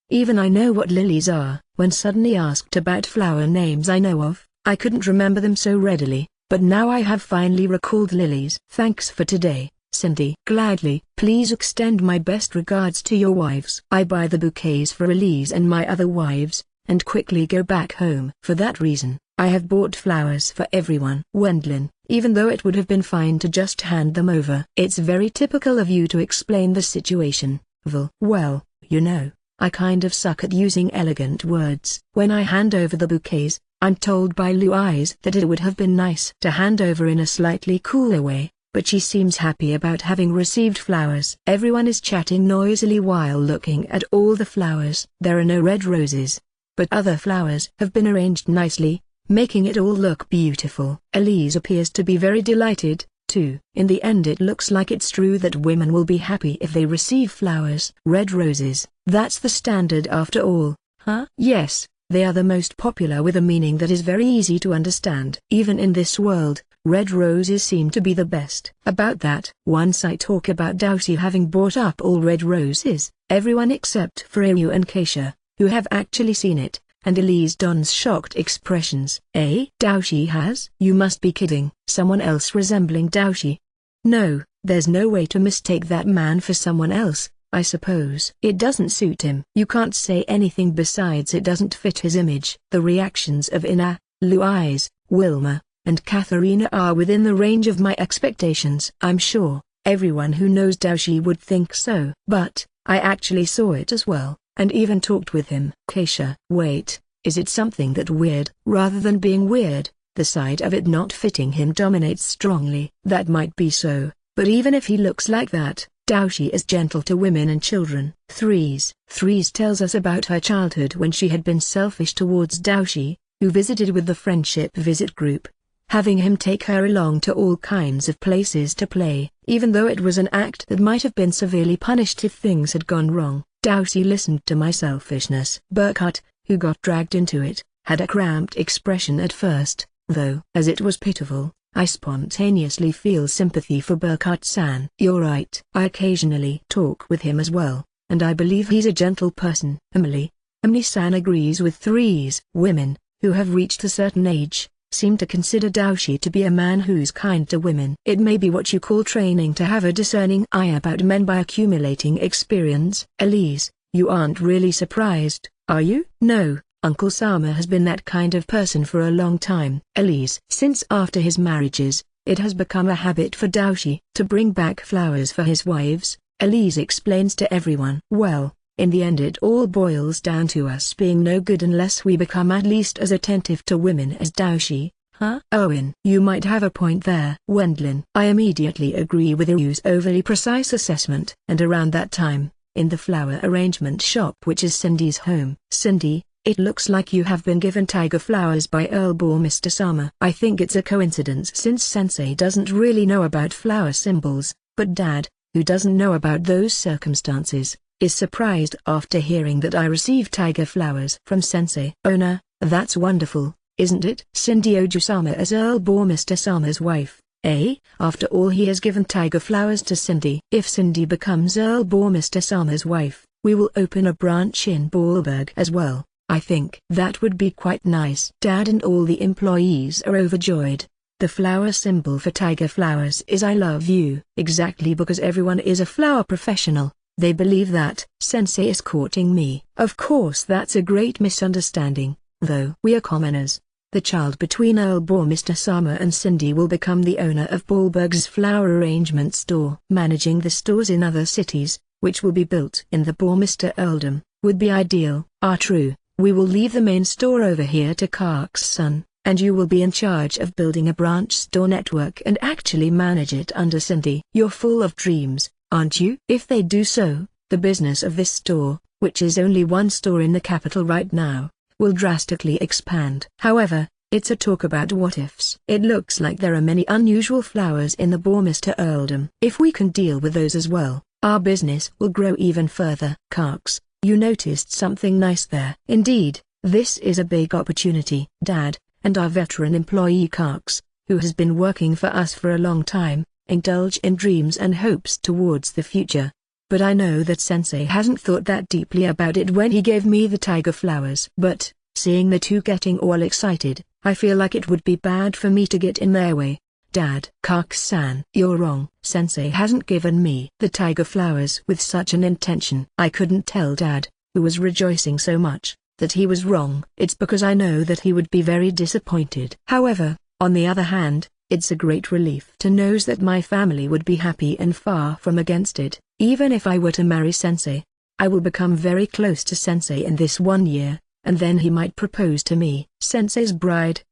even I know what lilies are. When suddenly asked about flower names I know of, I couldn't remember them so readily, but now I have finally recalled lilies. Thanks for today, Cindy. Gladly. Please extend my best regards to your wives. I buy the bouquets for Elise and my other wives, and quickly go back home. For that reason, I have bought flowers for everyone. Wendlin. Even though it would have been fine to just hand them over. It's very typical of you to explain the situation, Val. Well, you know, I kind of suck at using elegant words. When I hand over the bouquets, I'm told by Louise that it would have been nice to hand over in a slightly cooler way, but she seems happy about having received flowers. Everyone is chatting noisily while looking at all the flowers. There are no red roses, but other flowers have been arranged nicely, making it all look beautiful. Elise appears to be very delighted, too. In the end it looks like it's true that women will be happy if they receive flowers. Red roses, that's the standard after all, huh? Yes. They are the most popular with a meaning that is very easy to understand. Even in this world, red roses seem to be the best. About that, once I talk about Doughty having bought up all red roses, everyone except for Ayu and Keisha, who have actually seen it, and Elise dons shocked expressions. Eh? Doughty has? You must be kidding. Someone else resembling Doughty? No, there's no way to mistake that man for someone else. I suppose it doesn't suit him. You can't say anything besides it doesn't fit his image. The reactions of Ina, Louise, Wilma, and Katharina are within the range of my expectations. I'm sure everyone who knows Doughty would think so. But I actually saw it as well, and even talked with him. Keisha. Wait, is it something that weird? Rather than being weird, the sight of it not fitting him dominates strongly. That might be so, but even if he looks like that, Daoshi is gentle to women and children. Threes tells us about her childhood when she had been selfish towards Daoshi, who visited with the friendship visit group, having him take her along to all kinds of places to play. Even though it was an act that might have been severely punished if things had gone wrong, Daoshi listened to my selfishness. Burkhardt, who got dragged into it, had a cramped expression at first, though. As it was pitiful, I spontaneously feel sympathy for Burkhardt-san. You're right. I occasionally talk with him as well, and I believe he's a gentle person. Emily-san agrees with Threes. Women, who have reached a certain age, seem to consider Daoshi to be a man who's kind to women. It may be what you call training to have a discerning eye about men by accumulating experience. Elise, you aren't really surprised, are you? No, Uncle Sama has been that kind of person for a long time. Elise, since after his marriages, it has become a habit for Daoshi to bring back flowers for his wives. Elise explains to everyone. Well, in the end it all boils down to us being no good unless we become at least as attentive to women as Daoshi, huh? Owen, you might have a point there. Wendlin, I immediately agree with Ryu's overly precise assessment. And around that time, in the flower arrangement shop which is Cindy's home. Cindy, it looks like you have been given tiger flowers by Mr. Sama. I think it's a coincidence since Sensei doesn't really know about flower symbols, but Dad, who doesn't know about those circumstances, is surprised after hearing that I received tiger flowers from Sensei. Owner, that's wonderful, isn't it? Cindy Oju-sama as Mr. Sama's wife, eh? After all he has given tiger flowers to Cindy. If Cindy becomes Mr. Sama's wife, we will open a branch in Ballberg as well. I think that would be quite nice. Dad and all the employees are overjoyed. The flower symbol for tiger flowers is I love you. Exactly, because everyone is a flower professional. They believe that Sensei is courting me. Of course that's a great misunderstanding, though. We are commoners. The child between Mr. Sama and Cindy will become the owner of Ballberg's flower arrangement store. Managing the stores in other cities, which will be built in the Mr. Earldom, would be ideal. True, we will leave the main store over here to Kark's son, and you will be in charge of building a branch store network and actually manage it under Cindy. You're full of dreams, aren't you? If they do so, the business of this store, which is only one store in the capital right now, will drastically expand. However, it's a talk about what-ifs. It looks like there are many unusual flowers in the Mr. Earldom. If we can deal with those as well, our business will grow even further. Karks, you noticed something nice there. Indeed, this is a big opportunity. Dad, and our veteran employee Karks, who has been working for us for a long time, indulge in dreams and hopes towards the future. But I know that Sensei hasn't thought that deeply about it when he gave me the tiger flowers. But, seeing the two getting all excited, I feel like it would be bad for me to get in their way. Dad. Kark-san. You're wrong. Sensei hasn't given me the tiger flowers with such an intention. I couldn't tell Dad, who was rejoicing so much, that he was wrong. It's because I know that he would be very disappointed. However, on the other hand, it's a great relief to know that my family would be happy and far from against it. Even if I were to marry Sensei, I will become very close to Sensei in this 1 year, and then he might propose to me. Sensei's bride,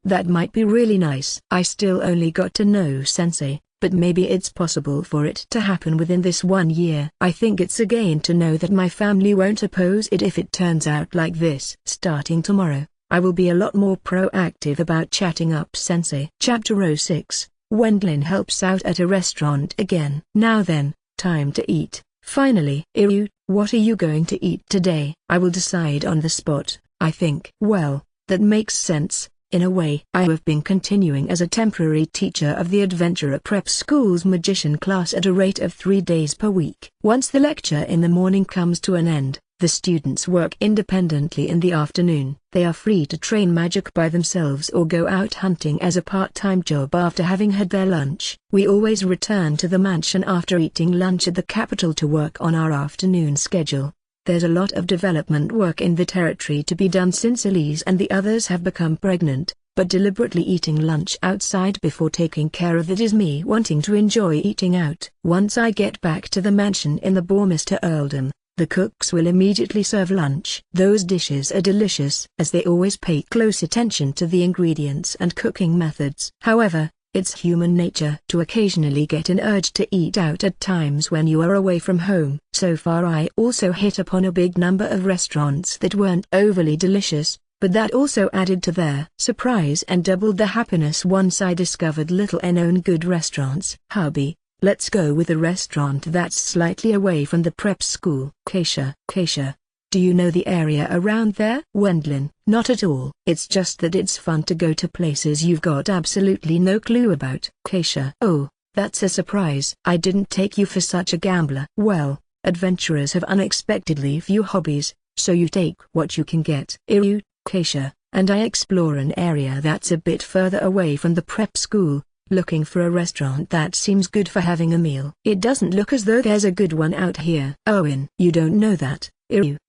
that might be really nice. I still only got to know Sensei, but maybe it's possible for it to happen within this 1 year. I think it's a gain to know that my family won't oppose it if it turns out like this. Starting tomorrow, I will be a lot more proactive about chatting up Sensei. Chapter 06, Wendlin helps out at a restaurant again. Now then, time to eat. Finally. Iryu, what are you going to eat today? I will decide on the spot, I think. Well, that makes sense. In a way, I have been continuing as a temporary teacher of the Adventurer Prep School's magician class at a rate of 3 days per week. Once the lecture in the morning comes to an end, the students work independently in the afternoon. They are free to train magic by themselves or go out hunting as a part-time job after having had their lunch. We always return to the mansion after eating lunch at the capital to work on our afternoon schedule. There's a lot of development work in the territory to be done since Elise and the others have become pregnant, but deliberately eating lunch outside before taking care of it is me wanting to enjoy eating out. Once I get back to the mansion in the Mr. Earldom, the cooks will immediately serve lunch. Those dishes are delicious as they always pay close attention to the ingredients and cooking methods. However, it's human nature to occasionally get an urge to eat out at times when you are away from home. So far I also hit upon a big number of restaurants that weren't overly delicious, but that also added to their surprise and doubled the happiness once I discovered little known good restaurants. Hubby, let's go with a restaurant that's slightly away from the prep school. Keisha, do you know the area around there? Wendlin, not at all. It's just that it's fun to go to places you've got absolutely no clue about. Keisha, oh, that's a surprise. I didn't take you for such a gambler. Well, adventurers have unexpectedly few hobbies, so you take what you can get. Keisha, and I explore an area that's a bit further away from the prep school, looking for a restaurant that seems good for having a meal. It doesn't look as though there's a good one out here. Owen, you don't know that.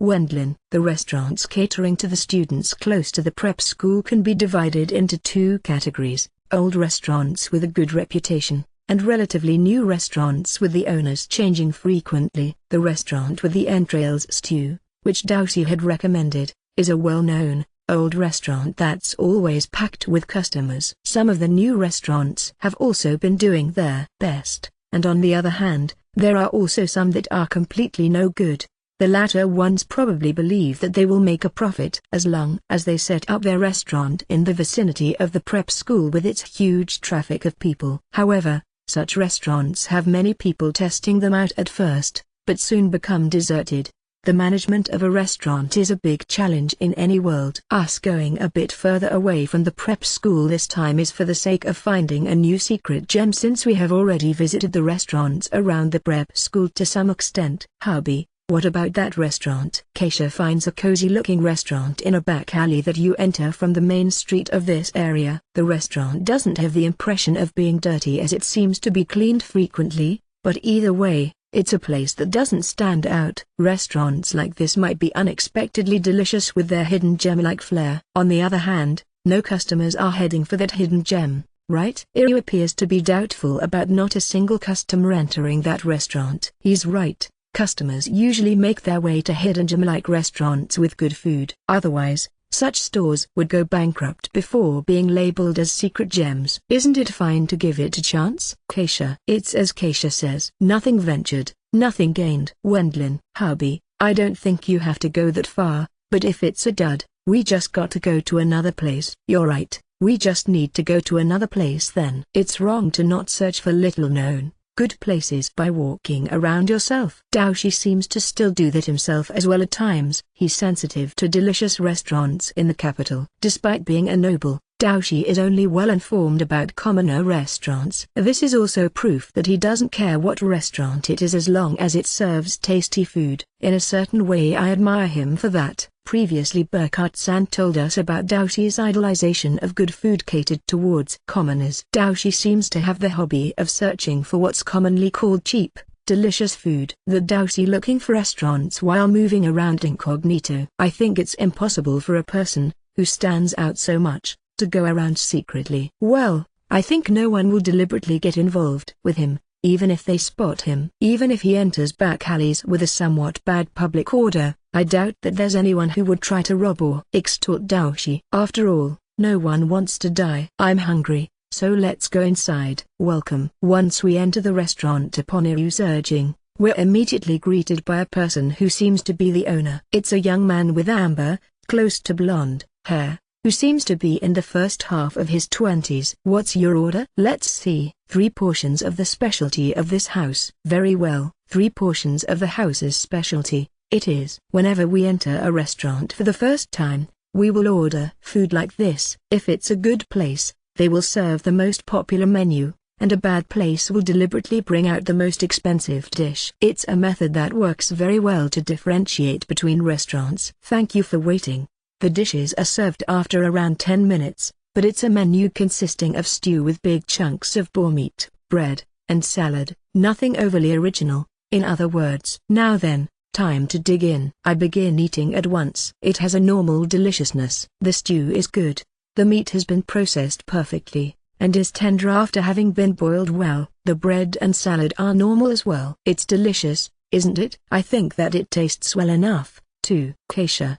Wendlin, the restaurants catering to the students close to the prep school can be divided into two categories: old restaurants with a good reputation, and relatively new restaurants with the owners changing frequently. The restaurant with the entrails stew, which Doushi had recommended, is a well-known, old restaurant that's always packed with customers. Some of the new restaurants have also been doing their best, and on the other hand, there are also some that are completely no good. The latter ones probably believe that they will make a profit as long as they set up their restaurant in the vicinity of the prep school with its huge traffic of people. However, such restaurants have many people testing them out at first, but soon become deserted. The management of a restaurant is a big challenge in any world. Us going a bit further away from the prep school this time is for the sake of finding a new secret gem, since we have already visited the restaurants around the prep school to some extent. Hubby, what about that restaurant? Keisha finds a cozy-looking restaurant in a back alley that you enter from the main street of this area. The restaurant doesn't have the impression of being dirty as it seems to be cleaned frequently, but either way, it's a place that doesn't stand out. Restaurants like this might be unexpectedly delicious with their hidden gem-like flair. On the other hand, no customers are heading for that hidden gem, right? Iryu appears to be doubtful about not a single customer entering that restaurant. He's right. Customers usually make their way to hidden gem-like restaurants with good food. Otherwise, such stores would go bankrupt before being labeled as secret gems. Isn't it fine to give it a chance? Keisha. It's as Keisha says. Nothing ventured, nothing gained. Wendlin. Hubby, I don't think you have to go that far, but if it's a dud, we just got to go to another place. You're right, we just need to go to another place then. It's wrong to not search for little-known, good places by walking around yourself. Doushi seems to still do that himself as well at times. He's sensitive to delicious restaurants in the capital. Despite being a noble, Doushi is only well informed about commoner restaurants. This is also proof that he doesn't care what restaurant it is as long as it serves tasty food. In a certain way I admire him for that. Previously Burkhardt-san told us about Daushi's idolization of good food catered towards commoners. Doushi seems to have the hobby of searching for what's commonly called cheap, delicious food. The Doushi looking for restaurants while moving around incognito. I think it's impossible for a person, who stands out so much, to go around secretly. Well, I think no one will deliberately get involved with him, even if they spot him. Even if he enters back alleys with a somewhat bad public order, I doubt that there's anyone who would try to rob or extort Doushi. After all, no one wants to die. I'm hungry, so let's go inside. Welcome. Once we enter the restaurant upon Iryu's urging, we're immediately greeted by a person who seems to be the owner. It's a young man with amber, close to blonde, hair, who seems to be in the first half of his 20s. What's your order? Let's see. 3 portions of the specialty of this house. Very well, 3 portions of the house's specialty, it is. Whenever we enter a restaurant for the first time, we will order food like this. If it's a good place, they will serve the most popular menu, and a bad place will deliberately bring out the most expensive dish. It's a method that works very well to differentiate between restaurants. Thank you for waiting. The dishes are served after around 10 minutes, but it's a menu consisting of stew with big chunks of boar meat, bread, and salad. Nothing overly original, in other words. Now then, time to dig in. I begin eating at once. It has a normal deliciousness. The stew is good. The meat has been processed perfectly, and is tender after having been boiled well. The bread and salad are normal as well. It's delicious. isn't it? I think that it tastes well enough, too. Keisha.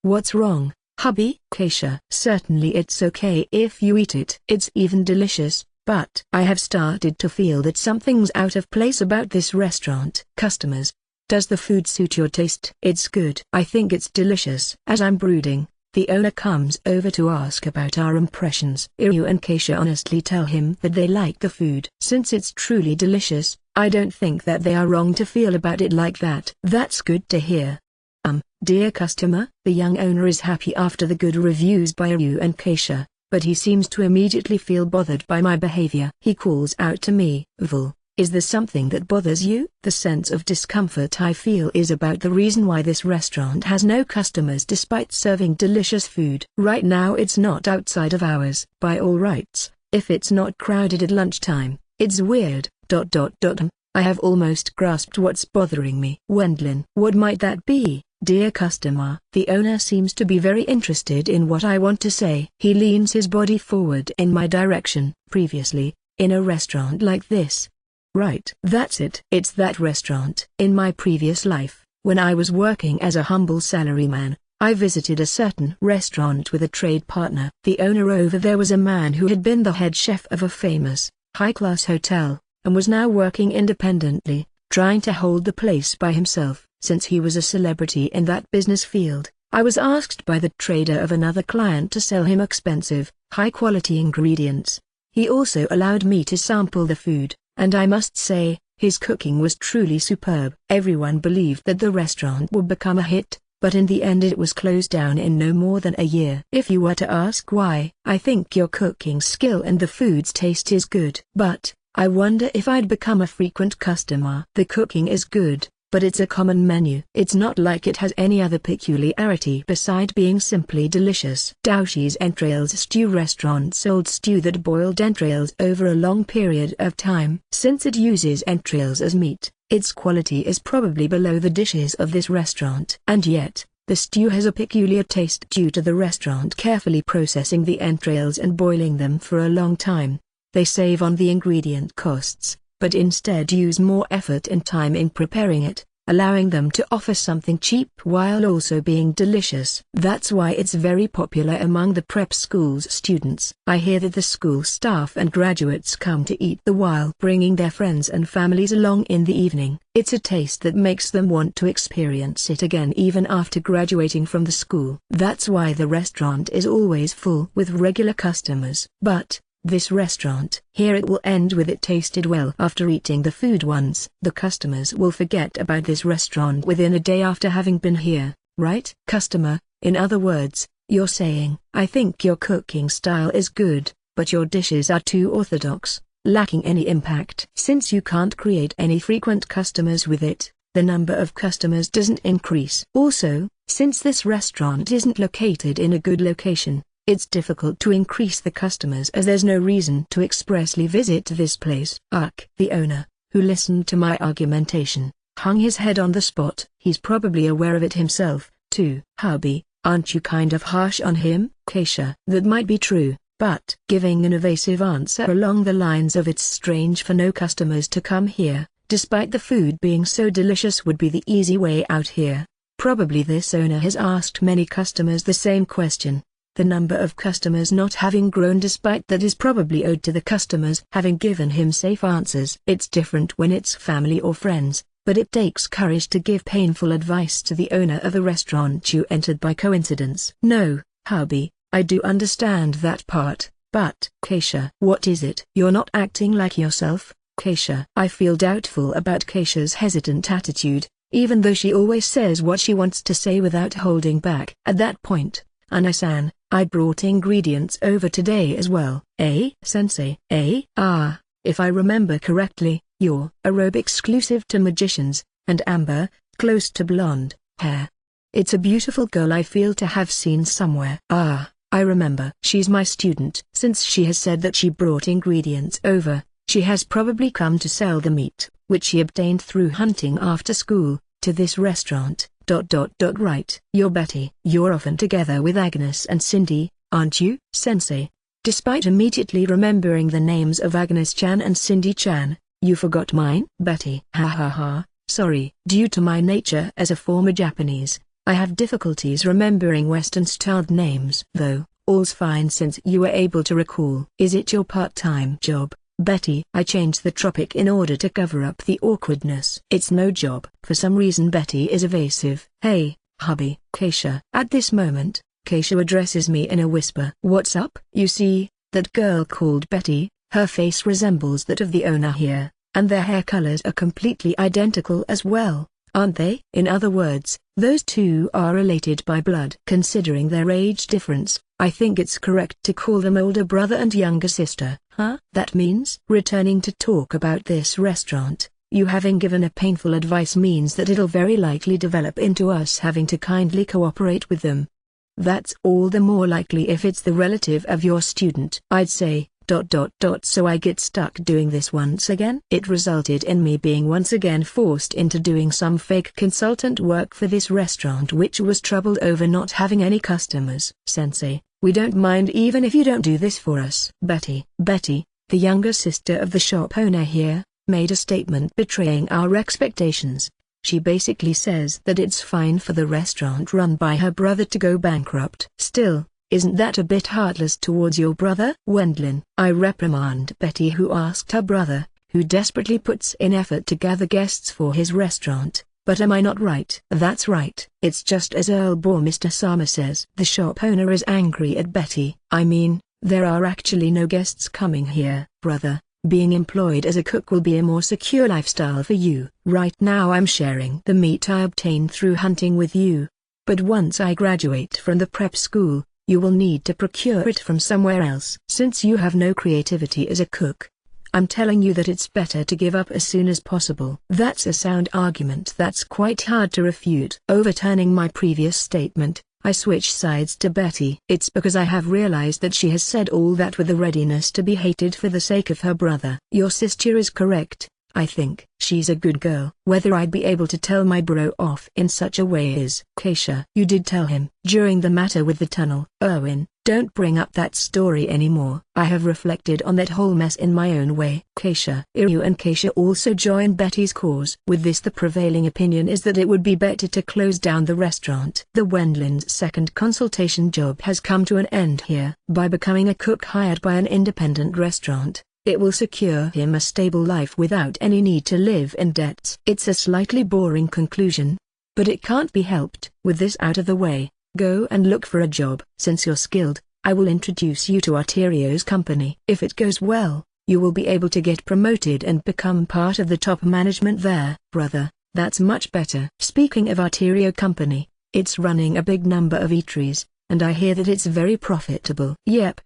What's wrong, hubby? Keisha. Certainly it's okay if you eat it. It's even delicious, but I have started to feel that something's out of place about this restaurant. Customers. Does the food suit your taste? It's good. I think it's delicious. As I'm brooding, the owner comes over to ask about our impressions. Iryu and Keisha honestly tell him that they like the food. Since it's truly delicious, I don't think that they are wrong to feel about it like that. That's good to hear. Dear customer, the young owner is happy after the good reviews by Iryu and Keisha, but he seems to immediately feel bothered by my behavior. He calls out to me, Vul. Is there something that bothers you? The sense of discomfort I feel is about the reason why this restaurant has no customers despite serving delicious food. Right now it's not outside of hours. By all rights, if it's not crowded at lunchtime, it's weird. I have almost grasped what's bothering me. Wendlin. What might that be, dear customer? The owner seems to be very interested in what I want to say. He leans his body forward in my direction. Previously, in a restaurant like this. Right. That's it. It's that restaurant. In my previous life, when I was working as a humble salaryman, I visited a certain restaurant with a trade partner. The owner over there was a man who had been the head chef of a famous, high-class hotel, and was now working independently, trying to hold the place by himself. Since he was a celebrity in that business field, I was asked by the trader of another client to sell him expensive, high-quality ingredients. He also allowed me to sample the food. And I must say, his cooking was truly superb. Everyone believed that the restaurant would become a hit, but in the end it was closed down in no more than a year. If you were to ask why, I think your cooking skill and the food's taste is good. But, I wonder if I'd become a frequent customer. The cooking is good, but it's a common menu. It's not like it has any other peculiarity beside being simply delicious. Daoshi's Entrails Stew Restaurant sold stew that boiled entrails over a long period of time. Since it uses entrails as meat, its quality is probably below the dishes of this restaurant. And yet, the stew has a peculiar taste due to the restaurant carefully processing the entrails and boiling them for a long time. They save on the ingredient costs, but instead use more effort and time in preparing it, allowing them to offer something cheap while also being delicious. That's why it's very popular among the prep school's students. I hear that the school staff and graduates come to eat the while bringing their friends and families along in the evening. It's a taste that makes them want to experience it again even after graduating from the school. That's why the restaurant is always full with regular customers. But this restaurant, here it will end with it tasted well. After eating the food once, the customers will forget about this restaurant within a day after having been here, right? Customer, in other words, you're saying, I think your cooking style is good, but your dishes are too orthodox, lacking any impact. Since you can't create any frequent customers with it, the number of customers doesn't increase. Also, since this restaurant isn't located in a good location, it's difficult to increase the customers as there's no reason to expressly visit this place. The owner, who listened to my argumentation, hung his head on the spot. He's probably aware of it himself, too. Hubby, aren't you kind of harsh on him? Keisha. That might be true, but giving an evasive answer along the lines of it's strange for no customers to come here, despite the food being so delicious would be the easy way out here. Probably this owner has asked many customers the same question. The number of customers not having grown despite that is probably owed to the customers having given him safe answers. It's different when it's family or friends, but it takes courage to give painful advice to the owner of a restaurant you entered by coincidence. No, hubby, I do understand that part, but Keisha. What is it? You're not acting like yourself, Keisha. I feel doubtful about Keisha's hesitant attitude, even though she always says what she wants to say without holding back. At that point, Anai-san, I brought ingredients over today as well. Sensei? If I remember correctly, you're a robe exclusive to magicians, and amber, close to blonde, hair. It's a beautiful girl I feel to have seen somewhere. I remember. She's my student. Since she has said that she brought ingredients over, she has probably come to sell the meat, which she obtained through hunting after school, to this restaurant. Right. You're Betty. You're often together with Agnes and Cindy, aren't you? Sensei. Despite immediately remembering the names of Agnes-chan and Cindy-chan, you forgot mine? Betty. Sorry. Due to my nature as a former Japanese, I have difficulties remembering Western-styled names. Though, all's fine since you were able to recall. Is it your part-time job, Betty? I changed the topic in order to cover up the awkwardness. It's no job. For some reason Betty is evasive. Hey, hubby. Keisha. At this moment, Keisha addresses me in a whisper. What's up? You see, that girl called Betty, her face resembles that of the owner here, and their hair colors are completely identical as well, aren't they? In other words, those two are related by blood. Considering their age difference, I think it's correct to call them older brother and younger sister. Huh? That means, returning to talk about this restaurant, you having given a painful advice means that it'll very likely develop into us having to kindly cooperate with them. That's all the more likely if it's the relative of your student. I'd say, so I get stuck doing this once again. It resulted in me being once again forced into doing some fake consultant work for this restaurant which was troubled over not having any customers. Sensei, we don't mind even if you don't do this for us. Betty, the younger sister of the shop owner here, made a statement betraying our expectations. She basically says that it's fine for the restaurant run by her brother to go bankrupt. Still, isn't that a bit heartless towards your brother? Wendlin. I reprimand Betty, who asked her brother, who desperately puts in effort to gather guests for his restaurant, but am I not right? That's right. It's just as Earl Boar Mr. Sama says. The shop owner is angry at Betty. I mean, there are actually no guests coming here. Brother, being employed as a cook will be a more secure lifestyle for you. Right now I'm sharing the meat I obtain through hunting with you. But once I graduate from the prep school, you will need to procure it from somewhere else. Since you have no creativity as a cook, I'm telling you that it's better to give up as soon as possible. That's a sound argument that's quite hard to refute. Overturning my previous statement, I switch sides to Betty. It's because I have realized that she has said all that with a readiness to be hated for the sake of her brother. Your sister is correct, I think. She's a good girl. Whether I'd be able to tell my bro off in such a way is. Keisha. You did tell him. During the matter with the tunnel. Erwin, don't bring up that story anymore. I have reflected on that whole mess in my own way. Keisha. Iryu and Keisha also join Betty's cause. With this, the prevailing opinion is that it would be better to close down the restaurant. The Wendlin's second consultation job has come to an end here. By becoming a cook hired by an independent restaurant, it will secure him a stable life without any need to live in debts. It's a slightly boring conclusion, but it can't be helped. With this out of the way, go and look for a job. Since you're skilled, I will introduce you to Arterio's company. If it goes well, you will be able to get promoted and become part of the top management there. Brother, that's much better. Speaking of Arterio company, it's running a big number of eateries, and I hear that it's very profitable. Yep,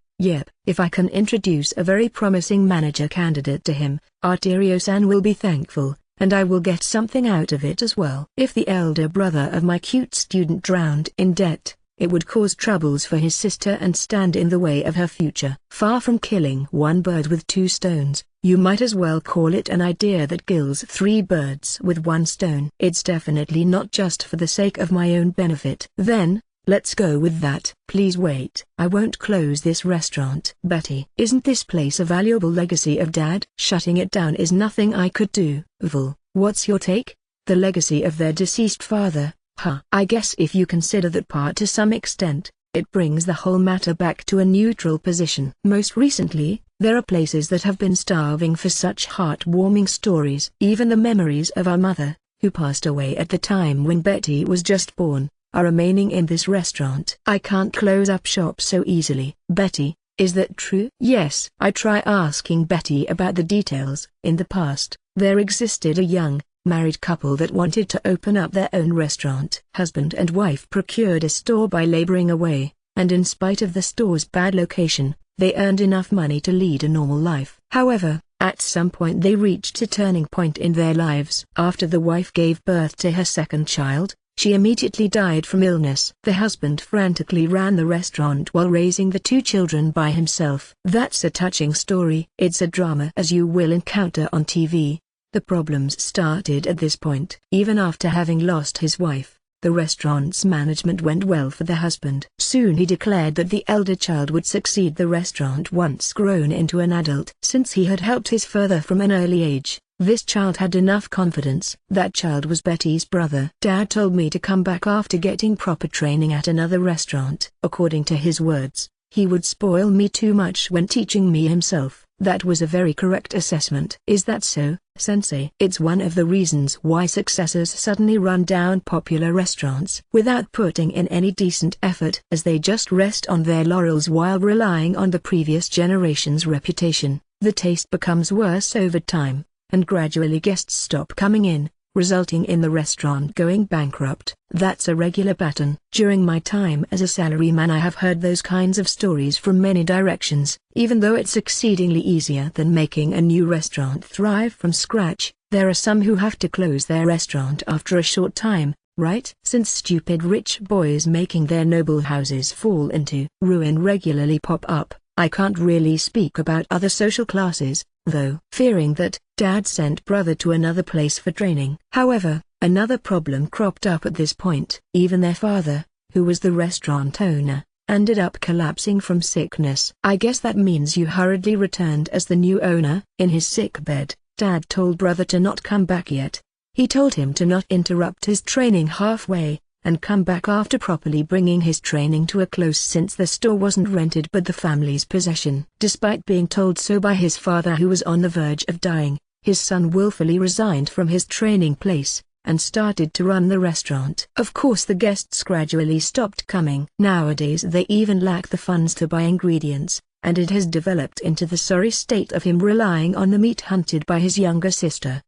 if I can introduce a very promising manager candidate to him, Arterio-san will be thankful, and I will get something out of it as well. If the elder brother of my cute student drowned in debt, it would cause troubles for his sister and stand in the way of her future. Far from killing one bird with two stones, you might as well call it an idea that kills three birds with one stone. It's definitely not just for the sake of my own benefit. Then, let's go with that. Please wait. I won't close this restaurant. Betty. Isn't this place a valuable legacy of Dad? Shutting it down is nothing I could do. Vul, what's your take? The legacy of their deceased father, huh? I guess if you consider that part to some extent, it brings the whole matter back to a neutral position. Most recently, there are places that have been starving for such heartwarming stories. Even the memories of our mother, who passed away at the time when Betty was just born, are remaining in this restaurant. I can't close up shop so easily. Betty, is that true? Yes. I try asking Betty about the details. In the past, there existed a young, married couple that wanted to open up their own restaurant. Husband and wife procured a store by laboring away, and in spite of the store's bad location, they earned enough money to lead a normal life. However, at some point they reached a turning point in their lives. After the wife gave birth to her second child, she immediately died from illness. The husband frantically ran the restaurant while raising the two children by himself. That's a touching story. It's a drama as you will encounter on TV. The problems started at this point. Even after having lost his wife, the restaurant's management went well for the husband. Soon he declared that the elder child would succeed the restaurant once grown into an adult. Since he had helped his father from an early age, This child had enough confidence. That child was Betty's brother. Dad told me to come back after getting proper training at another restaurant. According to his words, he would spoil me too much when teaching me himself. That was a very correct assessment. Is that so, Sensei? It's one of the reasons why successors suddenly run down popular restaurants without putting in any decent effort, as they just rest on their laurels while relying on the previous generation's reputation. The taste becomes worse over time, and gradually guests stop coming in, resulting in the restaurant going bankrupt. That's a regular pattern. During my time as a salaryman, I have heard those kinds of stories from many directions. Even though it's exceedingly easier than making a new restaurant thrive from scratch, there are some who have to close their restaurant after a short time, right? Since stupid rich boys making their noble houses fall into ruin regularly pop up, I can't really speak about other social classes, though. Fearing that, Dad sent brother to another place for training. However, another problem cropped up at this point. Even their father, who was the restaurant owner, ended up collapsing from sickness. I guess that means you hurriedly returned as the new owner. In his sick bed, Dad told brother to not come back yet. He told him to not interrupt his training halfway, and come back after properly bringing his training to a close, since the store wasn't rented but the family's possession. Despite being told so by his father, who was on the verge of dying, his son willfully resigned from his training place, and started to run the restaurant. Of course, the guests gradually stopped coming. Nowadays they even lack the funds to buy ingredients, and it has developed into the sorry state of him relying on the meat hunted by his younger sister.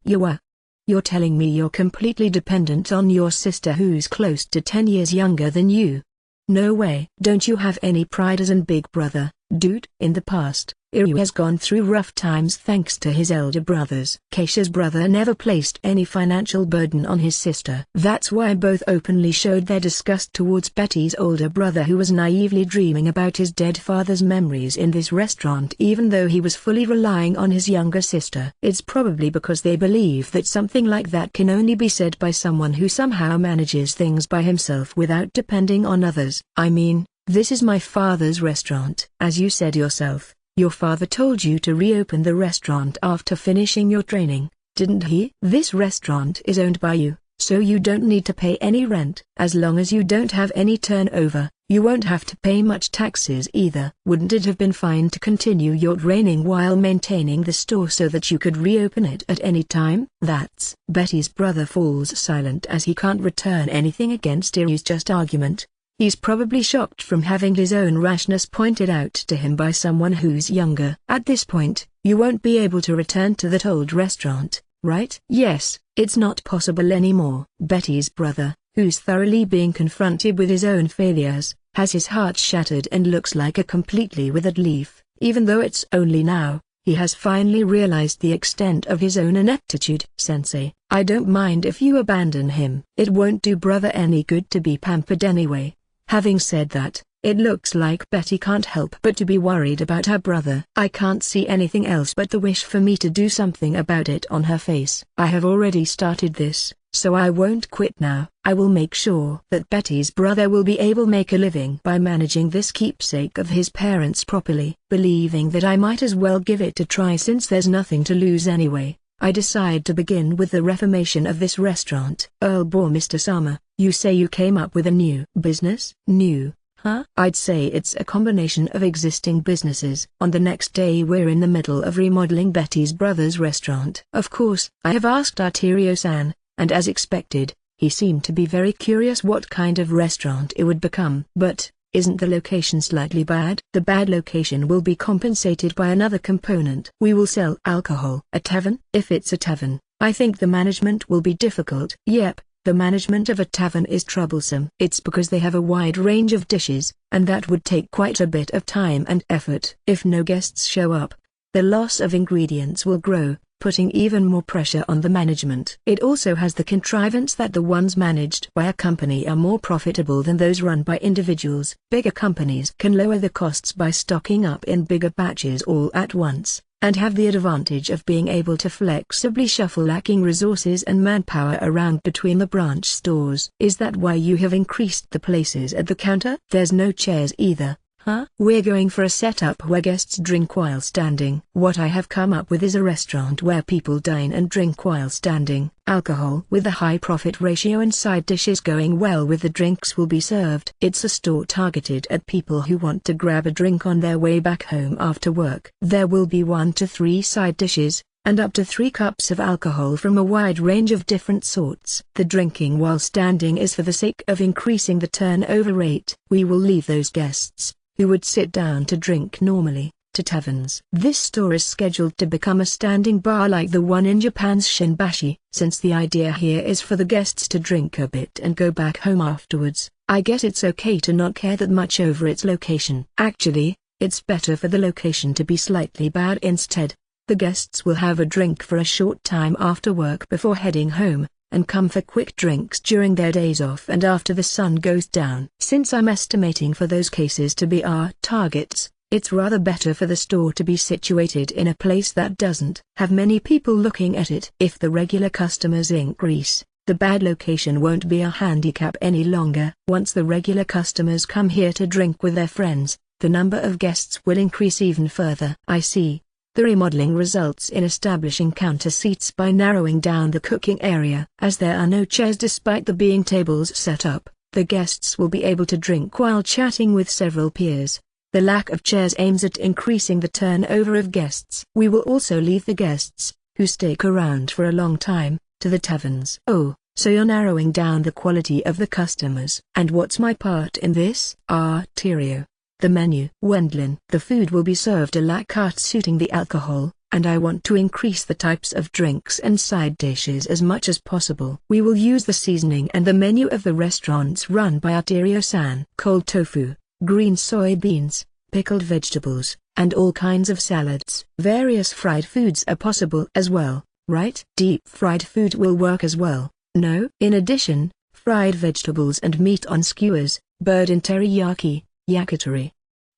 You're telling me you're completely dependent on your sister who's close to 10 years younger than you? No way. Don't you have any pride as an big brother, dude? In the past, Iryu has gone through rough times thanks to his elder brothers. Keisha's brother never placed any financial burden on his sister. That's why both openly showed their disgust towards Betty's older brother, who was naively dreaming about his dead father's memories in this restaurant, even though he was fully relying on his younger sister. It's probably because they believe that something like that can only be said by someone who somehow manages things by himself without depending on others. I mean, this is my father's restaurant. As you said yourself, your father told you to reopen the restaurant after finishing your training, didn't he? This restaurant is owned by you, so you don't need to pay any rent. As long as you don't have any turnover, you won't have to pay much taxes either. Wouldn't it have been fine to continue your training while maintaining the store so that you could reopen it at any time? That's Betty's brother falls silent as he can't return anything against Iryu's just argument. He's probably shocked from having his own rashness pointed out to him by someone who's younger. At this point, you won't be able to return to that old restaurant, right? Yes, it's not possible anymore. Betty's brother, who's thoroughly being confronted with his own failures, has his heart shattered and looks like a completely withered leaf. Even though it's only now, he has finally realized the extent of his own ineptitude. Sensei, I don't mind if you abandon him. It won't do brother any good to be pampered anyway. Having said that, it looks like Betty can't help but to be worried about her brother. I can't see anything else but the wish for me to do something about it on her face. I have already started this, so I won't quit now. I will make sure that Betty's brother will be able to make a living by managing this keepsake of his parents properly. Believing that I might as well give it a try since there's nothing to lose anyway, I decide to begin with the reformation of this restaurant. Mr. Sama, you say you came up with a new business? New, huh? I'd say it's a combination of existing businesses. On the next day we're in the middle of remodeling Betty's brother's restaurant. Of course, I have asked Arterio-san, and as expected, he seemed to be very curious what kind of restaurant it would become. But, isn't the location slightly bad? The bad location will be compensated by another component. We will sell alcohol. A tavern? If it's a tavern, I think the management will be difficult. Yep, the management of a tavern is troublesome. It's because they have a wide range of dishes, and that would take quite a bit of time and effort. If no guests show up, the loss of ingredients will grow, putting even more pressure on the management. It also has the contrivance that the ones managed by a company are more profitable than those run by individuals. Bigger companies can lower the costs by stocking up in bigger batches all at once, and have the advantage of being able to flexibly shuffle lacking resources and manpower around between the branch stores. Is that why you have increased the places at the counter? There's no chairs either, Huh? We're going for a setup where guests drink while standing. What I have come up with is a restaurant where people dine and drink while standing. Alcohol with a high profit ratio and side dishes going well with the drinks will be served. It's a store targeted at people who want to grab a drink on their way back home after work. There will be 1 to 3 side dishes, and up to 3 cups of alcohol from a wide range of different sorts. The drinking while standing is for the sake of increasing the turnover rate. We will leave those guests who would sit down to drink normally, to taverns. This store is scheduled to become a standing bar like the one in Japan's Shinbashi. Since the idea here is for the guests to drink a bit and go back home afterwards, I guess it's okay to not care that much over its location. Actually, it's better for the location to be slightly bad instead. The guests will have a drink for a short time after work before heading home, and come for quick drinks during their days off and after the sun goes down. Since I'm estimating for those cases to be our targets, it's rather better for the store to be situated in a place that doesn't have many people looking at it. If the regular customers increase, the bad location won't be a handicap any longer. Once the regular customers come here to drink with their friends, the number of guests will increase even further. I see. The remodeling results in establishing counter seats by narrowing down the cooking area. As there are no chairs despite there being tables set up, the guests will be able to drink while chatting with several peers. The lack of chairs aims at increasing the turnover of guests. We will also leave the guests, who stick around for a long time, to the taverns. Oh, so you're narrowing down the quality of the customers. And what's my part in this? Arterio. The menu. Wendlin. The food will be served a la carte suiting the alcohol, and I want to increase the types of drinks and side dishes as much as possible. We will use the seasoning and the menu of the restaurants run by Arterio-san. Cold tofu, green soybeans, pickled vegetables, and all kinds of salads. Various fried foods are possible as well, right? Deep fried food will work as well, no? In addition, fried vegetables and meat on skewers, bird in teriyaki, yakitori.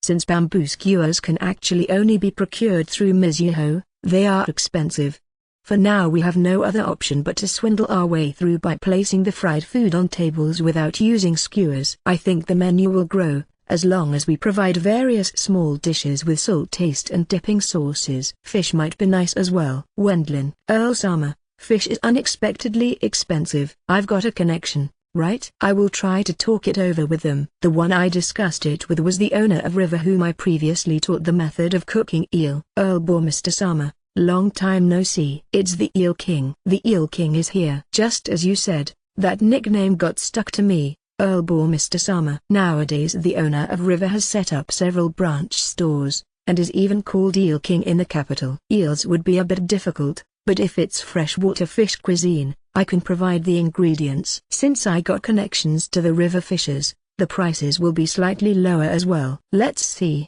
Since bamboo skewers can actually only be procured through Mizuho, they are expensive. For now we have no other option but to swindle our way through by placing the fried food on tables without using skewers. I think the menu will grow, as long as we provide various small dishes with salt taste and dipping sauces. Fish might be nice as well. Wendlin. Earl-sama, fish is unexpectedly expensive. I've got a connection, right? I will try to talk it over with them. The one I discussed it with was the owner of River whom I previously taught the method of cooking eel. Earl bore Mr. Sama, long time no see. It's the Eel King. The Eel King is here. Just as you said, that nickname got stuck to me. Earl bore Mr. Sama. Nowadays the owner of River has set up several branch stores, and is even called Eel King in the capital. Eels would be a bit difficult, but if it's freshwater fish cuisine, I can provide the ingredients. Since I got connections to the river fishers, the prices will be slightly lower as well. Let's see.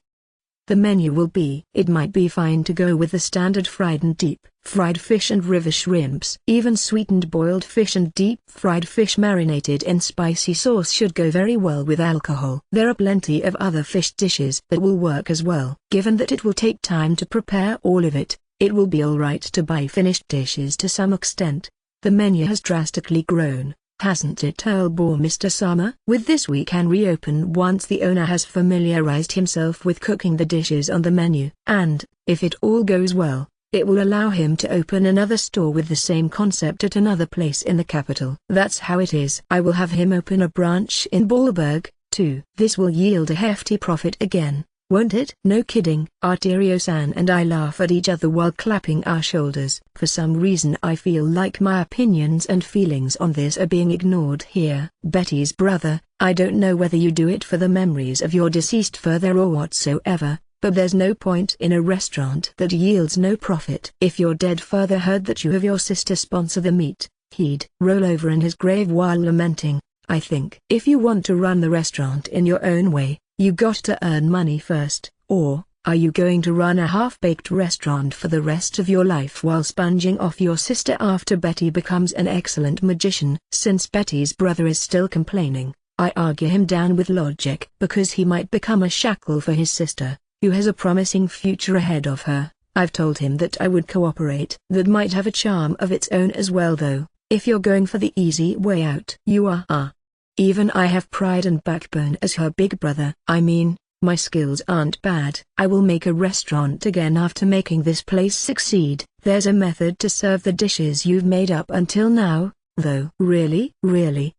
The menu will be. It might be fine to go with the standard fried and deep fried fish and river shrimps. Even sweetened boiled fish and deep fried fish marinated in spicy sauce should go very well with alcohol. There are plenty of other fish dishes that will work as well. Given that it will take time to prepare all of it, it will be alright to buy finished dishes to some extent. The menu has drastically grown, hasn't it, Earl bore Mr. Sama? With this we can reopen once the owner has familiarized himself with cooking the dishes on the menu. And, if it all goes well, it will allow him to open another store with the same concept at another place in the capital. That's how it is. I will have him open a branch in Ballberg, too. This will yield a hefty profit again, won't it? No kidding. Arterio-san and I laugh at each other while clapping our shoulders. For some reason I feel like my opinions and feelings on this are being ignored here. Betty's brother, I don't know whether you do it for the memories of your deceased father or whatsoever, but there's no point in a restaurant that yields no profit. If your dead father heard that you have your sister sponsor the meat, he'd roll over in his grave while lamenting, I think. If you want to run the restaurant in your own way, you got to earn money first. Or, are you going to run a half-baked restaurant for the rest of your life while sponging off your sister after Betty becomes an excellent magician? Since Betty's brother is still complaining, I argue him down with logic. Because he might become a shackle for his sister, who has a promising future ahead of her. I've told him that I would cooperate. That might have a charm of its own as well though, if you're going for the easy way out. You are. Even I have pride and backbone as her big brother. I mean, My skills aren't bad. I will make a restaurant again after making this place succeed. There's a method to serve the dishes you've made up until now, though. Really?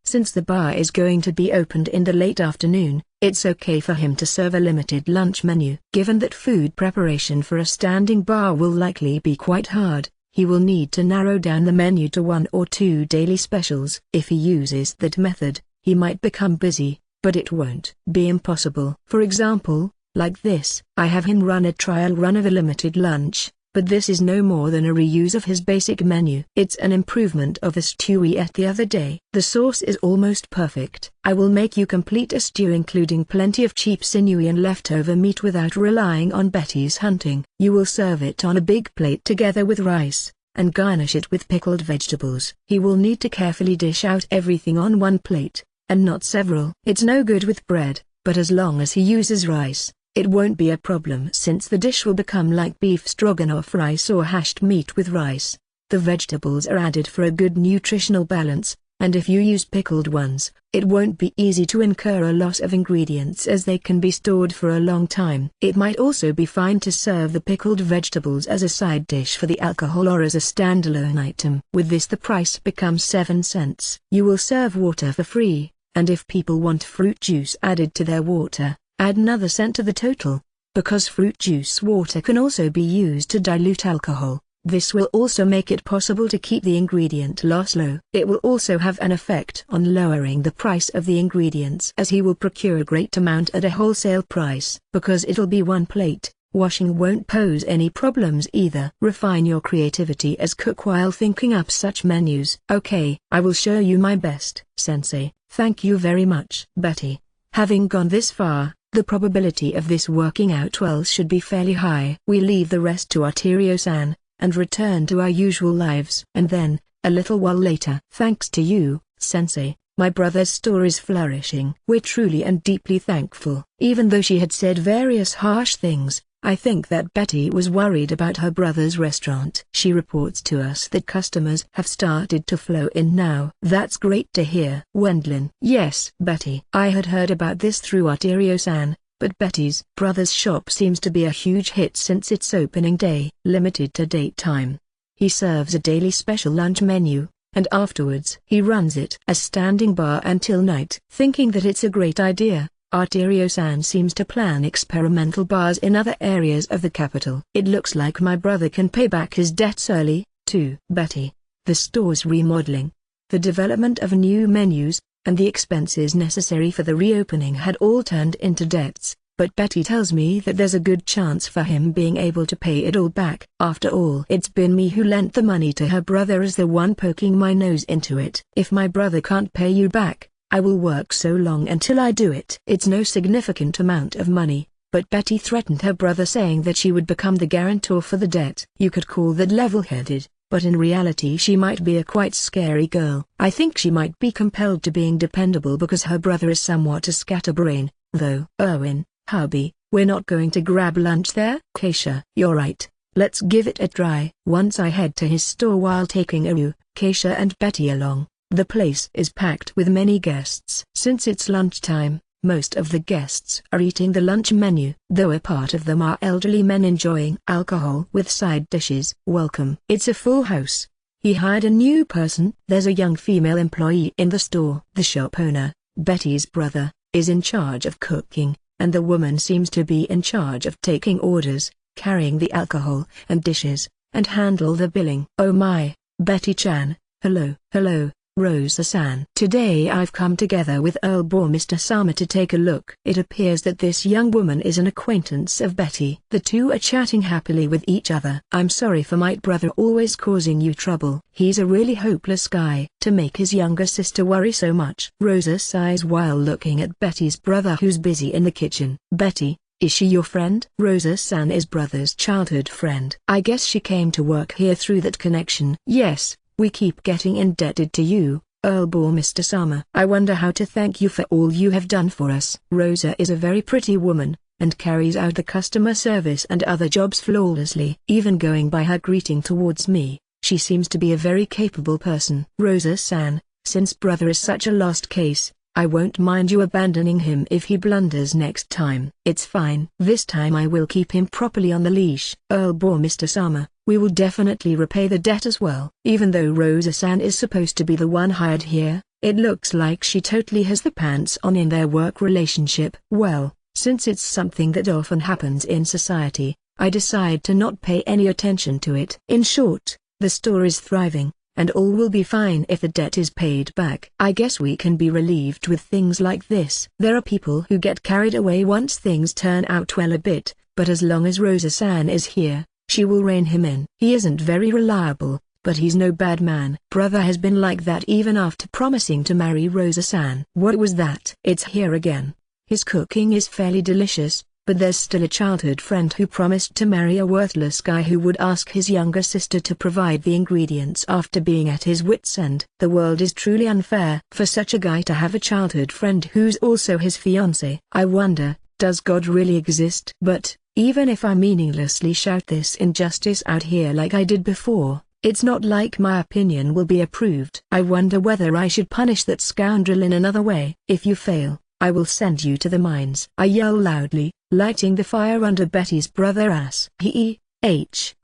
Since the bar is going to be opened in the late afternoon, it's okay for him to serve a limited lunch menu. Given that food preparation for a standing bar will likely be quite hard, he will need to narrow down the menu to 1 or 2 daily specials. If he uses that method, he might become busy, but it won't be impossible. For example, like this, I have him run a trial run of a limited lunch, but this is no more than a reuse of his basic menu. It's an improvement of a stew we ate the other day. The sauce is almost perfect. I will make you complete a stew including plenty of cheap sinewy and leftover meat without relying on Betty's hunting. You will serve it on a big plate together with rice, and garnish it with pickled vegetables. He will need to carefully dish out everything on one plate, and not several. It's no good with bread, but as long as he uses rice, it won't be a problem since the dish will become like beef stroganoff rice or hashed meat with rice. The vegetables are added for a good nutritional balance, and if you use pickled ones, it won't be easy to incur a loss of ingredients as they can be stored for a long time. It might also be fine to serve the pickled vegetables as a side dish for the alcohol or as a standalone item. With this the price becomes 7 cents. You will serve water for free, and if people want fruit juice added to their water, add another cent to the total. Because fruit juice water can also be used to dilute alcohol, this will also make it possible to keep the ingredient loss low. It will also have an effect on lowering the price of the ingredients as he will procure a great amount at a wholesale price. Because it'll be one plate, washing won't pose any problems either. Refine your creativity as cook while thinking up such menus. Okay, I will show you my best. Sensei, thank you very much. Betty, having gone this far, the probability of this working out well should be fairly high. We leave the rest to Arterio-san, and return to our usual lives. And then, a little while later. Thanks to you, Sensei, my brother's store is flourishing. We're truly and deeply thankful. Even though she had said various harsh things, I think that Betty was worried about her brother's restaurant. She reports to us that customers have started to flow in now. That's great to hear. Wendlin. Yes, Betty. I had heard about this through Arterio-san, but Betty's brother's shop seems to be a huge hit since its opening day. Limited to date time. He serves a daily special lunch menu, and afterwards he runs it as standing bar until night. Thinking that it's a great idea, Arterio-san seems to plan experimental bars in other areas of the capital. It looks like my brother can pay back his debts early, too. Betty, the store's remodeling, the development of new menus, and the expenses necessary for the reopening had all turned into debts, but Betty tells me that there's a good chance for him being able to pay it all back. After all, it's been me who lent the money to her brother as the one poking my nose into it. If my brother can't pay you back, I will work so long until I do it. It's no significant amount of money, but Betty threatened her brother saying that she would become the guarantor for the debt. You could call that level-headed, but in reality she might be a quite scary girl. I think she might be compelled to being dependable because her brother is somewhat a scatterbrain, though. Erwin, hubby, we're not going to grab lunch there? Keisha, you're right. Let's give it a try. Once I head to his store while taking Aru, Keisha and Betty along. The place is packed with many guests. Since it's lunchtime, most of the guests are eating the lunch menu, though a part of them are elderly men enjoying alcohol with side dishes. Welcome. It's a full house. He hired a new person. There's a young female employee in the store. The shop owner, Betty's brother, is in charge of cooking, and the woman seems to be in charge of taking orders, carrying the alcohol and dishes, and handle the billing. Oh my, Betty-chan, hello. Rosa-san. Today I've come together with Earl Boar Mr. Sama to take a look. It appears that this young woman is an acquaintance of Betty. The two are chatting happily with each other. I'm sorry for my brother always causing you trouble. He's a really hopeless guy. To make his younger sister worry so much. Rosa sighs while looking at Betty's brother who's busy in the kitchen. Betty, is she your friend? Rosa-san is brother's childhood friend. I guess she came to work here through that connection. Yes. We keep getting indebted to you, Earl Boar Mr. Sama. I wonder how to thank you for all you have done for us. Rosa is a very pretty woman, and carries out the customer service and other jobs flawlessly. Even going by her greeting towards me, she seems to be a very capable person. Rosa-san, since brother is such a lost case, I won't mind you abandoning him if he blunders next time. It's fine. This time I will keep him properly on the leash. Earl bore Mr. Sama. We will definitely repay the debt as well. Even though Rosa-san is supposed to be the one hired here, it looks like she totally has the pants on in their work relationship. Well, since it's something that often happens in society, I decide to not pay any attention to it. In short, the store is thriving, and all will be fine if the debt is paid back. I guess we can be relieved with things like this. There are people who get carried away once things turn out well a bit, but as long as Rosa-san is here, she will rein him in. He isn't very reliable, but he's no bad man. Brother has been like that even after promising to marry Rosa-san. What was that? It's here again. His cooking is fairly delicious, but there's still a childhood friend who promised to marry a worthless guy who would ask his younger sister to provide the ingredients after being at his wit's end. The world is truly unfair for such a guy to have a childhood friend who's also his fiancé. I wonder, does God really exist? But, even if I meaninglessly shout this injustice out here like I did before, it's not like my opinion will be approved. I wonder whether I should punish that scoundrel in another way. If you fail, I will send you to the mines. I yell loudly, lighting the fire under Betty's brother's ass.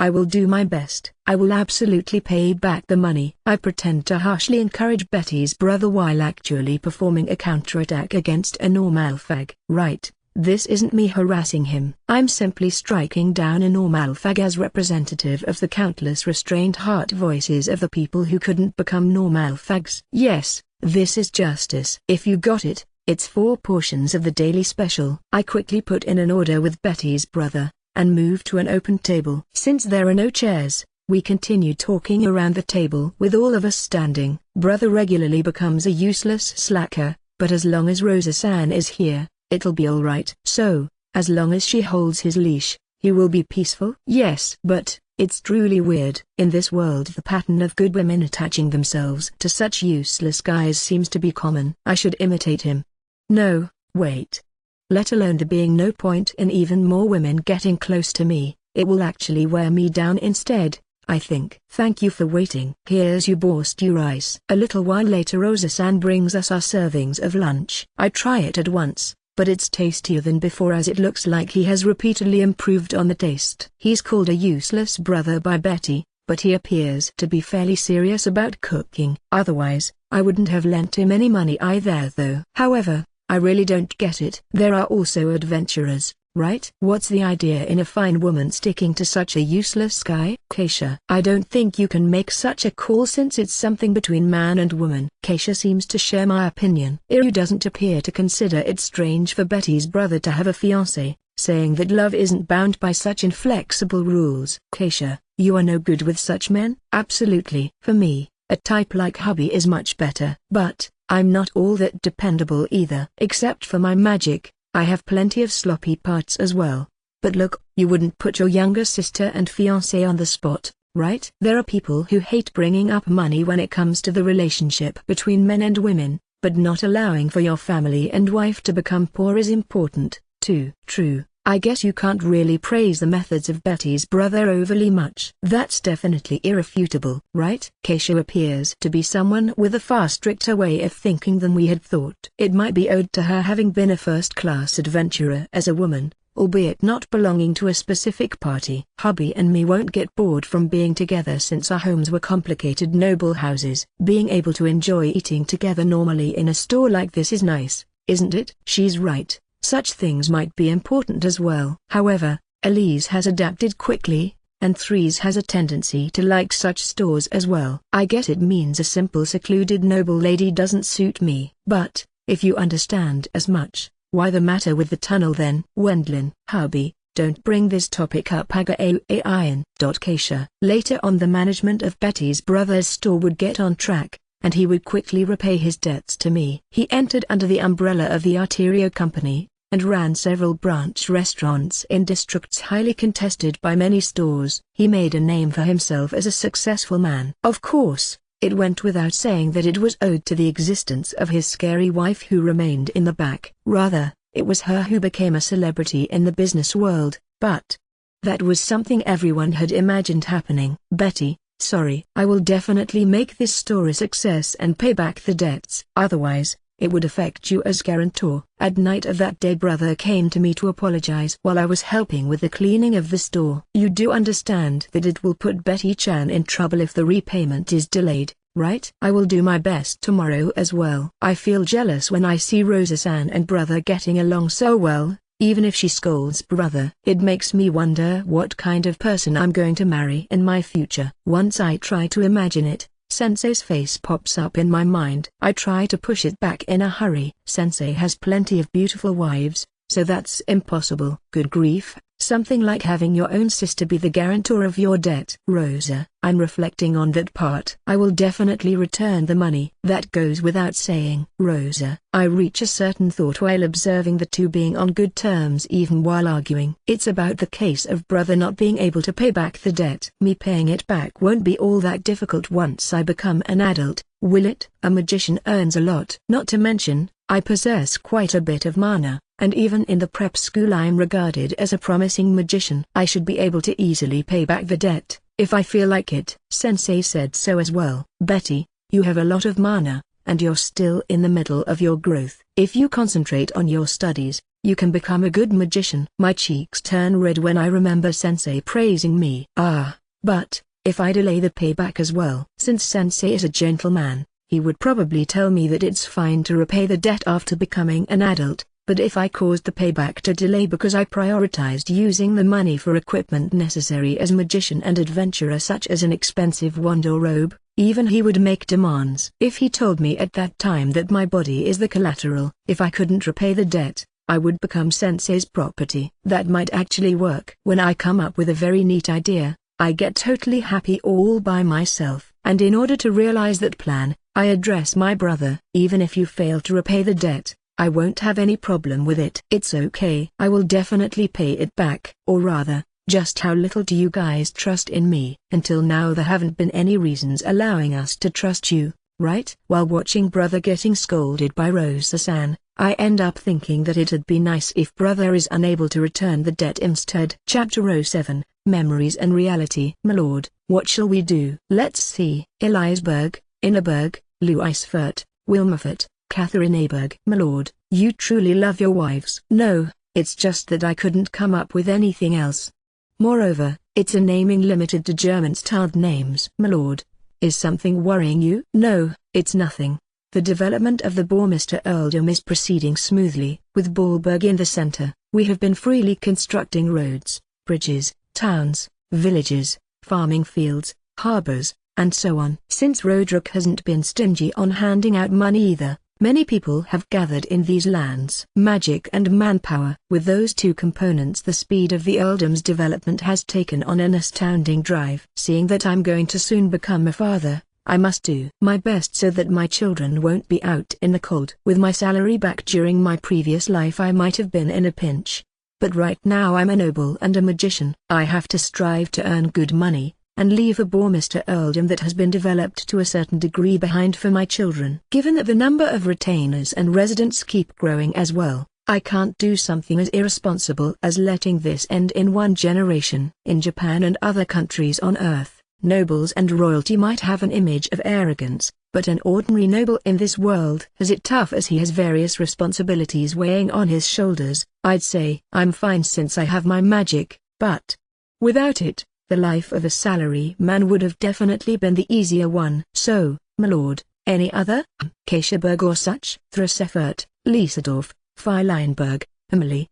I will do my best. I will absolutely pay back the money. I pretend to harshly encourage Betty's brother while actually performing a counterattack against a normal fag. Right, this isn't me harassing him. I'm simply striking down a normal fag as representative of the countless restrained heart voices of the people who couldn't become normal fags. Yes, this is justice. If you got it, it's 4 portions of the daily special. I quickly put in an order with Betty's brother, and moved to an open table. Since there are no chairs, we continue talking around the table with all of us standing. Brother regularly becomes a useless slacker, but as long as Rosa-san is here, it'll be alright. So, as long as she holds his leash, he will be peaceful? Yes. But, it's truly weird. In this world the pattern of good women attaching themselves to such useless guys seems to be common. I should imitate him. No, wait. Let alone there being no point in even more women getting close to me, it will actually wear me down instead, I think. Thank you for waiting. Here's your borscht rice. A little while later Rosa-san brings us our servings of lunch. I try it at once, but it's tastier than before as it looks like he has repeatedly improved on the taste. He's called a useless brother by Betty, but he appears to be fairly serious about cooking. Otherwise, I wouldn't have lent him any money either though. However, I really don't get it. There are also adventurers, right? What's the idea in a fine woman sticking to such a useless guy? Keisha, I don't think you can make such a call since it's something between man and woman. Keisha seems to share my opinion. Iru doesn't appear to consider it strange for Betty's brother to have a fiancé, saying that love isn't bound by such inflexible rules. Keisha, you are no good with such men? Absolutely. For me, a type like hubby is much better. But, I'm not all that dependable either. Except for my magic, I have plenty of sloppy parts as well. But look, you wouldn't put your younger sister and fiancé on the spot, right? There are people who hate bringing up money when it comes to the relationship between men and women, but not allowing for your family and wife to become poor is important, too. True. I guess you can't really praise the methods of Betty's brother overly much. That's definitely irrefutable, right? Keisha appears to be someone with a far stricter way of thinking than we had thought. It might be owed to her having been a first-class adventurer as a woman, albeit not belonging to a specific party. Hubby and me won't get bored from being together since our homes were complicated noble houses. Being able to enjoy eating together normally in a store like this is nice, isn't it? She's right. Such things might be important as well. However, Elise has adapted quickly, and Threes has a tendency to like such stores as well. I guess it means a simple secluded noble lady doesn't suit me. But, if you understand as much, why the matter with the tunnel then? Wendlin, hubby, don't bring this topic up. Keisha. Later on the management of Betty's brother's store would get on track, and he would quickly repay his debts to me. He entered under the umbrella of the Arterio Company, and ran several branch restaurants in districts highly contested by many stores. He made a name for himself as a successful man. Of course, it went without saying that it was owed to the existence of his scary wife who remained in the back. Rather, it was her who became a celebrity in the business world, but that was something everyone had imagined happening. Betty, sorry. I will definitely make this store a success and pay back the debts. Otherwise, it would affect you as guarantor. At night of that day brother came to me to apologize while I was helping with the cleaning of the store. You do understand that it will put Betty-chan in trouble if the repayment is delayed, right? I will do my best tomorrow as well. I feel jealous when I see Rosa-san and brother getting along so well. Even if she scolds brother, it makes me wonder what kind of person I'm going to marry in my future. Once I try to imagine it, Sensei's face pops up in my mind. I try to push it back in a hurry. Sensei has plenty of beautiful wives, so that's impossible. Good grief, something like having your own sister be the guarantor of your debt. Rosa, I'm reflecting on that part. I will definitely return the money. That goes without saying. Rosa, I reach a certain thought while observing the two being on good terms even while arguing. It's about the case of brother not being able to pay back the debt. Me paying it back won't be all that difficult once I become an adult, will it? A magician earns a lot. Not to mention, I possess quite a bit of mana, and even in the prep school I'm regarded as a promising magician. I should be able to easily pay back the debt, if I feel like it. Sensei said so as well. Betty, you have a lot of mana, and you're still in the middle of your growth. If you concentrate on your studies, you can become a good magician. My cheeks turn red when I remember Sensei praising me. But, if I delay the payback as well. Since Sensei is a gentleman, he would probably tell me that it's fine to repay the debt after becoming an adult, but if I caused the payback to delay because I prioritized using the money for equipment necessary as magician and adventurer such as an expensive wand or robe, even he would make demands. If he told me at that time that my body is the collateral, if I couldn't repay the debt, I would become Sensei's property. That might actually work. When I come up with a very neat idea, I get totally happy all by myself. And in order to realize that plan, I address my brother. Even if you fail to repay the debt, I won't have any problem with it. It's okay. I will definitely pay it back. Or rather, just how little do you guys trust in me? Until now there haven't been any reasons allowing us to trust you, right? While watching brother getting scolded by Rosa-san, I end up thinking that it'd be nice if brother is unable to return the debt instead. Chapter 07, Memories and Reality. My lord, what shall we do? Let's see. Eliasberg, Innerberg, Louisfurt, Wilmerfurt, Catherine Aberg. My lord, you truly love your wives. No, it's just that I couldn't come up with anything else. Moreover, it's a naming limited to German-styled names. My lord, is something worrying you? No, it's nothing. The development of the Bourmester earldom is proceeding smoothly. With Ballberg in the center, we have been freely constructing roads, bridges, towns, villages, farming fields, harbors, and so on. Since Roderick hasn't been stingy on handing out money either, many people have gathered in these lands. Magic and manpower. With those two components, the speed of the earldom's development has taken on an astounding drive. Seeing that I'm going to soon become a father, I must do my best so that my children won't be out in the cold. With my salary back during my previous life I might have been in a pinch. But right now I'm a noble and a magician. I have to strive to earn good money, and leave a Bourmester earldom that has been developed to a certain degree behind for my children. Given that the number of retainers and residents keep growing as well, I can't do something as irresponsible as letting this end in one generation. In Japan and other countries on Earth, nobles and royalty might have an image of arrogance, but an ordinary noble in this world has it tough as he has various responsibilities weighing on his shoulders. I'd say I'm fine since I have my magic, but without it, the life of a salary man would have definitely been the easier one. So, my lord, any other? Keishaberg or such? Thraseffert, Liesedorf, Feileinberg, Emily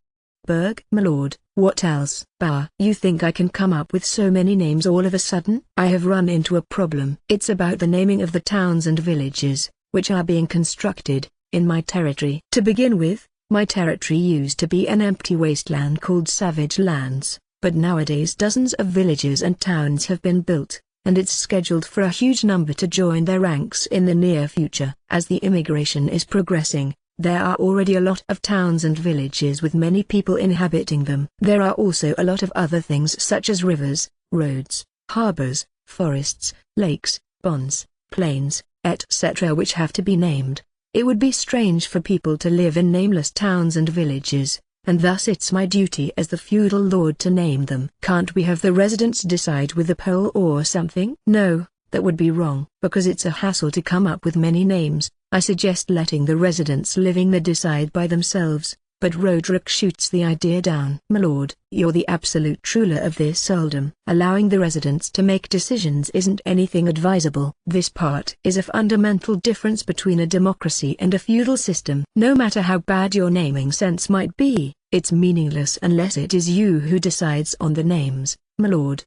Berg. My lord, what else? Bah, you think I can come up with so many names all of a sudden? I have run into a problem. It's about the naming of the towns and villages, which are being constructed, in my territory. To begin with, my territory used to be an empty wasteland called Savage Lands, but nowadays dozens of villages and towns have been built, and it's scheduled for a huge number to join their ranks in the near future. As the immigration is progressing, there are already a lot of towns and villages with many people inhabiting them. There are also a lot of other things such as rivers, roads, harbors, forests, lakes, ponds, plains, etc. which have to be named. It would be strange for people to live in nameless towns and villages, and thus it's my duty as the feudal lord to name them. Can't we have the residents decide with a poll or something? No, that would be wrong, because it's a hassle to come up with many names, I suggest letting the residents living there decide by themselves, but Roderick shoots the idea down. My lord, you're the absolute ruler of this earldom. Allowing the residents to make decisions isn't anything advisable. This part is a fundamental difference between a democracy and a feudal system. No matter how bad your naming sense might be, it's meaningless unless it is you who decides on the names, my lord.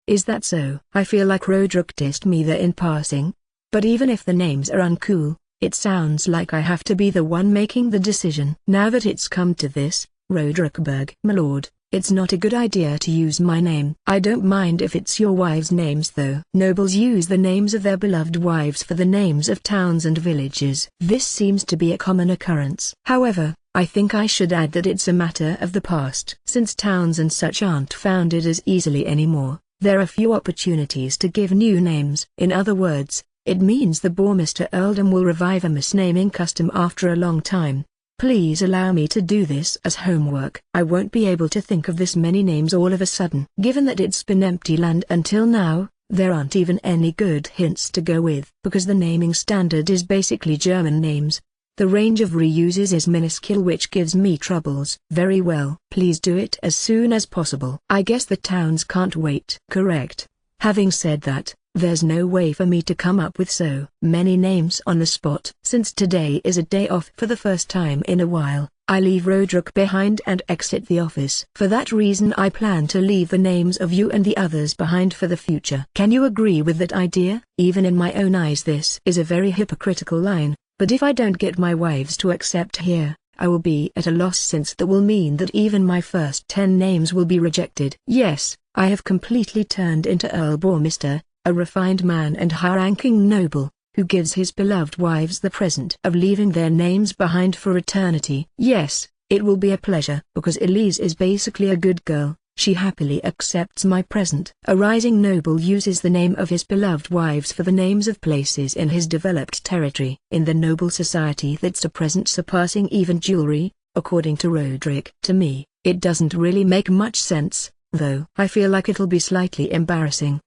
Is that so? I feel like Roderick dissed me there in passing. But even if the names are uncool, it sounds like I have to be the one making the decision. Now that it's come to this, Roderickberg. My lord, it's not a good idea to use my name. I don't mind if it's your wives' names though. Nobles use the names of their beloved wives for the names of towns and villages. This seems to be a common occurrence. However, I think I should add that it's a matter of the past. Since towns and such aren't founded as easily anymore, there are few opportunities to give new names. In other words, it means the Bourmester earldom will revive a misnaming custom after a long time. Please allow me to do this as homework. I won't be able to think of this many names all of a sudden. Given that it's been empty land until now, there aren't even any good hints to go with. Because the naming standard is basically German names, the range of reuses is minuscule, which gives me troubles. Very well. Please do it as soon as possible. I guess the towns can't wait. Correct. Having said that, there's no way for me to come up with so many names on the spot. Since today is a day off for the first time in a while, I leave Roderick behind and exit the office. For that reason I plan to leave the names of you and the others behind for the future. Can you agree with that idea? Even in my own eyes this is a very hypocritical line, but if I don't get my wives to accept here, I will be at a loss, since that will mean that even my first 10 names will be rejected. Yes, I have completely turned into Earl Bourmester, a refined man and high-ranking noble, who gives his beloved wives the present of leaving their names behind for eternity. Yes, it will be a pleasure. Because Elise is basically a good girl, she happily accepts my present. A rising noble uses the name of his beloved wives for the names of places in his developed territory. In the noble society that's a present surpassing even jewelry, according to Roderick. To me, it doesn't really make much sense, though. I feel like it'll be slightly embarrassing.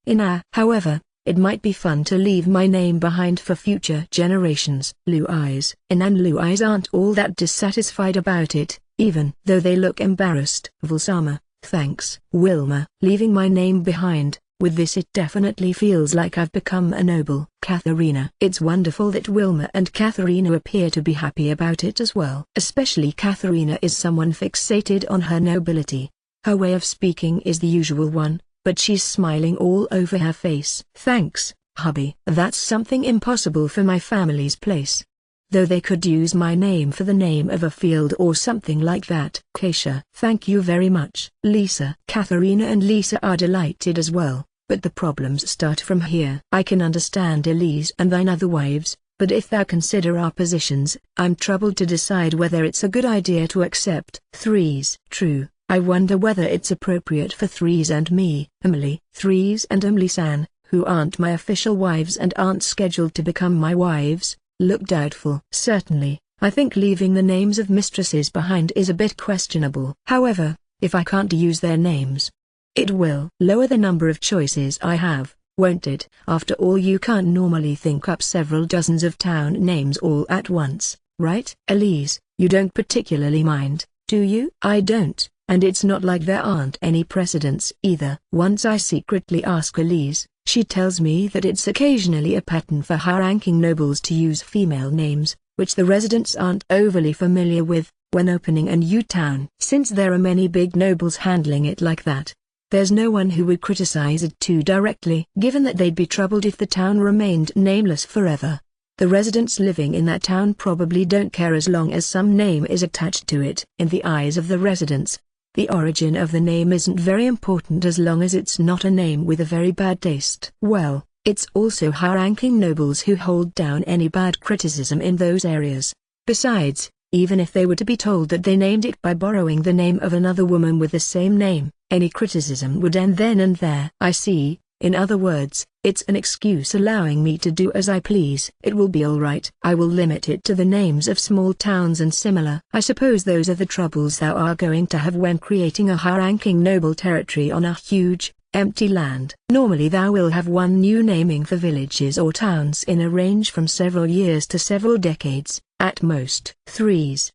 However, it might be fun to leave my name behind for future generations. Louise. And Louise aren't all that dissatisfied about it, even though they look embarrassed. Vulsama, thanks. Wilma. Leaving my name behind, with this it definitely feels like I've become a noble. Katharina. It's wonderful that Wilma and Katharina appear to be happy about it as well. Especially Katharina is someone fixated on her nobility. Her way of speaking is the usual one, but she's smiling all over her face. Thanks, hubby. That's something impossible for my family's place. Though they could use my name for the name of a field or something like that. Keisha. Thank you very much. Lisa. Katharina and Lisa are delighted as well, but the problems start from here. I can understand Elise and thine other wives, but if thou consider our positions, I'm troubled to decide whether it's a good idea to accept. Threes. True. I wonder whether it's appropriate for Threes and me. Emily. Threes and Emily-san, who aren't my official wives and aren't scheduled to become my wives, look doubtful. Certainly, I think leaving the names of mistresses behind is a bit questionable. However, if I can't use their names, it will lower the number of choices I have, won't it? After all, you can't normally think up several dozens of town names all at once, right? Elise, you don't particularly mind, do you? I don't. And it's not like there aren't any precedents either. Once I secretly ask Elise, she tells me that it's occasionally a pattern for high-ranking nobles to use female names, which the residents aren't overly familiar with, when opening a new town. Since there are many big nobles handling it like that, there's no one who would criticize it too directly. Given that they'd be troubled if the town remained nameless forever, the residents living in that town probably don't care as long as some name is attached to it. In the eyes of the residents, the origin of the name isn't very important as long as it's not a name with a very bad taste. Well, it's also high-ranking nobles who hold down any bad criticism in those areas. Besides, even if they were to be told that they named it by borrowing the name of another woman with the same name, any criticism would end then and there. I see. In other words, it's an excuse allowing me to do as I please. It will be alright. I will limit it to the names of small towns and similar. I suppose those are the troubles thou are going to have when creating a high-ranking noble territory on a huge, empty land. Normally thou will have one new naming for villages or towns in a range from several years to several decades, at most. Threes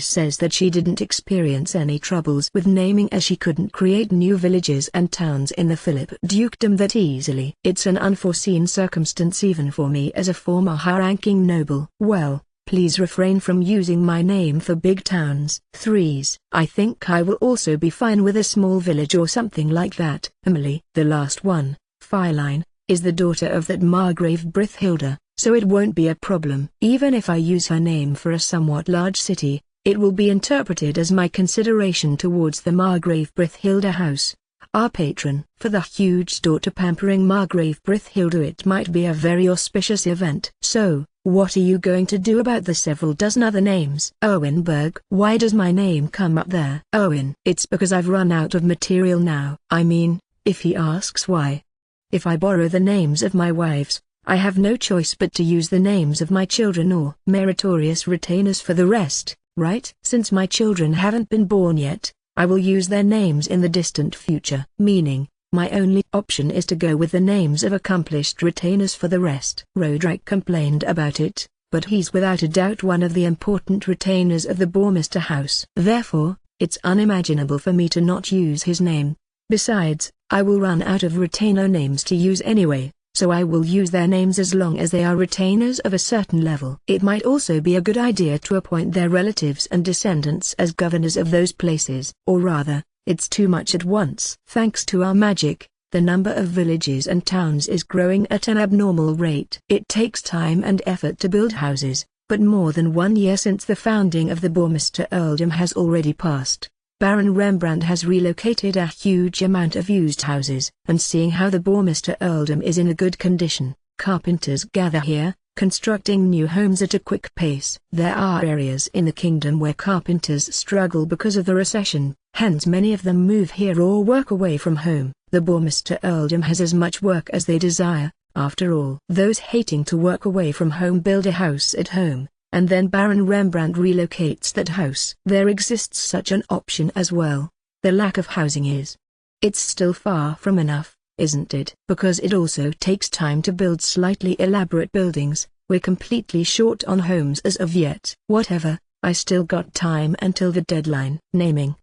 says that she didn't experience any troubles with naming as she couldn't create new villages and towns in the Philip Dukedom that easily. It's an unforeseen circumstance even for me as a former high-ranking noble. Well, please refrain from using my name for big towns. Threes, I think I will also be fine with a small village or something like that. Emily, the last one, Feline, is the daughter of that Margrave Brithhilda, so it won't be a problem. Even if I use her name for a somewhat large city, it will be interpreted as my consideration towards the Margrave Brithhilda house, our patron. For the huge daughter pampering Margrave Brithhilda, it might be a very auspicious event. So, what are you going to do about the several dozen other names? Owenberg. Why does my name come up there? Owen. It's because I've run out of material now. I mean, if he asks why. If I borrow the names of my wives, I have no choice but to use the names of my children or meritorious retainers for the rest, right? Since my children haven't been born yet, I will use their names in the distant future. Meaning, my only option is to go with the names of accomplished retainers for the rest. Roderick complained about it, but he's without a doubt one of the important retainers of the Bourmester house. Therefore, it's unimaginable for me to not use his name. Besides, I will run out of retainer names to use anyway, so I will use their names as long as they are retainers of a certain level. It might also be a good idea to appoint their relatives and descendants as governors of those places. Or rather, it's too much at once. Thanks to our magic, the number of villages and towns is growing at an abnormal rate. It takes time and effort to build houses, but more than 1 year since the founding of the Bourmester earldom has already passed. Baron Rembrandt has relocated a huge amount of used houses, and seeing how the Bourmester earldom is in a good condition, carpenters gather here, constructing new homes at a quick pace. There are areas in the kingdom where carpenters struggle because of the recession, hence many of them move here or work away from home. The Bourmester earldom has as much work as they desire, after all. Those hating to work away from home build a house at home, and then Baron Rembrandt relocates that house. There exists such an option as well. The lack of housing is. It's still far from enough, isn't it? Because it also takes time to build slightly elaborate buildings, we're completely short on homes as of yet. Whatever, I still got time until the deadline. Naming,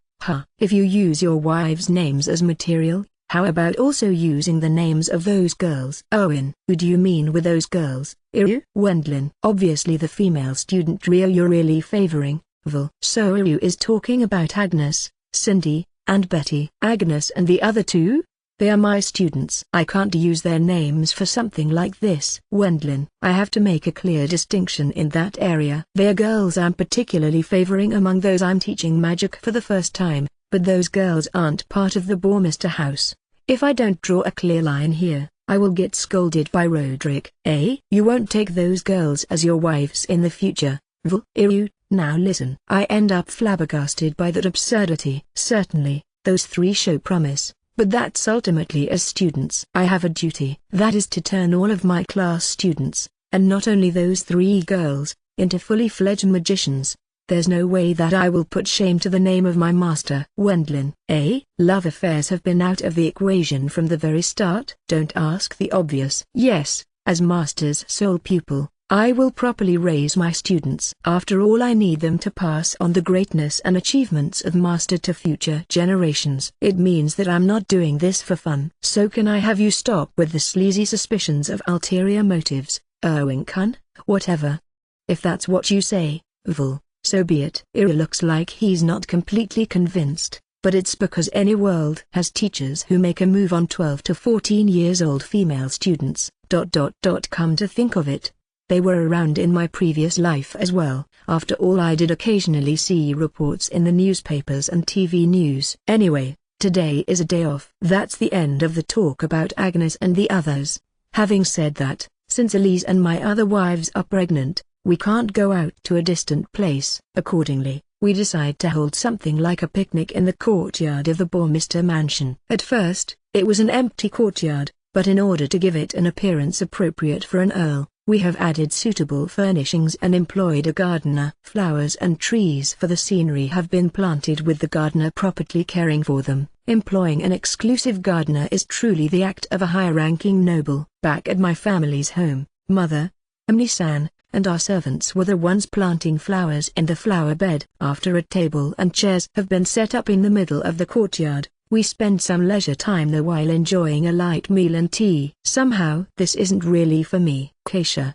If you use your wives' names as material, how about also using the names of those girls? Owen. Who do you mean with those girls? Iru? Wendlin. Obviously the female student trio you're really favoring, Val. So Iru is talking about Agnes, Cindy, and Betty. Agnes and the other two? They are my students. I can't use their names for something like this. Wendlin. I have to make a clear distinction in that area. They are girls I'm particularly favoring among those I'm teaching magic for the first time, but those girls aren't part of the Bourmester house. If I don't draw a clear line here, I will get scolded by Roderick. You won't take those girls as your wives in the future, Iru. Now listen. I end up flabbergasted by that absurdity. Certainly, those three show promise, but that's ultimately as students. I have a duty. That is to turn all of my class students, and not only those three girls, into fully fledged magicians. There's no way that I will put shame to the name of my master. Wendlin. Love affairs have been out of the equation from the very start? Don't ask the obvious. Yes, as master's sole pupil, I will properly raise my students. After all, I need them to pass on the greatness and achievements of master to future generations. It means that I'm not doing this for fun. So can I have you stop with the sleazy suspicions of ulterior motives, Erwin-kun? Whatever. If that's what you say, Val. So be it. Ira looks like he's not completely convinced, but it's because any world has teachers who make a move on 12 to 14 years old female students. Come to think of it, they were around in my previous life as well. After all, I did occasionally see reports in the newspapers and TV news. Anyway, today is a day off. That's the end of the talk about Agnes and the others. Having said that, since Elise and my other wives are pregnant, we can't go out to a distant place. Accordingly, we decide to hold something like a picnic in the courtyard of the Bourmester mansion. At first, it was an empty courtyard, but in order to give it an appearance appropriate for an earl, We have added suitable furnishings and employed a gardener. Flowers and trees for the scenery have been planted with the gardener properly caring for them. Employing an exclusive gardener is truly the act of a high-ranking noble. Back at my family's home, Mother, Amni-san, and our servants were the ones planting flowers in the flower bed. After a table and chairs have been set up in the middle of the courtyard, we spend some leisure time there while enjoying a light meal and tea. Somehow this isn't really for me. Keisha,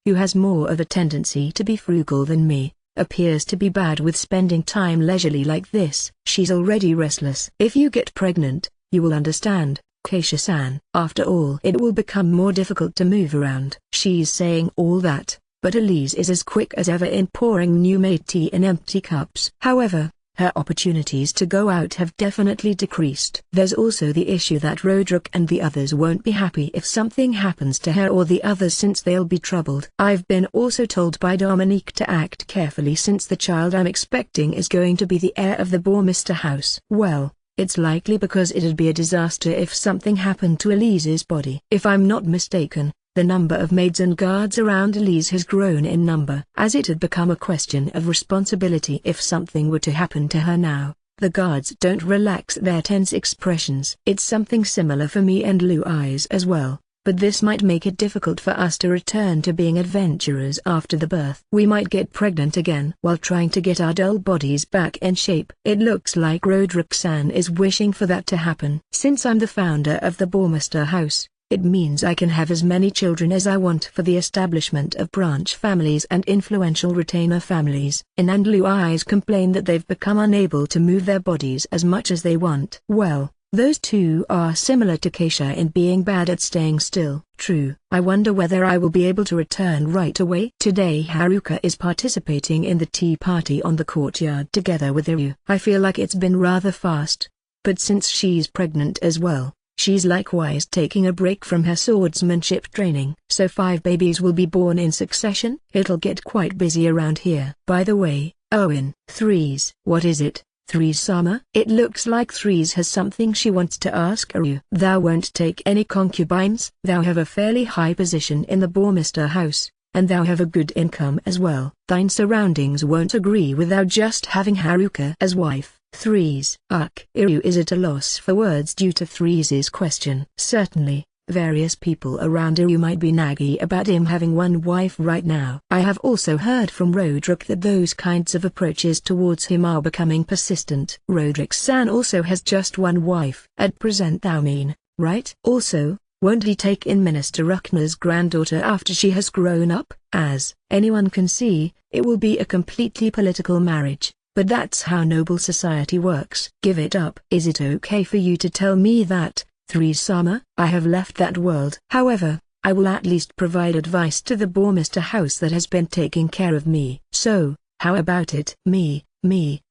who has more of a tendency to be frugal than me, appears to be bad with spending time leisurely like this. She's already restless. If you get pregnant, you will understand, Keisha-san. After all, it will become more difficult to move around. She's saying all that, but Elise is as quick as ever in pouring new-made tea in empty cups. However, her opportunities to go out have definitely decreased. There's also the issue that Roderick and the others won't be happy if something happens to her or the others, since they'll be troubled. I've been also told by Dominique to act carefully since the child I'm expecting is going to be the heir of the Bourmester house. Well, it's likely because it'd be a disaster if something happened to Elise's body. If I'm not mistaken, the number of maids and guards around Elise has grown in number. As it had become a question of responsibility if something were to happen to her now, the guards don't relax their tense expressions. It's something similar for me and Louise as well, but this might make it difficult for us to return to being adventurers after the birth. We might get pregnant again while trying to get our dull bodies back in shape. It looks like Roderick-san is wishing for that to happen. Since I'm the founder of the Bourmester house, it means I can have as many children as I want for the establishment of branch families and influential retainer families. In and Louise complain that they've become unable to move their bodies as much as they want. Well, those two are similar to Keisha in being bad at staying still. True. I wonder whether I will be able to return right away. Today Haruka is participating in the tea party on the courtyard together with Iryu. I feel like it's been rather fast, but since she's pregnant as well, she's likewise taking a break from her swordsmanship training. So 5 babies will be born in succession? It'll get quite busy around here. By the way, Owen. Threes. What is it, Threes-sama? It looks like Threes has something she wants to ask Ryu. Thou won't take any concubines? Thou have a fairly high position in the Bourmester house, and thou have a good income as well. Thine surroundings won't agree with thou just having Haruka as wife. Threes. Iryu is at a loss for words due to Threes' question. Certainly, various people around Iryu might be naggy about him having one wife right now. I have also heard from Roderick that those kinds of approaches towards him are becoming persistent. Roderick-san also has just one wife. At present thou mean, right? Also, won't he take in Minister Ruckner's granddaughter after she has grown up? As anyone can see, it will be a completely political marriage. But that's how noble society works. Give it up. Is it okay for you to tell me that, Threes-sama? I have left that world. However, I will at least provide advice to the Bourmester house that has been taking care of me. So, how about it? Me,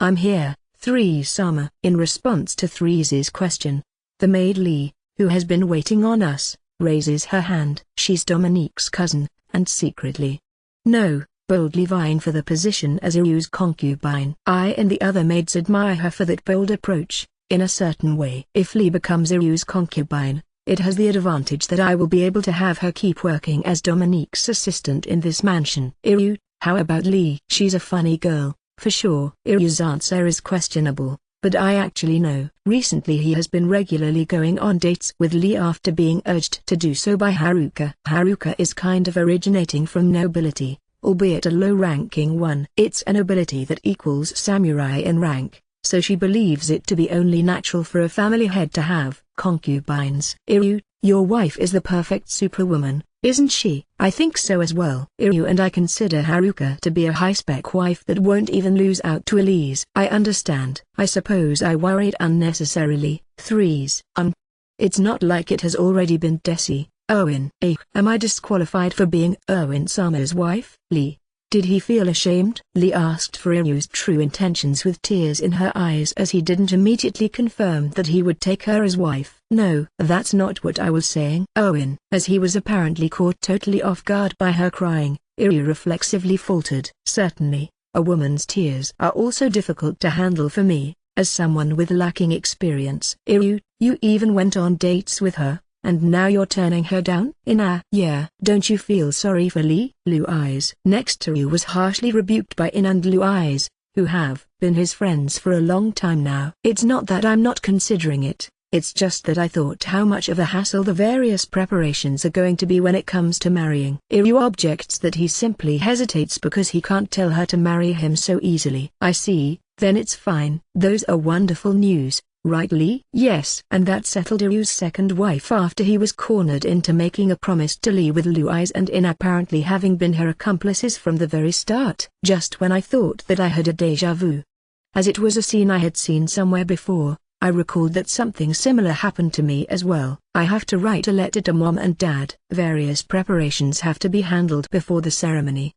I'm here, Threes-sama. In response to Threes' question, the maid Lee, who has been waiting on us, raises her hand. She's Dominique's cousin, and secretly, no, boldly vying for the position as Iryu's concubine. I and the other maids admire her for that bold approach. In a certain way, if Lee becomes Iryu's concubine, it has the advantage that I will be able to have her keep working as Dominique's assistant in this mansion. Iryu, how about Lee? She's a funny girl, for sure. Iryu's answer is questionable, but I actually know. Recently he has been regularly going on dates with Lee after being urged to do so by Haruka. Haruka is kind of originating from nobility, albeit a low-ranking one. It's a nobility that equals samurai in rank, so she believes it to be only natural for a family head to have concubines. Iryu, your wife is the perfect superwoman, isn't she? I think so as well. Iryu and I consider Haruka to be a high-spec wife that won't even lose out to Elise. I understand. I suppose I worried unnecessarily. Threes. It's not like it has already been Desi. Owen. Am I disqualified for being Owen-sama's wife? Lee. Did he feel ashamed? Lee asked for Iryu's true intentions with tears in her eyes as he didn't immediately confirm that he would take her as wife. No, that's not what I was saying. Owen. As he was apparently caught totally off guard by her crying, Iryu reflexively faltered. Certainly, a woman's tears are also difficult to handle for me, as someone with lacking experience. Iryu, you even went on dates with her? and now you're turning her down? Yeah, don't you feel sorry for Lee? Blue Eyes next to you was harshly rebuked by In and Blue Eyes, who have been his friends for a long time now. It's not that I'm not considering it. It's just that I thought how much of a hassle the various preparations are going to be when it comes to marrying. Iryu objects that he simply hesitates because he can't tell her to marry him so easily. I see, then it's fine. Those are wonderful news, right Lee? Yes. And that settled Iryu's second wife after he was cornered into making a promise to Lee with Blue Eyes and In apparently having been her accomplices from the very start. Just when I thought that I had a déjà vu, as it was a scene I had seen somewhere before, I recalled that something similar happened to me as well. I have to write a letter to Mom and Dad. Various preparations have to be handled before the ceremony.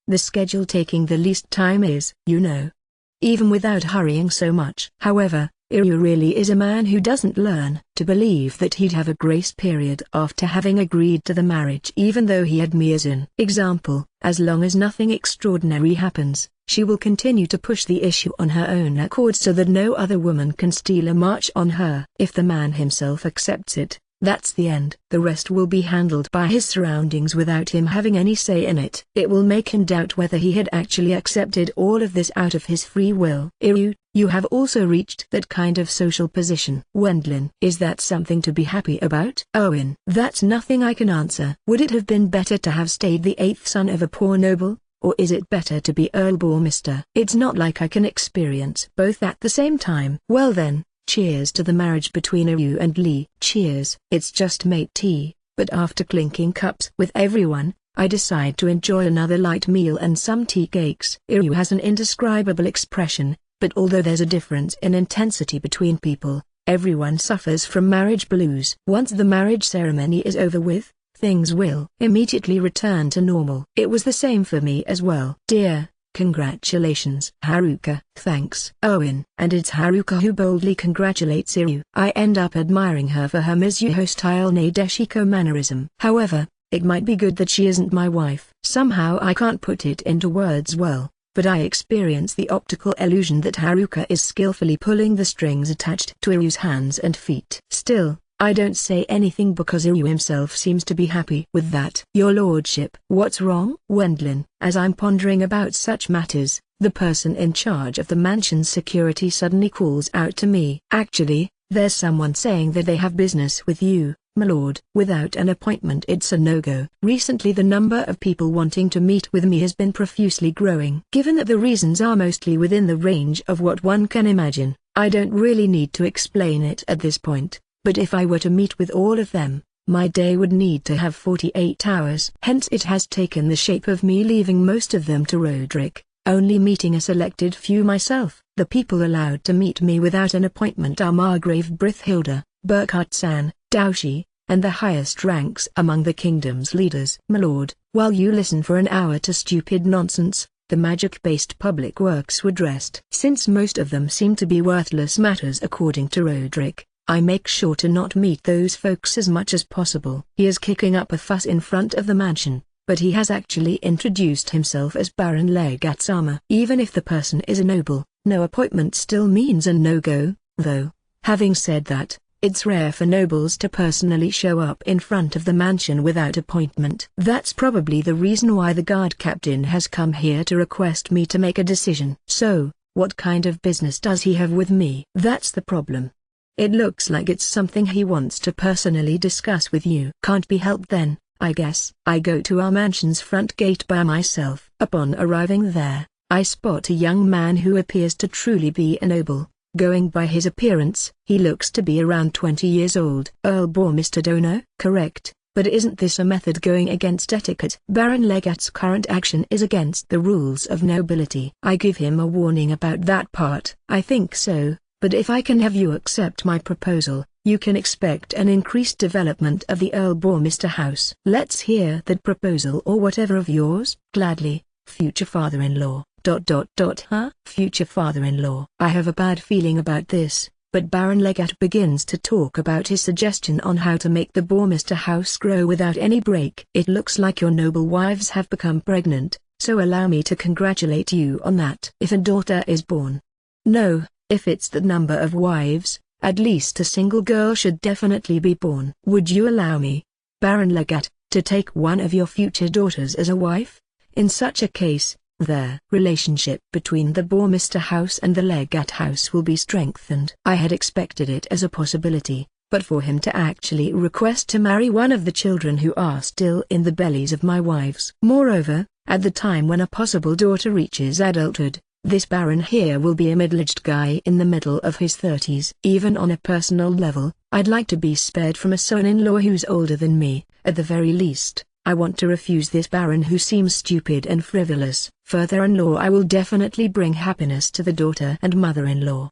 The schedule taking the least time is, even without hurrying so much. However, Iryu really is a man who doesn't learn to believe that he'd have a grace period after having agreed to the marriage even though he had me as an example. As long as nothing extraordinary happens, she will continue to push the issue on her own accord so that no other woman can steal a march on her. If the man himself accepts it, that's the end. The rest will be handled by his surroundings without him having any say in it. It will make him doubt whether he had actually accepted all of this out of his free will. Iryu, you have also reached that kind of social position. Wendlin, is that something to be happy about? Owen, that's nothing I can answer. Would it have been better to have stayed the eighth son of a poor noble? Or is it better to be Earl Bourmister? It's not like I can experience both at the same time. Well then, cheers to the marriage between Iryu and Lee. Cheers. It's just mate tea, but after clinking cups with everyone, I decide to enjoy another light meal and some tea cakes. Iryu has an indescribable expression, but although there's a difference in intensity between people, everyone suffers from marriage blues. Once the marriage ceremony is over with, things will immediately return to normal. It was the same for me as well. Dear, congratulations. Haruka. Thanks. Owen. And it's Haruka who boldly congratulates Iryu. I end up admiring her for her Mizuho-style Nadeshiko mannerism. However, it might be good that she isn't my wife. Somehow I can't put it into words well, but I experience the optical illusion that Haruka is skillfully pulling the strings attached to Iryu's hands and feet. Still, I don't say anything because Iryu himself seems to be happy with that. Your lordship. What's wrong? Wendlin. As I'm pondering about such matters, the person in charge of the mansion's security suddenly calls out to me. Actually, there's someone saying that they have business with you, my lord. Without an appointment it's a no-go. Recently the number of people wanting to meet with me has been profusely growing. Given that the reasons are mostly within the range of what one can imagine, I don't really need to explain it at this point. But if I were to meet with all of them, my day would need to have 48 hours. Hence it has taken the shape of me leaving most of them to Roderick, only meeting a selected few myself. The people allowed to meet me without an appointment are Margrave Brithhilda, Burkhard-san, Daoshi, and the highest ranks among the kingdom's leaders. My lord, while you listen for an hour to stupid nonsense, the magic-based public works were dressed. Since most of them seem to be worthless matters according to Roderick, I make sure to not meet those folks as much as possible. He is kicking up a fuss in front of the mansion, but he has actually introduced himself as Baron Legatsama. Even if the person is a noble, no appointment still means a no-go, though. Having said that, it's rare for nobles to personally show up in front of the mansion without appointment. That's probably the reason why the guard captain has come here to request me to make a decision. So, what kind of business does he have with me? That's the problem. It looks like it's something he wants to personally discuss with you. Can't be helped then, I guess. I go to our mansion's front gate by myself. Upon arriving there, I spot a young man who appears to truly be a noble. Going by his appearance, he looks to be around 20 years old. Earl Bourmister Dono? Correct, but isn't this a method going against etiquette? Baron Legat's current action is against the rules of nobility. I give him a warning about that part. I think so. But if I can have you accept my proposal, you can expect an increased development of the Earl Bourmister house. Let's hear that proposal or whatever of yours. Gladly, future father-in-law. Huh? Future father-in-law. I have a bad feeling about this, but Baron Legat begins to talk about his suggestion on how to make the Bourmister house grow without any break. It looks like your noble wives have become pregnant, so allow me to congratulate you on that. If a daughter is born. No. If it's the number of wives, At least a single girl should definitely be born. Would you allow me, Baron Legat, to take one of your future daughters as a wife? In such a case, the relationship between the Bourmester house and the Legat house will be strengthened. I had expected it as a possibility, but for him to actually request to marry one of the children who are still in the bellies of my wives. Moreover, at the time when a possible daughter reaches adulthood, this Baron here will be a middle-aged guy in the middle of his 30s. Even on a personal level, I'd like to be spared from a son-in-law who's older than me. At the very least, I want to refuse this Baron who seems stupid and frivolous. Further-in-law, I will definitely bring happiness to the daughter and mother-in-law.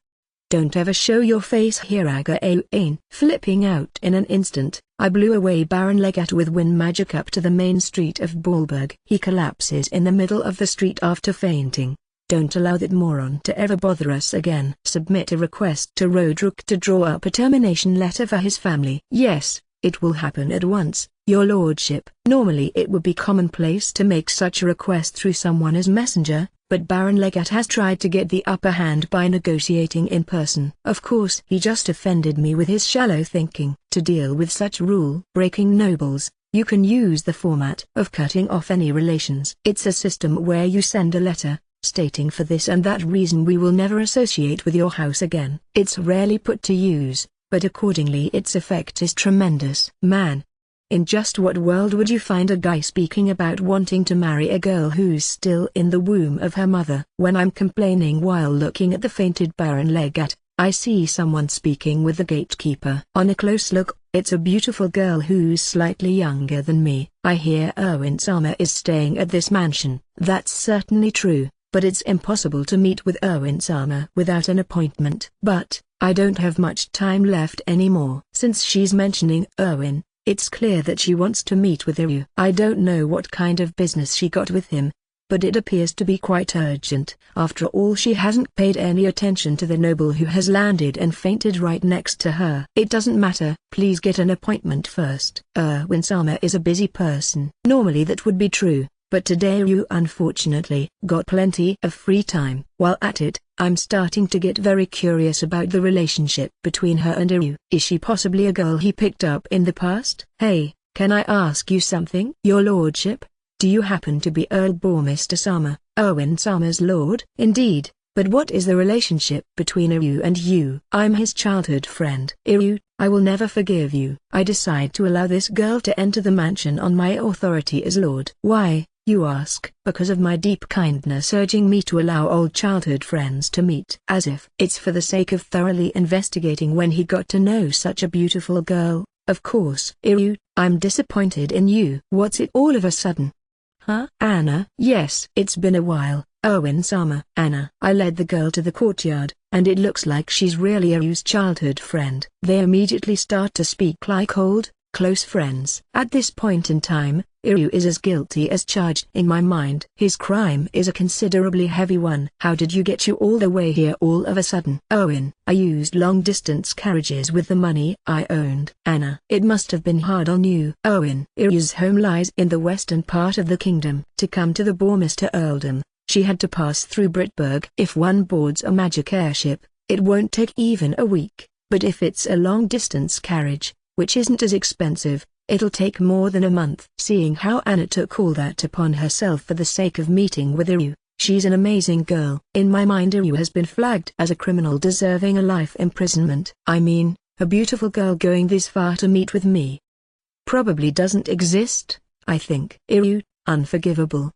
Don't ever show your face here, Aga. Flipping out in an instant, I blew away Baron Legat with wind magic up to the main street of Baalberg. He collapses in the middle of the street after fainting. Don't allow that moron to ever bother us again. Submit a request to Roderick to draw up a termination letter for his family. Yes, it will happen at once, your lordship. Normally it would be commonplace to make such a request through someone as messenger, but Baron Legat has tried to get the upper hand by negotiating in person. Of course, he just offended me with his shallow thinking. To deal with such rule-breaking nobles, you can use the format of cutting off any relations. It's a system where you send a letter, stating for this and that reason we will never associate with your house again. It's rarely put to use, but accordingly its effect is tremendous. Man, in just what world would you find a guy speaking about wanting to marry a girl who's still in the womb of her mother? When I'm complaining while looking at the fainted Baron Legat, I see someone speaking with the gatekeeper. On a close look, it's a beautiful girl who's slightly younger than me. I hear Erwin Sama is staying at this mansion. That's certainly true, but it's impossible to meet with Erwin Sama without an appointment. But I don't have much time left anymore. Since she's mentioning Erwin, it's clear that she wants to meet with Iryu. I don't know what kind of business she got with him, but it appears to be quite urgent. After all, she hasn't paid any attention to the noble who has landed and fainted right next to her. It doesn't matter. Please get an appointment first. Erwin Sama is a busy person. Normally that would be true, but today Iryu unfortunately got plenty of free time. While at it, I'm starting to get very curious about the relationship between her and Iryu. Is she possibly a girl he picked up in the past? Hey, can I ask you something? Your lordship? Do you happen to be Earl Bourmester Sama, Erwin Sama's lord? Indeed, but what is the relationship between Iryu and you? I'm his childhood friend. Iryu, I will never forgive you. I decide to allow this girl to enter the mansion on my authority as lord. Why, you ask? Because of my deep kindness urging me to allow old childhood friends to meet. As if it's for the sake of thoroughly investigating when he got to know such a beautiful girl. Of course. Iryu, I'm disappointed in you. What's it all of a sudden? Huh? Anna? Yes. It's been a while, Erwin Sama. Anna. I led the girl to the courtyard, and it looks like she's really Iryu's childhood friend. They immediately start to speak like old, close friends. At this point in time, Iryu is as guilty as charged in my mind. His crime is a considerably heavy one. How did you get you all the way here all of a sudden? Erwin, I used long-distance carriages with the money I owned. Anna, it must have been hard on you. Erwin, Iryu's home lies in the western part of the kingdom. To come to the Bourmester earldom, she had to pass through Brittburg. If one boards a magic airship, it won't take even a week, but if it's a long-distance carriage, which isn't as expensive, it'll take more than a month. Seeing how Anna took all that upon herself for the sake of meeting with Iryu, she's an amazing girl. In my mind, Iryu has been flagged as a criminal deserving a life imprisonment. I mean, a beautiful girl going this far to meet with me probably doesn't exist, I think. Iryu, unforgivable.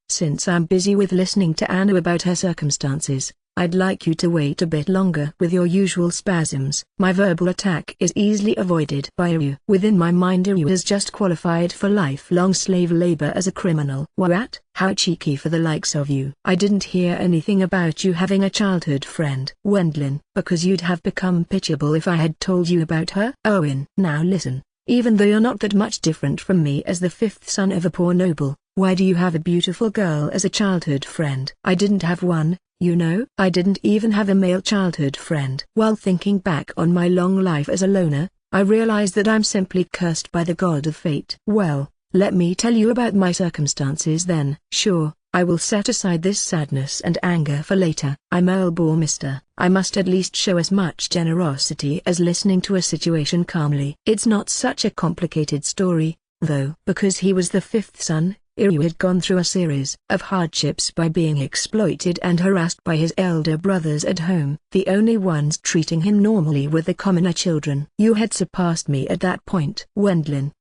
Since I'm busy with listening to Anna about her circumstances, I'd like you to wait a bit longer with your usual spasms. My verbal attack is easily avoided by Iryu. Within my mind, Iryu has just qualified for lifelong slave labor as a criminal. What? How cheeky for the likes of you. I didn't hear anything about you having a childhood friend. Wendlin, because you'd have become pitiable if I had told you about her. Owen, now listen. Even though you're not that much different from me as the fifth son of a poor noble, why do you have a beautiful girl as a childhood friend? I didn't have one. You know, I didn't even have a male childhood friend. While thinking back on my long life as a loner, I realized that I'm simply cursed by the god of fate. Well, let me tell you about my circumstances then. Sure, I will set aside this sadness and anger for later. I'm Earl Bormister. I must at least show as much generosity as listening to a situation calmly. It's not such a complicated story, though. Because he was the fifth son, Iryu had gone through a series of hardships by being exploited and harassed by his elder brothers at home. The only ones treating him normally were the commoner children. You had surpassed me at that point. Wendlin,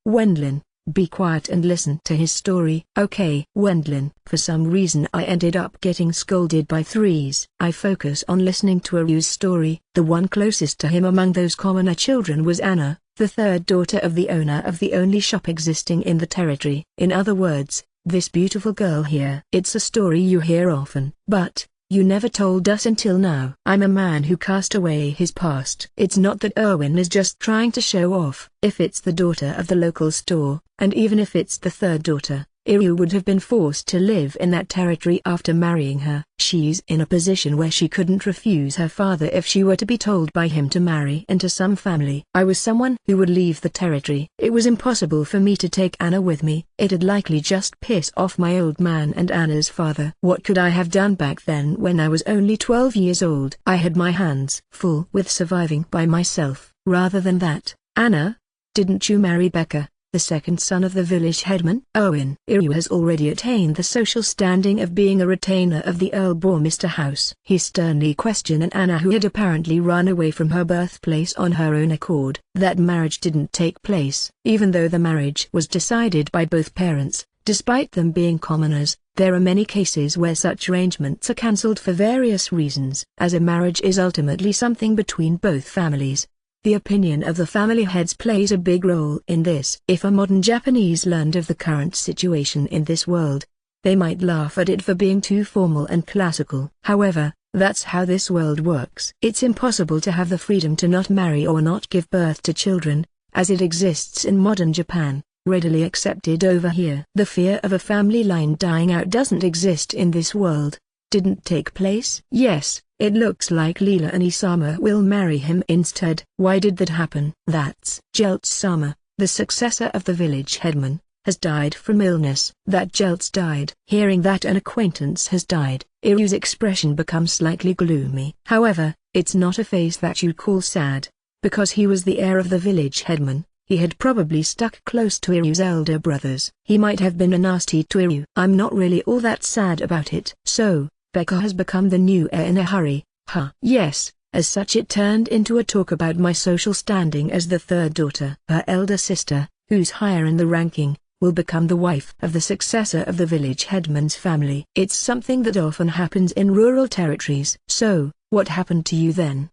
be quiet and listen to his story. Okay. Wendlin, for some reason I ended up getting scolded by Threes. I focus on listening to Iryu's story. The one closest to him among those commoner children was Anna, the third daughter of the owner of the only shop existing in the territory. In other words, this beautiful girl here. It's a story you hear often, but you never told us until now. I'm a man who cast away his past. It's not that Erwin is just trying to show off. If it's the daughter of the local store, and even if it's the third daughter, Iryu would have been forced to live in that territory after marrying her. She's in a position where she couldn't refuse her father if she were to be told by him to marry into some family. I was someone who would leave the territory. It was impossible for me to take Anna with me. It'd likely just piss off my old man and Anna's father. What could I have done back then when I was only 12 years old? I had my hands full with surviving by myself. Rather than that, Anna, didn't you marry Becca, the second son of the village headman? Owen. Iryu has already attained the social standing of being a retainer of the Earl Bormister house. He sternly questioned Anna, who had apparently run away from her birthplace on her own accord. That marriage didn't take place. Even though the marriage was decided by both parents, despite them being commoners, there are many cases where such arrangements are cancelled for various reasons. As a marriage is ultimately something between both families, the opinion of the family heads plays a big role in this. If a modern Japanese learned of the current situation in this world, they might laugh at it for being too formal and classical. However, that's how this world works. It's impossible to have the freedom to not marry or not give birth to children, as it exists in modern Japan, readily accepted over here. The fear of a family line dying out doesn't exist in this world. Didn't take place? Yes. It looks like Leela and Isama will marry him instead. Why did that happen? That's Jeltz-sama, the successor of the village headman, has died from illness. That Jeltz died. Hearing that an acquaintance has died, Iryu's expression becomes slightly gloomy. However, it's not a face that you'd call sad. Because he was the heir of the village headman, he had probably stuck close to Iryu's elder brothers. He might have been a nasty to Iryu. I'm not really all that sad about it. So, Becca has become the new heir in a hurry, huh? Yes, as such it turned into a talk about my social standing as the third daughter. Her elder sister, who's higher in the ranking, will become the wife of the successor of the village headman's family. It's something that often happens in rural territories. So, what happened to you then?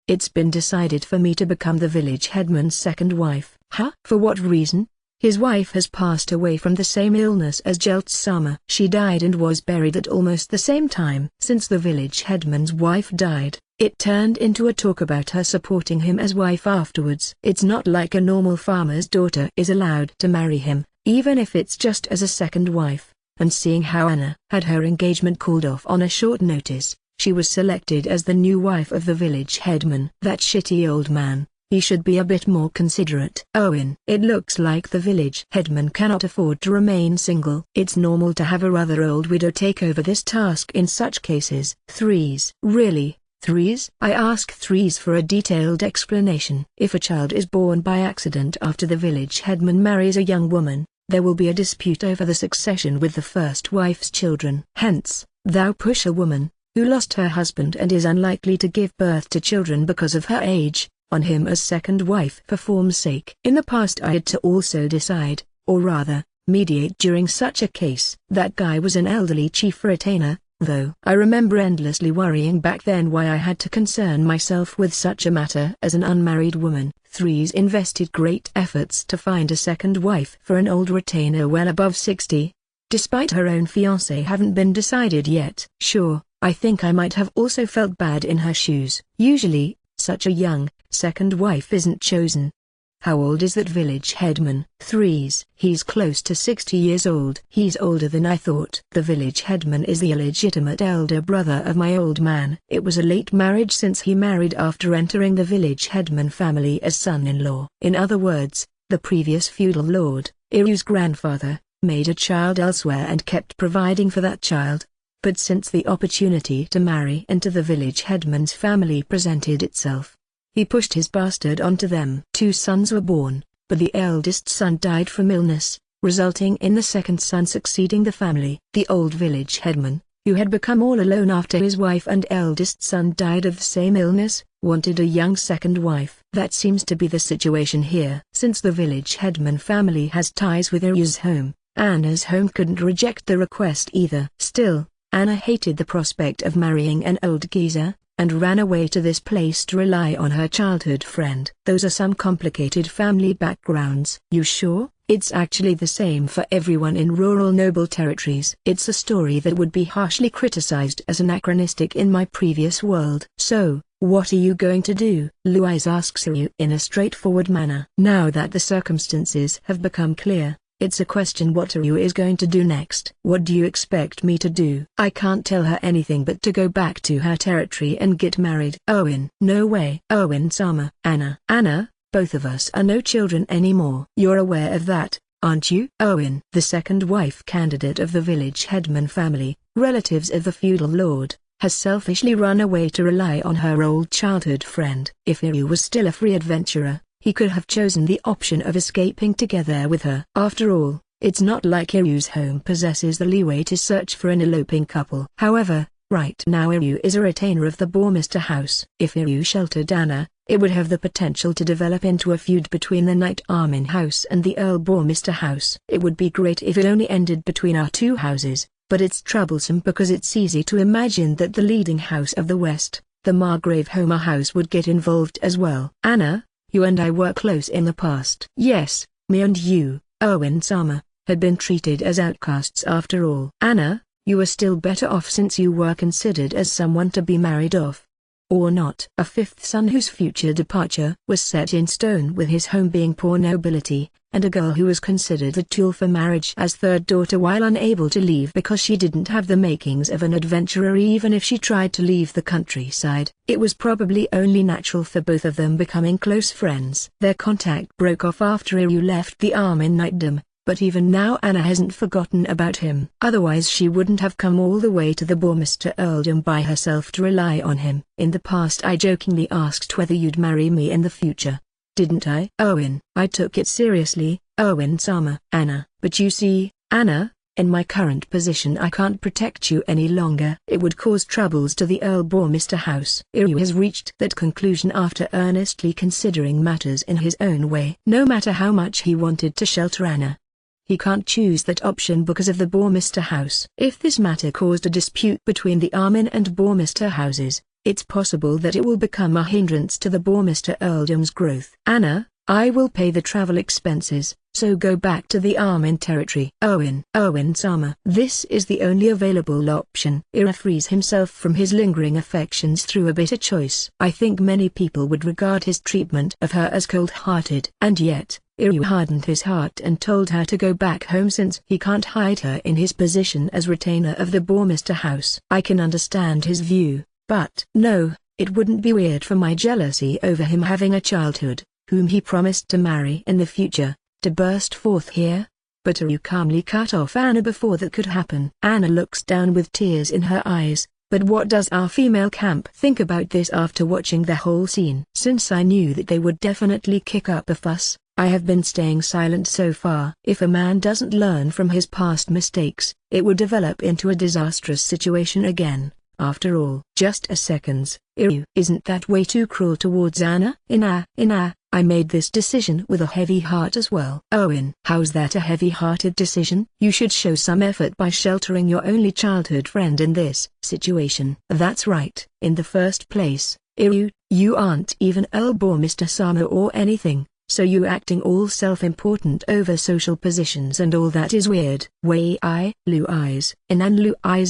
It's been decided for me to become the village headman's second wife. Huh? For what reason? His wife has passed away from the same illness as Jeltz-sama. She died and was buried at almost the same time. Since the village headman's wife died, it turned into a talk about her supporting him as wife afterwards. It's not like a normal farmer's daughter is allowed to marry him, even if it's just as a second wife. And seeing how Anna had her engagement called off on a short notice, she was selected as the new wife of the village headman. That shitty old man. He should be a bit more considerate. Owen. It looks like the village headman cannot afford to remain single. It's normal to have a rather old widow take over this task in such cases. Threes. Really? Threes? I ask Threes for a detailed explanation. If a child is born by accident after the village headman marries a young woman, there will be a dispute over the succession with the first wife's children. Hence, thou push a woman, who lost her husband and is unlikely to give birth to children because of her age, on him as second wife for form's sake. In the past I had to also decide, or rather, mediate during such a case. That guy was an elderly chief retainer, though. I remember endlessly worrying back then why I had to concern myself with such a matter as an unmarried woman. Threes invested great efforts to find a second wife for an old retainer well above 60. Despite her own fiancé haven't been decided yet. Sure, I think I might have also felt bad in her shoes. Usually, such a young second wife isn't chosen. How old is that village headman? Threes. He's close to 60 years old. He's older than I thought. The village headman is the illegitimate elder brother of my old man. It was a late marriage since he married after entering the village headman family as son-in-law. In other words, the previous feudal lord, Iryu's grandfather, made a child elsewhere and kept providing for that child. But since the opportunity to marry into the village headman's family presented itself, he pushed his bastard onto them. 2 sons were born, but the eldest son died from illness, resulting in the second son succeeding the family. The old village headman, who had become all alone after his wife and eldest son died of the same illness, wanted a young second wife. That seems to be the situation here. Since the village headman family has ties with Iryu's home, Anna's home couldn't reject the request either. Still, Anna hated the prospect of marrying an old geezer, and ran away to this place to rely on her childhood friend. Those are some complicated family backgrounds. You sure? It's actually the same for everyone in rural noble territories. It's a story that would be harshly criticized as anachronistic in my previous world. So, what are you going to do? Louise asks Iryu in a straightforward manner. Now that the circumstances have become clear, it's a question what Iryu is going to do next. What do you expect me to do? I can't tell her anything but to go back to her territory and get married. Owen. No way. Owen-sama. Anna, both of us are no children anymore. You're aware of that, aren't you? Owen. The second wife candidate of the village headman family, relatives of the feudal lord, has selfishly run away to rely on her old childhood friend. If Iryu was still a free adventurer, he could have chosen the option of escaping together with her. After all, it's not like Iryu's home possesses the leeway to search for an eloping couple. However, right now Iryu is a retainer of the Bourmister house. If Iryu sheltered Anna, it would have the potential to develop into a feud between the Knight Armin house and the Earl Bourmister house. It would be great if it only ended between our two houses, but it's troublesome because it's easy to imagine that the leading house of the West, the Margrave Homer house, would get involved as well. Anna, you and I were close in the past. Yes, me and you, Owen-sama, had been treated as outcasts after all. Anna, you were still better off since you were considered as someone to be married off. Or not. A fifth son whose future departure was set in stone with his home being poor nobility, and a girl who was considered a tool for marriage as third daughter while unable to leave because she didn't have the makings of an adventurer even if she tried to leave the countryside. It was probably only natural for both of them becoming close friends. Their contact broke off after Iryu left the Armin knightdom, but even now Anna hasn't forgotten about him. Otherwise she wouldn't have come all the way to the Bourmister earldom by herself to rely on him. In the past I jokingly asked whether you'd marry me in the future. Didn't I? Owen. I took it seriously, Owen-sama. Anna. But you see, Anna, in my current position I can't protect you any longer. It would cause troubles to the Earl Bourmister house. Iryu has reached that conclusion after earnestly considering matters in his own way. No matter how much he wanted to shelter Anna, he can't choose that option because of the Bourmister house. If this matter caused a dispute between the Armin and Bourmister houses, it's possible that it will become a hindrance to the Bourmister earldom's growth. Anna, I will pay the travel expenses, so go back to the Armin territory. Owen-sama. This is the only available option. Ira frees himself from his lingering affections through a bitter choice. I think many people would regard his treatment of her as cold-hearted. And yet, Iryu hardened his heart and told her to go back home since he can't hide her in his position as retainer of the Bourmister house. I can understand his view, but no, it wouldn't be weird for my jealousy over him having a childhood, whom he promised to marry in the future, to burst forth here. But Iryu calmly cut off Anna before that could happen. Anna looks down with tears in her eyes. But what does our female camp think about this after watching the whole scene? Since I knew that they would definitely kick up a fuss, I have been staying silent so far. If a man doesn't learn from his past mistakes, it would develop into a disastrous situation again. After all, just a second, Iryu, isn't that way too cruel towards Anna? I made this decision with a heavy heart as well. Owen, how's that a heavy-hearted decision? You should show some effort by sheltering your only childhood friend in this situation. That's right. In the first place, Iryu, you aren't even Earl Bourmister-sama or anything, so you acting all self-important over social positions and all that is weird. Louise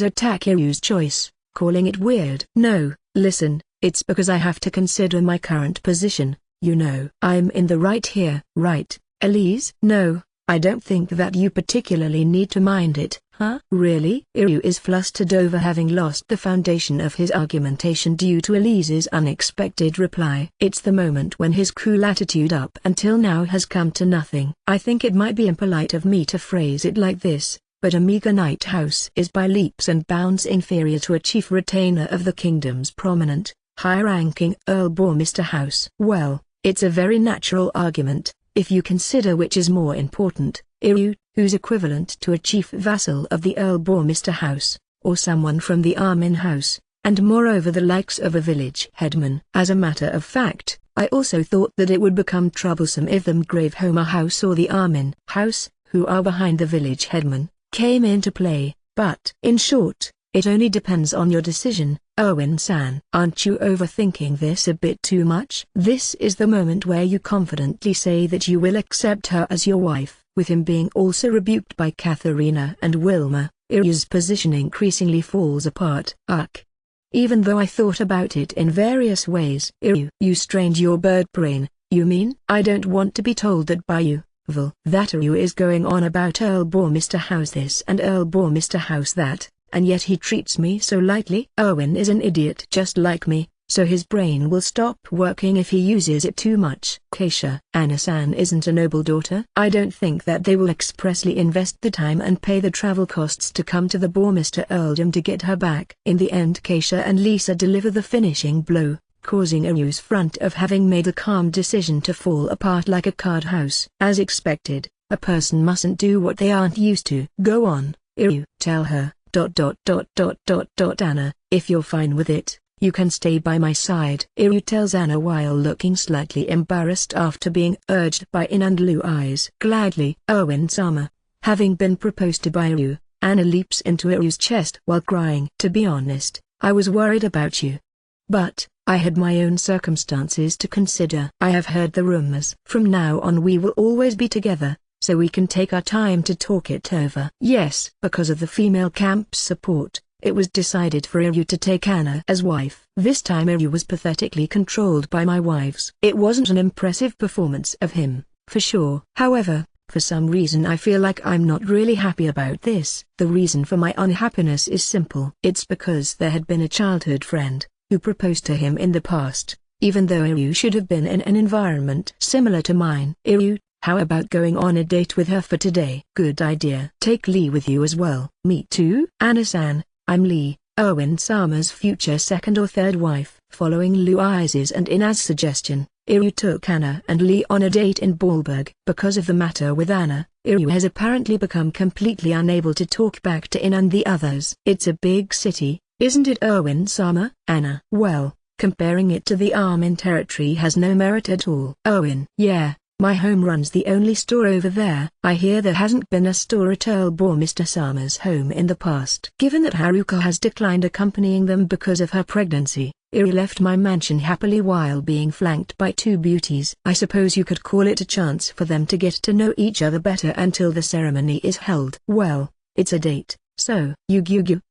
attack Iryu's choice, calling it weird. No, listen, it's because I have to consider my current position. You know, I'm in the right here, right, Elise? No, I don't think that you particularly need to mind it. Huh? Really? Iryu is flustered over having lost the foundation of his argumentation due to Elise's unexpected reply. It's the moment when his cool attitude up until now has come to nothing. I think it might be impolite of me to phrase it like this, but a meager knight house is by leaps and bounds inferior to a chief retainer of the kingdom's prominent, high-ranking Earl Bourmester house. Well, it's a very natural argument, if you consider which is more important, Iryu, who's equivalent to a chief vassal of the Earl Bourmester house, or someone from the Armin house, and moreover the likes of a village headman. As a matter of fact, I also thought that it would become troublesome if the Gravehomer house or the Armin house, who are behind the village headman, came into play, but in short, it only depends on your decision, Owen-san. Aren't you overthinking this a bit too much? This is the moment where you confidently say that you will accept her as your wife. With him being also rebuked by Katharina and Wilma, Iryu's position increasingly falls apart. Ugh. Even though I thought about it in various ways. Iryu, you strained your bird brain, you mean? I don't want to be told that by you, Vil. That Iryu is going on about Earl Bourmester House this and Earl Bourmester House that, and yet he treats me so lightly. Owen is an idiot just like me, so his brain will stop working if he uses it too much. Keisha, Anna-san isn't a noble daughter. I don't think that they will expressly invest the time and pay the travel costs to come to the Bourmester earldom to get her back. In the end Keisha and Lisa deliver the finishing blow, causing Iryu's front of having made a calm decision to fall apart like a card house. As expected, a person mustn't do what they aren't used to. Go on, Iryu. Tell her, Anna, if you're fine with it, you can stay by my side. Iryu tells Anna while looking slightly embarrassed after being urged by In Blue Eyes. Gladly. Owen-sama. Having been proposed to by Iryu, Anna leaps into Iryu's chest while crying. To be honest, I was worried about you. But, I had my own circumstances to consider. I have heard the rumors. From now on we will always be together, so we can take our time to talk it over. Yes. Because of the female camp's support, it was decided for Iryu to take Anna as wife. This time Iryu was pathetically controlled by my wives. It wasn't an impressive performance of him, for sure. However, for some reason I feel like I'm not really happy about this. The reason for my unhappiness is simple. It's because there had been a childhood friend, who proposed to him in the past, even though Iryu should have been in an environment similar to mine. Iryu, how about going on a date with her for today? Good idea. Take Lee with you as well. Me too? Anna-san, I'm Lee, Owen-sama's future second or third wife. Following Louise's and Ina's suggestion, Iryu took Anna and Lee on a date in Ballburg. Because of the matter with Anna, Iryu has apparently become completely unable to talk back to In and the others. It's a big city, isn't it, Owen-sama? Anna. Well, comparing it to the Armin territory has no merit at all. Owen. Yeah. My home runs the only store over there. I hear there hasn't been a store at Earl Bourmester-sama's home in the past. Given that Haruka has declined accompanying them because of her pregnancy, Iryu left my mansion happily while being flanked by two beauties. I suppose you could call it a chance for them to get to know each other better until the ceremony is held. Well, it's a date. So,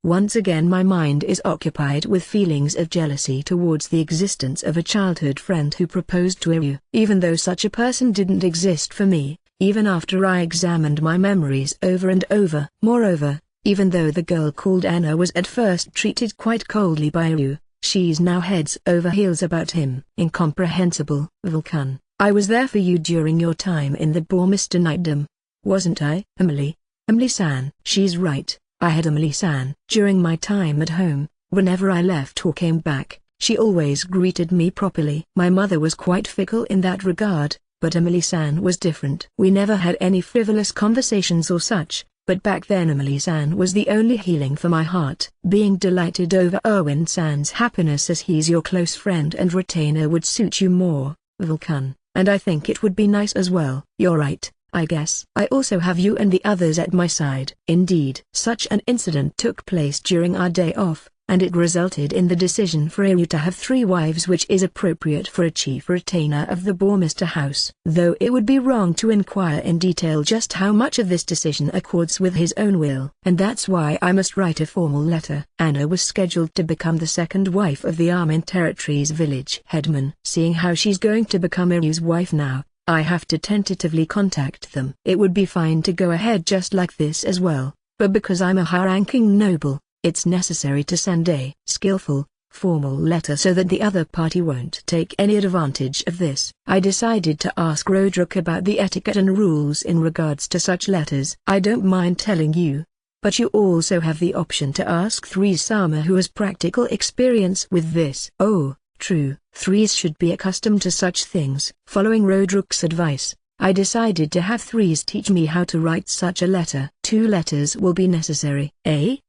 once again my mind is occupied with feelings of jealousy towards the existence of a childhood friend who proposed to Iryu. Even though such a person didn't exist for me, even after I examined my memories over and over. Moreover, even though the girl called Anna was at first treated quite coldly by Iryu, she's now heads over heels about him. Incomprehensible. Vulcan, I was there for you during your time in the Bourmester knightdom. Wasn't I? Emily-san. She's right. I had Emily-san. During my time at home, whenever I left or came back, she always greeted me properly. My mother was quite fickle in that regard, but Emily-san was different. We never had any frivolous conversations or such, but back then Emily-san was the only healing for my heart. Being delighted over Owen-san's happiness as he's your close friend and retainer would suit you more, Vulcan, and I think it would be nice as well. You're right. I guess. I also have you and the others at my side. Indeed. Such an incident took place during our day off, and it resulted in the decision for Iryu to have 3 wives, which is appropriate for a chief retainer of the Bourmester house. Though it would be wrong to inquire in detail just how much of this decision accords with his own will. And that's why I must write a formal letter. Anna was scheduled to become the second wife of the Armin territory's village headman. Seeing how she's going to become Iryu's wife now, I have to tentatively contact them. It would be fine to go ahead just like this as well, but because I'm a high-ranking noble, it's necessary to send a skillful, formal letter so that the other party won't take any advantage of this. I decided to ask Roderick about the etiquette and rules in regards to such letters. I don't mind telling you, but you also have the option to ask Threes-sama, who has practical experience with this. Oh, true. Threes should be accustomed to such things. Following Roderick's advice, I decided to have Threes teach me how to write such a letter. 2 letters will be necessary.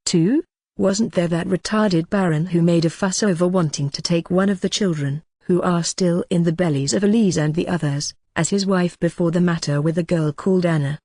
2? Wasn't there that retarded baron who made a fuss over wanting to take one of the children, who are still in the bellies of Elise and the others, as his wife before the matter with a girl called Anna?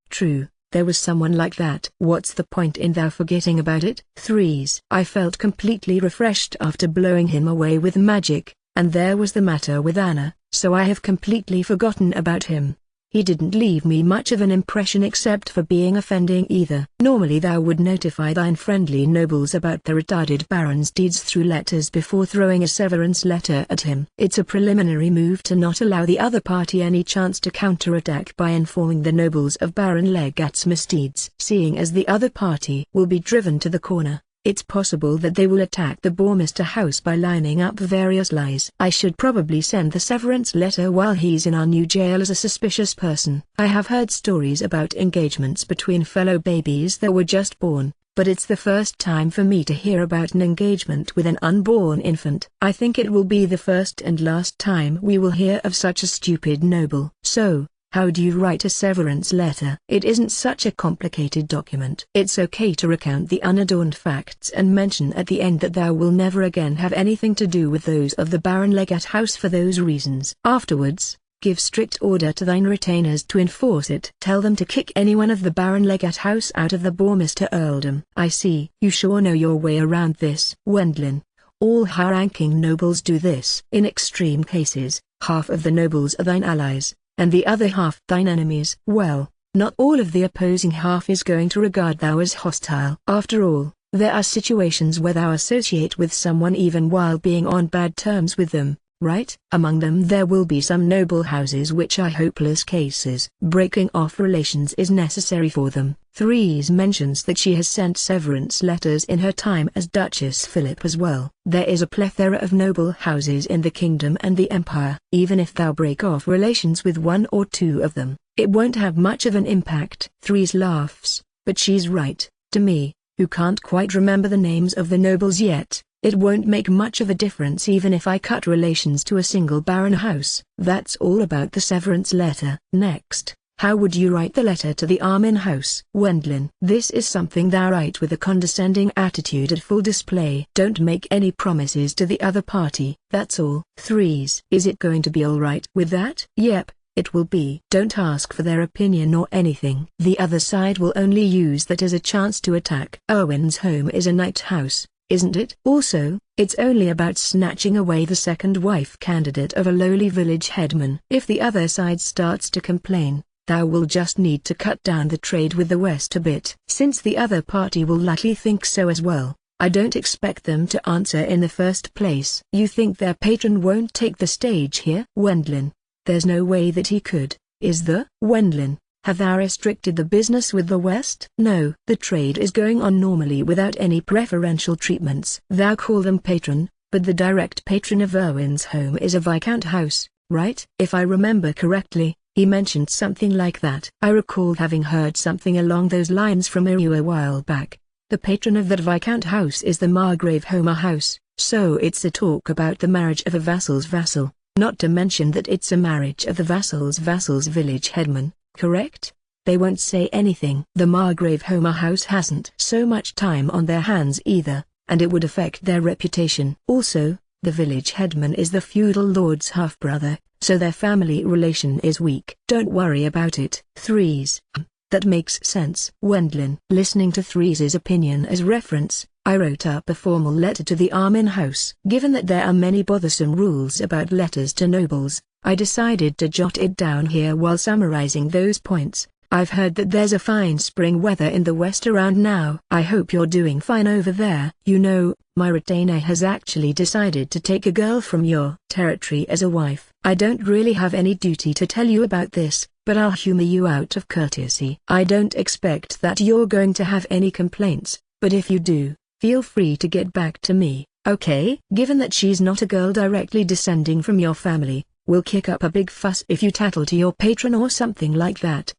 True, there was someone like that. What's the point in thou forgetting about it? Threes. I felt completely refreshed after blowing him away with magic, and there was the matter with Anna, so I have completely forgotten about him. He didn't leave me much of an impression except for being offending either. Normally thou would notify thine friendly nobles about the retarded baron's deeds through letters before throwing a severance letter at him. It's a preliminary move to not allow the other party any chance to counterattack by informing the nobles of Baron Legat's misdeeds. Seeing as the other party will be driven to the corner, it's possible that they will attack the Bourmester house by lining up various lies. I should probably send the severance letter while he's in our new jail as a suspicious person. I have heard stories about engagements between fellow babies that were just born, but it's the first time for me to hear about an engagement with an unborn infant. I think it will be the first and last time we will hear of such a stupid noble. So, how do you write a severance letter? It isn't such a complicated document. It's okay to recount the unadorned facts and mention at the end that thou will never again have anything to do with those of the Baron Legat house for those reasons. Afterwards, give strict order to thine retainers to enforce it. Tell them to kick anyone of the Baron Legat house out of the Bourmester earldom. I see. You sure know your way around this. Wendlin, all high-ranking nobles do this. In extreme cases, half of the nobles are thine allies, and the other half thine enemies. Well, not all of the opposing half is going to regard thou as hostile. After all, there are situations where thou associate with someone even while being on bad terms with them, right? Among them there will be some noble houses which are hopeless cases. Breaking off relations is necessary for them. Threes mentions that she has sent severance letters in her time as Duchess Philip as well. There is a plethora of noble houses in the kingdom and the empire. Even if thou break off relations with 1 or 2 of them, it won't have much of an impact. Threes laughs, but she's right. To me, who can't quite remember the names of the nobles yet, it won't make much of a difference even if I cut relations to a single baron house. That's all about the severance letter. Next, how would you write the letter to the Armin house? Wendlin, this is something thou write with a condescending attitude at full display. Don't make any promises to the other party, that's all. Threes, is it going to be alright with that? Yep, it will be. Don't ask for their opinion or anything. The other side will only use that as a chance to attack. Owen's home is a night house, isn't it? Also, it's only about snatching away the second wife candidate of a lowly village headman. If the other side starts to complain, thou will just need to cut down the trade with the West a bit. Since the other party will likely think so as well, I don't expect them to answer in the first place. You think their patron won't take the stage here? Wendlin, there's no way that he could, is there? Wendlin, have thou restricted the business with the West? No. The trade is going on normally without any preferential treatments. Thou call them patron, but the direct patron of Irwin's home is a Viscount house, right? If I remember correctly, he mentioned something like that. I recall having heard something along those lines from Irw a while back. The patron of that Viscount house is the Margrave Homer house, so it's a talk about the marriage of a vassal's vassal, not to mention that it's a marriage of the vassal's village headman. Correct? They won't say anything. The Margrave Homer house hasn't so much time on their hands either, and it would affect their reputation. Also, the village headman is the feudal lord's half-brother, so their family relation is weak. Don't worry about it. Threes. That makes sense. Wendlin. Listening to Threes' opinion as reference, I wrote up a formal letter to the Armin house. Given that there are many bothersome rules about letters to nobles, I decided to jot it down here while summarizing those points. I've heard that there's a fine spring weather in the west around now. I hope you're doing fine over there. You know, my retainer has actually decided to take a girl from your territory as a wife. I don't really have any duty to tell you about this, but I'll humor you out of courtesy. I don't expect that you're going to have any complaints, but if you do, feel free to get back to me, okay? Given that she's not a girl directly descending from your family, we'll kick up a big fuss if you tattle to your patron or something like that.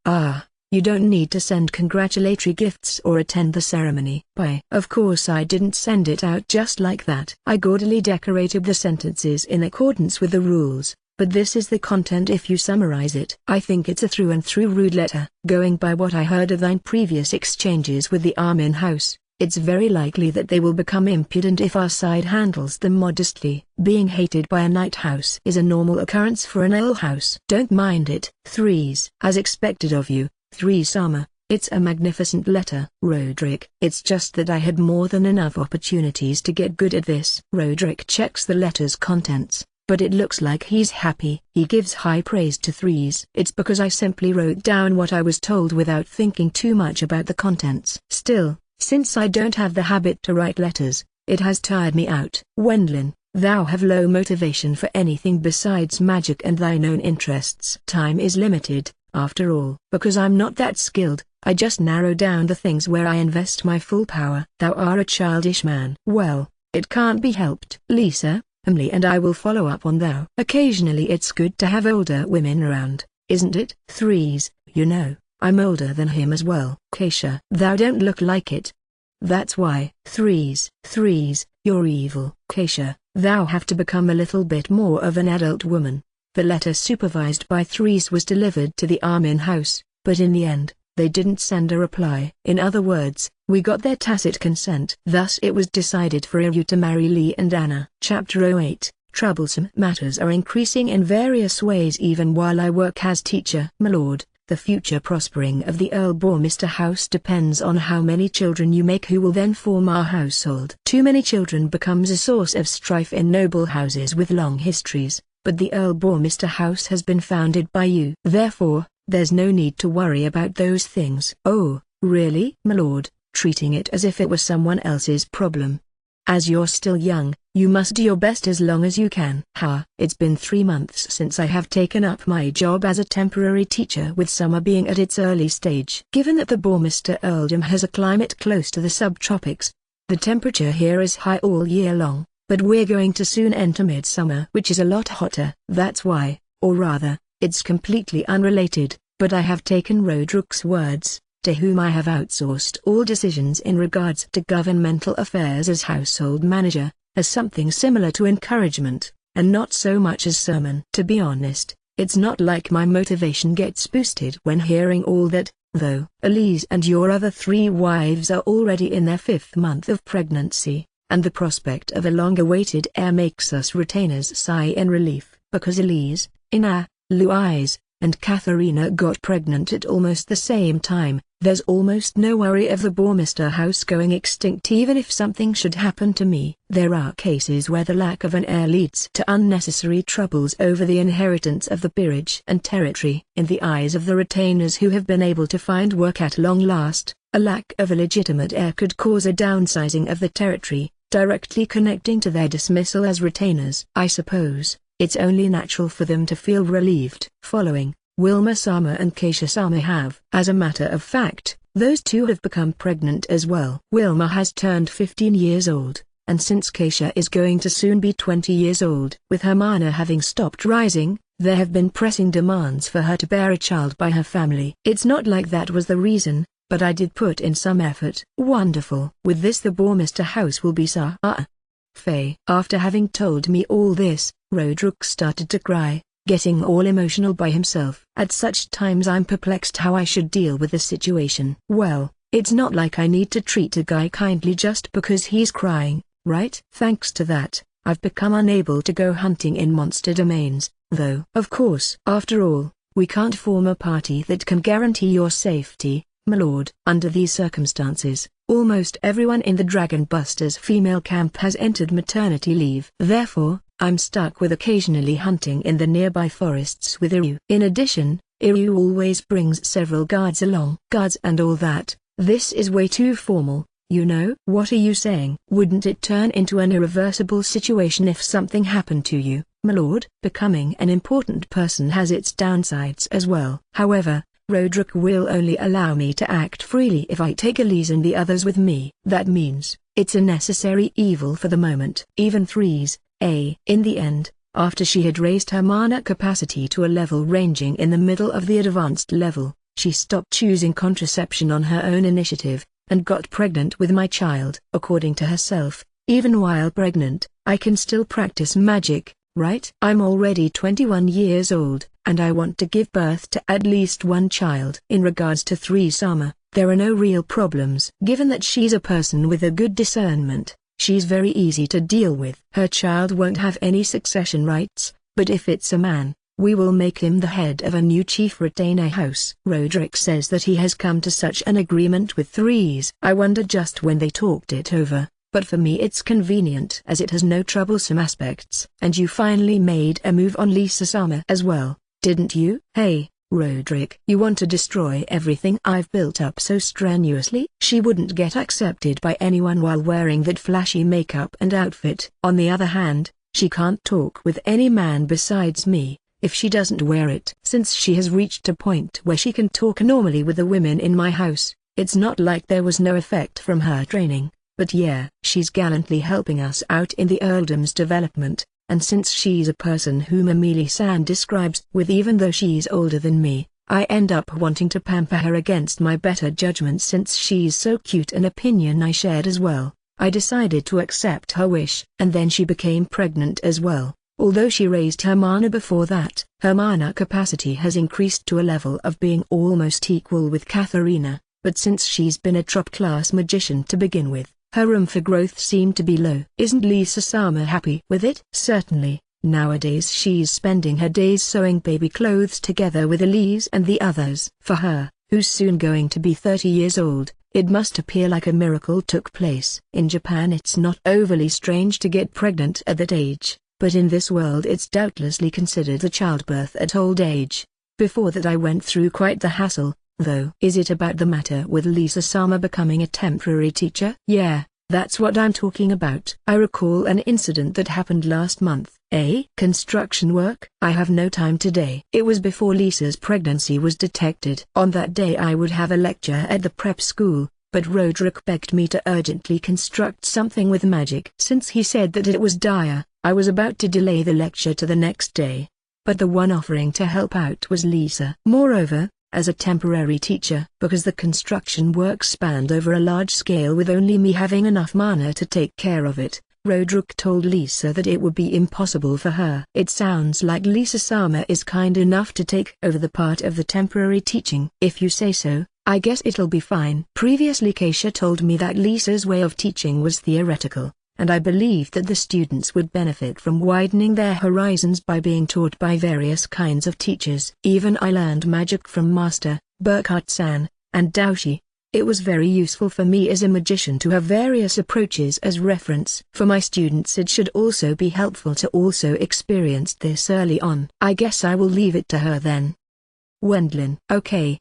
You don't need to send congratulatory gifts or attend the ceremony. Of course I didn't send it out just like that. I gaudily decorated the sentences in accordance with the rules, but this is the content if you summarize it. I think it's a through and through rude letter. Going by what I heard of thine previous exchanges with the Armin house, it's very likely that they will become impudent if our side handles them modestly. Being hated by a night house is a normal occurrence for an L house. Don't mind it. Threes. As expected of you, Three-sama, it's a magnificent letter. Roderick. It's just that I had more than enough opportunities to get good at this. Roderick checks the letter's contents, but it looks like he's happy. He gives high praise to Threes. It's because I simply wrote down what I was told without thinking too much about the contents. Still, since I don't have the habit to write letters, it has tired me out. Wendlin, thou have low motivation for anything besides magic and thine own interests. Time is limited. After all, because I'm not that skilled, I just narrow down the things where I invest my full power. Thou are a childish man. Well, it can't be helped. Lisa, Emily and I will follow up on thou. Occasionally it's good to have older women around, isn't it? Threes, you know, I'm older than him as well. Keisha, thou don't look like it. That's why. Threes, you're evil. Keisha, thou have to become a little bit more of an adult woman. The letter supervised by Threes was delivered to the Armin house, but in the end, they didn't send a reply. In other words, we got their tacit consent. Thus it was decided for Iryu to marry Lee and Anna. Chapter 08, Troublesome matters are increasing in various ways even while I work as teacher. My lord, the future prospering of the Earl Bourmister house depends on how many children you make who will then form our household. Too many children becomes a source of strife in noble houses with long histories. But the Earl Bourmister house has been founded by you. Therefore, there's no need to worry about those things. Oh, really? My lord, treating it as if it was someone else's problem. As you're still young, you must do your best as long as you can. It's been 3 months since I have taken up my job as a temporary teacher with summer being at its early stage. Given that the Bourmister earldom has a climate close to the subtropics, the temperature here is high all year long. But we're going to soon enter midsummer, which is a lot hotter. That's why, or rather, it's completely unrelated, but I have taken Roderick's words, to whom I have outsourced all decisions in regards to governmental affairs as household manager, as something similar to encouragement, and not so much as sermon. To be honest, it's not like my motivation gets boosted when hearing all that, though. Elise and your other 3 wives are already in their 5th month of pregnancy. And the prospect of a long-awaited heir makes us retainers sigh in relief. Because Elise, Ina, Louise, and Katharina got pregnant at almost the same time, there's almost no worry of the Bourmister house going extinct even if something should happen to me. There are cases where the lack of an heir leads to unnecessary troubles over the inheritance of the peerage and territory. In the eyes of the retainers who have been able to find work at long last, a lack of a legitimate heir could cause a downsizing of the territory, directly connecting to their dismissal as retainers. I suppose, it's only natural for them to feel relieved. Following, Wilma-sama and Keisha-sama have. As a matter of fact, those two have become pregnant as well. Wilma has turned 15 years old, and since Keisha is going to soon be 20 years old. With her mana having stopped rising, there have been pressing demands for her to bear a child by her family. It's not like that was the reason, but I did put in some effort. Wonderful. With this the Bourmister house will be Faye. After having told me all this, Roderick started to cry, getting all emotional by himself. At such times I'm perplexed how I should deal with the situation. Well, it's not like I need to treat a guy kindly just because he's crying, right? Thanks to that, I've become unable to go hunting in monster domains, though. Of course. After all, we can't form a party that can guarantee your safety. My lord, under these circumstances, almost everyone in the Dragon Busters female camp has entered maternity leave. Therefore, I'm stuck with occasionally hunting in the nearby forests with Iryu. In addition, Iryu always brings several guards along. Guards and all that, this is way too formal, you know. What are you saying? Wouldn't it turn into an irreversible situation if something happened to you? My lord, becoming an important person has its downsides as well. However, Roderick will only allow me to act freely if I take Elise and the others with me. That means, it's a necessary evil for the moment. Even threes, In the end, after she had raised her mana capacity to a level ranging in the middle of the advanced level, she stopped choosing contraception on her own initiative, and got pregnant with my child. According to herself, even while pregnant, I can still practice magic, right? I'm already 21 years old, and I want to give birth to at least one child. In regards to 3 Sama, there are no real problems. Given that she's a person with a good discernment, she's very easy to deal with. Her child won't have any succession rights, but if it's a man, we will make him the head of a new chief retainer house. Roderick says that he has come to such an agreement with threes. I wonder just when they talked it over, but for me it's convenient as it has no troublesome aspects. And you finally made a move on Lisa-sama as well, didn't you? Hey, Roderick, you want to destroy everything I've built up so strenuously? She wouldn't get accepted by anyone while wearing that flashy makeup and outfit. On the other hand, she can't talk with any man besides me if she doesn't wear it. Since she has reached a point where she can talk normally with the women in my house, it's not like there was no effect from her training. But yeah, she's gallantly helping us out in the earldom's development, and since she's a person whom Amelie-san describes with even though she's older than me, I end up wanting to pamper her against my better judgment. Since she's so cute, an opinion I shared as well, I decided to accept her wish. And then she became pregnant as well. Although she raised her mana before that, her mana capacity has increased to a level of being almost equal with Katharina, but since she's been a top-class magician to begin with, her room for growth seemed to be low. Isn't Lisa-sama happy with it? Certainly. Nowadays she's spending her days sewing baby clothes together with Elise and the others. For her, who's soon going to be 30 years old, it must appear like a miracle took place. In Japan it's not overly strange to get pregnant at that age, but in this world it's doubtlessly considered a childbirth at old age. Before that I went through quite the hassle, though. Is it about the matter with Lisa-sama becoming a temporary teacher? Yeah, that's what I'm talking about. I recall an incident that happened last month. Construction work? I have no time today. It was before Lisa's pregnancy was detected. On that day I would have a lecture at the prep school, but Roderick begged me to urgently construct something with magic. Since he said that it was dire, I was about to delay the lecture to the next day. But the one offering to help out was Lisa. Moreover, as a temporary teacher, because the construction work spanned over a large scale with only me having enough mana to take care of it, Roderick told Lisa that it would be impossible for her. It sounds like Lisa-sama is kind enough to take over the part of the temporary teaching. If you say so, I guess it'll be fine. Previously Keisha told me that Lisa's way of teaching was theoretical, and I believed that the students would benefit from widening their horizons by being taught by various kinds of teachers. Even I learned magic from Master Burkhardt-san and Daoshi. It was very useful for me as a magician to have various approaches as reference. For my students it should also be helpful to also experience this early on. I guess I will leave it to her then. Wendlin. Okay.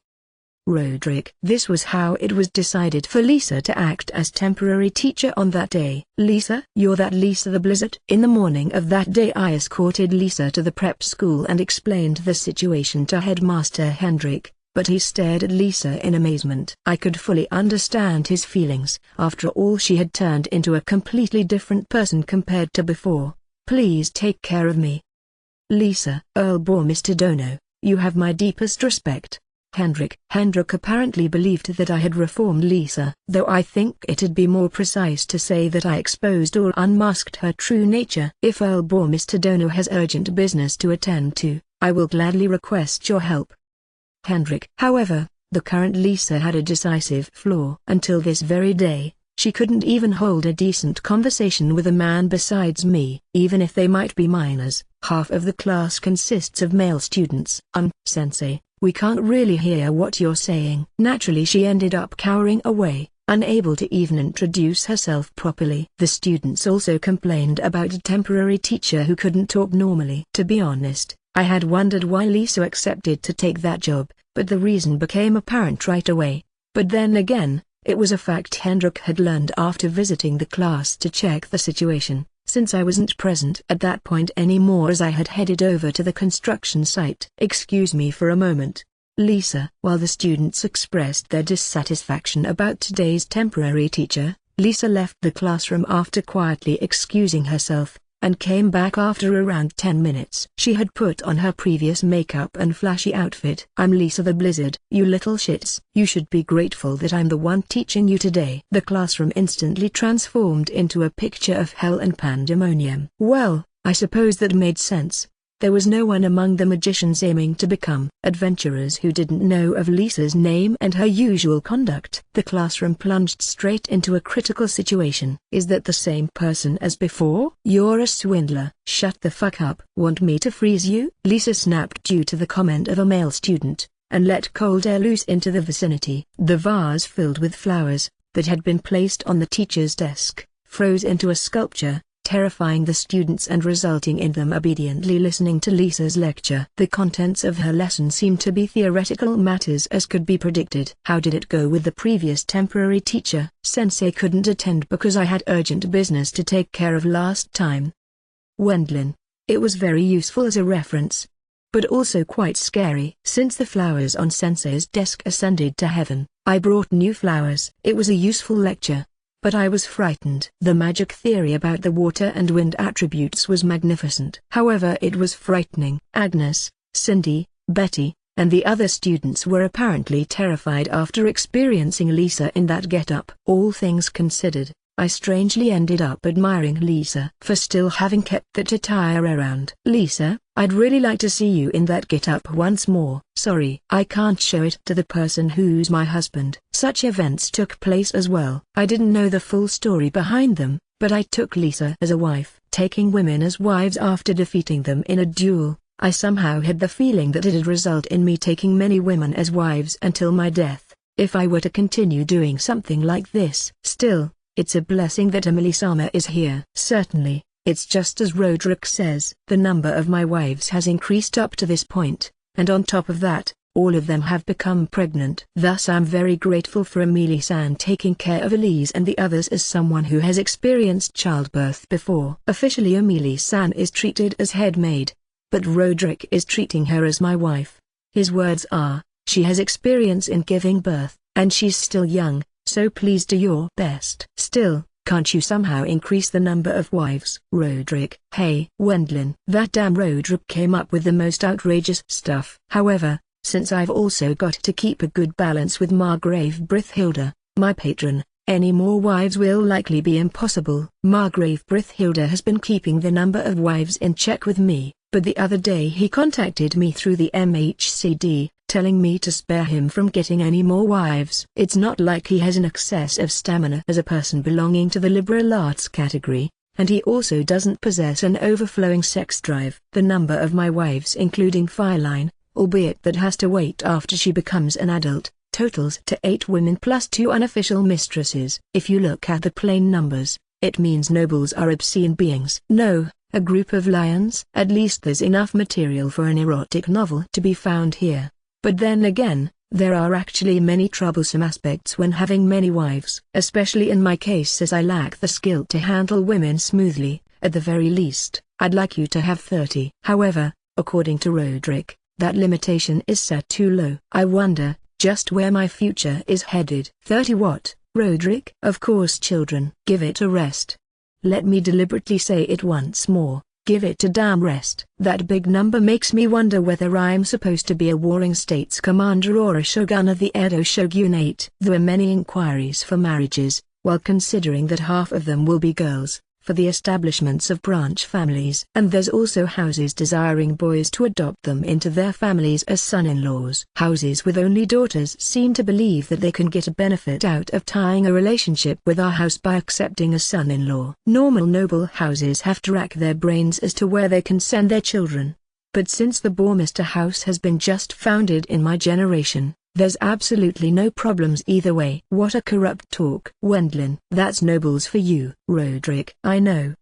Roderick. This was how it was decided for Lisa to act as temporary teacher on that day. Lisa? You're that Lisa the Blizzard? In the morning of that day I escorted Lisa to the prep school and explained the situation to Headmaster Hendrik, but he stared at Lisa in amazement. I could fully understand his feelings. After all, she had turned into a completely different person compared to before. Please take care of me. Lisa. Earl bore Mr. Dono, you have my deepest respect. Hendrik apparently believed that I had reformed Lisa, though I think it'd be more precise to say that I exposed or unmasked her true nature. If Earl bore Mr. Dono has urgent business to attend to, I will gladly request your help. Hendrik. However, the current Lisa had a decisive flaw. Until this very day, she couldn't even hold a decent conversation with a man besides me. Even if they might be minors, half of the class consists of male students. Sensei, we can't really hear what you're saying. Naturally she ended up cowering away, unable to even introduce herself properly. The students also complained about a temporary teacher who couldn't talk normally. To be honest, I had wondered why Lisa accepted to take that job, but the reason became apparent right away. But then again, it was a fact Hendrik had learned after visiting the class to check the situation. since I wasn't present at that point anymore as I had headed over to the construction site. "Excuse me for a moment, Lisa." While the students expressed their dissatisfaction about today's temporary teacher, Lisa left the classroom after quietly excusing herself, and came back after around 10 minutes. She had put on her previous makeup and flashy outfit. "I'm Lisa the Blizzard." "You little shits. You should be grateful that I'm the one teaching you today." The classroom instantly transformed into a picture of hell and pandemonium. Well, I suppose that made sense. There was no one among the magicians aiming to become adventurers who didn't know of Lisa's name and her usual conduct. The classroom plunged straight into a critical situation. "Is that the same person as before?" "You're a swindler." "Shut the fuck up." "Want me to freeze you?" Lisa snapped due to the comment of a male student, and let cold air loose into the vicinity. The vase filled with flowers, that had been placed on the teacher's desk, froze into a sculpture, terrifying the students and resulting in them obediently listening to Lisa's lecture. The contents of her lesson seemed to be theoretical matters as could be predicted. "How did it go with the previous temporary teacher?" "Sensei couldn't attend because I had urgent business to take care of last time." "Wendlin, it was very useful as a reference, but also quite scary." "Since the flowers on Sensei's desk ascended to heaven, I brought new flowers." "It was a useful lecture, but I was frightened." The magic theory about the water and wind attributes was magnificent. However, it was frightening. Agnes, Cindy, Betty, and the other students were apparently terrified after experiencing Lisa in that get-up. All things considered, I strangely ended up admiring Lisa for still having kept that attire around. "Lisa, I'd really like to see you in that get-up once more." "Sorry, I can't show it to the person who's my husband." Such events took place as well. I didn't know the full story behind them, but I took Lisa as a wife. Taking women as wives after defeating them in a duel, I somehow had the feeling that it'd result in me taking many women as wives until my death, if I were to continue doing something like this. Still, it's a blessing that Emily-sama is here. Certainly, it's just as Roderick says. The number of my wives has increased up to this point, and on top of that, all of them have become pregnant. Thus I'm very grateful for Emily-san taking care of Elise and the others as someone who has experienced childbirth before. Officially Emily-san is treated as head maid, but Roderick is treating her as my wife. His words are, "She has experience in giving birth, and she's still young, so please do your best." Still, can't you somehow increase the number of wives? Roderick. Hey, Wendlin. That damn Roderick came up with the most outrageous stuff. However, since I've also got to keep a good balance with Margrave Brithhilda, my patron, any more wives will likely be impossible. Margrave Brithhilda has been keeping the number of wives in check with me, but the other day he contacted me through the MHCD, telling me to spare him from getting any more wives. It's not like he has an excess of stamina as a person belonging to the liberal arts category, and he also doesn't possess an overflowing sex drive. The number of my wives including Fireline, albeit that has to wait after she becomes an adult, totals to 8 women plus 2 unofficial mistresses. If you look at the plain numbers, it means nobles are obscene beings. No, a group of lions. At least there's enough material for an erotic novel to be found here. But then again, there are actually many troublesome aspects when having many wives. Especially in my case as I lack the skill to handle women smoothly. At the very least, I'd like you to have 30. However, according to Roderick, that limitation is set too low. I wonder, just where my future is headed. 30 what, Roderick? Of course children. Give it a rest. Let me deliberately say it once more. Give it a damn rest. That big number makes me wonder whether I'm supposed to be a warring states commander or a shogun of the Edo shogunate. There are many inquiries for marriages, while considering that half of them will be girls, for the establishments of branch families. And there's also houses desiring boys to adopt them into their families as son-in-laws. Houses with only daughters seem to believe that they can get a benefit out of tying a relationship with our house by accepting a son-in-law. Normal noble houses have to rack their brains as to where they can send their children. But since the Bourmister house has been just founded in my generation, there's absolutely no problems either way. What a corrupt talk. Wendlin. That's nobles for you, Roderick. I know.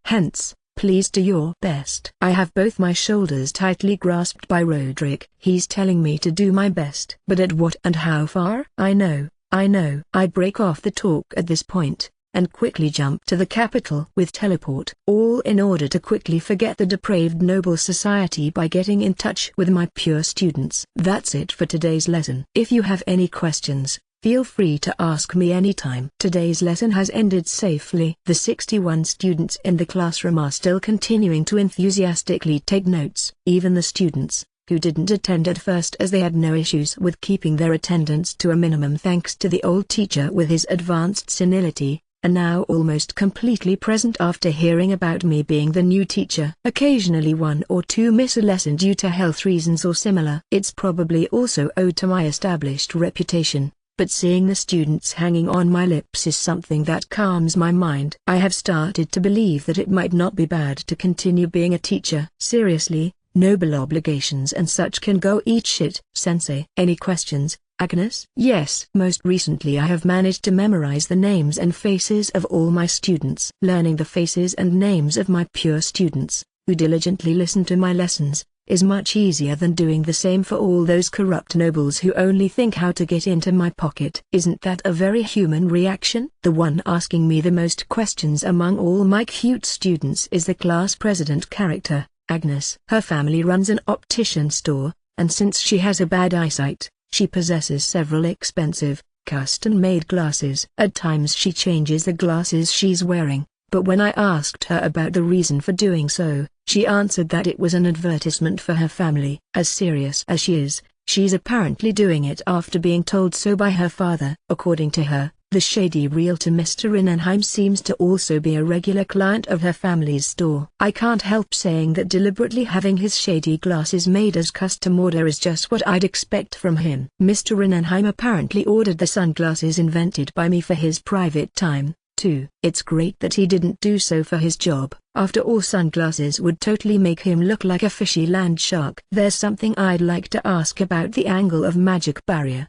Hence, please do your best. I have both my shoulders tightly grasped by Roderick. He's telling me to do my best. But at what and how far? I know. I break off the talk at this point, and quickly jump to the capital with teleport. All in order to quickly forget the depraved noble society by getting in touch with my pure students. That's it for today's lesson. If you have any questions, feel free to ask me anytime. Today's lesson has ended safely. The 61 students in the classroom are still continuing to enthusiastically take notes. Even the students who didn't attend at first, as they had no issues with keeping their attendance to a minimum thanks to the old teacher with his advanced senility, are now almost completely present after hearing about me being the new teacher. Occasionally one or two miss a lesson due to health reasons or similar. It's probably also owed to my established reputation, but seeing the students hanging on my lips is something that calms my mind. I have started to believe that it might not be bad to continue being a teacher. Seriously, noble obligations and such can go eat shit. Sensei. Any questions, Agnes? Yes. Most recently I have managed to memorize the names and faces of all my students. Learning the faces and names of my pure students, who diligently listen to my lessons, is much easier than doing the same for all those corrupt nobles who only think how to get into my pocket. Isn't that a very human reaction? The one asking me the most questions among all my cute students is the class president character, Agnes. Her family runs an optician store, and since she has a bad eyesight, she possesses several expensive, custom-made glasses. At times she changes the glasses she's wearing, but when I asked her about the reason for doing so, she answered that it was an advertisement for her family. As serious as she is, she's apparently doing it after being told so by her father. According to her, the shady realtor Mr. Rinnenheim seems to also be a regular client of her family's store. I can't help saying that deliberately having his shady glasses made as custom order is just what I'd expect from him. Mr. Rinnenheim apparently ordered the sunglasses invented by me for his private time, too. It's great that he didn't do so for his job. After all, sunglasses would totally make him look like a fishy land shark. There's something I'd like to ask about the angle of magic barrier.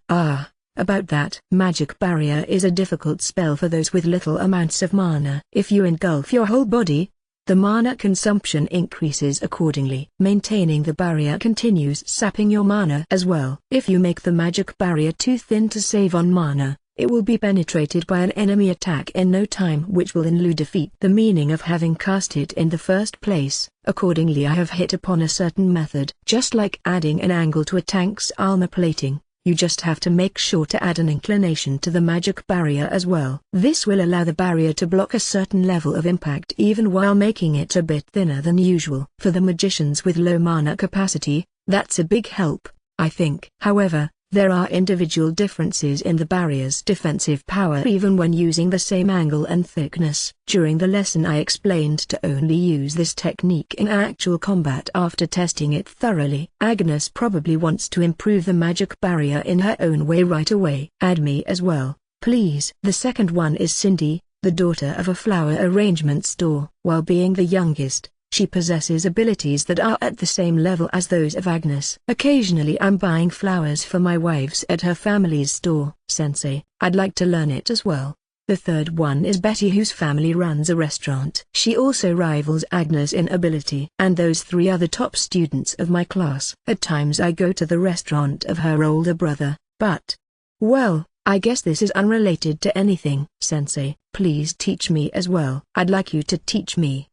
About that. Magic barrier is a difficult spell for those with little amounts of mana. If you engulf your whole body, the mana consumption increases accordingly. Maintaining the barrier continues sapping your mana as well. If you make the magic barrier too thin to save on mana, it will be penetrated by an enemy attack in no time, which will in lieu defeat the meaning of having cast it in the first place. Accordingly, I have hit upon a certain method. Just like adding an angle to a tank's armor plating, you just have to make sure to add an inclination to the magic barrier as well. This will allow the barrier to block a certain level of impact even while making it a bit thinner than usual. For the magicians with low mana capacity, that's a big help, I think. However, there are individual differences in the barrier's defensive power even when using the same angle and thickness. During the lesson I explained to only use this technique in actual combat after testing it thoroughly. Agnes probably wants to improve the magic barrier in her own way right away. Add me as well, please. The second one is Cindy, the daughter of a flower arrangement store. While being the youngest, she possesses abilities that are at the same level as those of Agnes. Occasionally I'm buying flowers for my wives at her family's store. Sensei, I'd like to learn it as well. The third one is Betty, whose family runs a restaurant. She also rivals Agnes in ability. And those three are the top students of my class. At times I go to the restaurant of her older brother, but, well, I guess this is unrelated to anything. Sensei, please teach me as well. I'd like you to teach me.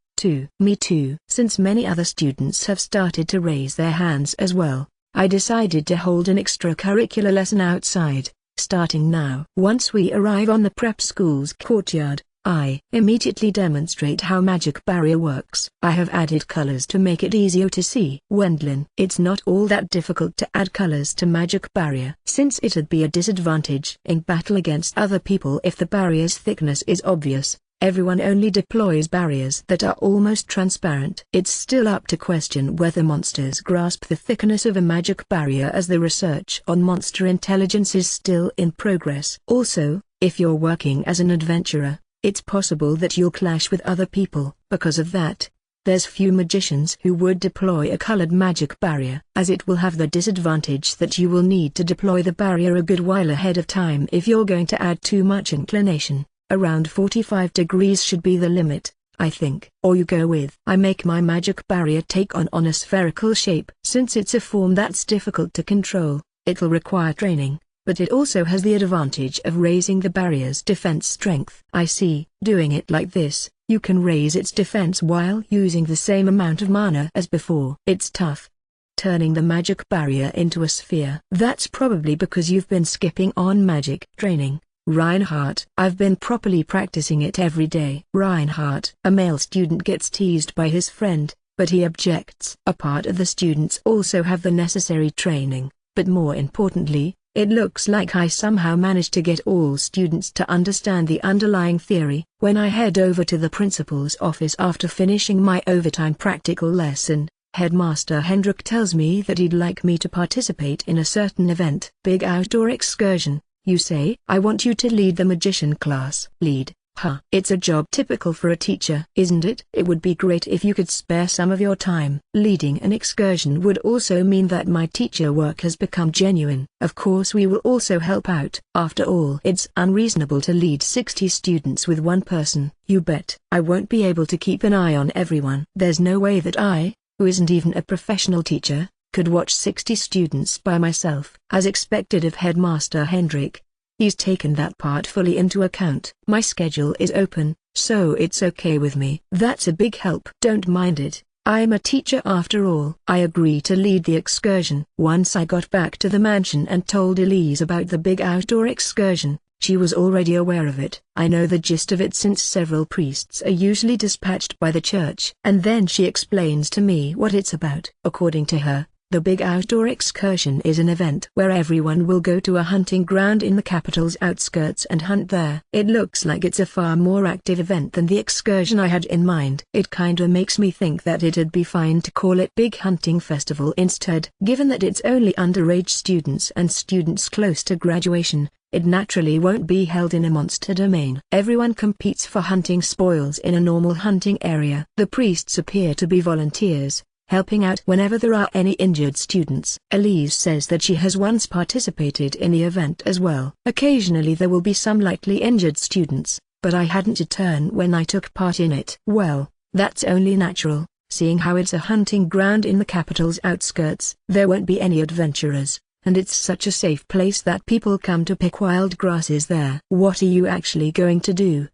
Me too. Since many other students have started to raise their hands as well, I decided to hold an extracurricular lesson outside, starting now. Once we arrive on the prep school's courtyard, I immediately demonstrate how magic barrier works. I have added colors to make it easier to see. Wendlin, it's not all that difficult to add colors to magic barrier, since it'd be a disadvantage in battle against other people if the barrier's thickness is obvious. Everyone only deploys barriers that are almost transparent. It's still up to question whether monsters grasp the thickness of a magic barrier, as the research on monster intelligence is still in progress. Also, if you're working as an adventurer, it's possible that you'll clash with other people. Because of that, there's few magicians who would deploy a colored magic barrier, as it will have the disadvantage that you will need to deploy the barrier a good while ahead of time if you're going to add too much inclination. Around 45 degrees should be the limit, I think. Or you go with I make my magic barrier take on a spherical shape. Since it's a form that's difficult to control, it'll require training, but it also has the advantage of raising the barrier's defense strength. I see. Doing it like this, you can raise its defense while using the same amount of mana as before. It's tough, turning the magic barrier into a sphere. That's probably because you've been skipping on magic training, Reinhardt. I've been properly practicing it every day. Reinhardt. A male student gets teased by his friend, but he objects. A part of the students also have the necessary training, but more importantly, it looks like I somehow managed to get all students to understand the underlying theory. When I head over to the principal's office after finishing my overtime practical lesson, Headmaster Hendrik tells me that he'd like me to participate in a certain event. Big outdoor excursion, you say? I want you to lead the magician class. Lead? Huh. It's a job typical for a teacher, isn't it? It would be great if you could spare some of your time. Leading an excursion would also mean that my teacher work has become genuine. Of course we will also help out. After all, it's unreasonable to lead 60 students with one person. You bet. I won't be able to keep an eye on everyone. There's no way that I, who isn't even a professional teacher, could watch 60 students by myself. As expected of Headmaster Hendrik, he's taken that part fully into account. My schedule is open, so it's okay with me. That's a big help. Don't mind it, I'm a teacher after all. I agree to lead the excursion. Once I got back to the mansion and told Elise about the big outdoor excursion, she was already aware of it. I know the gist of it since several priests are usually dispatched by the church. And then she explains to me what it's about. According to her, the big outdoor excursion is an event where everyone will go to a hunting ground in the capital's outskirts and hunt there. It looks like it's a far more active event than the excursion I had in mind. It kinda makes me think that it'd be fine to call it Big Hunting Festival instead. Given that it's only underage students and students close to graduation, it naturally won't be held in a monster domain. Everyone competes for hunting spoils in a normal hunting area. The priests appear to be volunteers, helping out whenever there are any injured students. Elise says that she has once participated in the event as well. Occasionally there will be some lightly injured students, but I hadn't a turn when I took part in it. Well, that's only natural, seeing how it's a hunting ground in the capital's outskirts. There won't be any adventurers, and it's such a safe place that people come to pick wild grasses there. What are you actually going to do?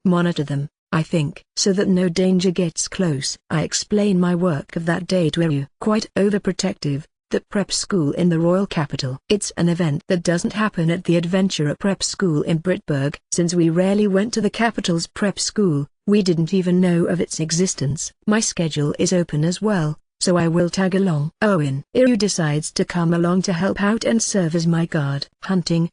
Monitor them, I think, so that no danger gets close. I explain my work of that day to Eru. Quite overprotective, the prep school in the royal capital. It's an event that doesn't happen at the adventurer prep school in Brittburg. Since we rarely went to the capital's prep school, we didn't even know of its existence. My schedule is open as well, so I will tag along. Owen. Eru decides to come along to help out and serve as my guard. Hunting,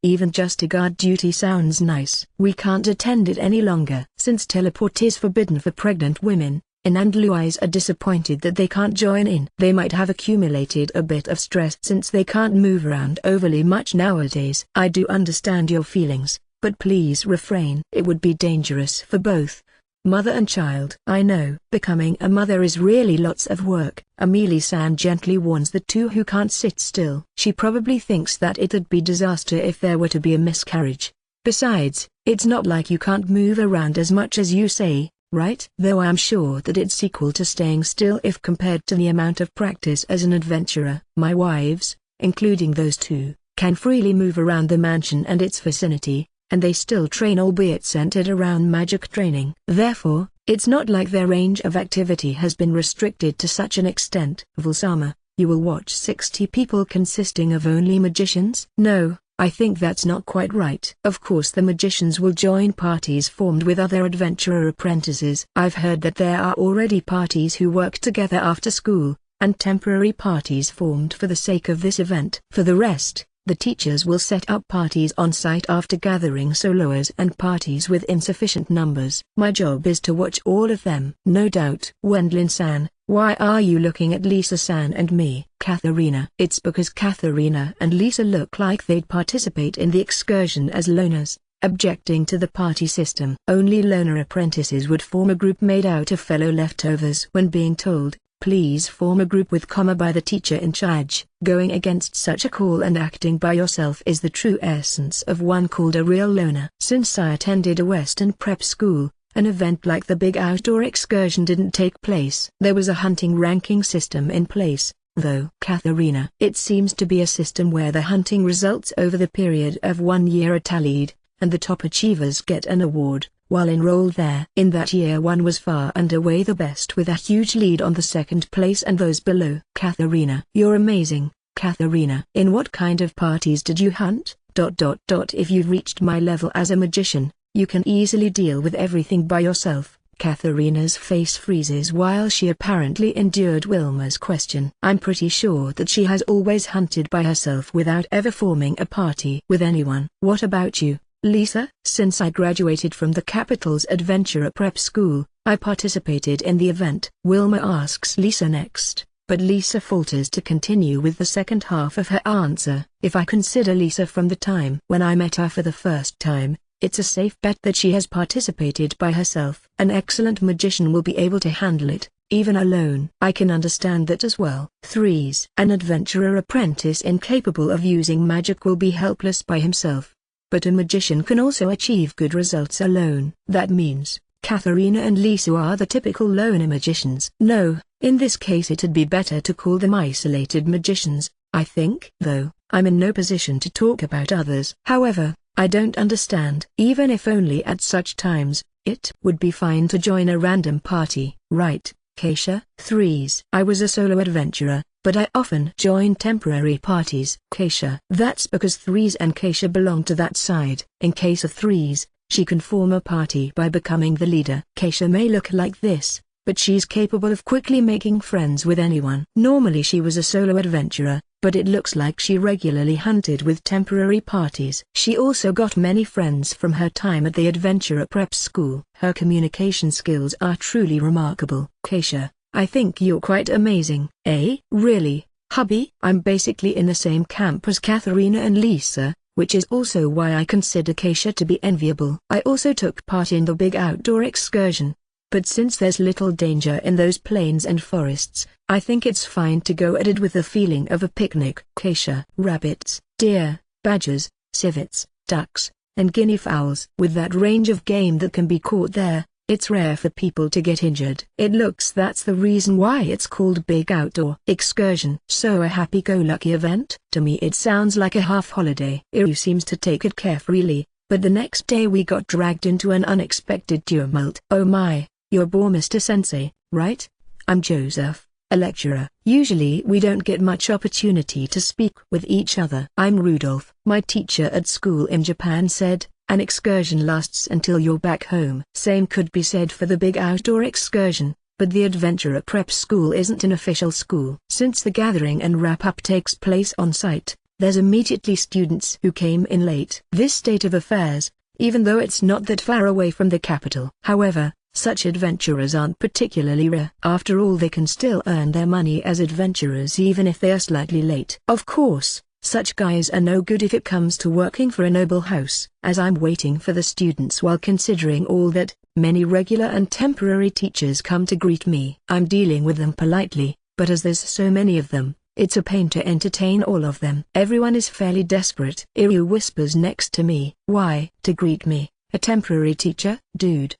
even just a guard duty sounds nice. We can't attend it any longer. Since teleport is forbidden for pregnant women, Ann and Louise are disappointed that they can't join in. They might have accumulated a bit of stress since they can't move around overly much nowadays. I do understand your feelings, but please refrain. It would be dangerous for both mother and child. I know. Becoming a mother is really lots of work. Amelie-san gently warns the two who can't sit still. She probably thinks that it'd be disaster if there were to be a miscarriage. Besides, it's not like you can't move around as much as you say, right? Though I'm sure that it's equal to staying still if compared to the amount of practice as an adventurer. My wives, including those two, can freely move around the mansion and its vicinity, and they still train, albeit centered around magic training. Therefore, it's not like their range of activity has been restricted to such an extent. Vulsama, you will watch 60 people consisting of only magicians? No, I think that's not quite right. Of course the magicians will join parties formed with other adventurer apprentices. I've heard that there are already parties who work together after school, and temporary parties formed for the sake of this event. For the rest, the teachers will set up parties on site after gathering soloers and parties with insufficient numbers. My job is to watch all of them. No doubt. Wendlin-san, why are you looking at Lisa-san and me? Katharina. It's because Katharina and Lisa look like they'd participate in the excursion as loners, objecting to the party system. Only loner apprentices would form a group made out of fellow leftovers. When being told, please form a group with by the teacher in charge, going against such a call and acting by yourself is the true essence of one called a real loner. Since I attended a Western prep school, an event like the big outdoor excursion didn't take place. There was a hunting ranking system in place, though. Katharina. It seems to be a system where the hunting results over the period of 1 year are tallied, and the top achievers get an award, while enrolled there. In that year one was far and away the best with a huge lead on the second place and those below. Katharina. You're amazing, Katharina. In what kind of parties did you hunt? If you've reached my level as a magician, you can easily deal with everything by yourself. Katharina's face freezes while she apparently endured Wilma's question. I'm pretty sure that she has always hunted by herself without ever forming a party with anyone. What about you, Lisa? Since I graduated from the capital's adventurer prep school, I participated in the event. Wilma asks Lisa next, but Lisa falters to continue with the second half of her answer. If I consider Lisa from the time when I met her for the first time, it's a safe bet that she has participated by herself. An excellent magician will be able to handle it, even alone. I can understand that as well. 3. An adventurer apprentice incapable of using magic will be helpless by himself. But a magician can also achieve good results alone. That means, Katharina and Lisa are the typical loner magicians. No, in this case it'd be better to call them isolated magicians, I think. Though, I'm in no position to talk about others. However, I don't understand. Even if only at such times, it would be fine to join a random party, right, Keisha? 3. I was a solo adventurer, but I often joined temporary parties. Keisha. That's because 3 and Keisha belong to that side. In case of 3, she can form a party by becoming the leader. Keisha may look like this, but she's capable of quickly making friends with anyone. Normally she was a solo adventurer, but it looks like she regularly hunted with temporary parties. She also got many friends from her time at the adventurer prep school. Her communication skills are truly remarkable. Keisha, I think you're quite amazing. Eh? Really, hubby? I'm basically in the same camp as Katharina and Lisa, which is also why I consider Keisha to be enviable. I also took part in the big outdoor excursion. But since there's little danger in those plains and forests, I think it's fine to go at it with the feeling of a picnic. Keisha. Rabbits, deer, badgers, civets, ducks, and guinea fowls. With that range of game that can be caught there, it's rare for people to get injured. It looks that's the reason why it's called Big Outdoor Excursion. So a happy-go-lucky event? To me it sounds like a half-holiday. Iryu seems to take it carefreely, but the next day we got dragged into an unexpected tumult. Oh my. You're Mr. Sensei, right? I'm Joseph, a lecturer. Usually we don't get much opportunity to speak with each other. I'm Rudolph. My teacher at school in Japan said, an excursion lasts until you're back home. Same could be said for the big outdoor excursion, but the adventurer prep school isn't an official school. Since the gathering and wrap-up takes place on site, there's immediately students who came in late. This state of affairs, even though it's not that far away from the capital. However, such adventurers aren't particularly rare. After all, they can still earn their money as adventurers even if they are slightly late. Of course, such guys are no good if it comes to working for a noble house. As I'm waiting for the students while considering all that, many regular and temporary teachers come to greet me. I'm dealing with them politely, but as there's so many of them, it's a pain to entertain all of them. Everyone is fairly desperate. Iryu whispers next to me. Why? To greet me, a temporary teacher? Dude.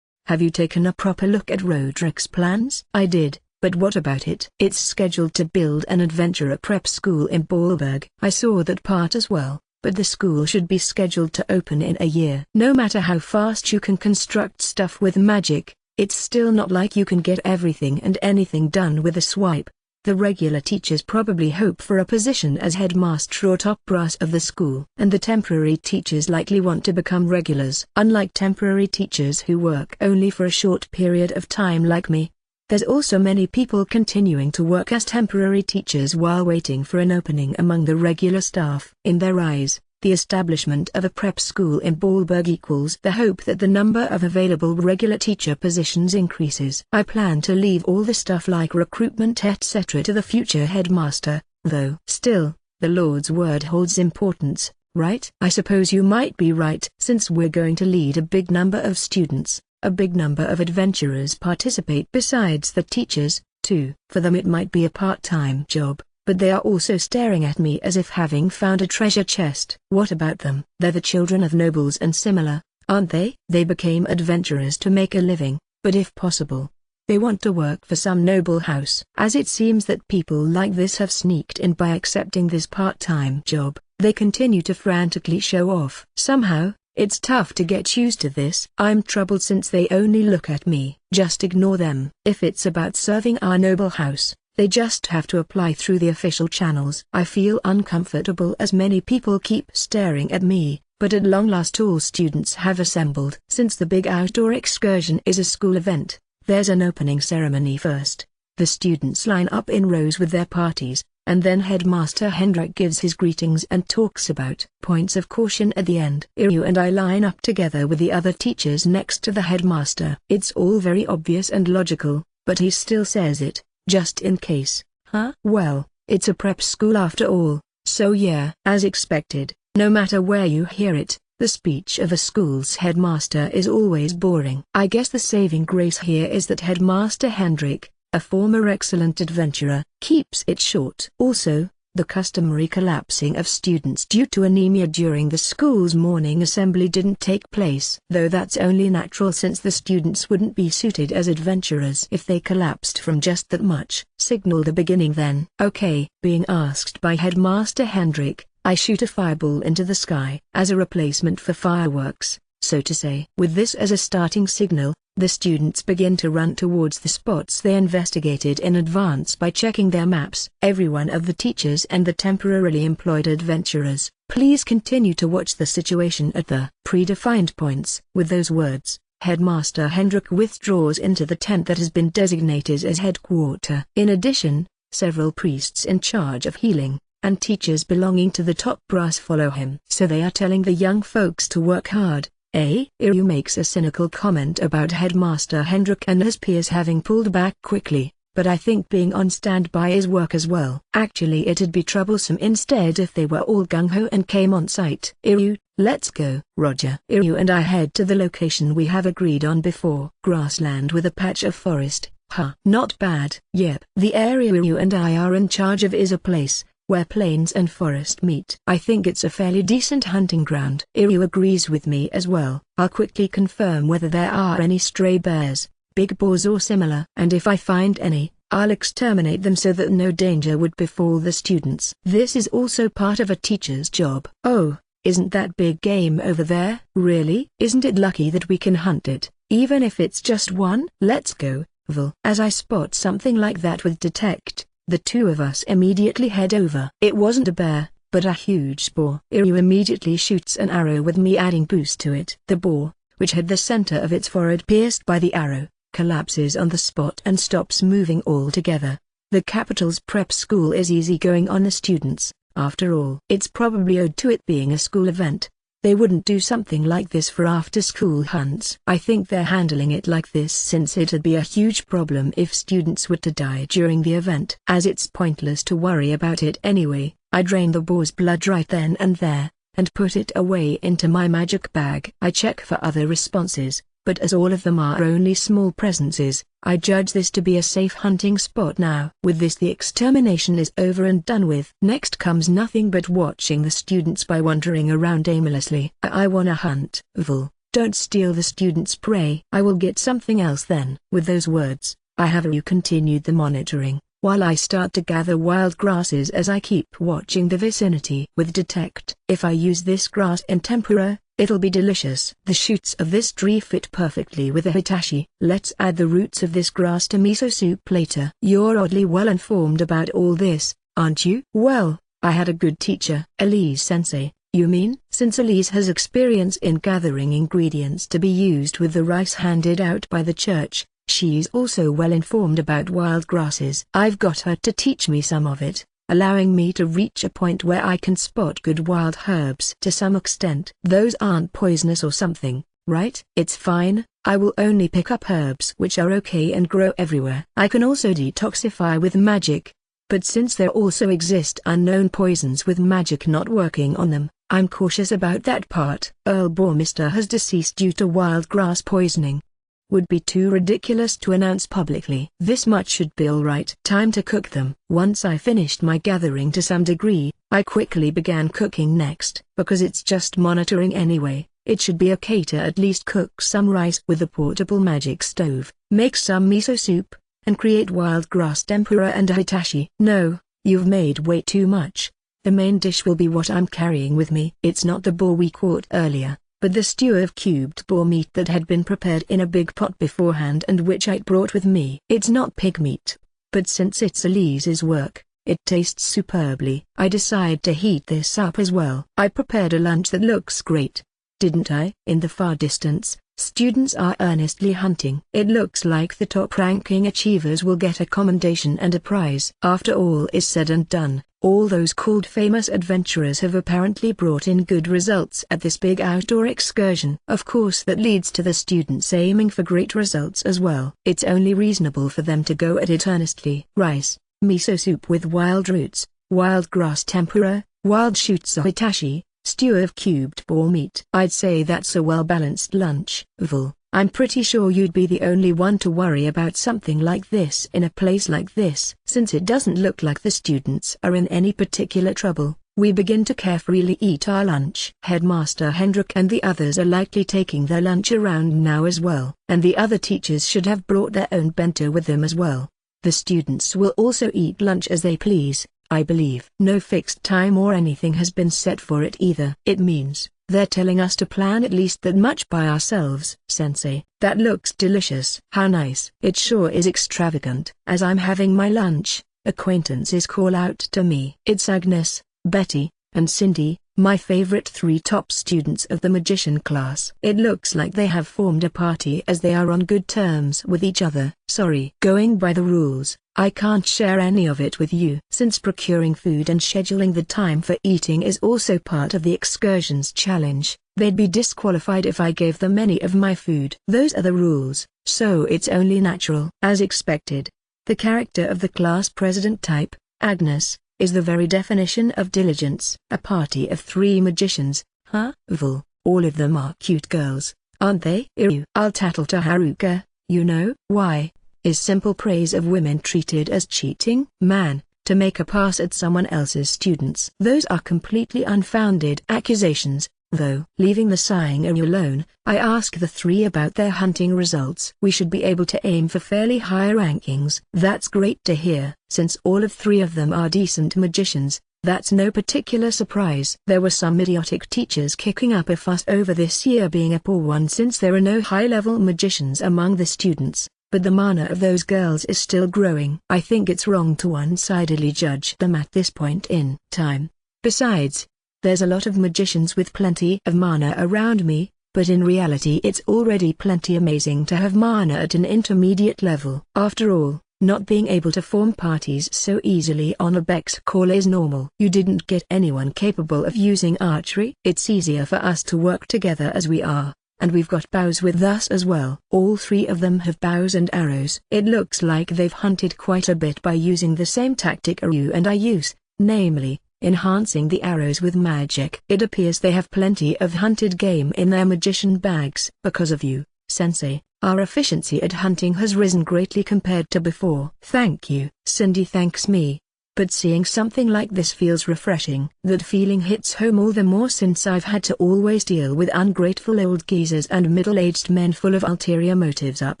Have you taken a proper look at Roderick's plans? I did, but what about it? It's scheduled to build an adventurer prep school in Ballberg. I saw that part as well, but the school should be scheduled to open in a year. No matter how fast you can construct stuff with magic, it's still not like you can get everything and anything done with a swipe. The regular teachers probably hope for a position as headmaster or top brass of the school, and the temporary teachers likely want to become regulars. Unlike temporary teachers who work only for a short period of time like me, there's also many people continuing to work as temporary teachers while waiting for an opening among the regular staff. In their eyes, the establishment of a prep school in Ballberg equals the hope that the number of available regular teacher positions increases. I plan to leave all the stuff like recruitment etc. to the future headmaster, though. Still, the Lord's word holds importance, right? I suppose you might be right. Since we're going to lead a big number of students, a big number of adventurers participate besides the teachers, too. For them it might be a part-time job, but they are also staring at me as if having found a treasure chest. What about them? They're the children of nobles and similar, aren't they? They became adventurers to make a living, but if possible, They want to work for some noble house. As it seems that people like this have sneaked in by accepting this part-time job, they continue to frantically show off. Somehow, it's tough to get used to this. I'm troubled since they only look at me. Just ignore them. If it's about serving our noble house, they just have to apply through the official channels. I feel uncomfortable as many people keep staring at me, but at long last all students have assembled. Since the big outdoor excursion is a school event, there's an opening ceremony first. The students line up in rows with their parties, and then Headmaster Hendrik gives his greetings and talks about points of caution at the end. Iryu and I line up together with the other teachers next to the headmaster. It's all very obvious and logical, but he still says it, just in case. Huh? Well, it's a prep school after all, so yeah. As expected, no matter where you hear it, the speech of a school's headmaster is always boring. I guess the saving grace here is that Headmaster Hendrik, a former excellent adventurer, keeps it short. Also, the customary collapsing of students due to anemia during the school's morning assembly didn't take place. Though that's only natural since the students wouldn't be suited as adventurers if they collapsed from just that much. Signal the beginning then. Okay. Being asked by Headmaster Hendrik, I shoot a fireball into the sky as a replacement for fireworks, so to say. With this as a starting signal, the students begin to run towards the spots they investigated in advance by checking their maps. Every one of the teachers and the temporarily employed adventurers, please continue to watch the situation at the predefined points. With those words, Headmaster Hendrik withdraws into the tent that has been designated as headquarters. In addition, several priests in charge of healing, and teachers belonging to the top brass follow him. So they are telling the young folks to work hard. Iryu makes a cynical comment about Headmaster Hendrik and his peers having pulled back quickly, but I think being on standby is work as well. Actually it'd be troublesome instead if they were all gung-ho and came on site. Iryu, let's go. Roger. Iryu and I head to the location we have agreed on before. Grassland with a patch of forest. Huh. Not bad. Yep. The area Iryu and I are in charge of is a place where plains and forest meet. I think it's a fairly decent hunting ground. Iryu agrees with me as well. I'll quickly confirm whether there are any stray bears, big boars or similar. And if I find any, I'll exterminate them so that no danger would befall the students. This is also part of a teacher's job. Oh, isn't that big game over there? Really? Isn't it lucky that we can hunt it, even if it's just one? Let's go, Vil. As I spot something like that with detect, the two of us immediately head over. It wasn't a bear, but a huge boar. Iryu immediately shoots an arrow with me adding boost to it. The boar, which had the center of its forehead pierced by the arrow, collapses on the spot and stops moving altogether. The capital's prep school is easygoing on the students, after all. It's probably owed to it being a school event. They wouldn't do something like this for after-school hunts. I think they're handling it like this since it'd be a huge problem if students were to die during the event. As it's pointless to worry about it anyway, I drain the boar's blood right then and there, and put it away into my magic bag. I check for other responses, but as all of them are only small presences, I judge this to be a safe hunting spot now. With this the extermination is over and done with. Next comes nothing but watching the students by wandering around aimlessly. I wanna hunt. Vil, don't steal the students' prey. I will get something else then. With those words, I have continued the monitoring, while I start to gather wild grasses as I keep watching the vicinity. With detect, if I use this grass in tempura, it'll be delicious. The shoots of this tree fit perfectly with a hitachi. Let's add the roots of this grass to miso soup later. You're oddly well informed about all this, aren't you? Well, I had a good teacher. Elise-sensei, you mean? Since Elise has experience in gathering ingredients to be used with the rice handed out by the church, she's also well informed about wild grasses. I've got her to teach me some of it, allowing me to reach a point where I can spot good wild herbs to some extent. Those aren't poisonous or something, right? It's fine, I will only pick up herbs which are okay and grow everywhere. I can also detoxify with magic, but since there also exist unknown poisons with magic not working on them, I'm cautious about that part. Earl Bormister has deceased due to wild grass poisoning. Would be too ridiculous to announce publicly. This much should be alright. Time to cook them. Once I finished my gathering to some degree, I quickly began cooking next. Because it's just monitoring anyway, it should be okay to at least cook some rice with a portable magic stove, make some miso soup, and create wild grass tempura and a hitachi. No, you've made way too much. The main dish will be what I'm carrying with me. It's not the boar we caught earlier, but the stew of cubed boar meat that had been prepared in a big pot beforehand and which I'd brought with me. It's not pig meat, but since it's Elise's work, it tastes superbly. I decide to heat this up as well. I prepared a lunch that looks great, didn't I? In the far distance, students are earnestly hunting. It looks like the top-ranking achievers will get a commendation and a prize. After all is said and done, all those called famous adventurers have apparently brought in good results at this big outdoor excursion. Of course that leads to the students aiming for great results as well. It's only reasonable for them to go at it earnestly. Rice, miso soup with wild roots, wild grass tempura, wild shoots hitachi, stew of cubed boar meat. I'd say that's a well-balanced lunch. Vul, I'm pretty sure you'd be the only one to worry about something like this in a place like this. Since it doesn't look like the students are in any particular trouble, we begin to carefreely eat our lunch. Headmaster Hendrik and the others are likely taking their lunch around now as well, and the other teachers should have brought their own bento with them as well. The students will also eat lunch as they please, I believe. No fixed time or anything has been set for it either. It means they're telling us to plan at least that much by ourselves. Sensei, that looks delicious. How nice. It sure is extravagant. As I'm having my lunch, acquaintances call out to me. It's Agnes, Betty, and Cindy, my favorite 3 top students of the magician class. It looks like they have formed a party as they are on good terms with each other. Sorry. Going by the rules, I can't share any of it with you. Since procuring food and scheduling the time for eating is also part of the excursion's challenge, they'd be disqualified if I gave them any of my food. Those are the rules, so it's only natural. As expected, the character of the class president type, Agnes, is the very definition of diligence. A party of 3 magicians, huh? Vul, all of them are cute girls, aren't they? I'll tattle to Haruka, you know. Why? Is simple praise of women treated as cheating? Man, to make a pass at someone else's students. Those are completely unfounded accusations, though. Leaving the sighing alone, I ask the 3 about their hunting results. We should be able to aim for fairly high rankings. That's great to hear. Since all of 3 of them are decent magicians, that's no particular surprise. There were some idiotic teachers kicking up a fuss over this year being a poor one since there are no high-level magicians among the students. But the mana of those girls is still growing. I think it's wrong to one-sidedly judge them at this point in time. Besides, there's a lot of magicians with plenty of mana around me, but in reality it's already plenty amazing to have mana at an intermediate level. After all, not being able to form parties so easily on a Bex call is normal. You didn't get anyone capable of using archery? It's easier for us to work together as we are. And we've got bows with us as well. All 3 of them have bows and arrows. It looks like they've hunted quite a bit by using the same tactic you and I use, namely, enhancing the arrows with magic. It appears they have plenty of hunted game in their magician bags. Because of you, Sensei, our efficiency at hunting has risen greatly compared to before. Thank you. Cindy thanks me. But seeing something like this feels refreshing. That feeling hits home all the more since I've had to always deal with ungrateful old geezers and middle-aged men full of ulterior motives up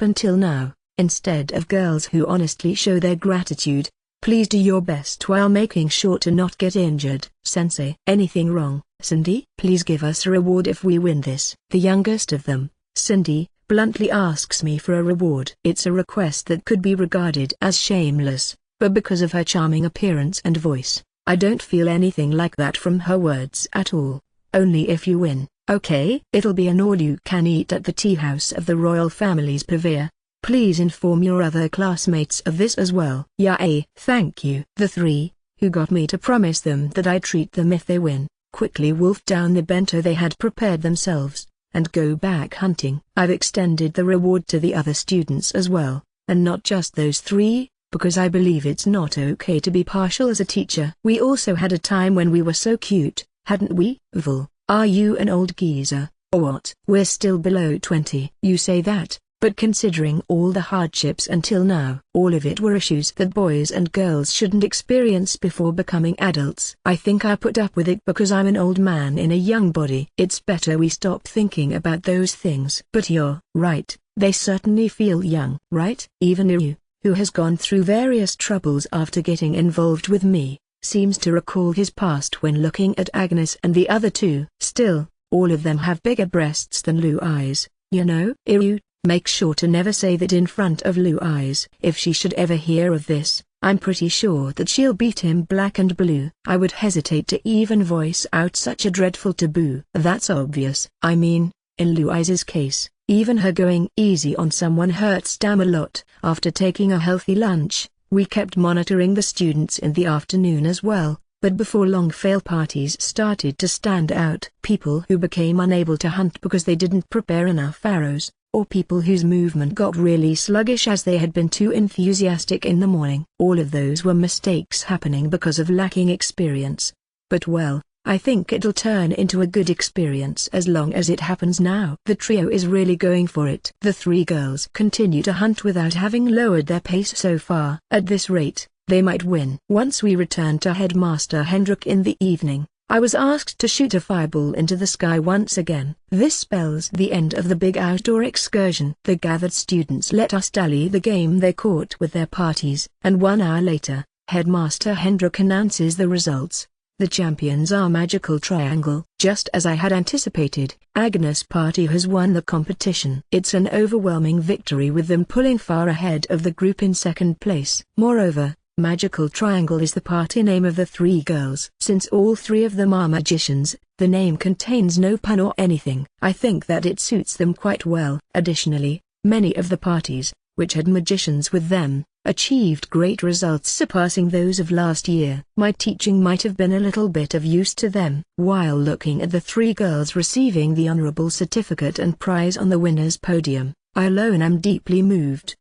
until now, instead of girls who honestly show their gratitude. Please do your best while making sure to not get injured. Sensei, anything wrong, Cindy? Please give us a reward if we win this. The youngest of them, Cindy, bluntly asks me for a reward. It's a request that could be regarded as shameless. But because of her charming appearance and voice, I don't feel anything like that from her words at all. Only if you win. Okay? It'll be an all-you-can-eat at the tea house of the royal family's purveyor. Please inform your other classmates of this as well. Yay! Thank you. The 3, who got me to promise them that I'd treat them if they win, quickly wolf down the bento they had prepared themselves, and go back hunting. I've extended the reward to the other students as well, and not just those 3. Because I believe it's not okay to be partial as a teacher. We also had a time when we were so cute, hadn't we? Vul, are you an old geezer, or what? We're still below 20. You say that, but but considering all the hardships until now, all of it were issues that boys and girls shouldn't experience before becoming adults. I think I put up with it because I'm an old man in a young body. It's better we stop thinking about those things. But you're right, they certainly feel young, right? Even you, who has gone through various troubles after getting involved with me, seems to recall his past when looking at Agnes and the other two. Still, all of them have bigger breasts than Lou Eyes, you know? Iryu, make sure to never say that in front of Lou Eyes. If she should ever hear of this, I'm pretty sure that she'll beat him black and blue. I would hesitate to even voice out such a dreadful taboo. That's obvious. I mean, in Lou Eyes' case, even her going easy on someone hurts damn a lot. After taking a healthy lunch, we kept monitoring the students in the afternoon as well, but before long fail parties started to stand out. People who became unable to hunt because they didn't prepare enough arrows, or people whose movement got really sluggish as they had been too enthusiastic in the morning. All of those were mistakes happening because of lacking experience. But well, I think it'll turn into a good experience as long as it happens now. The trio is really going for it. The three girls continue to hunt without having lowered their pace so far. At this rate, they might win. Once we returned to Headmaster Hendrik in the evening, I was asked to shoot a fireball into the sky once again. This spells the end of the big outdoor excursion. The gathered students let us tally the game they caught with their parties, and 1 hour later, Headmaster Hendrik announces the results. The champions are Magical Triangle. Just as I had anticipated, Agnes' party has won the competition. It's an overwhelming victory with them pulling far ahead of the group in second place. Moreover, Magical Triangle is the party name of the three girls. Since all three of them are magicians, the name contains no pun or anything. I think that it suits them quite well. Additionally, many of the parties, which had magicians with them, achieved great results surpassing those of last year. My teaching might have been a little bit of use to them. While looking at the three girls receiving the honorable certificate and prize on the winner's podium, I alone am deeply moved.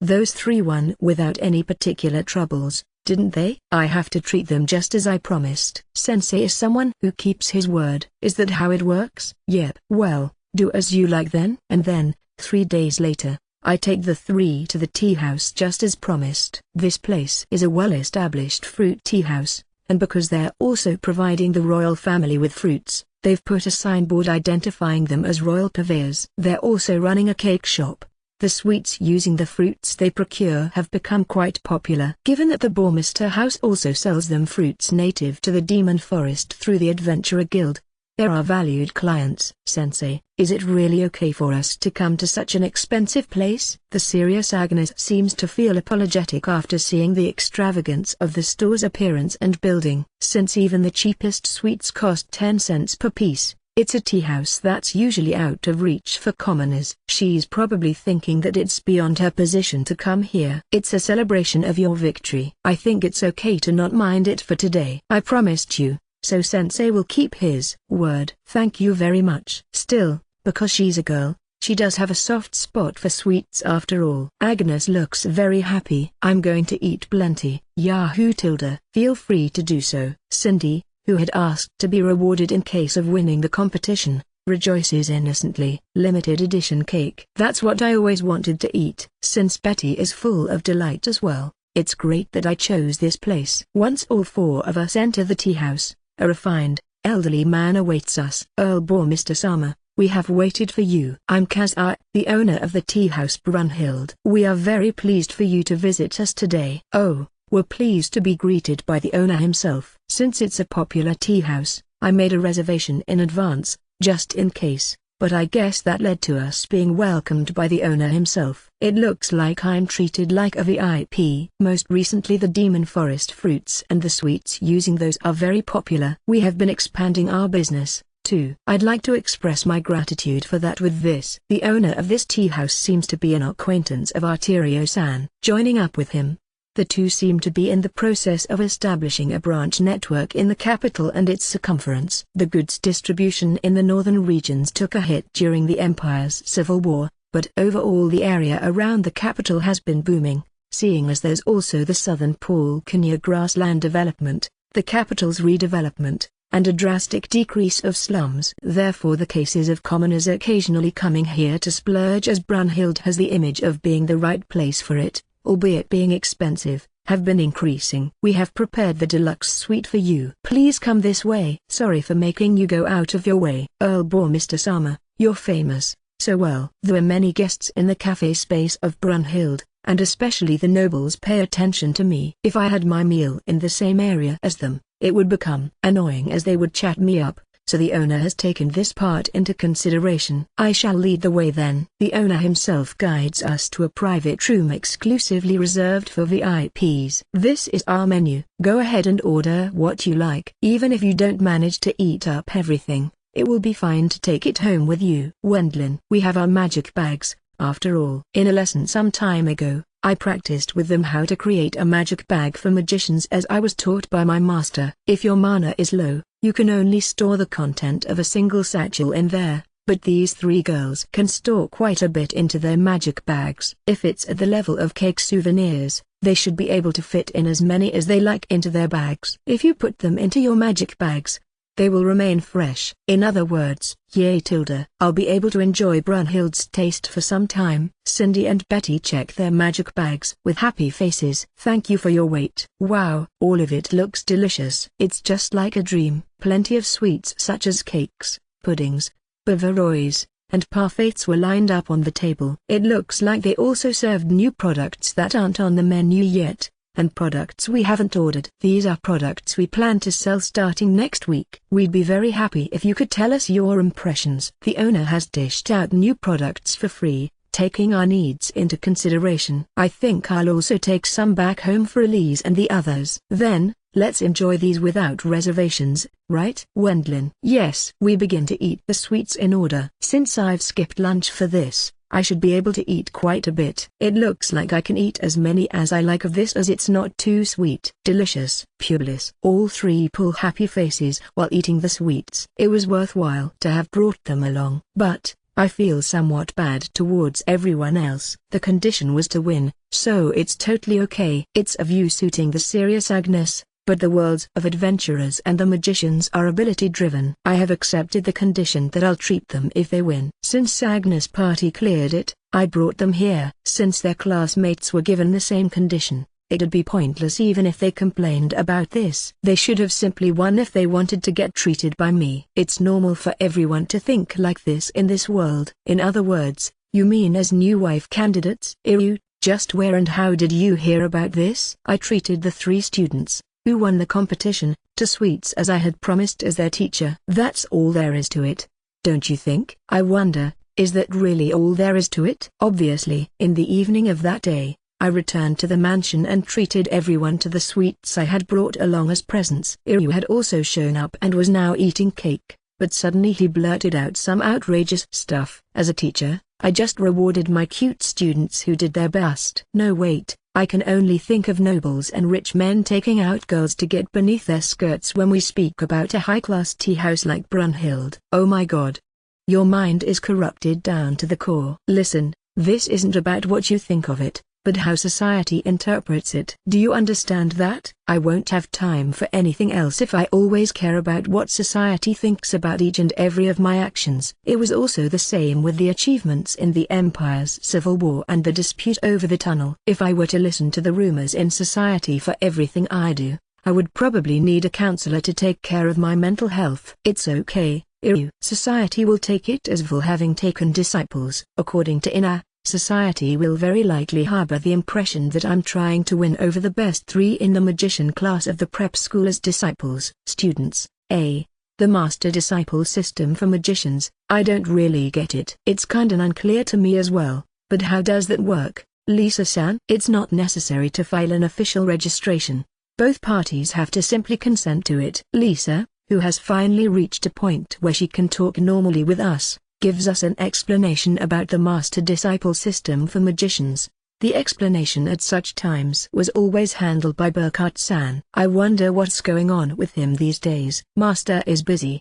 Those three won without any particular troubles, didn't they? I have to treat them just as I promised. Sensei is someone who keeps his word. Is that how it works? Yep. Well, do as you like then. And then, 3 days later, I take the three to the tea house just as promised. This place is a well-established fruit tea house, and because they're also providing the royal family with fruits, they've put a signboard identifying them as royal purveyors. They're also running a cake shop. The sweets using the fruits they procure have become quite popular. Given that the Bourmister House also sells them fruits native to the Demon Forest through the Adventurer Guild, there are valued clients. Sensei, is it really okay for us to come to such an expensive place? The serious Agnes seems to feel apologetic after seeing the extravagance of the store's appearance and building. Since even the cheapest sweets cost 10 cents per piece, it's a tea house that's usually out of reach for commoners. She's probably thinking that it's beyond her position to come here. It's a celebration of your victory. I think it's okay to not mind it for today. I promised you. So Sensei will keep his word. Thank you very much. Still, because she's a girl, she does have a soft spot for sweets after all. Agnes looks very happy. I'm going to eat plenty. Yahoo Tilda. Feel free to do so. Cindy, who had asked to be rewarded in case of winning the competition, rejoices innocently. Limited edition cake. That's what I always wanted to eat. Since Betty is full of delight as well, it's great that I chose this place. Once all four of us enter the tea house, a refined, elderly man awaits us. Earl Mr. Sama, we have waited for you. I'm Kaz, the owner of the tea house Brunhild. We are very pleased for you to visit us today. Oh, we're pleased to be greeted by the owner himself. Since it's a popular tea house, I made a reservation in advance, just in case, but I guess that led to us being welcomed by the owner himself. It looks like I'm treated like a VIP. Most recently the Demon Forest fruits and the sweets using those are very popular. We have been expanding our business, too. I'd like to express my gratitude for that with this. The owner of this tea house seems to be an acquaintance of Arterio-san. Joining up with him, the two seem to be in the process of establishing a branch network in the capital and its circumference. The goods distribution in the northern regions took a hit during the Empire's civil war, but overall the area around the capital has been booming, seeing as there's also the southern Pulkania grassland development, the capital's redevelopment, and a drastic decrease of slums. Therefore the cases of commoners occasionally coming here to splurge, as Brunhild has the image of being the right place for it, albeit being expensive, have been increasing. We have prepared the deluxe suite for you. Please come this way. Sorry for making you go out of your way. Earl bore Mr. Sama, you're famous, so well. There were many guests in the cafe space of Brunhild, and especially the nobles pay attention to me. If I had my meal in the same area as them, it would become annoying as they would chat me up, so the owner has taken this part into consideration. I shall lead the way then. The owner himself guides us to a private room exclusively reserved for VIPs. This is our menu. Go ahead and order what you like. Even if you don't manage to eat up everything, it will be fine to take it home with you. Wendlin, we have our magic bags, after all. In a lesson some time ago, I practiced with them how to create a magic bag for magicians as I was taught by my master. If your mana is low, you can only store the content of a single satchel in there, but these three girls can store quite a bit into their magic bags. If it's at the level of cake souvenirs, they should be able to fit in as many as they like into their bags. If you put them into your magic bags, they will remain fresh. In other words, yay tilde. I'll be able to enjoy Brunhild's taste for some time. Cindy and Betty check their magic bags with happy faces. Thank you for your wait. Wow, all of it looks delicious. It's just like a dream. Plenty of sweets such as cakes, puddings, bavarois, and parfaits were lined up on the table. It looks like they also served new products that aren't on the menu yet, and products we haven't ordered. These are products we plan to sell starting next week. We'd be very happy if you could tell us your impressions. The owner has dished out new products for free, taking our needs into consideration. I think I'll also take some back home for Elise and the others. Then, let's enjoy these without reservations, right? Wendlin. Yes. We begin to eat the sweets in order. Since I've skipped lunch for this, I should be able to eat quite a bit. It looks like I can eat as many as I like of this as it's not too sweet. Delicious. Pure bliss. All three pull happy faces while eating the sweets. It was worthwhile to have brought them along. But, I feel somewhat bad towards everyone else. The condition was to win, so it's totally okay. It's a view suiting the serious Agnes, but the worlds of adventurers and the magicians are ability-driven. I have accepted the condition that I'll treat them if they win. Since Agnes' party cleared it, I brought them here. Since their classmates were given the same condition, it'd be pointless even if they complained about this. They should have simply won if they wanted to get treated by me. It's normal for everyone to think like this in this world. In other words, you mean as new wife candidates? Ew, just where and how did you hear about this? I treated the three students, who won the competition, to sweets as I had promised as their teacher. That's all there is to it, don't you think? I wonder, is that really all there is to it? Obviously. In the evening of that day, I returned to the mansion and treated everyone to the sweets I had brought along as presents. Iryu had also shown up and was now eating cake, but suddenly he blurted out some outrageous stuff. As a teacher, I just rewarded my cute students who did their best. No wait. I can only think of nobles and rich men taking out girls to get beneath their skirts when we speak about a high-class tea house like Brunhild. Oh my god. Your mind is corrupted down to the core. Listen, this isn't about what you think of it, but how society interprets it. Do you understand that? I won't have time for anything else if I always care about what society thinks about each and every of my actions. It was also the same with the achievements in the Empire's civil war and the dispute over the tunnel. If I were to listen to the rumors in society for everything I do, I would probably need a counselor to take care of my mental health. It's okay, Iryu. Society will take it as full having taken disciples. According to Ina, society will very likely harbor the impression that I'm trying to win over the best three in the magician class of the prep school as disciples. Students, A. The master disciple system for magicians. I don't really get it. It's kinda unclear to me as well, but how does that work, Lisa-san? It's not necessary to file an official registration. Both parties have to simply consent to it. Lisa, who has finally reached a point where she can talk normally with us, gives us an explanation about the master-disciple system for magicians. The explanation at such times was always handled by Burkhardt-san. I wonder what's going on with him these days. Master is busy.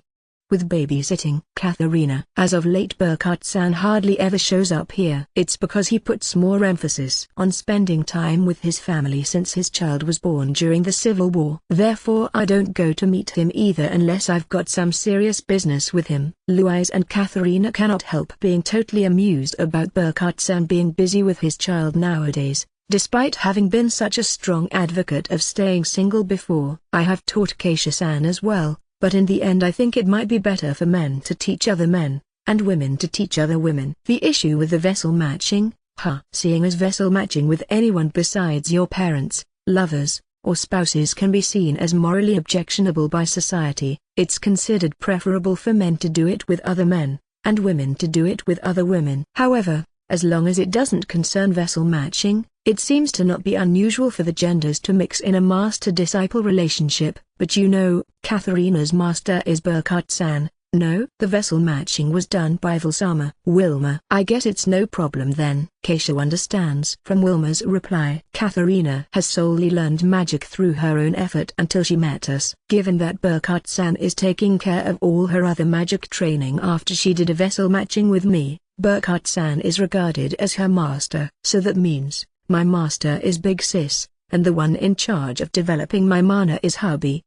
with babysitting. Katharina. As of late Burkhardt-san hardly ever shows up here. It's because he puts more emphasis on spending time with his family since his child was born during the Civil War. Therefore I don't go to meet him either unless I've got some serious business with him. Louise and Katharina cannot help being totally amused about Burkhardt-san being busy with his child nowadays. Despite having been such a strong advocate of staying single before. I have taught Keisha-san as well, but in the end I think it might be better for men to teach other men, and women to teach other women. The issue with the vessel matching, seeing as vessel matching with anyone besides your parents, lovers, or spouses can be seen as morally objectionable by society, it's considered preferable for men to do it with other men, and women to do it with other women. However, as long as it doesn't concern vessel matching, it seems to not be unusual for the genders to mix in a master-disciple relationship. But you know, Katharina's master is Burkhardt-san. No, the vessel matching was done by Wilma. I guess it's no problem then. Keisha understands from Wilma's reply. Katharina has solely learned magic through her own effort until she met us. Given that Burkhardt-san is taking care of all her other magic training after she did a vessel matching with me, Burkhardt-san is regarded as her master. So that means, my master is Big Sis, and the one in charge of developing my mana is hubby.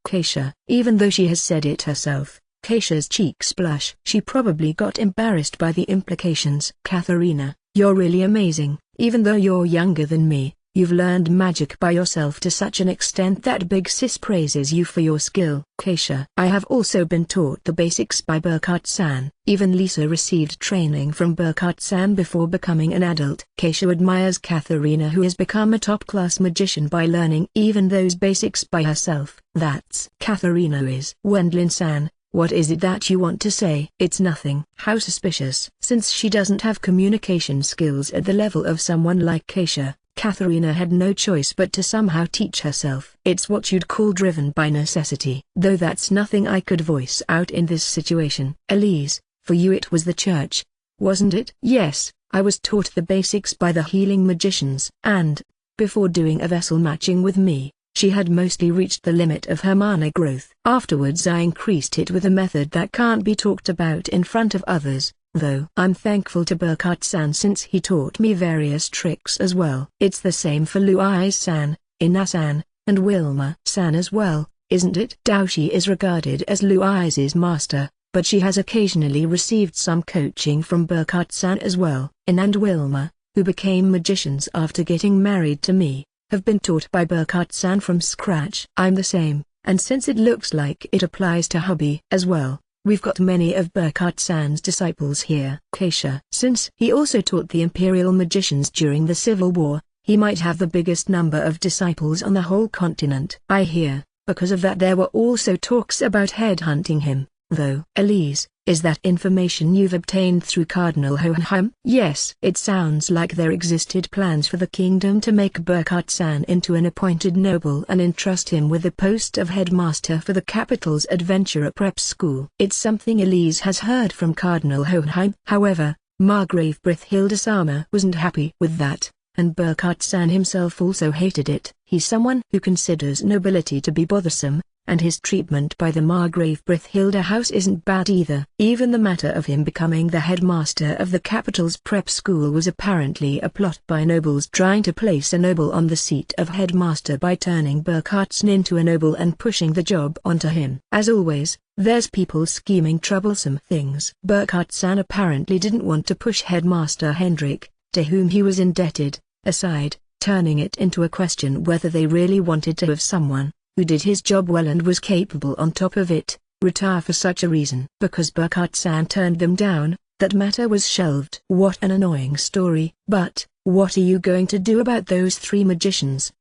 Keisha. Even though she has said it herself, Keisha's cheeks blush. She probably got embarrassed by the implications. Katharina, you're really amazing. Even though you're younger than me, you've learned magic by yourself to such an extent that Big Sis praises you for your skill. Keisha. I have also been taught the basics by Burkhardt-san. Even Lisa received training from Burkhardt-san before becoming an adult. Keisha admires Katharina, who has become a top-class magician by learning even those basics by herself. That's Katharina is. Wendlin-san, what is it that you want to say? It's nothing. How suspicious. Since she doesn't have communication skills at the level of someone like Keisha, Katharina had no choice but to somehow teach herself. It's what you'd call driven by necessity. Though that's nothing I could voice out in this situation. Elise, for you it was the church, wasn't it? Yes, I was taught the basics by the healing magicians. And, before doing a vessel matching with me, she had mostly reached the limit of her mana growth. Afterwards I increased it with a method that can't be talked about in front of others, though I'm thankful to Burkhardt-san since he taught me various tricks as well. It's the same for Louise-san, Ina-san, and Wilma-san as well, isn't it? Daoshi is regarded as Louise's master, but she has occasionally received some coaching from Burkhardt-san as well. Ina and Wilma, who became magicians after getting married to me, have been taught by Burkhardt-san from scratch. I'm the same, and since it looks like it applies to hubby as well, we've got many of Burkhardt-san's disciples here. Keisha. Since he also taught the Imperial magicians during the Civil War, he might have the biggest number of disciples on the whole continent. I hear, because of that there were also talks about headhunting him, though. Elise, is that information you've obtained through Cardinal Hohenheim? Yes. It sounds like there existed plans for the kingdom to make Burkhardt-san into an appointed noble and entrust him with the post of headmaster for the capital's adventurer prep school. It's something Elise has heard from Cardinal Hohenheim. However, Margrave Brithilda Sama wasn't happy with that, and Burkhardt-san himself also hated it. He's someone who considers nobility to be bothersome, and his treatment by the Margrave Brithilda house isn't bad either. Even the matter of him becoming the headmaster of the capital's prep school was apparently a plot by nobles trying to place a noble on the seat of headmaster by turning Burkhardt-san into a noble and pushing the job onto him. As always, there's people scheming troublesome things. Burkhardt-san apparently didn't want to push headmaster Hendrik, to whom he was indebted, aside, turning it into a question whether they really wanted to have someone who did his job well and was capable on top of it, retire for such a reason. Because Burkhardt-san turned them down, that matter was shelved. What an annoying story. But, what are you going to do about those 3 magicians?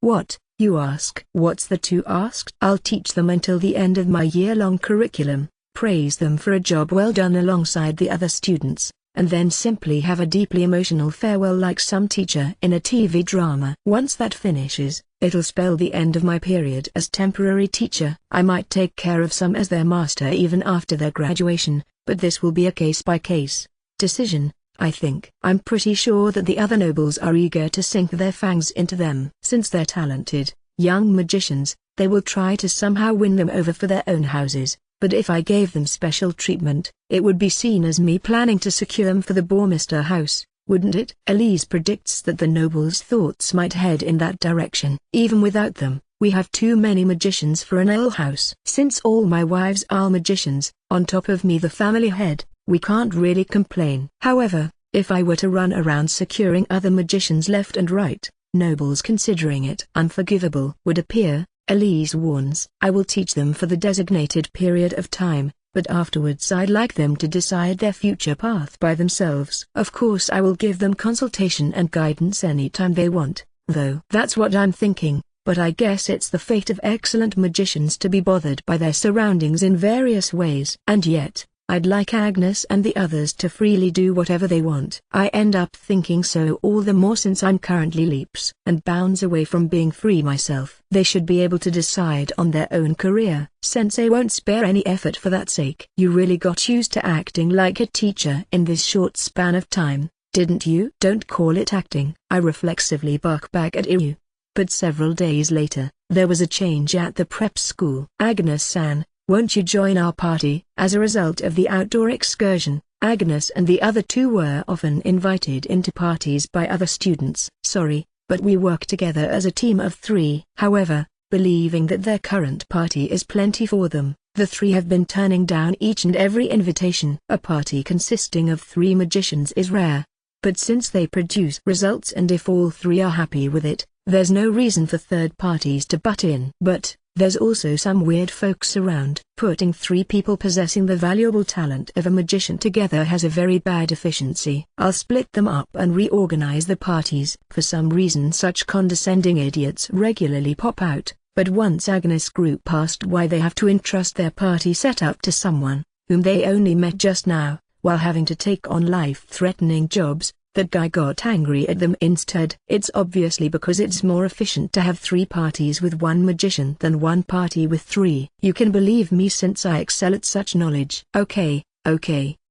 What, you ask? What's the to ask? I'll teach them until the end of my year-long curriculum, praise them for a job well done alongside the other students, and then simply have a deeply emotional farewell like some teacher in a TV drama. Once that finishes, it'll spell the end of my period as temporary teacher. I might take care of some as their master even after their graduation, but this will be a case-by-case decision, I think. I'm pretty sure that the other nobles are eager to sink their fangs into them. Since they're talented, young magicians, they will try to somehow win them over for their own houses, but if I gave them special treatment, it would be seen as me planning to secure them for the Bourmester house, wouldn't it? Elise predicts that the nobles' thoughts might head in that direction. Even without them, we have too many magicians for an alehouse. Since all my wives are magicians, on top of me the family head, we can't really complain. However, if I were to run around securing other magicians left and right, nobles considering it unforgivable would appear. Elise warns. I will teach them for the designated period of time, but afterwards I'd like them to decide their future path by themselves. Of course I will give them consultation and guidance anytime they want, though. That's what I'm thinking, but I guess it's the fate of excellent magicians to be bothered by their surroundings in various ways. And yet, I'd like Agnes and the others to freely do whatever they want. I end up thinking so all the more since I'm currently leaps and bounds away from being free myself. They should be able to decide on their own career. Sensei won't spare any effort for that sake. You really got used to acting like a teacher in this short span of time, didn't you? Don't call it acting. I reflexively bark back at you. But several days later, there was a change at the prep school. Agnes-san, won't you join our party? As a result of the outdoor excursion, Agnes and the other two were often invited into parties by other students. Sorry, but we work together as a team of 3. However, believing that their current party is plenty for them, the 3 have been turning down each and every invitation. A party consisting of 3 magicians is rare. But since they produce results and if all 3 are happy with it, there's no reason for third parties to butt in. But there's also some weird folks around. Putting 3 people possessing the valuable talent of a magician together has a very bad efficiency. I'll split them up and reorganize the parties. For some reason such condescending idiots regularly pop out, but once Agnes' group asked why they have to entrust their party setup to someone, whom they only met just now, while having to take on life-threatening jobs, that guy got angry at them instead. It's obviously because it's more efficient to have 3 parties with 1 magician than 1 party with 3. You can believe me since I excel at such knowledge. Okay,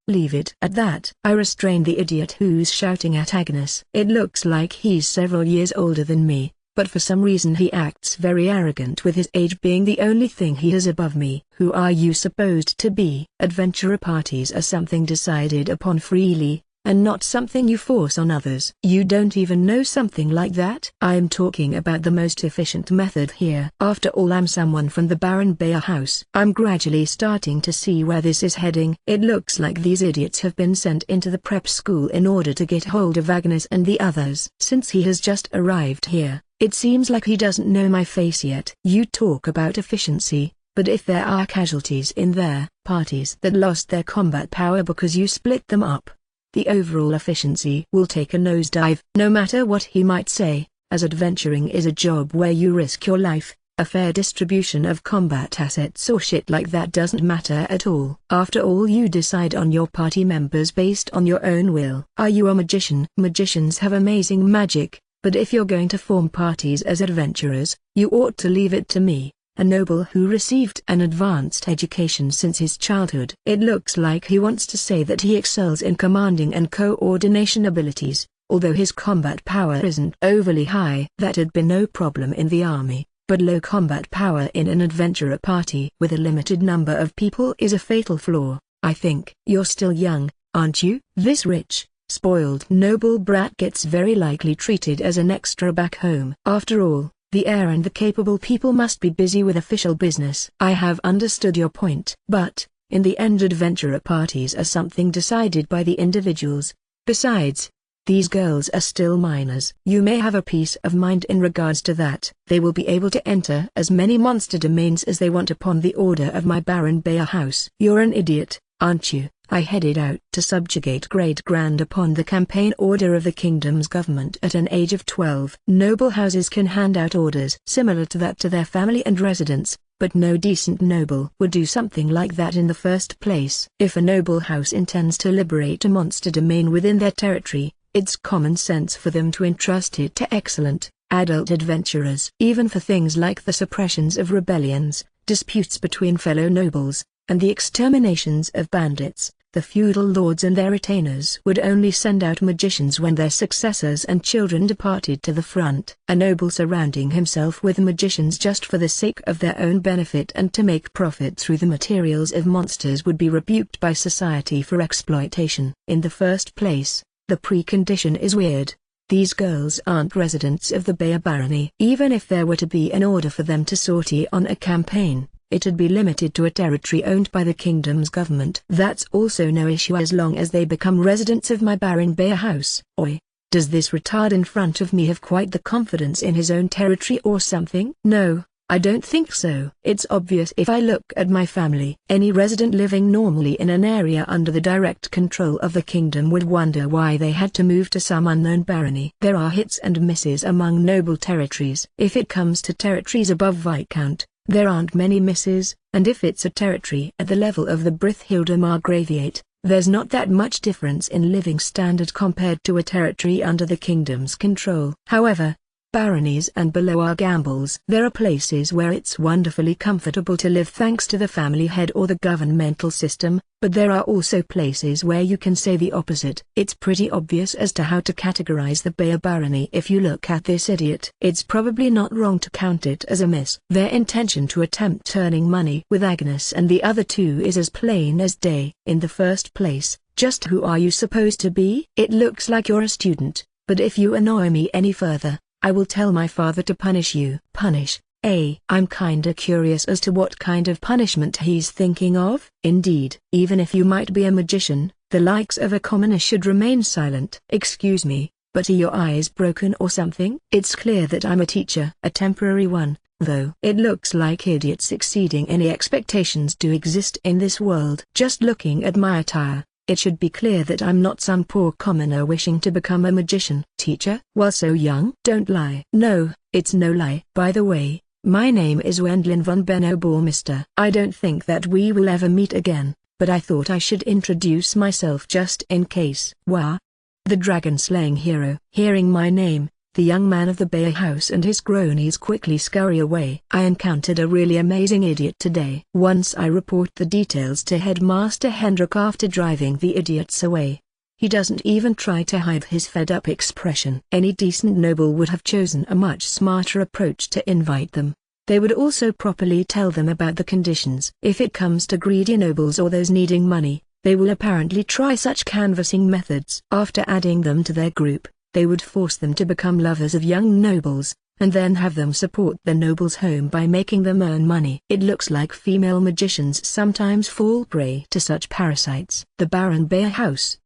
leave it at that. I restrain the idiot who's shouting at Agnes. It looks like he's several years older than me, but for some reason he acts very arrogant with his age being the only thing he has above me. Who are you supposed to be? Adventurer parties are something decided upon freely, and not something you force on others. You don't even know something like that? I'm talking about the most efficient method here. After all, I'm someone from the Baron Bayer house. I'm gradually starting to see where this is heading. It looks like these idiots have been sent into the prep school in order to get hold of Agnes and the others. Since he has just arrived here, it seems like he doesn't know my face yet. You talk about efficiency, but if there are casualties in their parties that lost their combat power because you split them up, the overall efficiency will take a nosedive. No matter what he might say, as adventuring is a job where you risk your life, a fair distribution of combat assets or shit like that doesn't matter at all. After all, you decide on your party members based on your own will. Are you a magician? Magicians have amazing magic, but if you're going to form parties as adventurers, you ought to leave it to me, a noble who received an advanced education since his childhood. It looks like he wants to say that he excels in commanding and coordination abilities, although his combat power isn't overly high. That had been no problem in the army, but low combat power in an adventurer party with a limited number of people is a fatal flaw, I think. You're still young, aren't you? This rich, spoiled noble brat gets very likely treated as an extra back home. After all, the heir and the capable people must be busy with official business. I have understood your point. But, in the end, adventurer parties are something decided by the individuals. Besides, these girls are still minors. You may have a peace of mind in regards to that. They will be able to enter as many monster domains as they want upon the order of my Baron Bayer house. You're an idiot, aren't you? I headed out to subjugate Great Grand upon the campaign order of the kingdom's government at an age of 12. Noble houses can hand out orders similar to that to their family and residents, but no decent noble would do something like that in the first place. If a noble house intends to liberate a monster domain within their territory, it's common sense for them to entrust it to excellent, adult adventurers. Even for things like the suppressions of rebellions, disputes between fellow nobles, and the exterminations of bandits, The feudal lords and their retainers would only send out magicians when their successors and children departed to the front. A noble surrounding himself with magicians just for the sake of their own benefit and to make profit through the materials of monsters would be rebuked by society for exploitation. In the first place, the precondition is weird. These girls aren't residents of the Bayer barony. Even if there were to be an order for them to sortie on a campaign, it'd be limited to a territory owned by the kingdom's government. That's also no issue as long as they become residents of my Baron Bayer house. Oi, does this retard in front of me have quite the confidence in his own territory or something? No, I don't think so. It's obvious if I look at my family. Any resident living normally in an area under the direct control of the kingdom would wonder why they had to move to some unknown barony. There are hits and misses among noble territories. If it comes to territories above Viscount, there aren't many misses, and if it's a territory at the level of the Brithhilda Margraviate, there's not that much difference in living standard compared to a territory under the kingdom's control. However, baronies and below are gambles. There are places where it's wonderfully comfortable to live thanks to the family head or the governmental system, but there are also places where you can say the opposite. It's pretty obvious as to how to categorize the Bayer barony if you look at this idiot. It's probably not wrong to count it as a miss. Their intention to attempt turning money with Agnes and the other two is as plain as day. In the first place, just who are you supposed to be? It looks like you're a student, but if you annoy me any further, I will tell my father to punish you. Punish? I'm kinda curious as to what kind of punishment he's thinking of. Indeed, even if you might be a magician, the likes of a commoner should remain silent. Excuse me, but are your eyes broken or something? It's clear that I'm a teacher. A temporary one, though. It looks like idiots exceeding any expectations do exist in this world. Just looking at my attire, it should be clear that I'm not some poor commoner wishing to become a magician. Teacher? While so young? Don't lie. No, it's no lie. By the way, my name is Wendlin von Benno-Bormister. I don't think that we will ever meet again, but I thought I should introduce myself just in case. Wah? The dragon-slaying hero. Hearing my name, the young man of the Bayer house and his cronies quickly scurry away. I encountered a really amazing idiot today. Once I report the details to Headmaster Hendrik after driving the idiots away. He doesn't even try to hide his fed-up expression. Any decent noble would have chosen a much smarter approach to invite them. They would also properly tell them about the conditions. If it comes to greedy nobles or those needing money, they will apparently try such canvassing methods. After adding them to their group, they would force them to become lovers of young nobles, and then have them support the noble's home by making them earn money. It looks like female magicians sometimes fall prey to such parasites. The Baron Bayer house.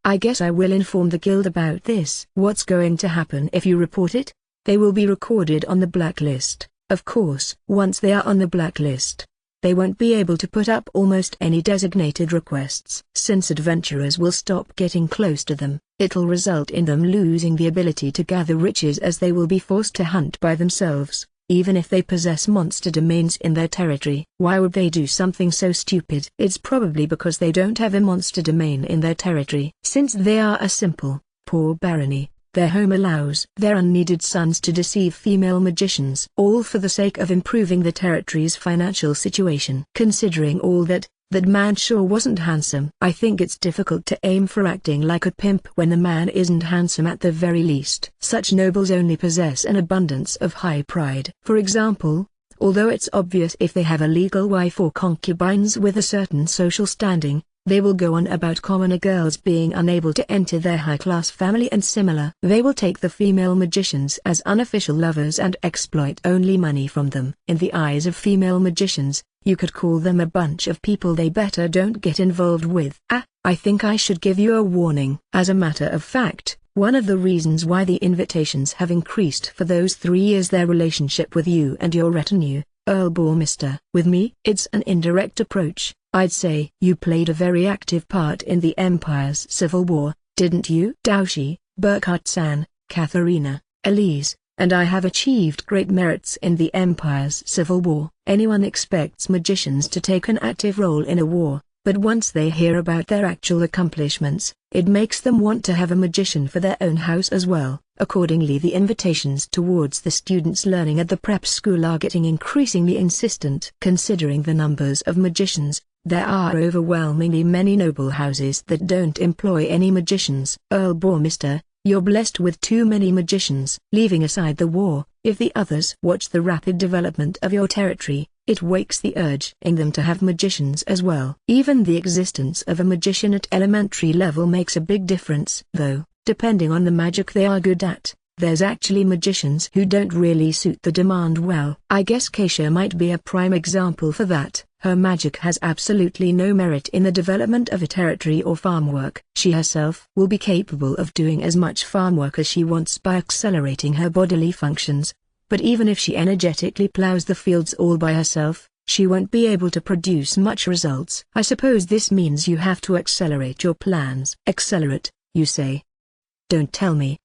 I guess I will inform the guild about this. What's going to happen if you report it? They will be recorded on the blacklist, of course. Once they are on the blacklist, they won't be able to put up almost any designated requests. Since adventurers will stop getting close to them, it'll result in them losing the ability to gather riches as they will be forced to hunt by themselves, even if they possess monster domains in their territory. Why would they do something so stupid? It's probably because they don't have a monster domain in their territory. Since they are a simple, poor barony, their home allows their unneeded sons to deceive female magicians, all for the sake of improving the territory's financial situation. Considering all that man sure wasn't handsome. I think it's difficult to aim for acting like a pimp when the man isn't handsome at the very least. Such nobles only possess an abundance of high pride. For example, although it's obvious if they have a legal wife or concubines with a certain social standing, they will go on about commoner girls being unable to enter their high-class family and similar. They will take the female magicians as unofficial lovers and exploit only money from them. In the eyes of female magicians, you could call them a bunch of people they better don't get involved with. I think I should give you a warning. As a matter of fact, one of the reasons why the invitations have increased for those 3 is their relationship with you and your retinue, Earl Bormister. With me, it's an indirect approach. I'd say you played a very active part in the Empire's civil war, didn't you? Daoshi, Burkhard-san, Katharina, Elise, and I have achieved great merits in the Empire's civil war. Anyone expects magicians to take an active role in a war, but once they hear about their actual accomplishments, it makes them want to have a magician for their own house as well. Accordingly, the invitations towards the students learning at the prep school are getting increasingly insistent. Considering the numbers of magicians, there are overwhelmingly many noble houses that don't employ any magicians. Earl Bormister, you're blessed with too many magicians. Leaving aside the war, if the others watch the rapid development of your territory, it wakes the urge in them to have magicians as well. Even the existence of a magician at elementary level makes a big difference. Though, depending on the magic they are good at, there's actually magicians who don't really suit the demand well. I guess Keisha might be a prime example for that. Her magic has absolutely no merit in the development of a territory or farm work. She herself will be capable of doing as much farm work as she wants by accelerating her bodily functions, but even if she energetically plows the fields all by herself, she won't be able to produce much results. I suppose this means you have to accelerate your plans. Accelerate, you say? Don't tell me.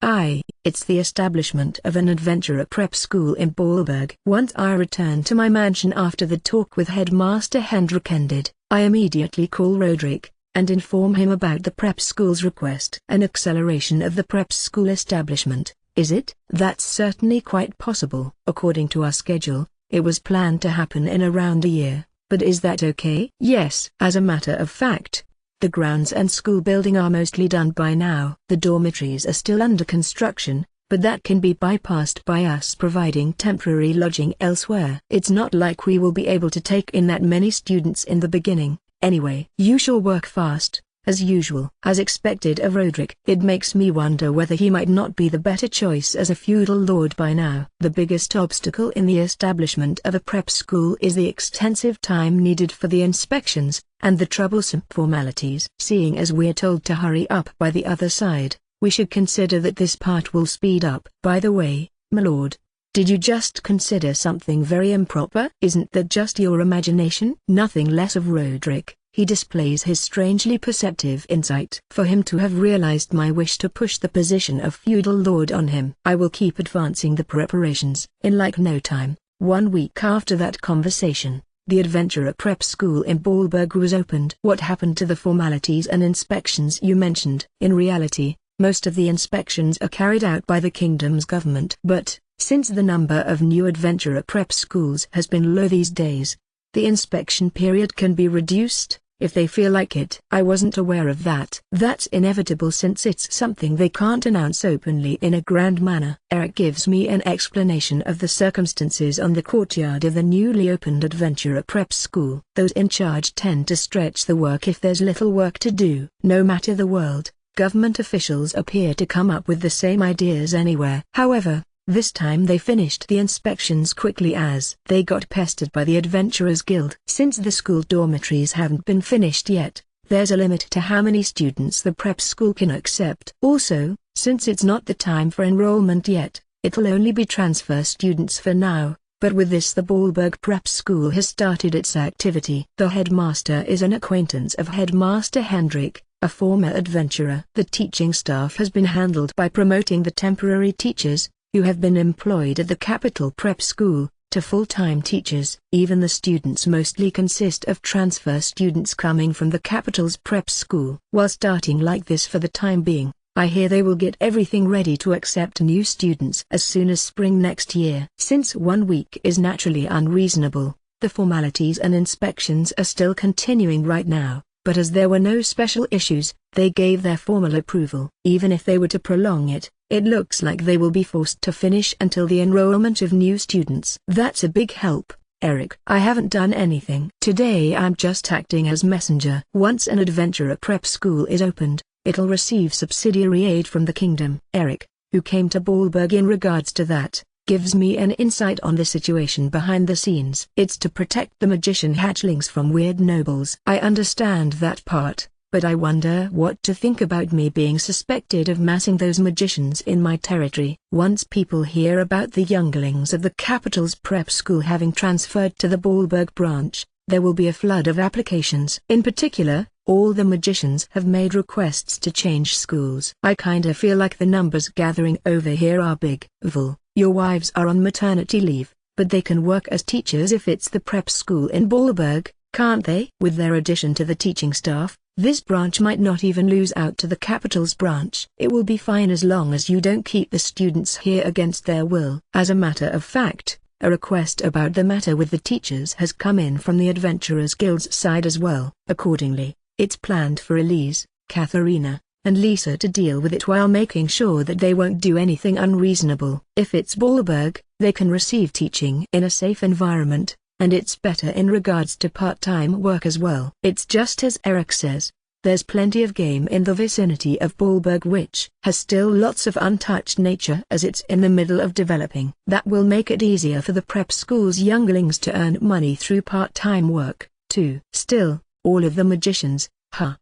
It's the establishment of an adventurer prep school in Ballberg. Once I return to my mansion after the talk with Headmaster Hendrik ended, I immediately call Roderick, and inform him about the prep school's request. An acceleration of the prep school establishment, is it? That's certainly quite possible. According to our schedule, it was planned to happen in around a year, but is that okay? Yes. As a matter of fact, the grounds and school building are mostly done by now. The dormitories are still under construction, but that can be bypassed by us providing temporary lodging elsewhere. It's not like we will be able to take in that many students in the beginning, anyway. You shall work fast, as usual. As expected of Roderick, it makes me wonder whether he might not be the better choice as a feudal lord by now. The biggest obstacle in the establishment of a prep school is the extensive time needed for the inspections, and the troublesome formalities. Seeing as we're told to hurry up by the other side, we should consider that this part will speed up. By the way, my lord, did you just consider something very improper? Isn't that just your imagination? Nothing less of Roderick. He displays his strangely perceptive insight. For him to have realized my wish to push the position of feudal lord on him. I will keep advancing the preparations. In like no time, 1 week after that conversation, the adventurer prep school in Ballberg was opened. What happened to the formalities and inspections you mentioned? In reality, most of the inspections are carried out by the kingdom's government. But, since the number of new adventurer prep schools has been low these days, the inspection period can be reduced, if they feel like it. I wasn't aware of that. That's inevitable since it's something they can't announce openly in a grand manner. Eric gives me an explanation of the circumstances on the courtyard of the newly opened adventurer prep school. Those in charge tend to stretch the work if there's little work to do. No matter the world, government officials appear to come up with the same ideas anywhere. However, this time they finished the inspections quickly as they got pestered by the Adventurers Guild. Since the school dormitories haven't been finished yet, there's a limit to how many students the prep school can accept. Also, since it's not the time for enrollment yet, it'll only be transfer students for now, but with this the Ballberg prep school has started its activity. The headmaster is an acquaintance of Headmaster Hendrik, a former adventurer. The teaching staff has been handled by promoting the temporary teachers, who have been employed at the capital prep school, to full-time teachers. Even the students mostly consist of transfer students coming from the capital's prep school. While starting like this for the time being, I hear they will get everything ready to accept new students as soon as spring next year. Since 1 week is naturally unreasonable, the formalities and inspections are still continuing right now, but as there were no special issues, they gave their formal approval. Even if they were to prolong it, it looks like they will be forced to finish until the enrollment of new students. That's a big help, Eric. I haven't done anything. Today I'm just acting as messenger. Once an adventurer prep school is opened, it'll receive subsidiary aid from the kingdom. Eric, who came to Ballberg in regards to that, gives me an insight on the situation behind the scenes. It's to protect the magician hatchlings from weird nobles. I understand that part, but I wonder what to think about me being suspected of massing those magicians in my territory. Once people hear about the younglings of the capital's prep school having transferred to the Ballberg branch, there will be a flood of applications. In particular, all the magicians have made requests to change schools. I kinda feel like the numbers gathering over here are big. Vul, your wives are on maternity leave, but they can work as teachers if it's the prep school in Ballberg. can't they? With their addition to the teaching staff, this branch might not even lose out to the capital's branch. It will be fine as long as you don't keep the students here against their will. As a matter of fact, a request about the matter with the teachers has come in from the Adventurers Guild's side as well. Accordingly, it's planned for Elise, Katharina, and Lisa to deal with it while making sure that they won't do anything unreasonable. If it's Ballberg, they can receive teaching in a safe environment, and it's better in regards to part-time work as well. It's just as Eric says, there's plenty of game in the vicinity of Ballberg which has still lots of untouched nature as it's in the middle of developing. That will make it easier for the prep school's younglings to earn money through part-time work, too. Still, all of the magicians,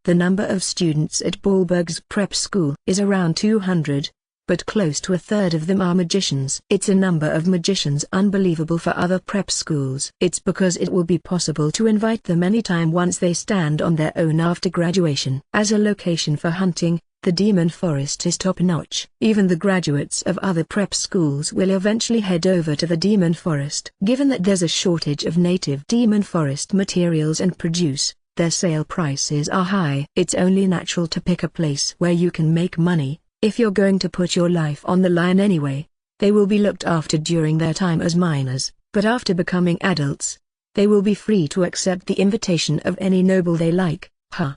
the number of students at Ballberg's prep school is around 200. But close to a third of them are magicians. It's a number of magicians unbelievable for other prep schools. It's because it will be possible to invite them anytime once they stand on their own after graduation. As a location for hunting, the Demon Forest is top-notch. Even the graduates of other prep schools will eventually head over to the Demon Forest. Given that there's a shortage of native Demon Forest materials and produce, their sale prices are high. It's only natural to pick a place where you can make money. If you're going to put your life on the line anyway, they will be looked after during their time as minors, but after becoming adults, they will be free to accept the invitation of any noble they like.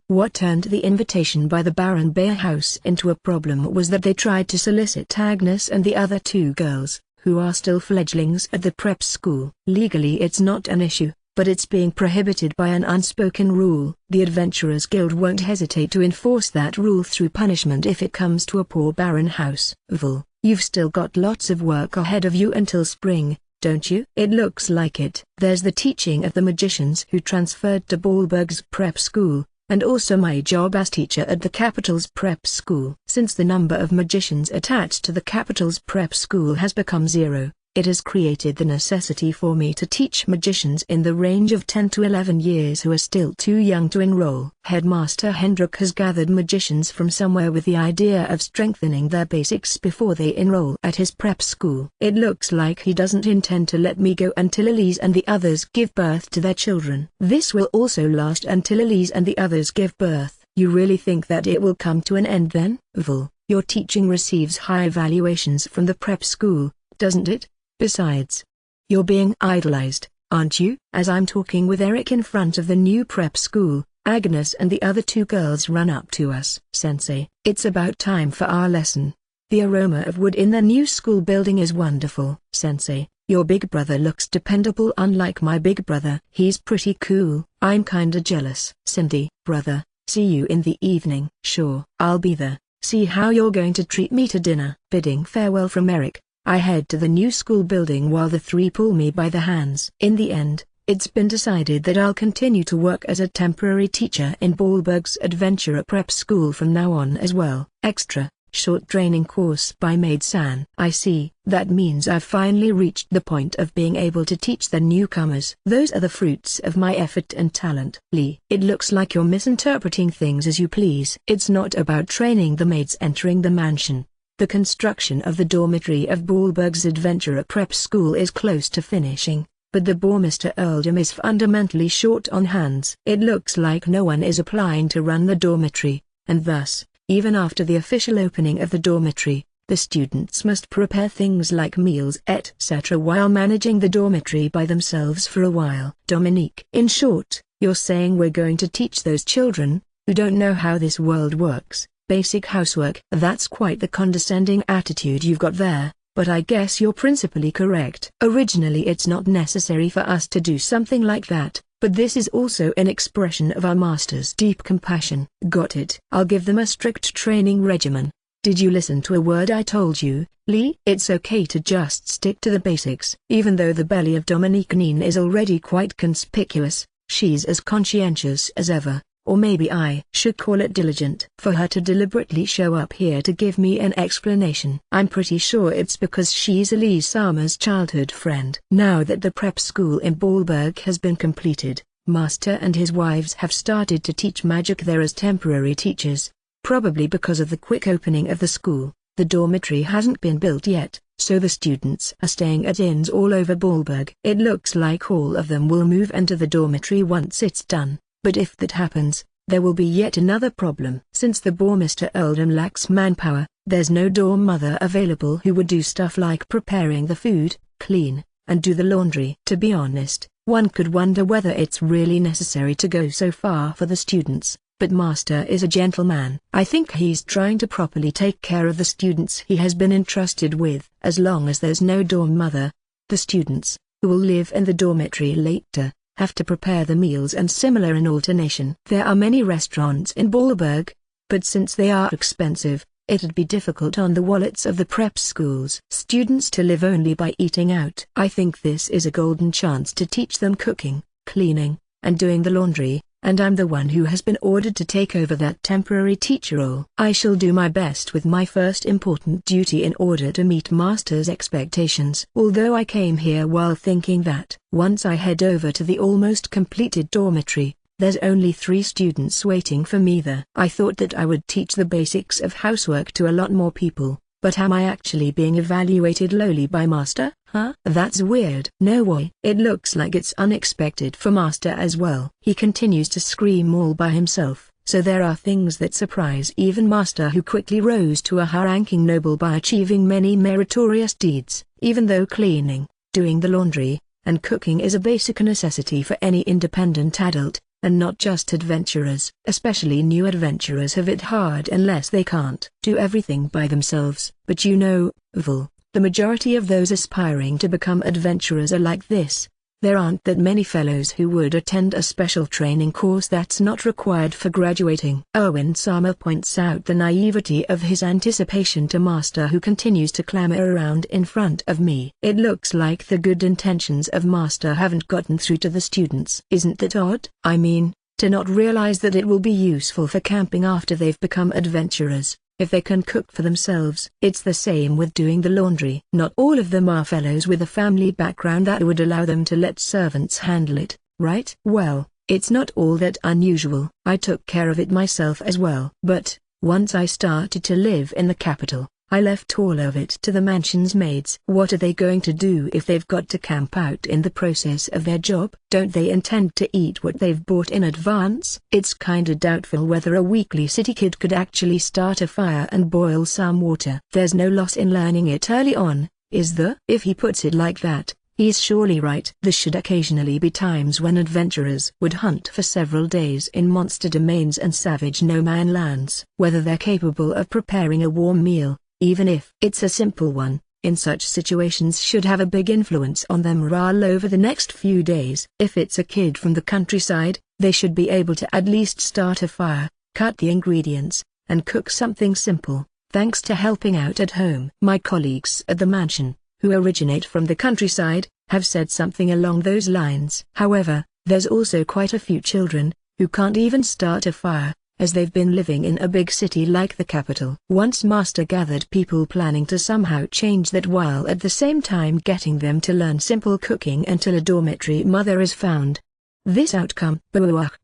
What turned the invitation by the Baron Bear House into a problem was that they tried to solicit Agnes and the other two girls, who are still fledglings at the prep school. Legally it's not an issue, but it's being prohibited by an unspoken rule. The Adventurers Guild won't hesitate to enforce that rule through punishment if it comes to a poor barren house. You've still got lots of work ahead of you until spring, don't you? It looks like it. There's the teaching of the magicians who transferred to Ballberg's prep school, and also my job as teacher at the capital's prep school. Since the number of magicians attached to the capital's prep school has become 0, it has created the necessity for me to teach magicians in the range of 10 to 11 years who are still too young to enroll. Headmaster Hendrik has gathered magicians from somewhere with the idea of strengthening their basics before they enroll at his prep school. It looks like he doesn't intend to let me go until Elise and the others give birth to their children. This will also last until Elise and the others give birth. You really think that it will come to an end then? Your teaching receives high evaluations from the prep school, doesn't it? Besides, you're being idolized, aren't you? As I'm talking with Eric in front of the new prep school, Agnes and the other two girls run up to us. Sensei, it's about time for our lesson. The aroma of wood in the new school building is wonderful. Sensei, your big brother looks dependable unlike my big brother. He's pretty cool. I'm kinda jealous. Cindy, brother, see you in the evening. Sure, I'll be there. See how you're going to treat me to dinner. Bidding farewell from Eric, I head to the new school building while the three pull me by the hands. In the end, it's been decided that I'll continue to work as a temporary teacher in Ballberg's Adventurer Prep School from now on as well. Extra, short training course by Maid-san. I see, that means I've finally reached the point of being able to teach the newcomers. Those are the fruits of my effort and talent. Lee, it looks like you're misinterpreting things as you please. It's not about training the maids entering the mansion. The construction of the dormitory of Ballberg's Adventurer Prep School is close to finishing, but the Bourmester Earldom is fundamentally short on hands. It looks like no one is applying to run the dormitory, and thus, even after the official opening of the dormitory, the students must prepare things like meals etc. while managing the dormitory by themselves for a while. Dominique. In short, you're saying we're going to teach those children, who don't know how this world works, basic housework. That's quite the condescending attitude you've got there, but I guess you're principally correct. Originally it's not necessary for us to do something like that, but this is also an expression of our master's deep compassion. Got it. I'll give them a strict training regimen. Did you listen to a word I told you, Lee? It's okay to just stick to the basics. Even though the belly of Dominique Neen is already quite conspicuous, she's as conscientious as ever. Or maybe I should call it diligent. For her to deliberately show up here to give me an explanation. I'm pretty sure it's because she's Elise Sama's childhood friend. Now that the prep school in Ballberg has been completed, Master and his wives have started to teach magic there as temporary teachers. Probably because of the quick opening of the school, the dormitory hasn't been built yet, so the students are staying at inns all over Baalberg. It looks like all of them will move into the dormitory once it's done, but if that happens, there will be yet another problem. Since the Bourgmeister Eldon lacks manpower, there's no dorm mother available who would do stuff like preparing the food, clean, and do the laundry. To be honest, one could wonder whether it's really necessary to go so far for the students, but Master is a gentleman. I think he's trying to properly take care of the students he has been entrusted with. As long as there's no dorm mother, the students, who will live in the dormitory later, have to prepare the meals and similar in alternation. There are many restaurants in Baalberg, but since they are expensive, it'd be difficult on the wallets of the prep schools students to live only by eating out. I think this is a golden chance to teach them cooking, cleaning, and doing the laundry, and I'm the one who has been ordered to take over that temporary teacher role. I shall do my best with my first important duty in order to meet Master's expectations. Although I came here while thinking that, once I head over to the almost completed dormitory, there's only 3 students waiting for me there. I thought that I would teach the basics of housework to a lot more people, but am I actually being evaluated lowly by Master? Huh? That's weird. No way. It looks like it's unexpected for Master as well. He continues to scream all by himself, so there are things that surprise even Master, who quickly rose to a high-ranking noble by achieving many meritorious deeds. Even though cleaning, doing the laundry, and cooking is a basic necessity for any independent adult, and not just adventurers. Especially new adventurers have it hard unless they can't do everything by themselves. But you know, Vul, the majority of those aspiring to become adventurers are like this. There aren't that many fellows who would attend a special training course that's not required for graduating. Owen-sama points out the naivety of his anticipation to Master, who continues to clamor around in front of me. It looks like the good intentions of Master haven't gotten through to the students. Isn't that odd? I mean, to not realize that it will be useful for camping after they've become adventurers, if they can cook for themselves. It's the same with doing the laundry. Not all of them are fellows with a family background that would allow them to let servants handle it, right? Well, it's not all that unusual. I took care of it myself as well. But, once I started to live in the capital, I left all of it to the mansion's maids. What are they going to do if they've got to camp out in the process of their job? Don't they intend to eat what they've bought in advance? It's kinda doubtful whether a weakly city kid could actually start a fire and boil some water. There's no loss in learning it early on, is there? If he puts it like that, he's surely right. There should occasionally be times when adventurers would hunt for several days in monster domains and savage no-man lands. Whether they're capable of preparing a warm meal, even if it's a simple one, in such situations should have a big influence on their morale over the next few days. If it's a kid from the countryside, they should be able to at least start a fire, cut the ingredients, and cook something simple, thanks to helping out at home. My colleagues at the mansion, who originate from the countryside, have said something along those lines. However, there's also quite a few children, who can't even start a fire, as they've been living in a big city like the capital. Once Master gathered people planning to somehow change that while at the same time getting them to learn simple cooking until a dormitory mother is found. This outcome,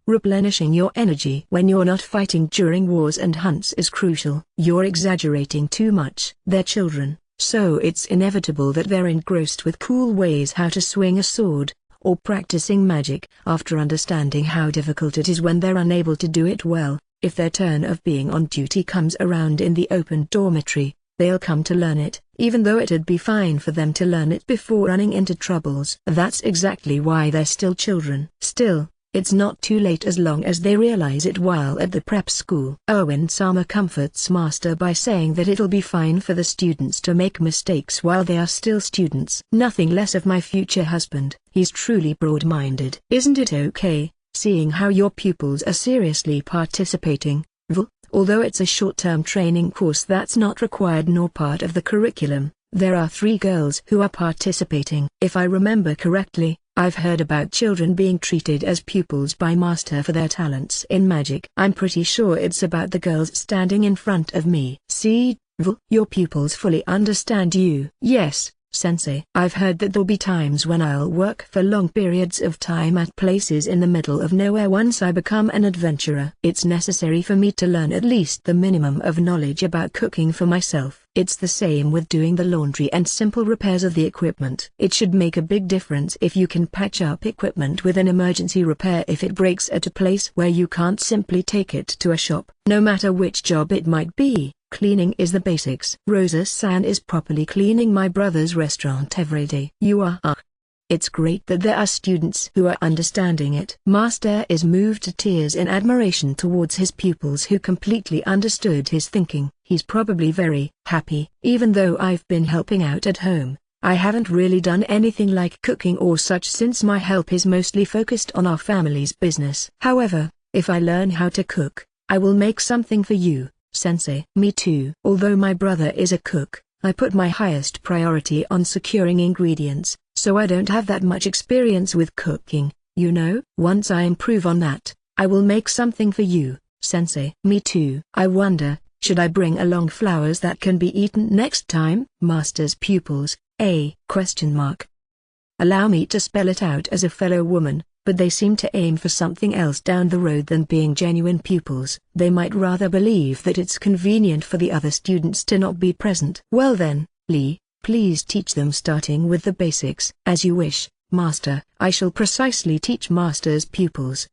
replenishing your energy when you're not fighting during wars and hunts, is crucial. You're exaggerating too much. They're children, so it's inevitable that they're engrossed with cool ways how to swing a sword, or practicing magic. After understanding how difficult it is when they're unable to do it well, if their turn of being on duty comes around in the open dormitory, they'll come to learn it, even though it'd be fine for them to learn it before running into troubles. That's exactly why they're still children. Still, it's not too late as long as they realize it while at the prep school. Owen-sama comforts Master by saying that it'll be fine for the students to make mistakes while they are still students. Nothing less of my future husband. He's truly broad-minded. Isn't it okay, seeing how your pupils are seriously participating, Vul? Although it's a short-term training course that's not required nor part of the curriculum, there are 3 girls who are participating. If I remember correctly, I've heard about children being treated as pupils by Master for their talents in magic. I'm pretty sure it's about the girls standing in front of me. See, Vul, your pupils fully understand you. Yes, Sensei. I've heard that there'll be times when I'll work for long periods of time at places in the middle of nowhere once I become an adventurer. It's necessary for me to learn at least the minimum of knowledge about cooking for myself. It's the same with doing the laundry and simple repairs of the equipment. It should make a big difference if you can patch up equipment with an emergency repair if it breaks at a place where you can't simply take it to a shop. No matter which job it might be, cleaning is the basics. Rosa-san is properly cleaning my brother's restaurant every day. You are. It's great that there are students who are understanding it. Master is moved to tears in admiration towards his pupils who completely understood his thinking. He's probably very happy. Even though I've been helping out at home, I haven't really done anything like cooking or such since my help is mostly focused on our family's business. However, if I learn how to cook, I will make something for you, sensei. Me too. Although my brother is a cook, I put my highest priority on securing ingredients, so I don't have that much experience with cooking, you know. Once I improve on that, I will make something for you, sensei. Me too. I wonder, should I bring along flowers that can be eaten next time? Master's pupils, question mark. Allow me to spell it out as a fellow woman, but they seem to aim for something else down the road than being genuine pupils. They might rather believe that it's convenient for the other students to not be present. Well then, Lee, please teach them starting with the basics. As you wish, Master. I shall precisely teach Master's pupils.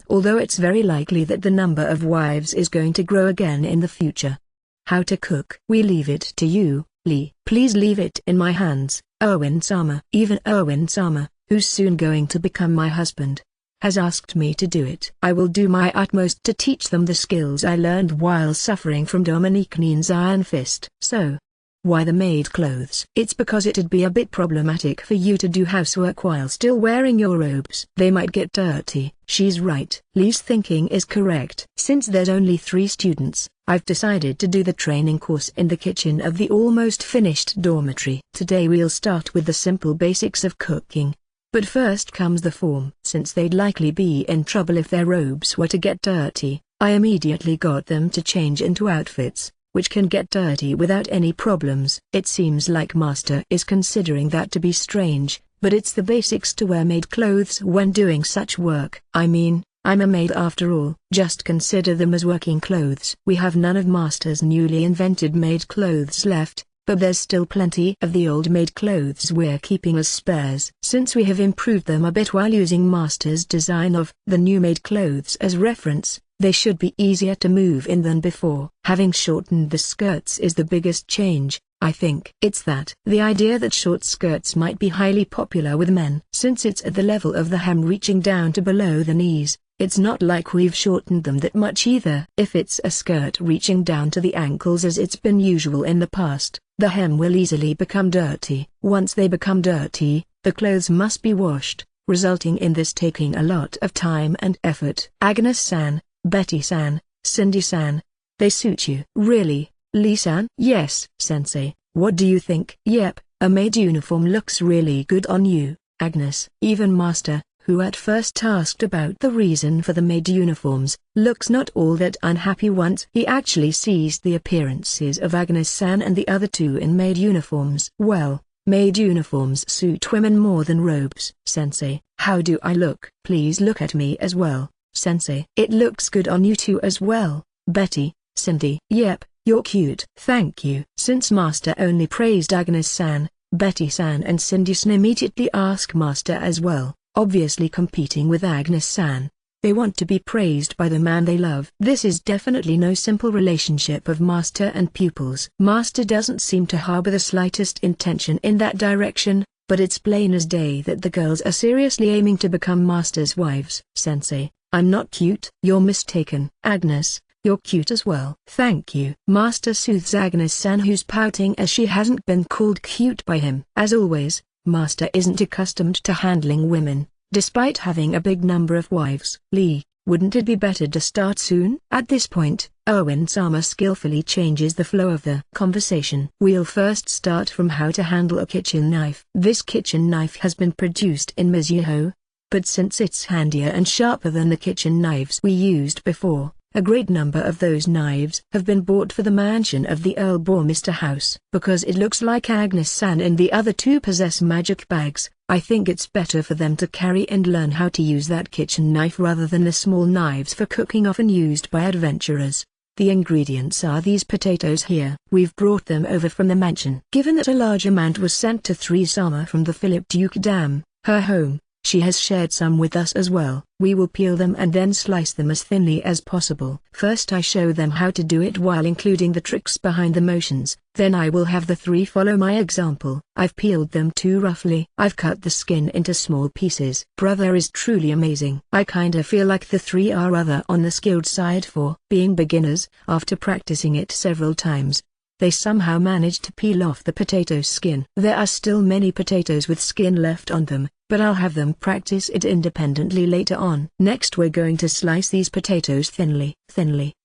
Although it's very likely that the number of wives is going to grow again in the future. How to cook. We leave it to you, Lee. Please leave it in my hands, Owen-sama. Even Owen-sama, who's soon going to become my husband, has asked me to do it. I will do my utmost to teach them the skills I learned while suffering from Dominique Nin's iron fist. So, why the maid clothes? It's because it'd be a bit problematic for you to do housework while still wearing your robes. They might get dirty. She's right. Lee's thinking is correct. Since there's only 3 students, I've decided to do the training course in the kitchen of the almost finished dormitory. Today we'll start with the simple basics of cooking. But first comes the form. Since they'd likely be in trouble if their robes were to get dirty, I immediately got them to change into outfits, which can get dirty without any problems. It seems like Master is considering that to be strange, but it's the basics to wear maid clothes when doing such work. I mean, I'm a maid after all. Just consider them as working clothes. We have none of Master's newly invented maid clothes left, but there's still plenty of the old maid clothes we're keeping as spares. Since we have improved them a bit while using Master's design of the new maid clothes as reference, they should be easier to move in than before. Having shortened the skirts is the biggest change, I think. It's that. The idea that short skirts might be highly popular with men. Since it's at the level of the hem reaching down to below the knees, it's not like we've shortened them that much either. If it's a skirt reaching down to the ankles as it's been usual in the past, the hem will easily become dirty. Once they become dirty, the clothes must be washed, resulting in this taking a lot of time and effort. Agnes-san, Betty-san, Cindy-san, they suit you. Really, Lee-san? Yes, sensei. What do you think? Yep, a maid uniform looks really good on you, Agnes. Even Master, who at first asked about the reason for the maid uniforms, looks not all that unhappy once he actually sees the appearances of Agnes-san and the other 2 in maid uniforms. Well, maid uniforms suit women more than robes. Sensei, how do I look? Please look at me as well, sensei. It looks good on you too as well, Betty, Cindy. Yep, you're cute. Thank you. Since Master only praised Agnes-san, Betty-san and Cindy-san immediately ask Master as well. Obviously competing with Agnes-san. They want to be praised by the man they love. This is definitely no simple relationship of master and pupils. Master doesn't seem to harbor the slightest intention in that direction, but it's plain as day that the girls are seriously aiming to become Master's wives. Sensei, I'm not cute. You're mistaken. Agnes, you're cute as well. Thank you. Master soothes Agnes-san who's pouting as she hasn't been called cute by him. As always, Master isn't accustomed to handling women, despite having a big number of wives. Lee, wouldn't it be better to start soon? At this point, Owen-sama skillfully changes the flow of the conversation. We'll first start from how to handle a kitchen knife. This kitchen knife has been produced in Mizuho, but since it's handier and sharper than the kitchen knives we used before, a great number of those knives have been bought for the mansion of the Earl Bormister house. Because it looks like Agnes-san and the other 2 possess magic bags, I think it's better for them to carry and learn how to use that kitchen knife rather than the small knives for cooking often used by adventurers. The ingredients are these potatoes here. We've brought them over from the mansion. Given that a large amount was sent to 3 Sama from the Philip Duke Dam, her home, she has shared some with us as well. We will peel them and then slice them as thinly as possible. First I show them how to do it while including the tricks behind the motions, then I will have the 3 follow my example. I've peeled them too roughly. I've cut the skin into small pieces. Brother is truly amazing. I kinda feel like the 3 are rather on the skilled side for being beginners. After practicing it several times, they somehow managed to peel off the potato skin. There are still many potatoes with skin left on them, but I'll have them practice it independently later on. Next we're going to slice these potatoes thinly.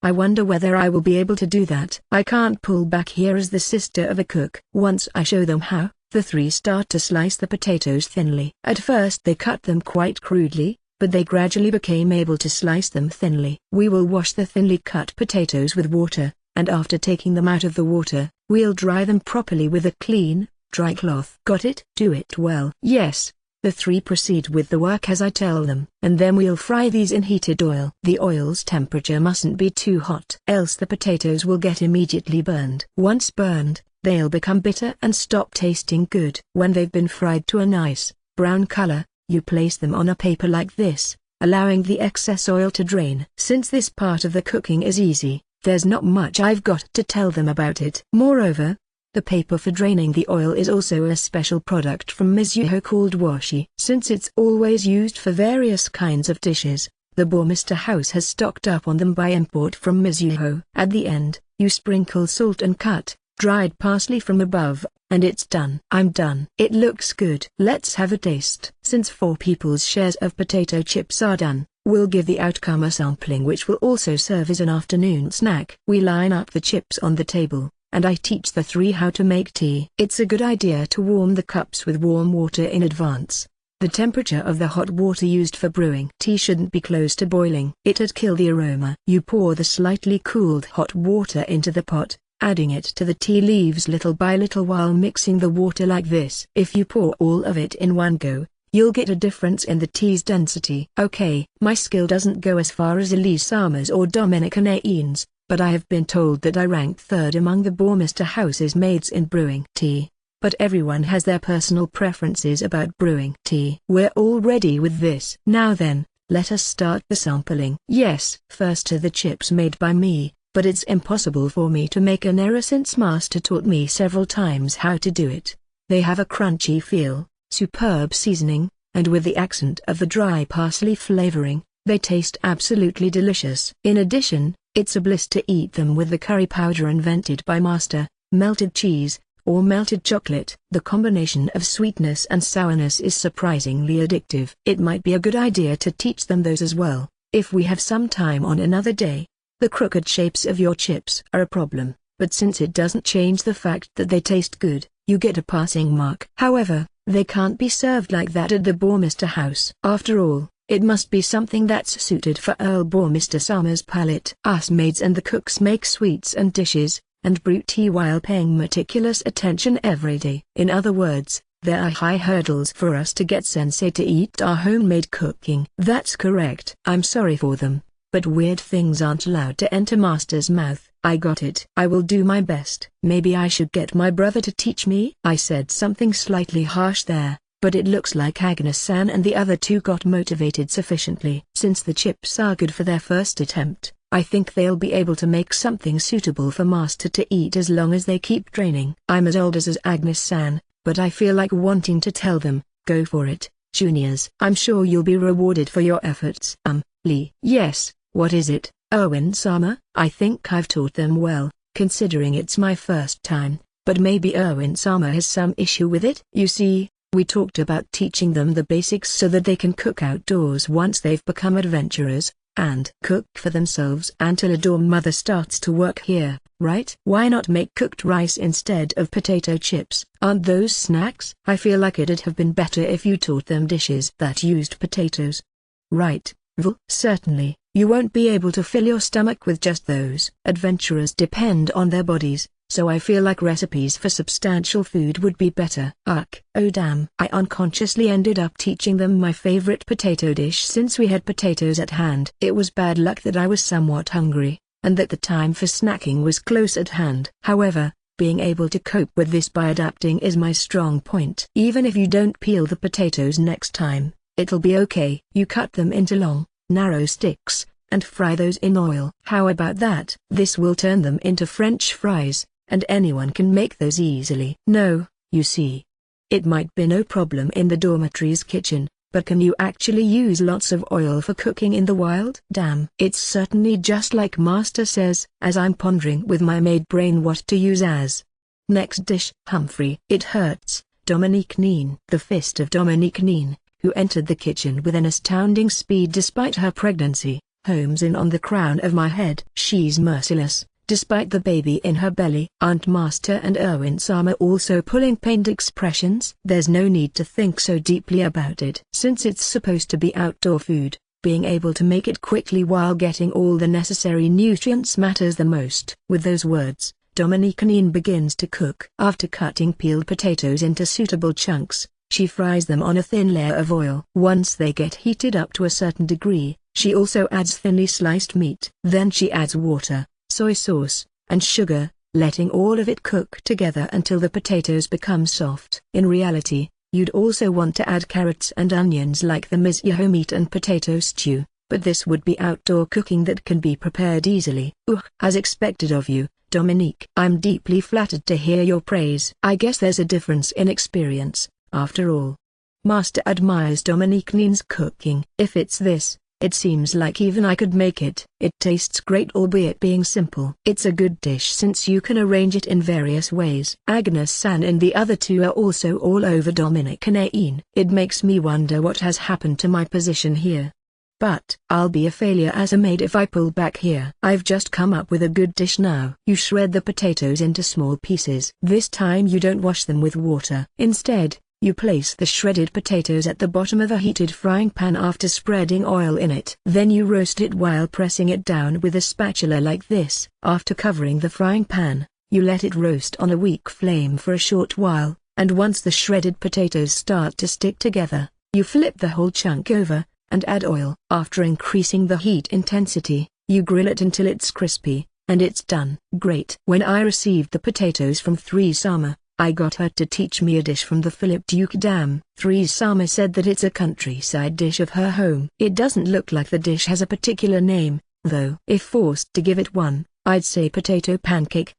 I wonder whether I will be able to do that. I can't pull back here as the sister of a cook. Once I show them how, the 3 start to slice the potatoes thinly. At first they cut them quite crudely, but they gradually became able to slice them thinly. We will wash the thinly cut potatoes with water, and after taking them out of the water, we'll dry them properly with a clean, dry cloth. Got it? Do it well. Yes. The 3 proceed with the work as I tell them. And then we'll fry these in heated oil. The oil's temperature mustn't be too hot, else the potatoes will get immediately burned. Once burned, they'll become bitter and stop tasting good. When they've been fried to a nice, brown color, you place them on a paper like this, allowing the excess oil to drain. Since this part of the cooking is easy, there's not much I've got to tell them about it. Moreover, the paper for draining the oil is also a special product from Mizuho called washi. Since it's always used for various kinds of dishes, the Bourmester house has stocked up on them by import from Mizuho. At the end, you sprinkle salt and cut, dried parsley from above, and it's done. I'm done. It looks good. Let's have a taste. Since 4 people's shares of potato chips are done, we'll give the outcome a sampling which will also serve as an afternoon snack. We line up the chips on the table, and I teach the 3 how to make tea. It's a good idea to warm the cups with warm water in advance. The temperature of the hot water used for brewing tea shouldn't be close to boiling. It'd kill the aroma. You pour the slightly cooled hot water into the pot, adding it to the tea leaves little by little while mixing the water like this. If you pour all of it in one go, you'll get a difference in the tea's density. Okay, my skill doesn't go as far as Elise Sama's or Dominican Aines, but I have been told that I rank 3rd among the Bourmester house's maids in brewing tea. But everyone has their personal preferences about brewing tea. We're all ready with this. Now then, let us start the sampling. Yes, first are the chips made by me, but it's impossible for me to make an error since Master taught me several times how to do it. They have a crunchy feel, superb seasoning, and with the accent of the dry parsley flavoring, they taste absolutely delicious. In addition, it's a bliss to eat them with the curry powder invented by Master, melted cheese, or melted chocolate. The combination of sweetness and sourness is surprisingly addictive. It might be a good idea to teach them those as well, if we have some time on another day. The crooked shapes of your chips are a problem, but since it doesn't change the fact that they taste good, you get a passing mark. However, they can't be served like that at the Bourmester house. After all, it must be something that's suited for Earl Bourmester Sama's palate. Us maids and the cooks make sweets and dishes, and brew tea while paying meticulous attention every day. In other words, there are high hurdles for us to get Sensei to eat our homemade cooking. That's correct. I'm sorry for them, but weird things aren't allowed to enter Master's mouth. I got it. I will do my best. Maybe I should get my brother to teach me? I said something slightly harsh there, but it looks like Agnes-san and the other 2 got motivated sufficiently. Since the chips are good for their first attempt, I think they'll be able to make something suitable for Master to eat as long as they keep training. I'm as old as Agnes-san, but I feel like wanting to tell them, go for it, juniors. I'm sure you'll be rewarded for your efforts. Lee. Yes, what is it, Erwin-sama? I think I've taught them well, considering it's my first time, but maybe Erwin-sama has some issue with it. You see, we talked about teaching them the basics so that they can cook outdoors once they've become adventurers, and cook for themselves until a dorm mother starts to work here, right? Why not make cooked rice instead of potato chips? Aren't those snacks? I feel like it'd have been better if you taught them dishes that used potatoes. Right, Well, certainly, you won't be able to fill your stomach with just those. Adventurers depend on their bodies, so I feel like recipes for substantial food would be better. Ugh. Oh damn. I unconsciously ended up teaching them my favorite potato dish since we had potatoes at hand. It was bad luck that I was somewhat hungry. and that the time for snacking was close at hand. However, being able to cope with this by adapting is my strong point. Even if you don't peel the potatoes next time, it'll be okay. You cut them into long, narrow sticks, and fry those in oil. How about that? This will turn them into French fries, and anyone can make those easily. No, you see. It might be no problem in the dormitory's kitchen, but can you actually use lots of oil for cooking in the wild? Damn. It's certainly just like Master says, as I'm pondering with my maid brain what to use as. Next dish, Humphrey. It hurts, Dominique Neen. The fist of Dominique Neen, who entered the kitchen with an astounding speed despite her pregnancy, homes in on the crown of my head. She's merciless, despite the baby in her belly. Aren't Master and Erwin-sama also pulling pained expressions? There's no need to think so deeply about it. Since it's supposed to be outdoor food, being able to make it quickly while getting all the necessary nutrients matters the most. With those words, Dominique Neen begins to cook. After cutting peeled potatoes into suitable chunks, she fries them on a thin layer of oil. Once they get heated up to a certain degree, she also adds thinly sliced meat. Then she adds water, soy sauce, and sugar, letting all of it cook together until the potatoes become soft. In reality, you'd also want to add carrots and onions like the miso meat and potato stew, but this would be outdoor cooking that can be prepared easily. As expected of you, Dominique. I'm deeply flattered to hear your praise. I guess there's a difference in experience, after all. Master admires Dominique Neen's cooking. If it's this, it seems like even I could make it. It tastes great albeit being simple. It's a good dish since you can arrange it in various ways. Agnes-san and the other two are also all over Dominique Neen. It makes me wonder what has happened to my position here. But I'll be a failure as a maid if I pull back here. I've just come up with a good dish now. You shred the potatoes into small pieces. This time you don't wash them with water. Instead, you place the shredded potatoes at the bottom of a heated frying pan after spreading oil in it. Then you roast it while pressing it down with a spatula like this. After covering the frying pan, you let it roast on a weak flame for a short while, and once the shredded potatoes start to stick together, you flip the whole chunk over, and add oil. After increasing the heat intensity, you grill it until it's crispy, and it's done. Great. When I received the potatoes from 3-sama, I got her to teach me a dish from the Philip Duke Dam. 3-sama said that it's a countryside dish of her home. It doesn't look like the dish has a particular name, though. If forced to give it one, I'd say potato pancake.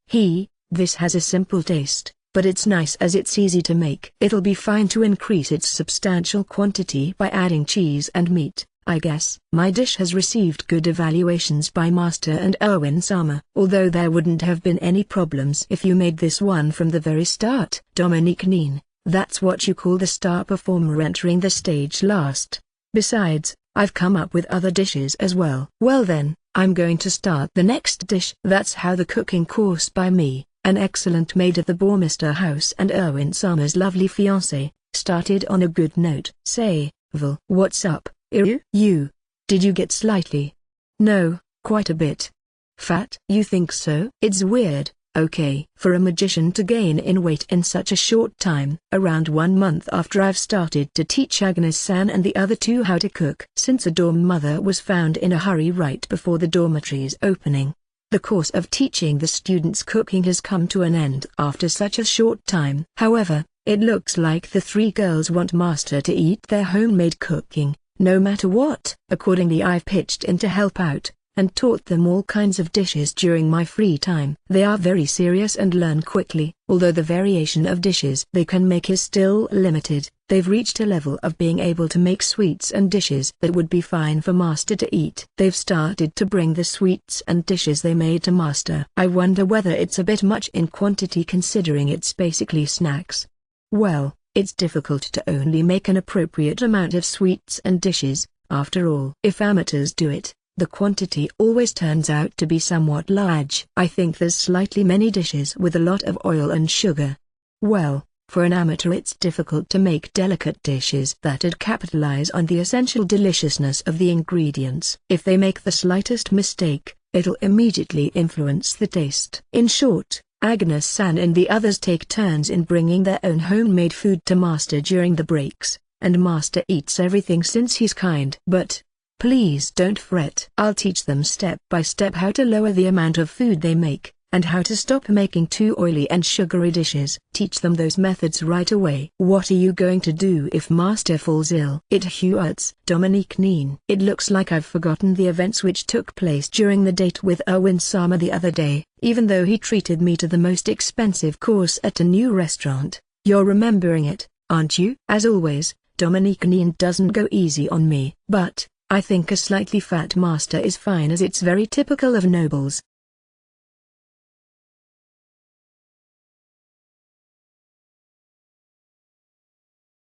This has a simple taste, but it's nice as it's easy to make. It'll be fine to increase its substantial quantity by adding cheese and meat, I guess. My dish has received good evaluations by Master and Erwin-sama. Although there wouldn't have been any problems if you made this one from the very start. Dominique Neen, that's what you call the star performer entering the stage last. Besides, I've come up with other dishes as well. Well then, I'm going to start the next dish. That's how the cooking course by me, an excellent maid at the Bormister house and Erwin-sama's lovely fiancé, started on a good note. Say, Val, what's up? You? Did you get slightly? No, quite a bit. Fat? You think so? It's weird, okay, for a magician to gain in weight in such a short time. Around 1 month after I've started to teach Agnes-san and the other two how to cook. Since a dorm mother was found in a hurry right before the dormitory's opening, the course of teaching the students cooking has come to an end after such a short time. However, it looks like the 3 girls want Master to eat their homemade cooking, no matter what. Accordingly, I've pitched in to help out, and taught them all kinds of dishes during my free time. They are very serious and learn quickly. Although the variation of dishes they can make is still limited, they've reached a level of being able to make sweets and dishes that would be fine for Master to eat. They've started to bring the sweets and dishes they made to Master. I wonder whether it's a bit much in quantity considering it's basically snacks. Well, it's difficult to only make an appropriate amount of sweets and dishes, after all. If amateurs do it, the quantity always turns out to be somewhat large. I think there's slightly many dishes with a lot of oil and sugar. Well, for an amateur it's difficult to make delicate dishes that'd capitalize on the essential deliciousness of the ingredients. If they make the slightest mistake, it'll immediately influence the taste. In short, Agnes-san and the others take turns in bringing their own homemade food to Master during the breaks, and Master eats everything since he's kind but Please don't fret. I'll teach them step by step how to lower the amount of food they make, and how to stop making too oily and sugary dishes. Teach them those methods right away. What are you going to do if Master falls ill? It hurts. Dominique Neen. It looks like I've forgotten the events which took place during the date with Erwin-sama the other day, even though he treated me to the most expensive course at a new restaurant. You're remembering it, aren't you? As always, Dominique Neen doesn't go easy on me. But I think a slightly fat master is fine, as it's very typical of nobles.